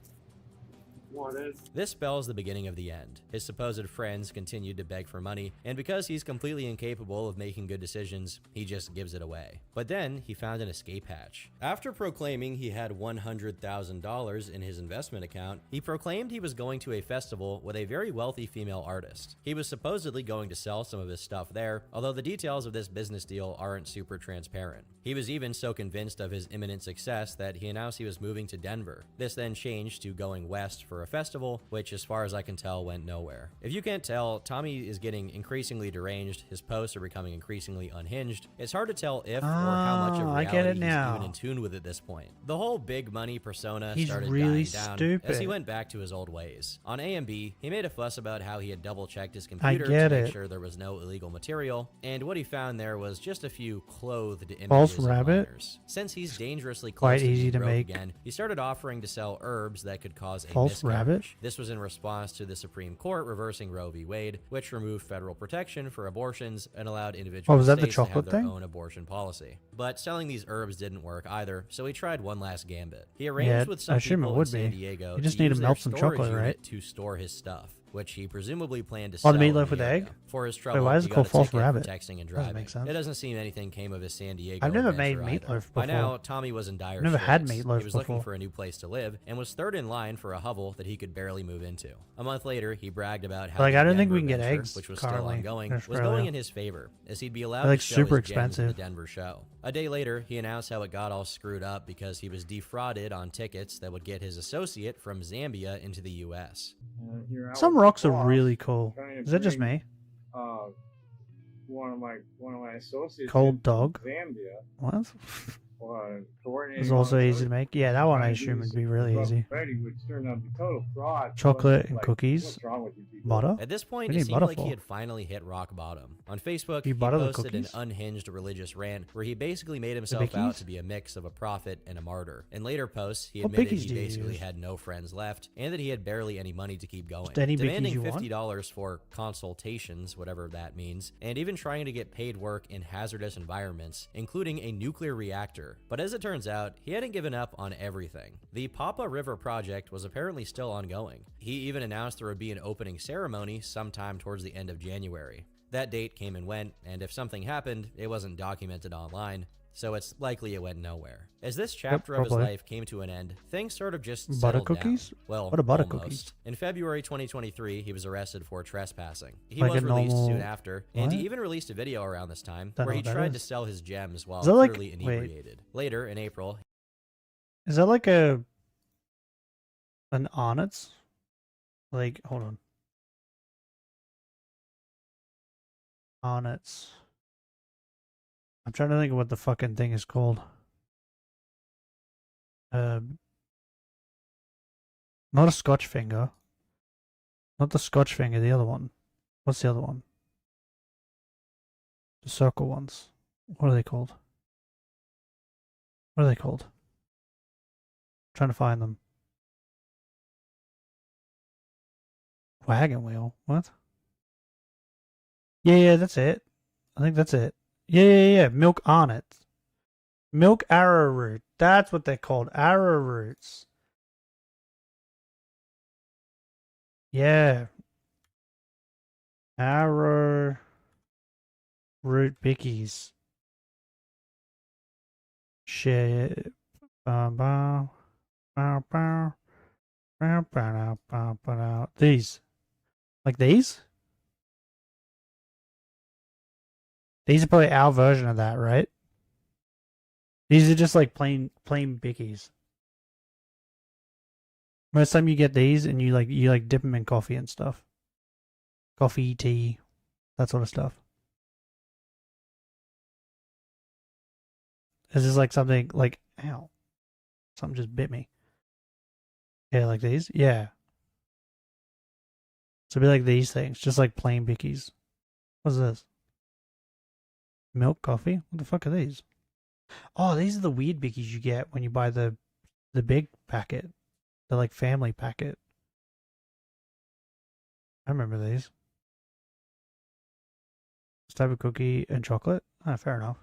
wanted. This spells the beginning of the end. His supposed friends continued to beg for money, and because he's completely incapable of making good decisions, he just gives it away. But then he found an escape hatch. After proclaiming he had $100,000 in his investment account, he proclaimed he was going to a festival with a very wealthy female artist. He was supposedly going to sell some of his stuff there, although the details of this business deal aren't super transparent. He was even so convinced of his imminent success that he announced he was moving to Denver. This then changed to going west for a festival, which as far as I can tell went nowhere. If you can't tell, Tommy is getting increasingly deranged, his posts are becoming increasingly unhinged. It's hard to tell if or how much of I reality get it he's now. even in tune with at this point. The whole big money persona He's started really dying down stupid. as he went back to his old ways. On A&B, he made a fuss about how he had double-checked his I computer get to make it. sure there was no illegal material, and what he found there was just a few clothed images False of rabbit? minors. Since he's dangerously Quite close to easy being to broke make. again, he started offering to sell herbs that could cause a False rabbit? miscarriage. This was in response to the Supreme Court reversing Roe v. Wade, which removed federal protection for abortions and allowed individual Oh, was that the states to have chocolate their thing? own abortion policy. But selling these herbs didn't work either, so he tried one last gambit. He arranged with some I assume it people in would San be. Diego You just to need to use melt their some storage chocolate, unit right? to store his stuff. which he presumably planned to Oh, sell the in meatloaf with area. egg? For his Wait, trouble, why is he it got called a false ticket rabbit? for texting and Doesn't driving. make sense. It doesn't seem anything came of his San Diego I've never made adventure either. meatloaf By now, before. Tommy was in dire I've never had straits. meatloaf He was looking before. for a new place to live and was third in line for a hovel that he could barely move into. A month later, he bragged about how Like, the I don't think Denver we can get venture, eggs which was currently still in ongoing, was Australia. going in his favor, as he'd be allowed They're, like, to show super his gems at the expensive. Denver show. A day later, he announced how it got all screwed up because he was defrauded on tickets that would get his associate from Zambia into the U.S. Some rocks are really cool. Is that just me? One of my associates. Cold dog. Zambia. What? Coordinating It's also all the easy to make. Yeah, that one I assume would be really easy. which turned out to be total fraud. Chocolate and cookies. What's wrong with you people? Butter. At this point, We it need seemed butter like for. he had finally hit rock bottom. On Facebook, You he butter the posted an cookies? unhinged religious rant where he basically made himself out bickies? to be a mix of a prophet and a martyr. In later posts, he What admitted bickies he do you basically use? had no friends left and that he had barely any money to keep going. Just any bickies Demanding you want? $50 for consultations, whatever that means, and even trying to get paid work in hazardous environments, including a nuclear reactor. But as it turns out, he hadn't given up on everything. The Papa River project was apparently still ongoing. He even announced there would be an opening ceremony sometime towards the end of January. That date came and went, and if something happened, it wasn't documented online, so it's likely it went nowhere. As this chapter of his probably. life came to an end, things sort of just Butter settled cookies? down. Well, What are butter almost. cookies? In February 2023, he was arrested for trespassing. He Like was a released normal- soon after, and he What? even released a video around this time Don't where know he what that tried to is. sell his gems while Is that like- clearly wait. inebriated. Later, in April, Is that like an onyx? Like, hold on. Onyx. I'm trying to think of what the fucking thing is called. Not a Scotch finger. Not the Scotch finger, the other one. What's the other one? The circle ones. What are they called? What are they called? Trying to find them. Wagon wheel. What? Yeah, that's it. I think that's it. Yeah. Milk on it. Milk arrowroot. That's what they're called. Arrowroots. Yeah. Arrowroot bickies. Shit. These. Like these? These are probably our version of that, right? These are just like plain bickies. Most time you get these and you dip them in coffee and stuff. Coffee, tea, that sort of stuff. This is like something like, ow. Something just bit me. Yeah, like these? Yeah. So it'd be like these things, just like plain bickies. What's this? Milk coffee? What the fuck are these? Oh, these are the weird bickies you get when you buy the big packet. The like family packet. I remember these. This type of cookie and chocolate? Ah, fair enough.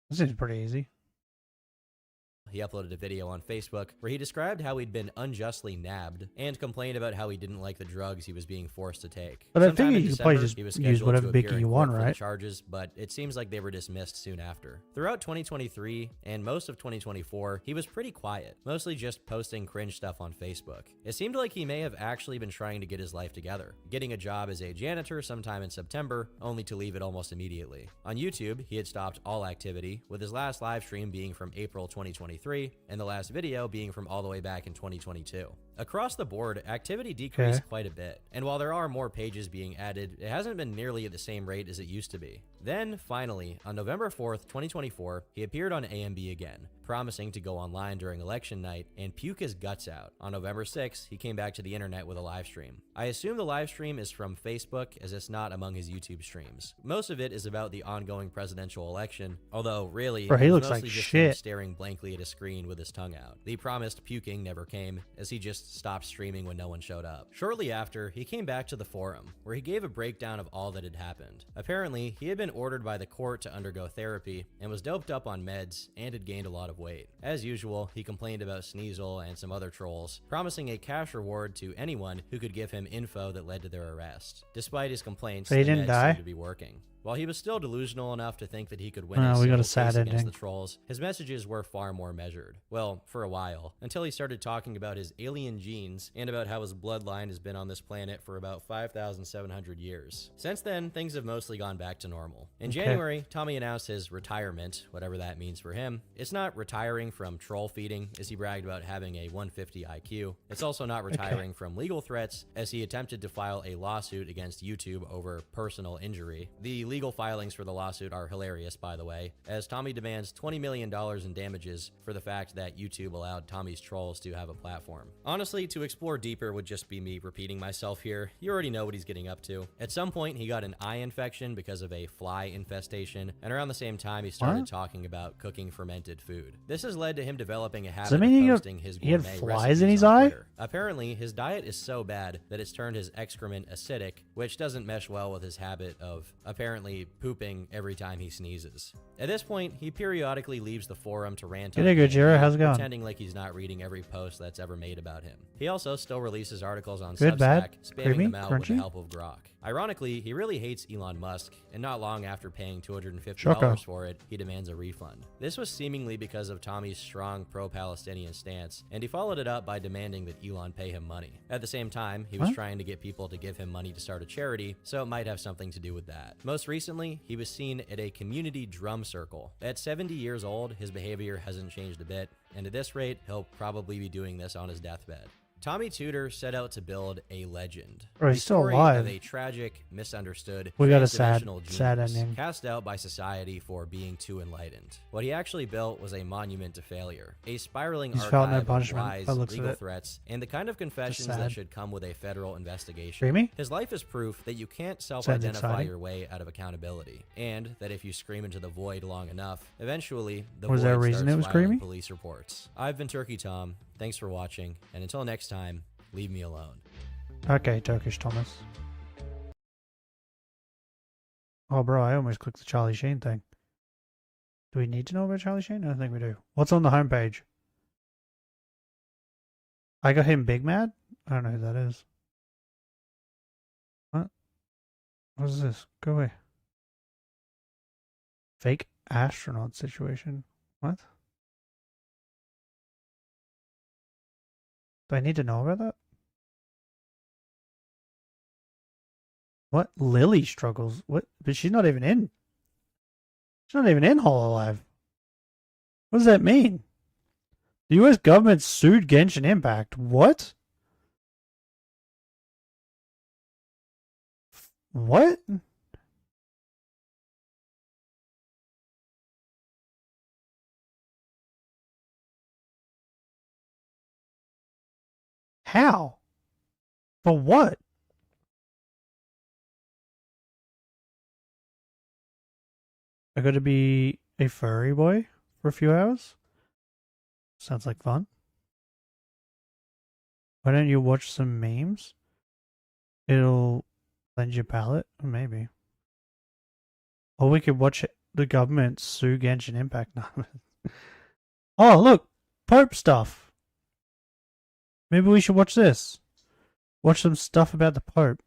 This seems pretty easy. he uploaded a video on Facebook where he described how he'd been unjustly nabbed and complained about how he didn't like the drugs he was being forced to take. But I Sometime think in you could December, probably just he was use scheduled whatever to appear bicky in you court want, for the right? charges, but it seems like they were dismissed soon after. Throughout 2023 and most of 2024, he was pretty quiet, mostly just posting cringe stuff on Facebook. It seemed like he may have actually been trying to get his life together, getting a job as a janitor sometime in September, only to leave it almost immediately. On YouTube, he had stopped all activity, with his last live stream being from April 2023, and the last video being from all the way back in 2022. Across the board, activity decreased quite a bit, and while there are more pages being added, it hasn't been nearly at the same rate as it used to be. Then, finally, on November 4th, 2024, he appeared on AMB again, promising to go online during election night and puke his guts out. On November 6th, he came back to the internet with a live stream. I assume the live stream is from Facebook, as it's not among his YouTube streams. Most of it is about the ongoing presidential election, although really, Bro, he it was looks mostly like just shit. him staring blankly at a screen with his tongue out. The promised puking never came, as he just just stopped streaming when no one showed up. Shortly after, he came back to the forum, where he gave a breakdown of all that had happened. Apparently, he had been ordered by the court to undergo therapy and was doped up on meds and had gained a lot of weight. As usual, he complained about Sneasel and some other trolls, promising a cash reward to anyone who could give him info that led to their arrest. Despite his complaints, So he the didn't meds die? seemed to be working. While he was still delusional enough to think that he could win Oh, a we got a civil sad case against ending. the trolls, his messages were far more measured. Well, for a while, until he started talking about his alien genes and about how his bloodline has been on this planet for about 5,700 years. Since then, things have mostly gone back to normal. In Okay. January, Tommy announced his retirement, whatever that means for him. It's not retiring from troll feeding, as he bragged about having a 150 IQ. It's also not retiring from legal threats, as he attempted to file a lawsuit against YouTube over personal injury. The legal filings for the lawsuit are hilarious, by the way, as Tommy demands $20 million in damages for the fact that YouTube allowed Tommy's trolls to have a platform. Honestly, to explore deeper would just be me repeating myself here. You already know what he's getting up to. At some point, he got an eye infection because of a fly infestation, and around the same time, he started What? talking about cooking fermented food. This has led to him developing a Does habit that of mean posting his he had gourmet flies in recipes his on eye? Twitter. Apparently, his diet is so bad that it's turned his excrement acidic, which doesn't mesh well with his habit of apparently pooping every time he sneezes. At this point, he periodically leaves the forum to rant on G'day, Gojira. How's it going? pretending like he's not reading every post that's ever made about him. He also still releases articles on Good, Substack, bad, spamming creamy, them out with the crunchy? help of Grok. Ironically, he really hates Elon Musk, and not long after paying $250 Shocker. for it, he demands a refund. This was seemingly because of Tommy's strong pro-Palestinian stance, and he followed it up by demanding that Elon pay him money. At the same time, he was What? trying to get people to give him money to start a charity, so it might have something to do with that. Most recently, he was seen at a community drum circle. At 70 years old, his behavior hasn't changed a bit, and at this rate, he'll probably be doing this on his deathbed. Tommy Tudor set out to build a legend. Bro, he's A still story alive. of a tragic, misunderstood, We got a sad trans-dimensional genius ending. cast out by society for being too enlightened. What he actually built was a monument to failure, a spiraling He's felt no archive of punishment lies, by the looks of legal it. threats, and the kind of confessions sad. that should come with a federal investigation. Creamy? His life is proof that you can't Sounds self-identify exciting. your way out of accountability, and that if you scream into the void long enough, eventually the Was void there a reason starts it was filing creamy? police reports. I've been Turkey Tom. Thanks for watching, and until next time, leave me alone. Okay, Turkish Thomas. Oh, bro, I almost clicked the Charlie Sheen thing. Do we need to know about Charlie Sheen? I don't think we do. What's on the homepage? I got him Big Mad? I don't know who that is. What? What is this? Go away. Fake astronaut situation. What? Do I need to know about that? What? Lily struggles. What? But she's not even in. She's not even in Hololive. What does that mean? The US government sued Genshin Impact. What? What? How? For what? I got to be a furry boy for a few hours? Sounds like fun. Why don't you watch some memes? It'll cleanse your palate? Maybe. Or we could watch the government sue Genshin Impact. Oh, look! Pope stuff! Maybe we should watch this. Watch some stuff about the Pope.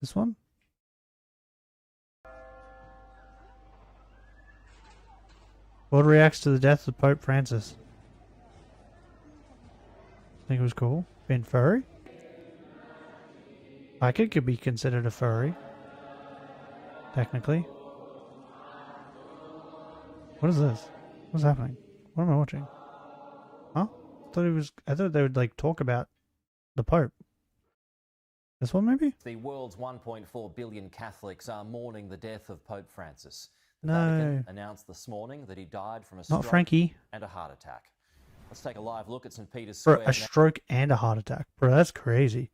This one? World reacts to the death of Pope Francis. Think it was cool? Being furry? I could be considered a furry. Technically. What is this? What's happening? What am I watching? Huh? I thought they would like talk about the Pope. This one maybe? The world's 1.4 billion Catholics are mourning the death of Pope Francis. The No. Vatican announced this morning that he died from a stroke Not Frankie. and a heart attack. Let's take a live look at St. Peter's Bro, Square. a stroke and a heart attack. Bro, that's crazy.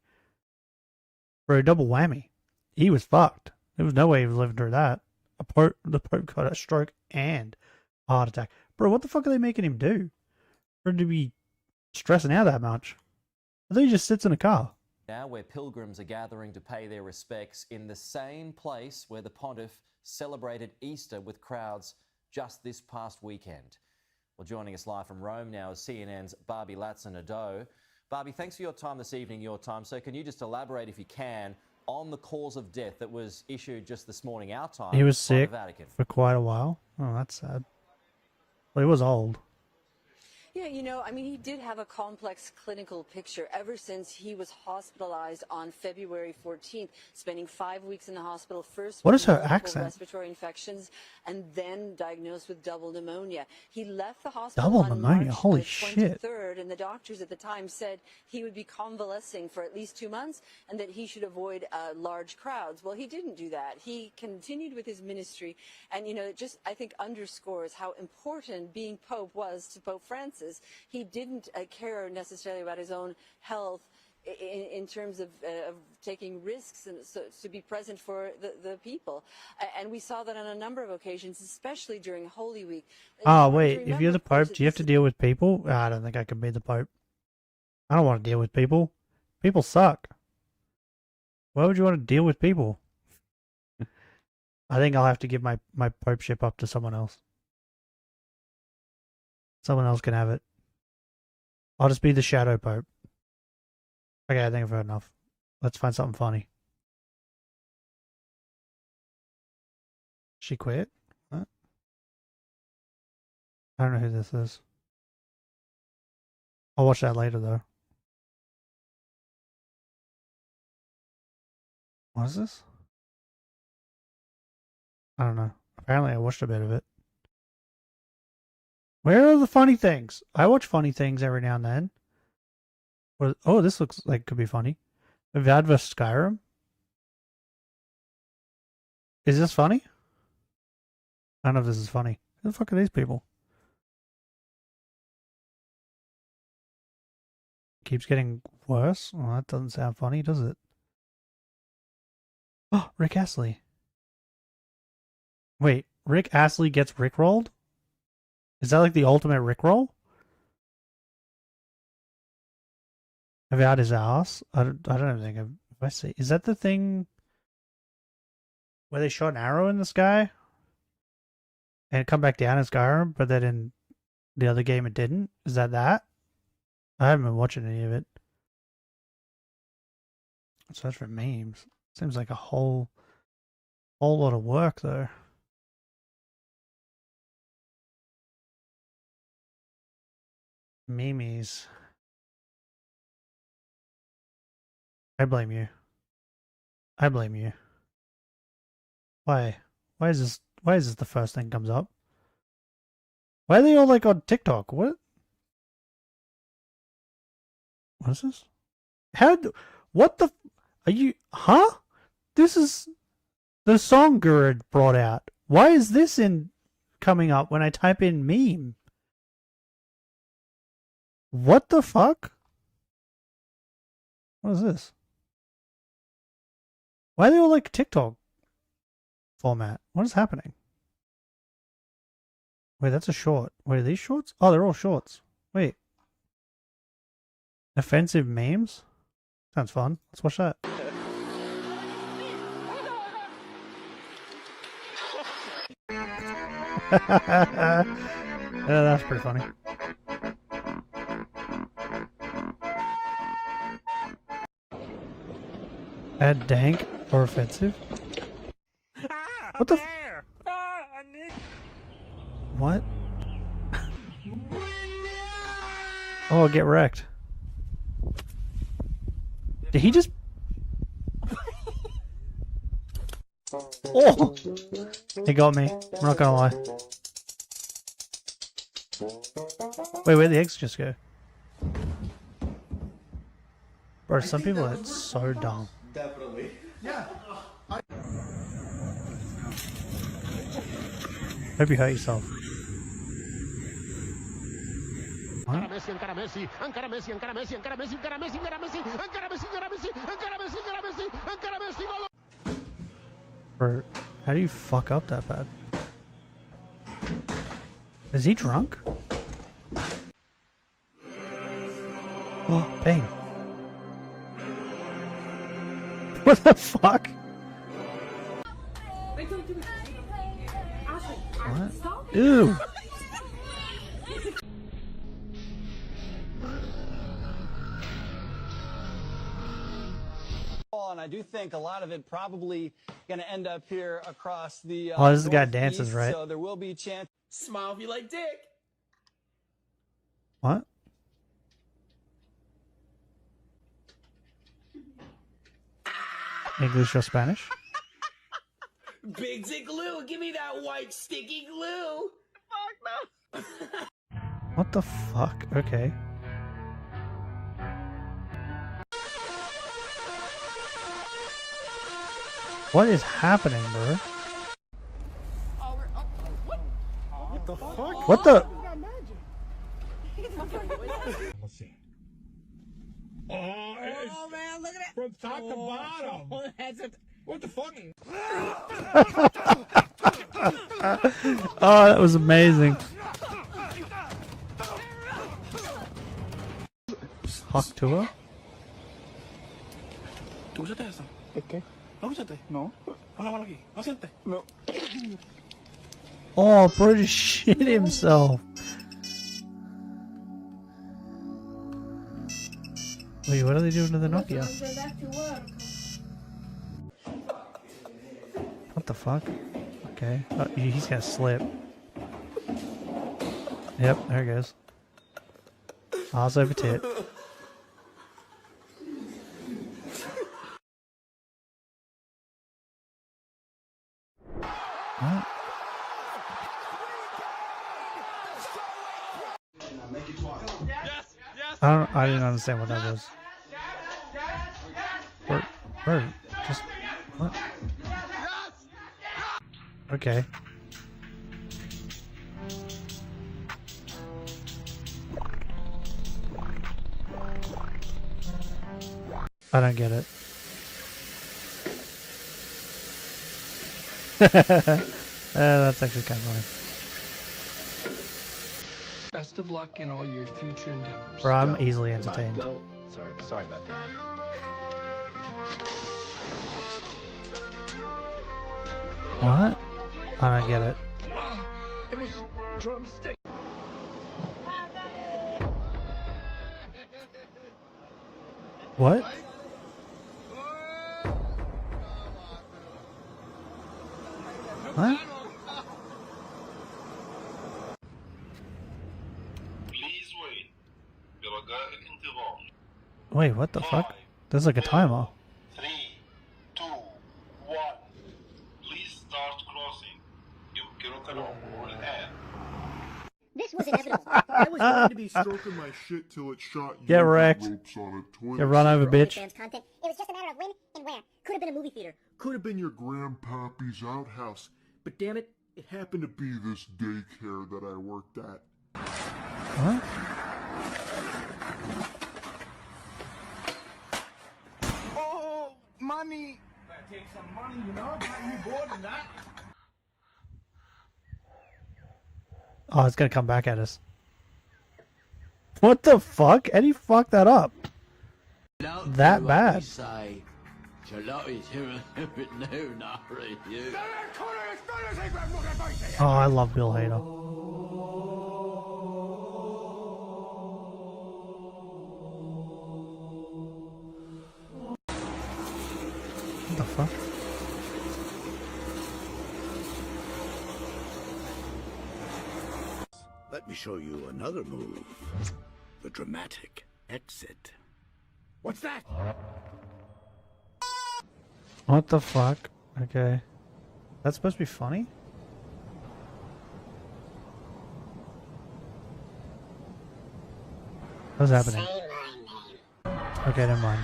Bro, double whammy. He was fucked. There was no way he was living through that. The Pope got a stroke and a heart attack. Bro, what the fuck are they making him do? For him to be stressing out that much. I thought he just sits in a car. Now, where pilgrims are gathering to pay their respects in the same place where the pontiff celebrated Easter with crowds just this past weekend. Well, joining us live from Rome now is CNN's Barbie Latson-Nadeau. Barbie, thanks for your time this evening, your time. So can you just elaborate, if you can, on the cause of death that was issued just this morning, our time? He was by the sick Vatican? for quite a while. Oh, that's sad. Well, he was old. Yeah, you know, I mean, he did have a complex clinical picture ever since he was hospitalized on February 14th, spending 5 weeks in the hospital first What with is her multiple accent? respiratory infections and then diagnosed with double pneumonia. He left the hospital Double on pneumonia? March Holy the shit. 23rd, and the doctors at the time said he would be convalescing for at least 2 months and that he should avoid large crowds. Well, he didn't do that. He continued with his ministry, and, you know, it just, I think, underscores how important being Pope was to Pope Francis. He didn't care necessarily about his own health in terms of taking risks and so to be present for the people. And we saw that on a number of occasions, especially during Holy Week. Oh, wait. If you're the Pope, do you have to deal with people? I don't think I can be the Pope. I don't want to deal with people. People suck. Why would you want to deal with people? I think I'll have to give my popeship up to someone else. Someone else can have it. I'll just be the shadow pope. Okay, I think I've heard enough. Let's find something funny. She quit? What? I don't know who this is. I'll watch that later, though. What is this? I don't know. Apparently I watched a bit of it. Where are the funny things? I watch funny things every now and then. Oh, this looks like it could be funny. Vad vs Skyrim? Is this funny? I don't know if this is funny. Who the fuck are these people? Keeps getting worse? Well, that doesn't sound funny, does it? Oh, Rick Astley. Wait, Rick Astley gets rickrolled? Is that like the ultimate rickroll? About his ass? I don't think if I see. Is that the thing where they shot an arrow in the sky and it come back down in Skyrim, but then in the other game it didn't? Is that? I haven't been watching any of it. Search for memes. Seems like a whole lot of work though. Memes. I blame you. I blame you. Why? Why is this the first thing comes up? Why are they all like on TikTok? What is this? What the are you huh? This is the song Guru brought out. Why is this coming up when I type in meme? What the fuck? What is this? Why are they all like TikTok format? What is happening? Wait, that's a short. Wait, are these shorts? Oh, they're all shorts. Wait. Offensive memes? Sounds fun. Let's watch that. Yeah, that's pretty funny. Add dank or offensive? What the what? Oh, get wrecked. Did he just... Oh! He got me. I'm not gonna lie. Wait, where'd the eggs just go? Bro, some people are so dumb. Definitely. Yeah. Hope you hurt yourself. What? Bro, how do you fuck up that bad? Is he drunk? Oh, bang. What the fuck? What? Ew. And I do think a lot of it probably going to end up here across the. Oh, this is the guy dances, right? So there will be a chance. Smile if you like dick. What? English or Spanish? Big dick glue, give me that white sticky glue. Fuck no. What the fuck? Okay. What is happening, bro? What the fuck? What the? Let's see. Oh man, look at that. From top to bottom. What the fuck? Oh, that was amazing. Hawk Tour? ¿Tú usaste eso? ¿Es qué? ¿No usaste? No. Pon la mano aquí. ¿No sientes? No. Oh, bro just shit himself. Wait, what are they doing to the Nokia? What the fuck? Okay. Oh, he's gonna slip. Yep, there it goes. Eyes over tit. What? I didn't understand what that was. Where? Just what? Okay. I don't get it. That's actually kind of funny. Best of luck in all your future endeavors. Bro, I'm easily entertained. Sorry about that. What? I don't get it. It was drumstick. What? What? Please wait. برجاء الانتظار. Wait, what the fuck? There's like a timer. 3, 2, 1. Please start crossing. يمكنك العبور الآن. This was inevitable. I was going to be stroking my shit till it shot you. Get wrecked. Ropes on a toilet. Get run over, bitch. Content. It was just a matter of when and where. Could have been a movie theater. Could have been your grandpappy's outhouse. But damn it, it happened to be this daycare that I worked at. What? Oh, money. Better take some money, you know? Buy you more than that. Oh, it's gonna come back at us. What the fuck? Eddie fucked that up. That bad. Oh, I love Bill Hader. What the fuck? Let me show you another move. The dramatic exit. What's that? What the fuck? Okay. That's supposed to be funny? What's happening? Okay, never mind.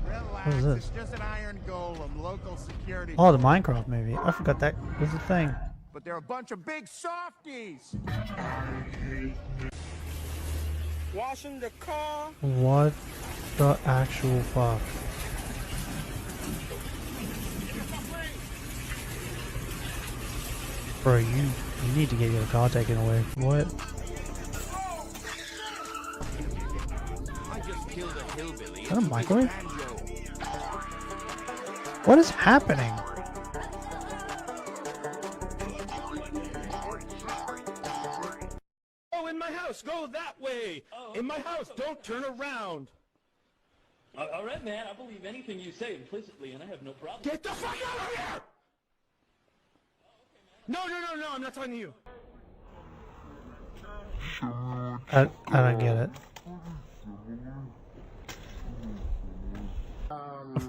What is this? It's just an iron golem, local security. Oh, the Minecraft movie. I forgot that was a thing. But they're a bunch of big softies. Washing the car. What the actual fuck? Bro, you need to get your car taken away. What? Is that a microwave? What is happening? Oh, in my house, go that way. In my house, don't turn around. All right, man. I believe anything you say implicitly, and I have no problem. Get the fuck out of here! No, I'm not talking to you. I don't get it.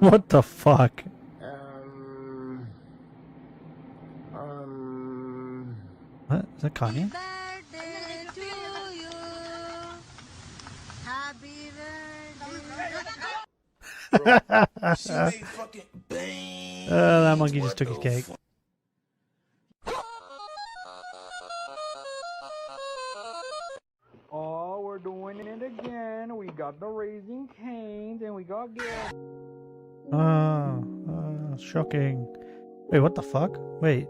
What the fuck? What? Is that Kanye? That monkey just took his cake. Oh, we're doing it again. We got the Raising Canes and we got gas. Shocking. Wait, what the fuck? Wait,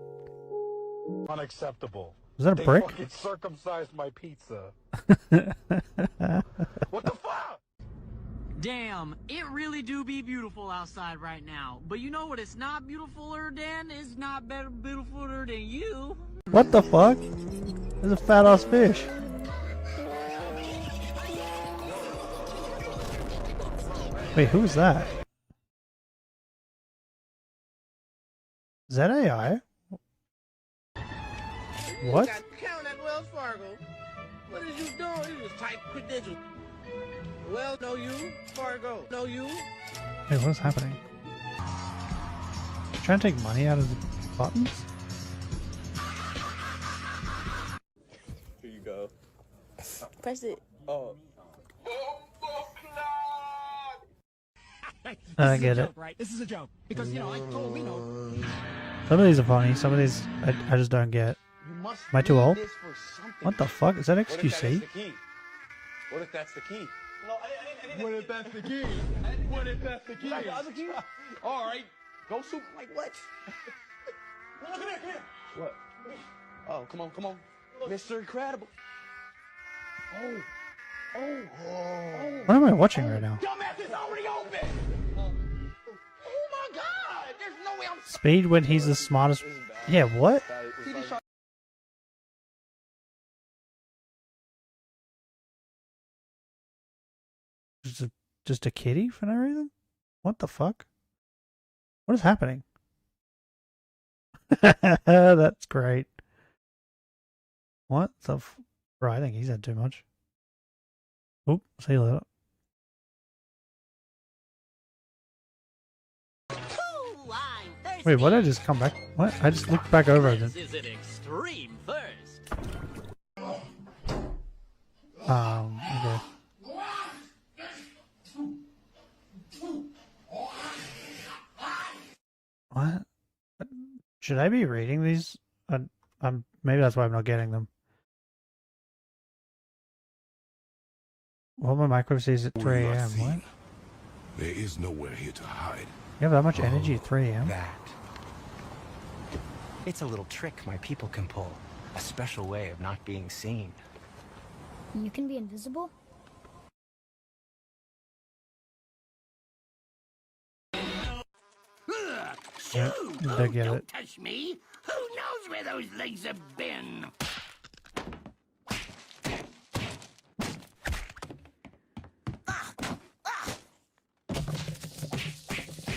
Unacceptable. is that a brick? They fucking circumcised my pizza. What the fuck? Damn, it really do be beautiful outside right now. But you know what it's not beautifuler than? It's not better beautifuler than you. What the fuck? There's a fat ass fish. Wait, who is that? Is that AI? What? Got count at Wells Fargo. What is you doing? You just type credentials. Well, no you. Fargo. No you. Wait, what is happening? Trying to take money out of the buttons? Here you go. Press it. Oh. I get it. Right? This is a joke. Because, you know, I totally know. Some of these are funny, some of these I just don't get. Am I too old? What the fuck? Is that XQC? What if that's the key? What if that's the key? What if that's the key? The other key? All right. Go super. Like what? No, come here. What? Oh, come on. Mr. Incredible. Oh. What am I watching right now? Dumbass, it's already open! Oh my god! There's no way I'm... Speed when he's the smartest. Yeah, what? Just a kitty for no reason? What the fuck? What is happening? That's great. What the Bro, I think he's had too much. Oop, see you later. Wait, what did I just come back? What? I just looked back over again. This is an extreme first. Okay. What? Should I be reading these? Maybe that's why I'm not getting them. Well, my microwave says at 3 a.m. What? There is nowhere here to hide. You have that much energy at 3 a.m.? That. It's a little trick my people can pull. A special way of not being seen. You can be invisible? Yep, I get Don't it. touch me! Who knows where those legs have been?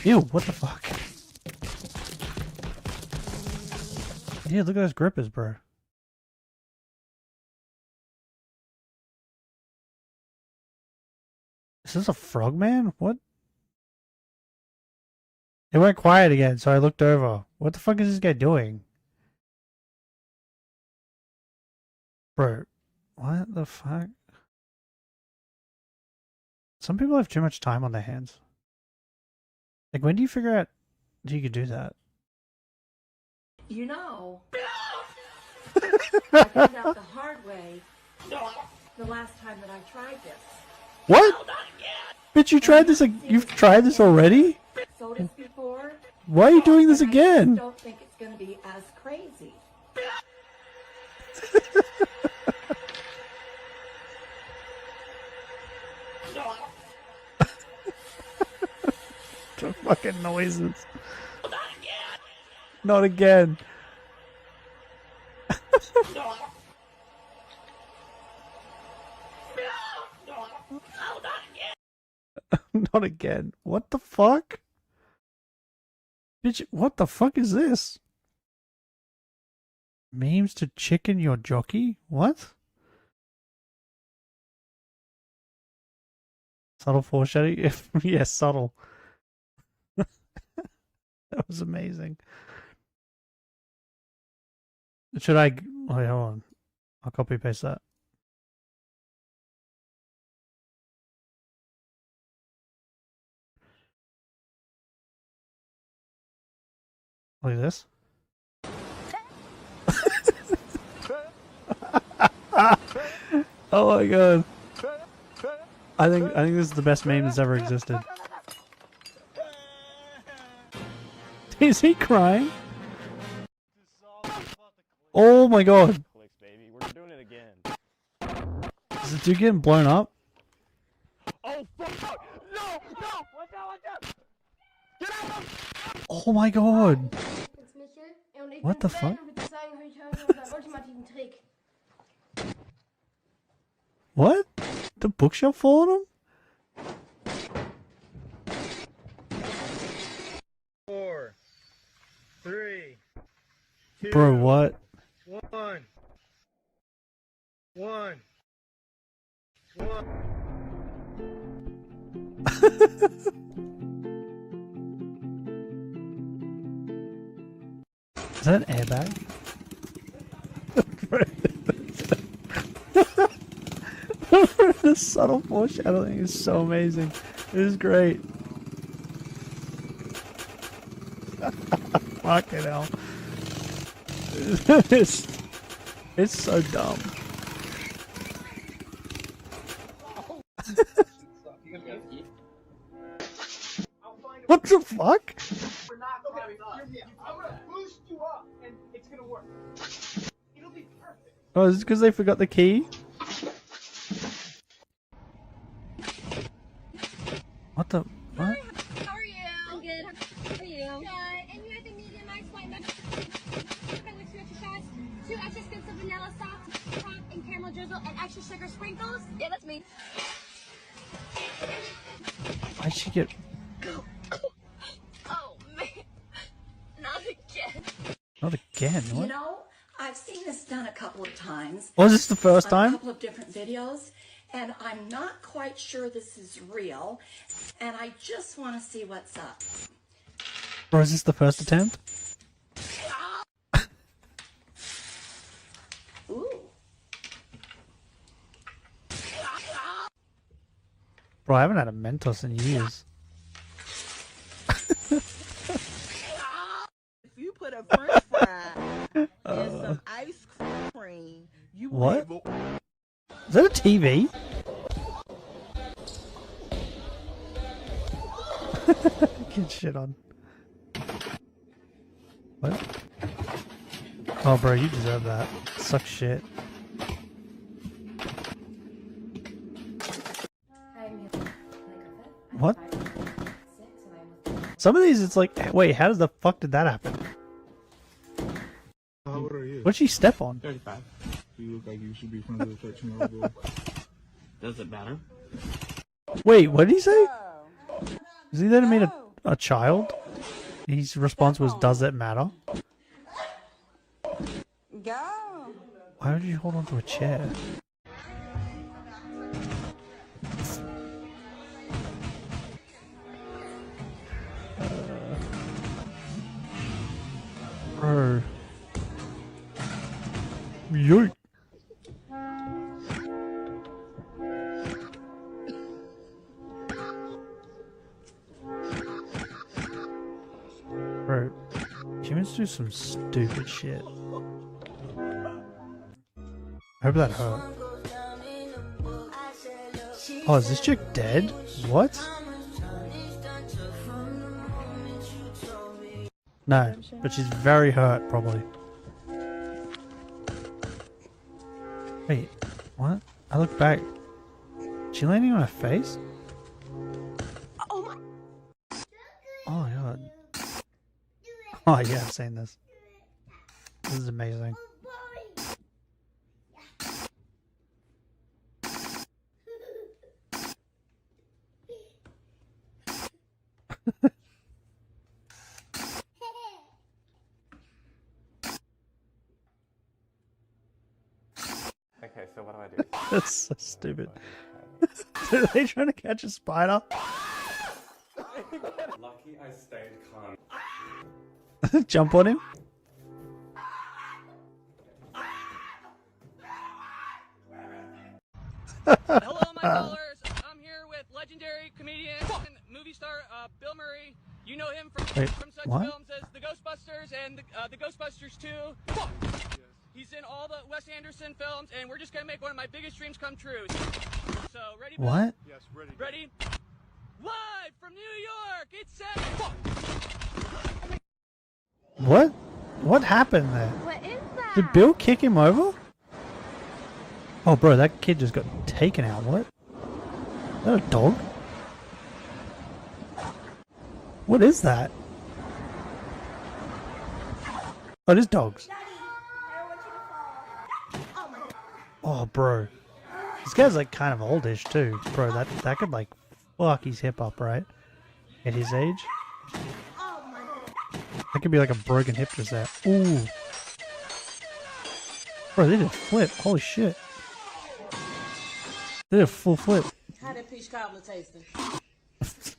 Ew, what the fuck? Yeah, look at those grippers, bro. Is this a frogman? What? It went quiet again, so I looked over. What the fuck is this guy doing? Bro, what the fuck? Some people have too much time on their hands. Like, when do you figure out that you could do that? You know, I found out the hard way the last time that I tried this. What? Bitch, you tried this? You've tried this already? Sold it before. Why are you doing this and again? I don't think it's going to be as crazy. fucking noises. Not again. Not again. What the fuck? What the fuck is this? Memes to chicken your jockey? What? Subtle foreshadowing? Yes, subtle. That was amazing. Should I... Wait, hold on. I'll copy paste that. Look at this. Oh my god. I think this is the best meme that's ever existed. Is he crying? Oh my god. We're doing it again. Is the dude getting blown up? Oh fuck! No! No! Watch out! Get out! Oh my god. What the fuck? What? The bookshelf fall on him? 4, 3, 2, Bro, what? 1. Is that an airbag? The subtle foreshadowing is so amazing. It is great. Fucking hell. It's so dumb. What the fuck? I'm gonna boost you up and it's gonna work. It'll be perfect. Oh, is it because they forgot the key? What the... What? How are you? I'm good. How are you? Good. And you have the medium ice white matcha with 2 extra shots, 2 extra scoops of vanilla soft top and caramel drizzle, and extra sugar sprinkles? Yeah, that's me. Why'd she get... Oh, man. Not again. Not again? You What? know, I've seen this done a couple of times. Was this the first on time? A couple of different videos, and I'm not quite sure this is real, and I just want to see what's up. Or is this the first attempt? Ooh. Bro, I haven't had a Mentos in years. If you put a french fry and some ice cream, you What? will... Is that a TV? Get shit on. What? Oh, bro, you deserve that. Suck shit. What? Some of these, it's like, wait, how does the fuck did that happen? How old are you? What'd she step on? 35. You look like you should be friends with a 13-year-old boy. Does it matter? Wait, what did he say? Is he there to mean a child? His response was, does it matter? Go. Why would you hold on to a chair? Bro. Yoink. Bro, humans do some stupid shit. I hope that hurt. Oh, is this chick dead? What? No, but she's very hurt, probably. Wait, what? I look back. She landing on her face? Oh my. Oh, god. Oh yeah, I've seen this. This is amazing. Okay, so what do I do? That's so stupid. Are they trying to catch a spider? Lucky I stayed calm. Jump on him? Hello, my callers. I'm here with legendary comedian and movie star Bill Murray. You know him from such what? films as The Ghostbusters and the Ghostbusters 2. He's in all the Wes Anderson films, and we're just gonna make one of my biggest dreams come true. So, ready, Bill? What? Yes, ready. Ready? Live from New York, it's set. What? What happened there? What is that? Did Bill kick him over? Oh, bro, that kid just got taken out. What? Is that a dog? What is that? Oh, it is dogs. Oh, bro. This guy's like kind of oldish too. Bro, that could like fuck his hip up, right? At his age. That could be like a broken hip just there. Ooh. Bro, they did a flip. Holy shit. They did a full flip. How that peach cobbler tasting? It's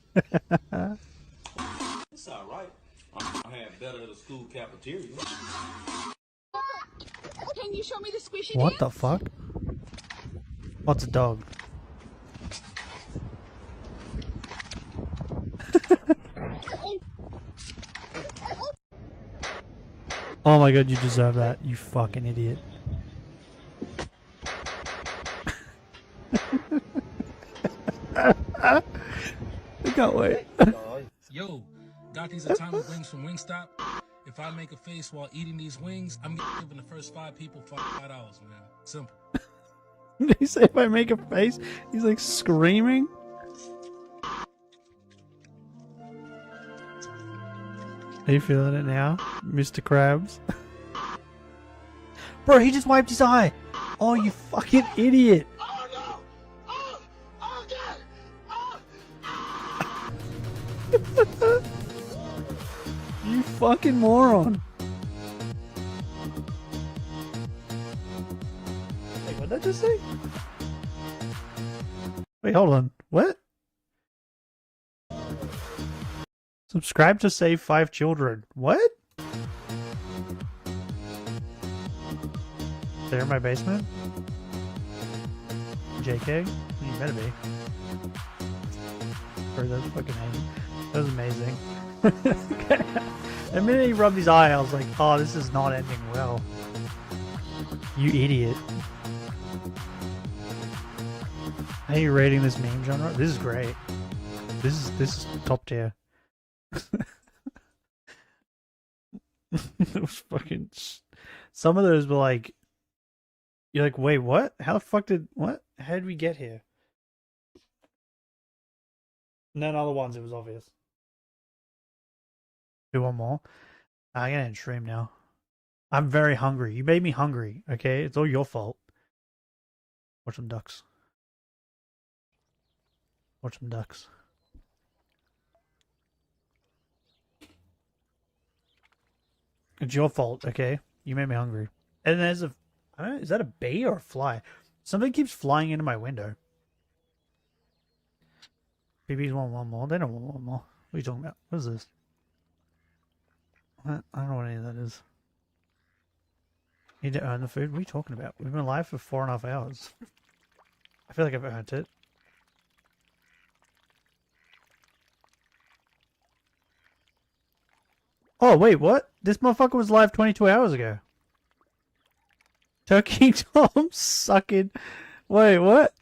alright. I had better at the school cafeteria. Can you show me the squishy What the fuck? What's a dog? Oh my god, you deserve that, you fucking idiot. I can't wait. Yo, got these atomic wings from Wingstop. If I make a face while eating these wings, I'm giving the first 5 people $5, man. Simple. Did he say if I make a face? He's like screaming. Are you feeling it now, Mr. Krabs? Bro, he just wiped his eye. Oh, you fucking idiot. Oh no! Oh God! You fucking moron. Wait, what did I just say? Wait, hold on. What? Subscribe to save 5 children. What? They're in my basement? JK? You better be. Bro, that was fucking amazing. That was amazing. The minute he rubbed his eye, I was like, oh, this is not ending well. You idiot. How are you rating this meme genre? This is great. This is top tier. It was fucking... Some of those were like... You're like, wait, what? How the fuck did... What? How did we get here? And then other ones, it was obvious. Do one more? I gotta end stream now. I'm very hungry. You made me hungry, okay? It's all your fault. Watch some ducks. Watch some ducks. It's your fault, okay? You made me hungry. And there's a... I don't know, is that a bee or a fly? Something keeps flying into my window. BBs want one more. They don't want one more. What are you talking about? What is this? What? I don't know what any of that is. Need to earn the food? What are you talking about? We've been live for 4.5 hours. I feel like I've earned it. Oh, wait, what? This motherfucker was live 22 hours ago. Turkey Tom sucking... Wait, what?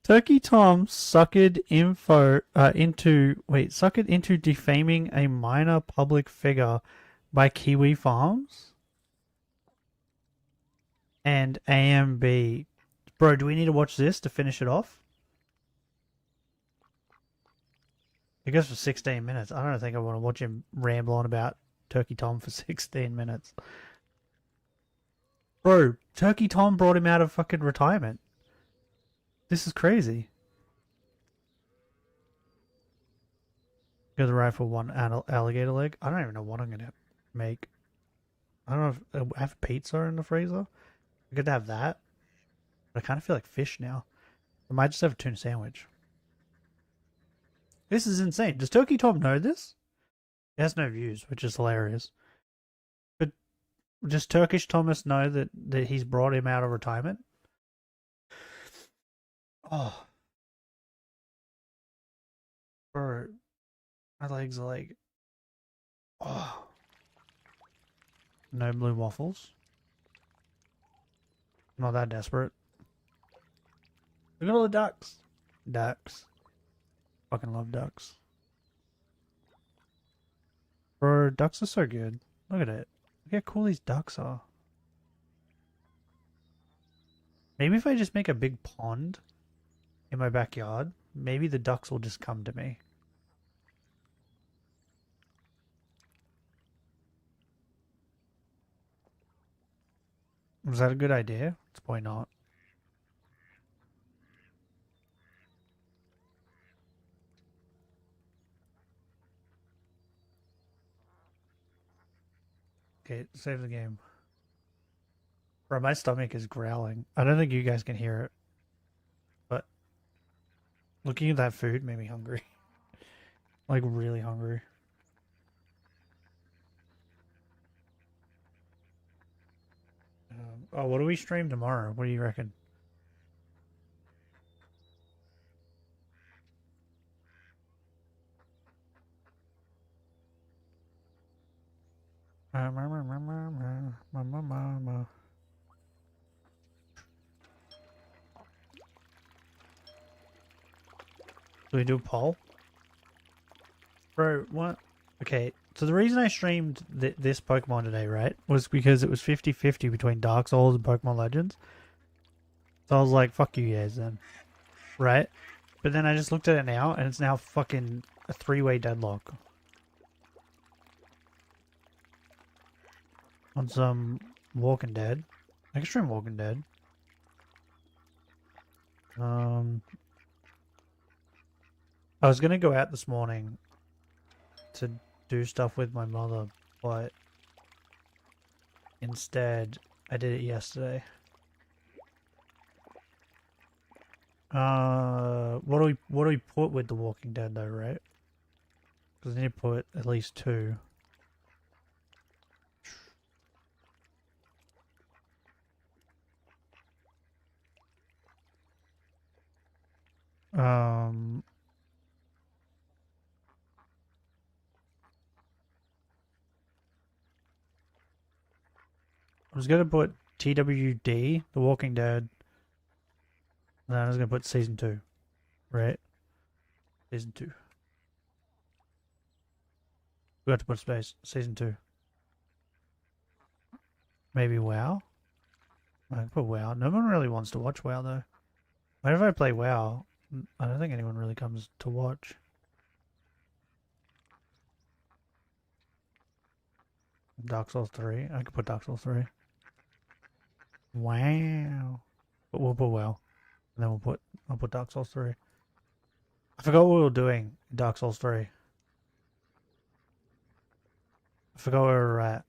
Turkey Tom suckered into defaming a minor public figure by Kiwi Farms? And AMB. Bro, do we need to watch this to finish it off? It goes for 16 minutes. I don't think I want to watch him ramble on about Turkey Tom for 16 minutes. Bro, Turkey Tom brought him out of fucking retirement. This is crazy. Go the rifle one alligator leg. I don't even know what I'm gonna make. I don't know if I have pizza in the freezer. I could have that. But I kind of feel like fish now. I might just have a tuna sandwich. This is insane. Does Turkey Tom know this? He has no views, which is hilarious. But does Turkish Thomas know that he's brought him out of retirement? Oh. Bro. My legs are like... Oh. No blue waffles. Not that desperate. Look at all the ducks. Ducks. Fucking love ducks. Bro, ducks are so good. Look at it. Look how cool these ducks are. Maybe if I just make a big pond in my backyard, maybe the ducks will just come to me. Was that a good idea? It's probably not. Okay, save the game. Bro, my stomach is growling. I don't think you guys can hear it. But looking at that food made me hungry. Like, really hungry. Oh, what do we stream tomorrow? What do you reckon? Do we do a poll? Bro, what? Okay, so the reason I streamed this Pokemon today, right, was because it was 50-50 between Dark Souls and Pokemon Legends. So I was like, fuck you guys then. Right? But then I just looked at it now, and it's now fucking a 3-way deadlock. On some Walking Dead. I can stream Walking Dead. I was gonna go out this morning to do stuff with my mother, but instead I did it yesterday. What do we put with The Walking Dead though, right? Because I need to put at least 2. I was gonna put TWD, The Walking Dead. And then I was gonna put Season 2. Right? Season 2. We have to put space. Season 2. Maybe WoW? I can put WoW. No one really wants to watch WoW though. Whenever I play WoW, I don't think anyone really comes to watch. Dark Souls 3. I could put Dark Souls 3. Wow. But we'll put WoW. And then I'll put Dark Souls 3. I forgot what we were doing in Dark Souls 3. I forgot where we were at.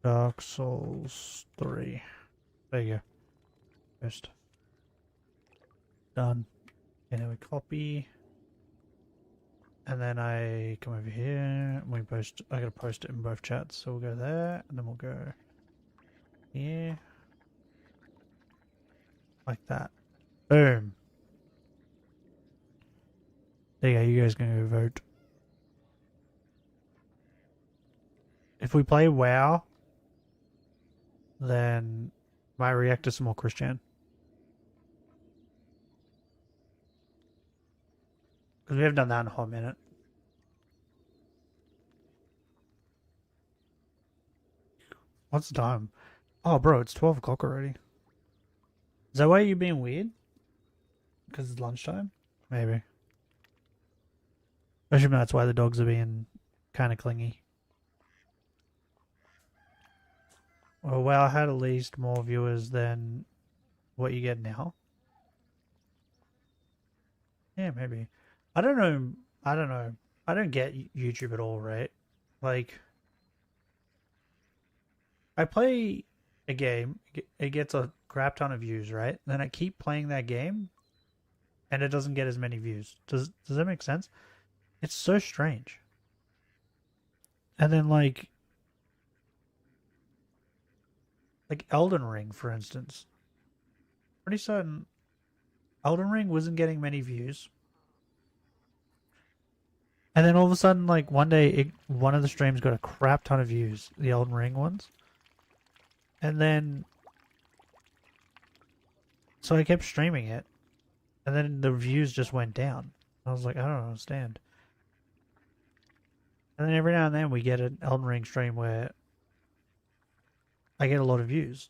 Dark Souls 3. There you go. First. Done. And then we copy. And then I come over here. And we post. I gotta post it in both chats. So we'll go there. And then we'll go here. Like that. Boom. There you go. You guys can go vote. If we play WoW, then might react to some more Christian. Because we haven't done that in a hot minute. What's the time? Oh, bro, it's 12 o'clock already. Is that why you're being weird? Because it's lunchtime? Maybe. I assume that's why the dogs are being kind of clingy. Well, I had at least more viewers than what you get now. Yeah, maybe. I don't know. I don't know. I don't get YouTube at all, right? Like, I play a game, it gets a crap ton of views, right? Then I keep playing that game, and it doesn't get as many views. Does that make sense? It's so strange. And then like Elden Ring, for instance. Pretty certain Elden Ring wasn't getting many views. And then all of a sudden, like one day, one of the streams got a crap ton of views, the Elden Ring ones. And then, so I kept streaming it, and then the views just went down. I was like, I don't understand. And then every now and then we get an Elden Ring stream where I get a lot of views.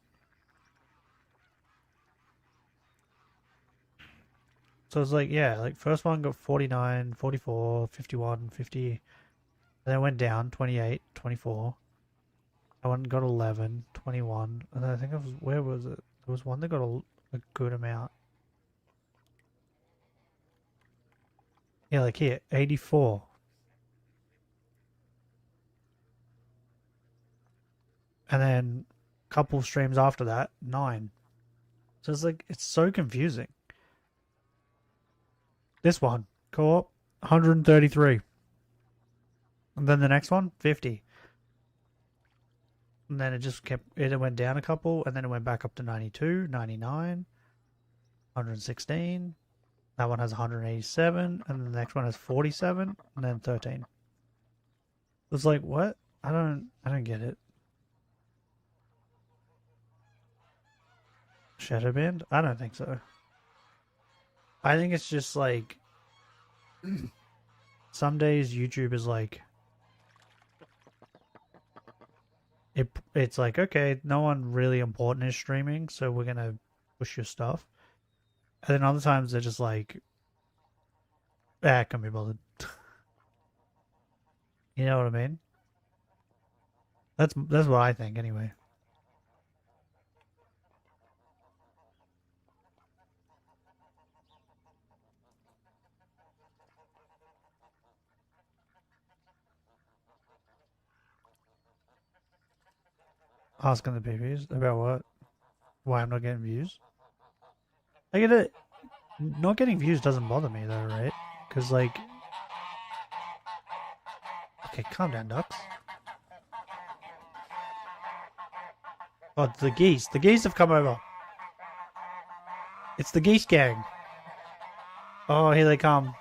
So it's like, yeah, like first one got 49, 44, 51, 50. And then it went down, 28, 24. That one got 11, 21. And then I think it was, where was it? There was one that got a good amount. Yeah, like here, 84. And then a couple streams after that, 9. So it's like, it's so confusing. This one, co-op, 133. And then the next one, 50. And then it just it went down a couple, and then it went back up to 92, 99, 116. That one has 187, and then the next one has 47, and then 13. It's like, what? I don't get it. Shadow banned? I don't think so. I think it's just like some days YouTube is like it's like, okay, no one really important is streaming, so we're gonna push your stuff. And then other times they're just like, can't be bothered. You know what I mean? That's what I think anyway. Asking the PPs about what? Why I'm not getting views? I get it. Not getting views doesn't bother me though, right? Because like, okay, calm down, ducks. Oh, the geese. The geese have come over. It's the geese gang. Oh, here they come.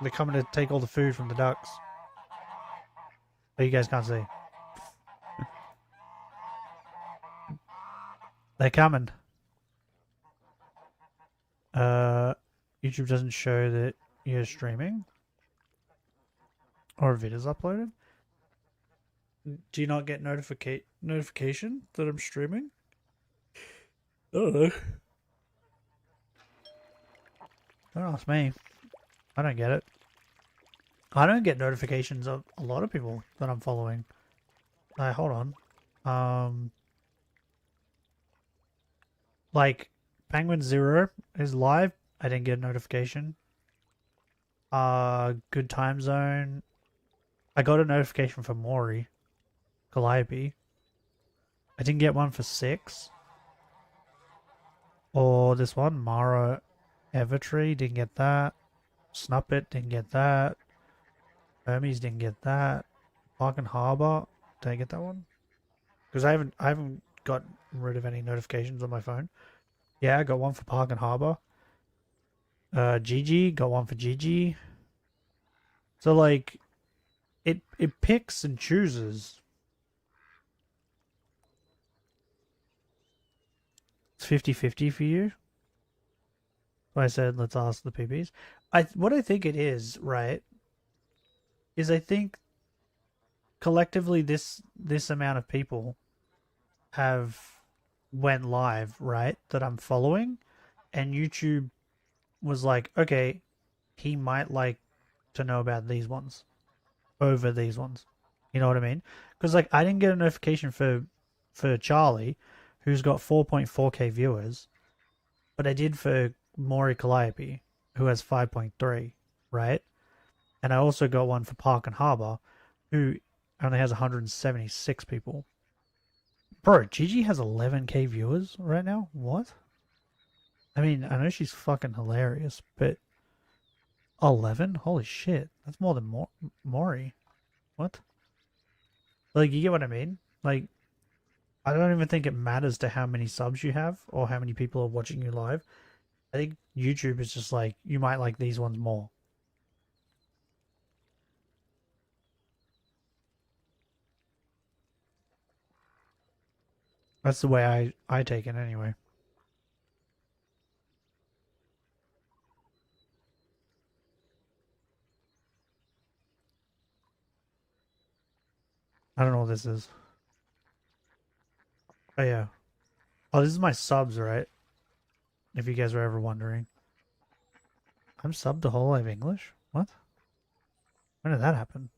They're coming to take all the food from the ducks. Oh, you guys can't see. They're coming. YouTube doesn't show that you're streaming or a vid is uploaded. Do you not get notification that I'm streaming? I don't know. Don't ask me. I don't get it. I don't get notifications of a lot of people that I'm following. Hold on. Like, Penguin Zero is live. I didn't get a notification. Good Time Zone. I got a notification for Maury. Calliope. I didn't get one for 6. Or this one, Mara Evertree, didn't get that. Snuppet, didn't get that. Hermes didn't get that. Park and Harbor, did I get that one? Because I haven't got rid of any notifications on my phone. Yeah, I got one for Park and Harbor. Gigi, got one for Gigi. So like, it picks and chooses. It's 50-50 for you. So I said, let's ask the PPs. What I think it is, right, is I think collectively this amount of people have went live, right, that I'm following, and YouTube was like, okay, he might like to know about these ones over these ones. You know what I mean? Because like I didn't get a notification for Charlie, who's got 4.4k viewers, but I did for Maury Calliope, who has 5.3, right? And I also got one for Park and Harbor, who only has 176 people. Bro, Gigi has 11k viewers right now? What? I mean, I know she's fucking hilarious, but 11? Holy shit. That's more than Maury. What? Like, you get what I mean? Like, I don't even think it matters to how many subs you have or how many people are watching you live. I think YouTube is just like, you might like these ones more. That's the way I take it anyway. I don't know what this is. Oh yeah. Oh, this is my subs, right? If you guys were ever wondering. I'm subbed to Whole Life English? What? When did that happen?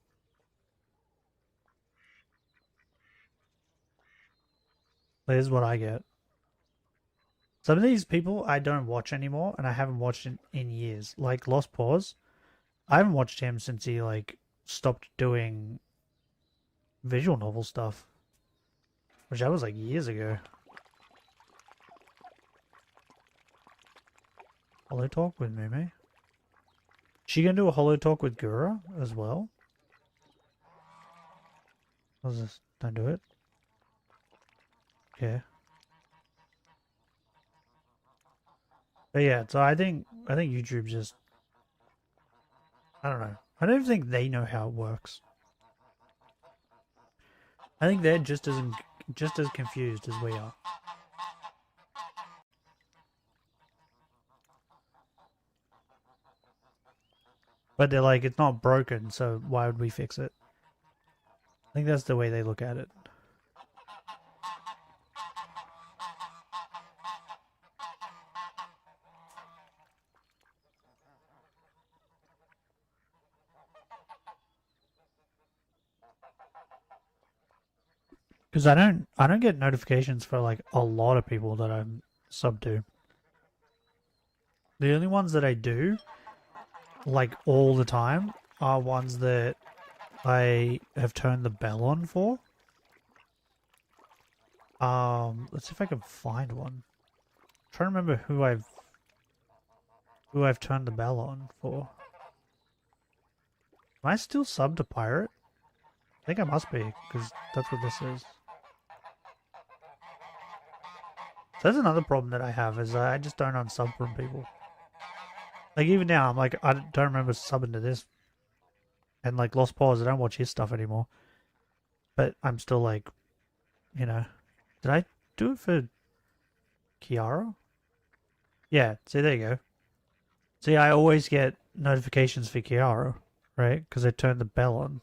Here's what I get. Some of these people I don't watch anymore, and I haven't watched in years. Like Lost Pause. I haven't watched him since he like stopped doing visual novel stuff. Which that was like years ago. Holo Talk with Mimi. She gonna do a Holo Talk with Gura as well? What's this? Don't do it. Okay. But yeah, so I think YouTube just, I don't know. I don't think they know how it works. I think they're just as confused as we are. But they're like, it's not broken, so why would we fix it? I think that's the way they look at it. Because I don't get notifications for like a lot of people that I'm sub to. The only ones that I do, like all the time, are ones that I have turned the bell on for. Let's see if I can find one. I'm trying to remember who I've turned the bell on for. Am I still subbed to Pirate? I think I must be, because that's what this is. So that's another problem that I have, is I just don't unsub from people. Like even now, I'm like, I don't remember subbing to this. And like Lost Pause, I don't watch his stuff anymore. But I'm still like, you know, did I do it for Kiara? Yeah, see, there you go. See, I always get notifications for Kiara, right? Because I turned the bell on.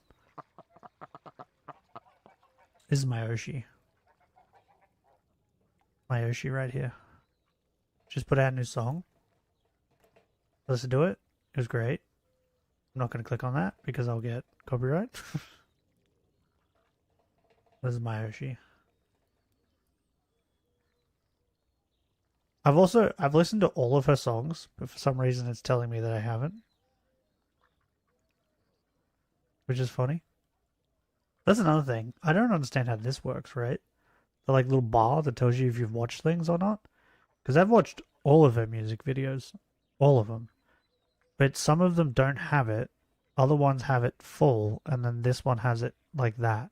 This is my Oshi. My Oshi right here. Just put out a new song. Listen to it. It was great. I'm not going to click on that because I'll get copyright. This is my Oshi. I've listened to all of her songs, but for some reason it's telling me that I haven't. Which is funny. That's another thing. I don't understand how this works, right? The like little bar that tells you if you've watched things or not. Because I've watched all of her music videos. All of them. But some of them don't have it. Other ones have it full, and then this one has it like that.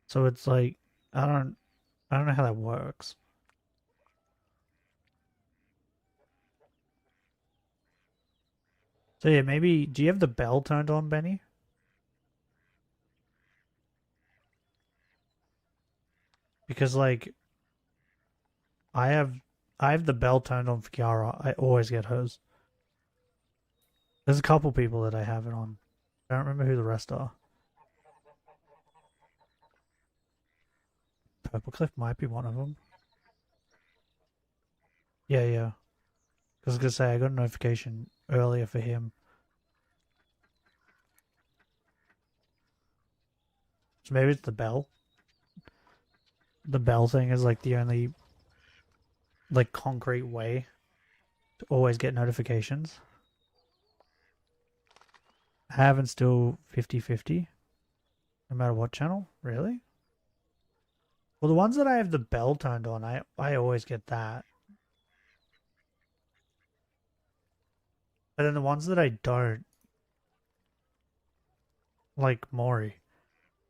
So it's like, I don't know how that works. So yeah, maybe, do you have the bell turned on, Benny? Because like, I have the bell turned on for Kiara. I always get hers. There's a couple people that I have it on. I don't remember who the rest are. Purple Cliff might be one of them. Yeah, yeah. I was gonna say I got a notification earlier for him. So maybe it's the bell. The bell thing is like the only like concrete way to always get notifications. I haven't still 50-50. No matter what channel? Really? Well, the ones that I have the bell turned on, I always get that. But then the ones that I don't, like Maury,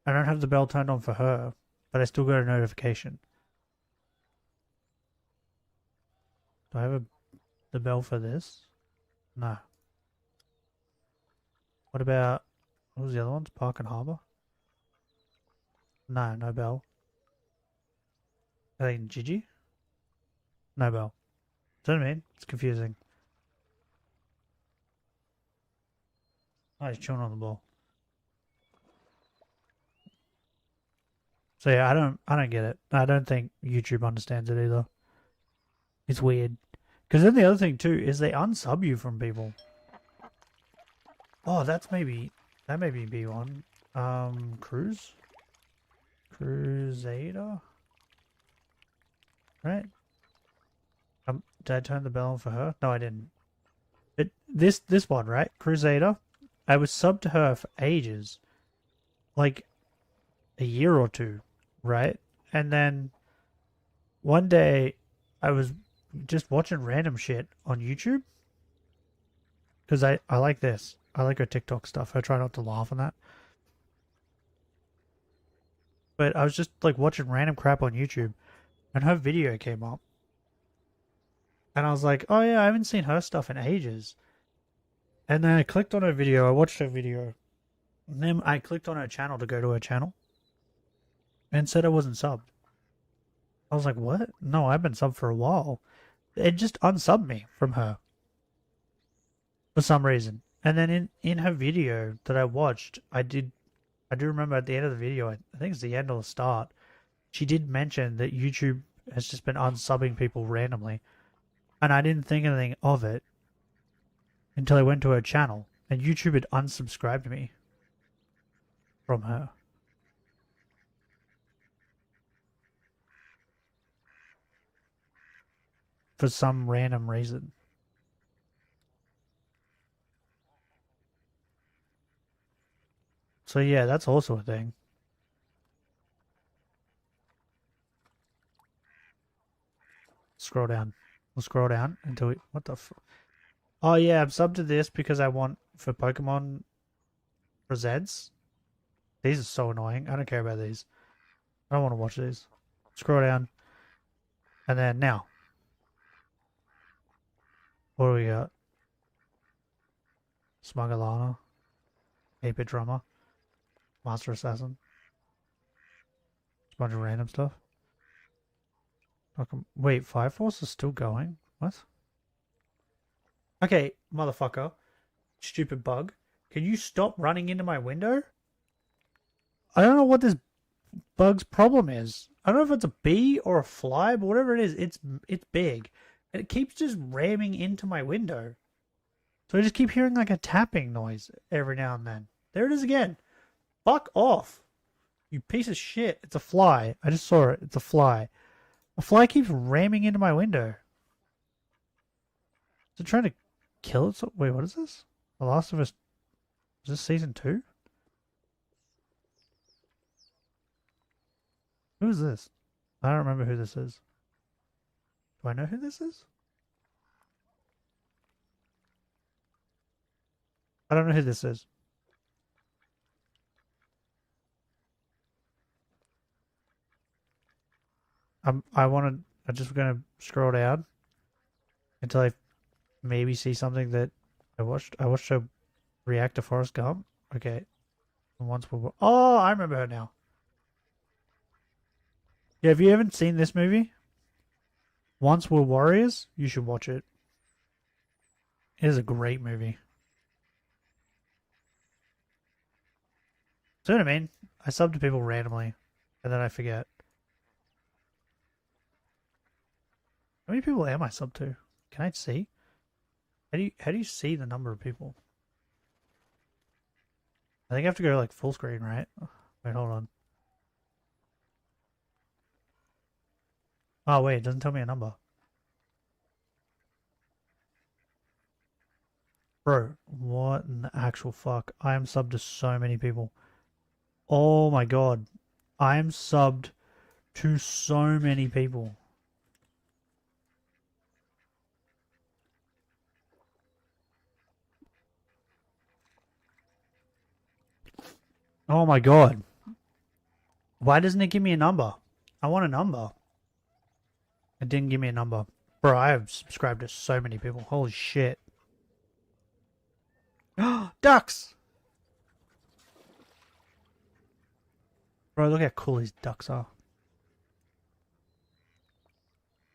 I don't have the bell turned on for her, but I still got a notification. Do I have the bell for this? No. What about, what was the other ones? Park and Harbour? No, no bell. I think Gigi? No bell. Do you know what I mean? It's confusing. Oh, he's chewing on the ball. So yeah, I don't get it. I don't think YouTube understands it either. It's weird. Because then the other thing too is they unsub you from people. Oh, that may be B1. Crusader? Right? Did I turn the bell on for her? No, I didn't. This one, right? Crusader. I was subbed to her for ages. Like a year or two, right? And then one day I was just watching random shit on YouTube. Because I like this. I like her TikTok stuff. I try not to laugh on that. But I was just like watching random crap on YouTube and her video came up. And I was like, oh yeah, I haven't seen her stuff in ages. And then I clicked on her video, I watched her video. And then I clicked on her channel to go to her channel. And said I wasn't subbed. I was like, what? No, I've been subbed for a while. It just unsubbed me from her. For some reason. And then in her video that I watched, I do remember at the end of the video, I think it's the end or the start, she did mention that YouTube has just been unsubbing people randomly. And I didn't think anything of it until I went to her channel. And YouTube had unsubscribed me from her. For some random reason. So yeah, that's also a thing. Scroll down. We'll scroll down until we... What the f... Oh yeah, I'm subbed to this because I want for Pokemon Presents. These are so annoying. I don't care about these. I don't want to watch these. Scroll down. And then now. What do we got? Smugglerana. 8-bit drummer. Master Assassin. Just a bunch of random stuff. Wait, Fire Force is still going? What? Okay, motherfucker. Stupid bug. Can you stop running into my window? I don't know what this bug's problem is. I don't know if it's a bee or a fly, but whatever it is, it's big. And it keeps just ramming into my window. So I just keep hearing like a tapping noise every now and then. There it is again. Fuck off. You piece of shit. It's a fly. I just saw it. It's a fly. A fly keeps ramming into my window. Is it trying to kill it? Wait, what is this? The Last of Us... Is this season 2? Who is this? I don't remember who this is. Do I know who this is? I don't know who this is. I'm just gonna scroll down until I maybe see something that I watched. I watched her react to Forrest Gump. Okay. Oh, I remember her now. Yeah, if you haven't seen this movie, Once Were Warriors, you should watch it. It is a great movie. See what I mean? I sub to people randomly, and then I forget. How many people am I sub to? Can I see? How do you see the number of people? I think I have to go like full screen, right? Wait, hold on. Oh wait, it doesn't tell me a number. Bro, what in the actual fuck? I am subbed to so many people. Oh my god. I am subbed to so many people. Oh my god. Why doesn't it give me a number? I want a number. It didn't give me a number. Bro, I have subscribed to so many people. Holy shit. Ducks! Bro, look how cool these ducks are.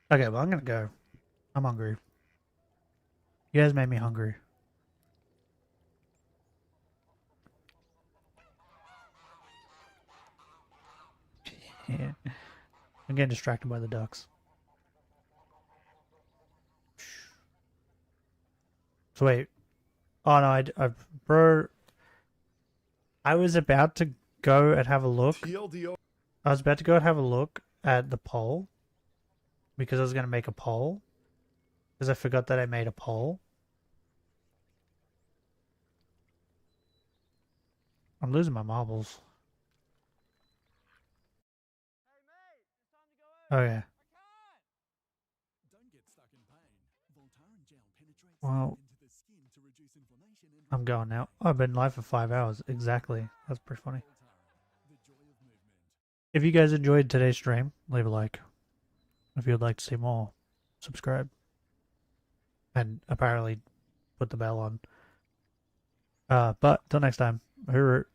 Okay, well, I'm gonna go. I'm hungry. You guys made me hungry. Yeah. I'm getting distracted by the ducks. So wait. Oh no, bro. I was about to go and have a look. I was about to go and have a look at the poll. Because I was going to make a poll. Because I forgot that I made a poll. I'm losing my marbles. Oh yeah. Well, I'm going now. Oh, I've been live for 5 hours. Exactly. That's pretty funny. If you guys enjoyed today's stream, leave a like. If you'd like to see more, subscribe. And apparently put the bell on. But till next time, hooroo.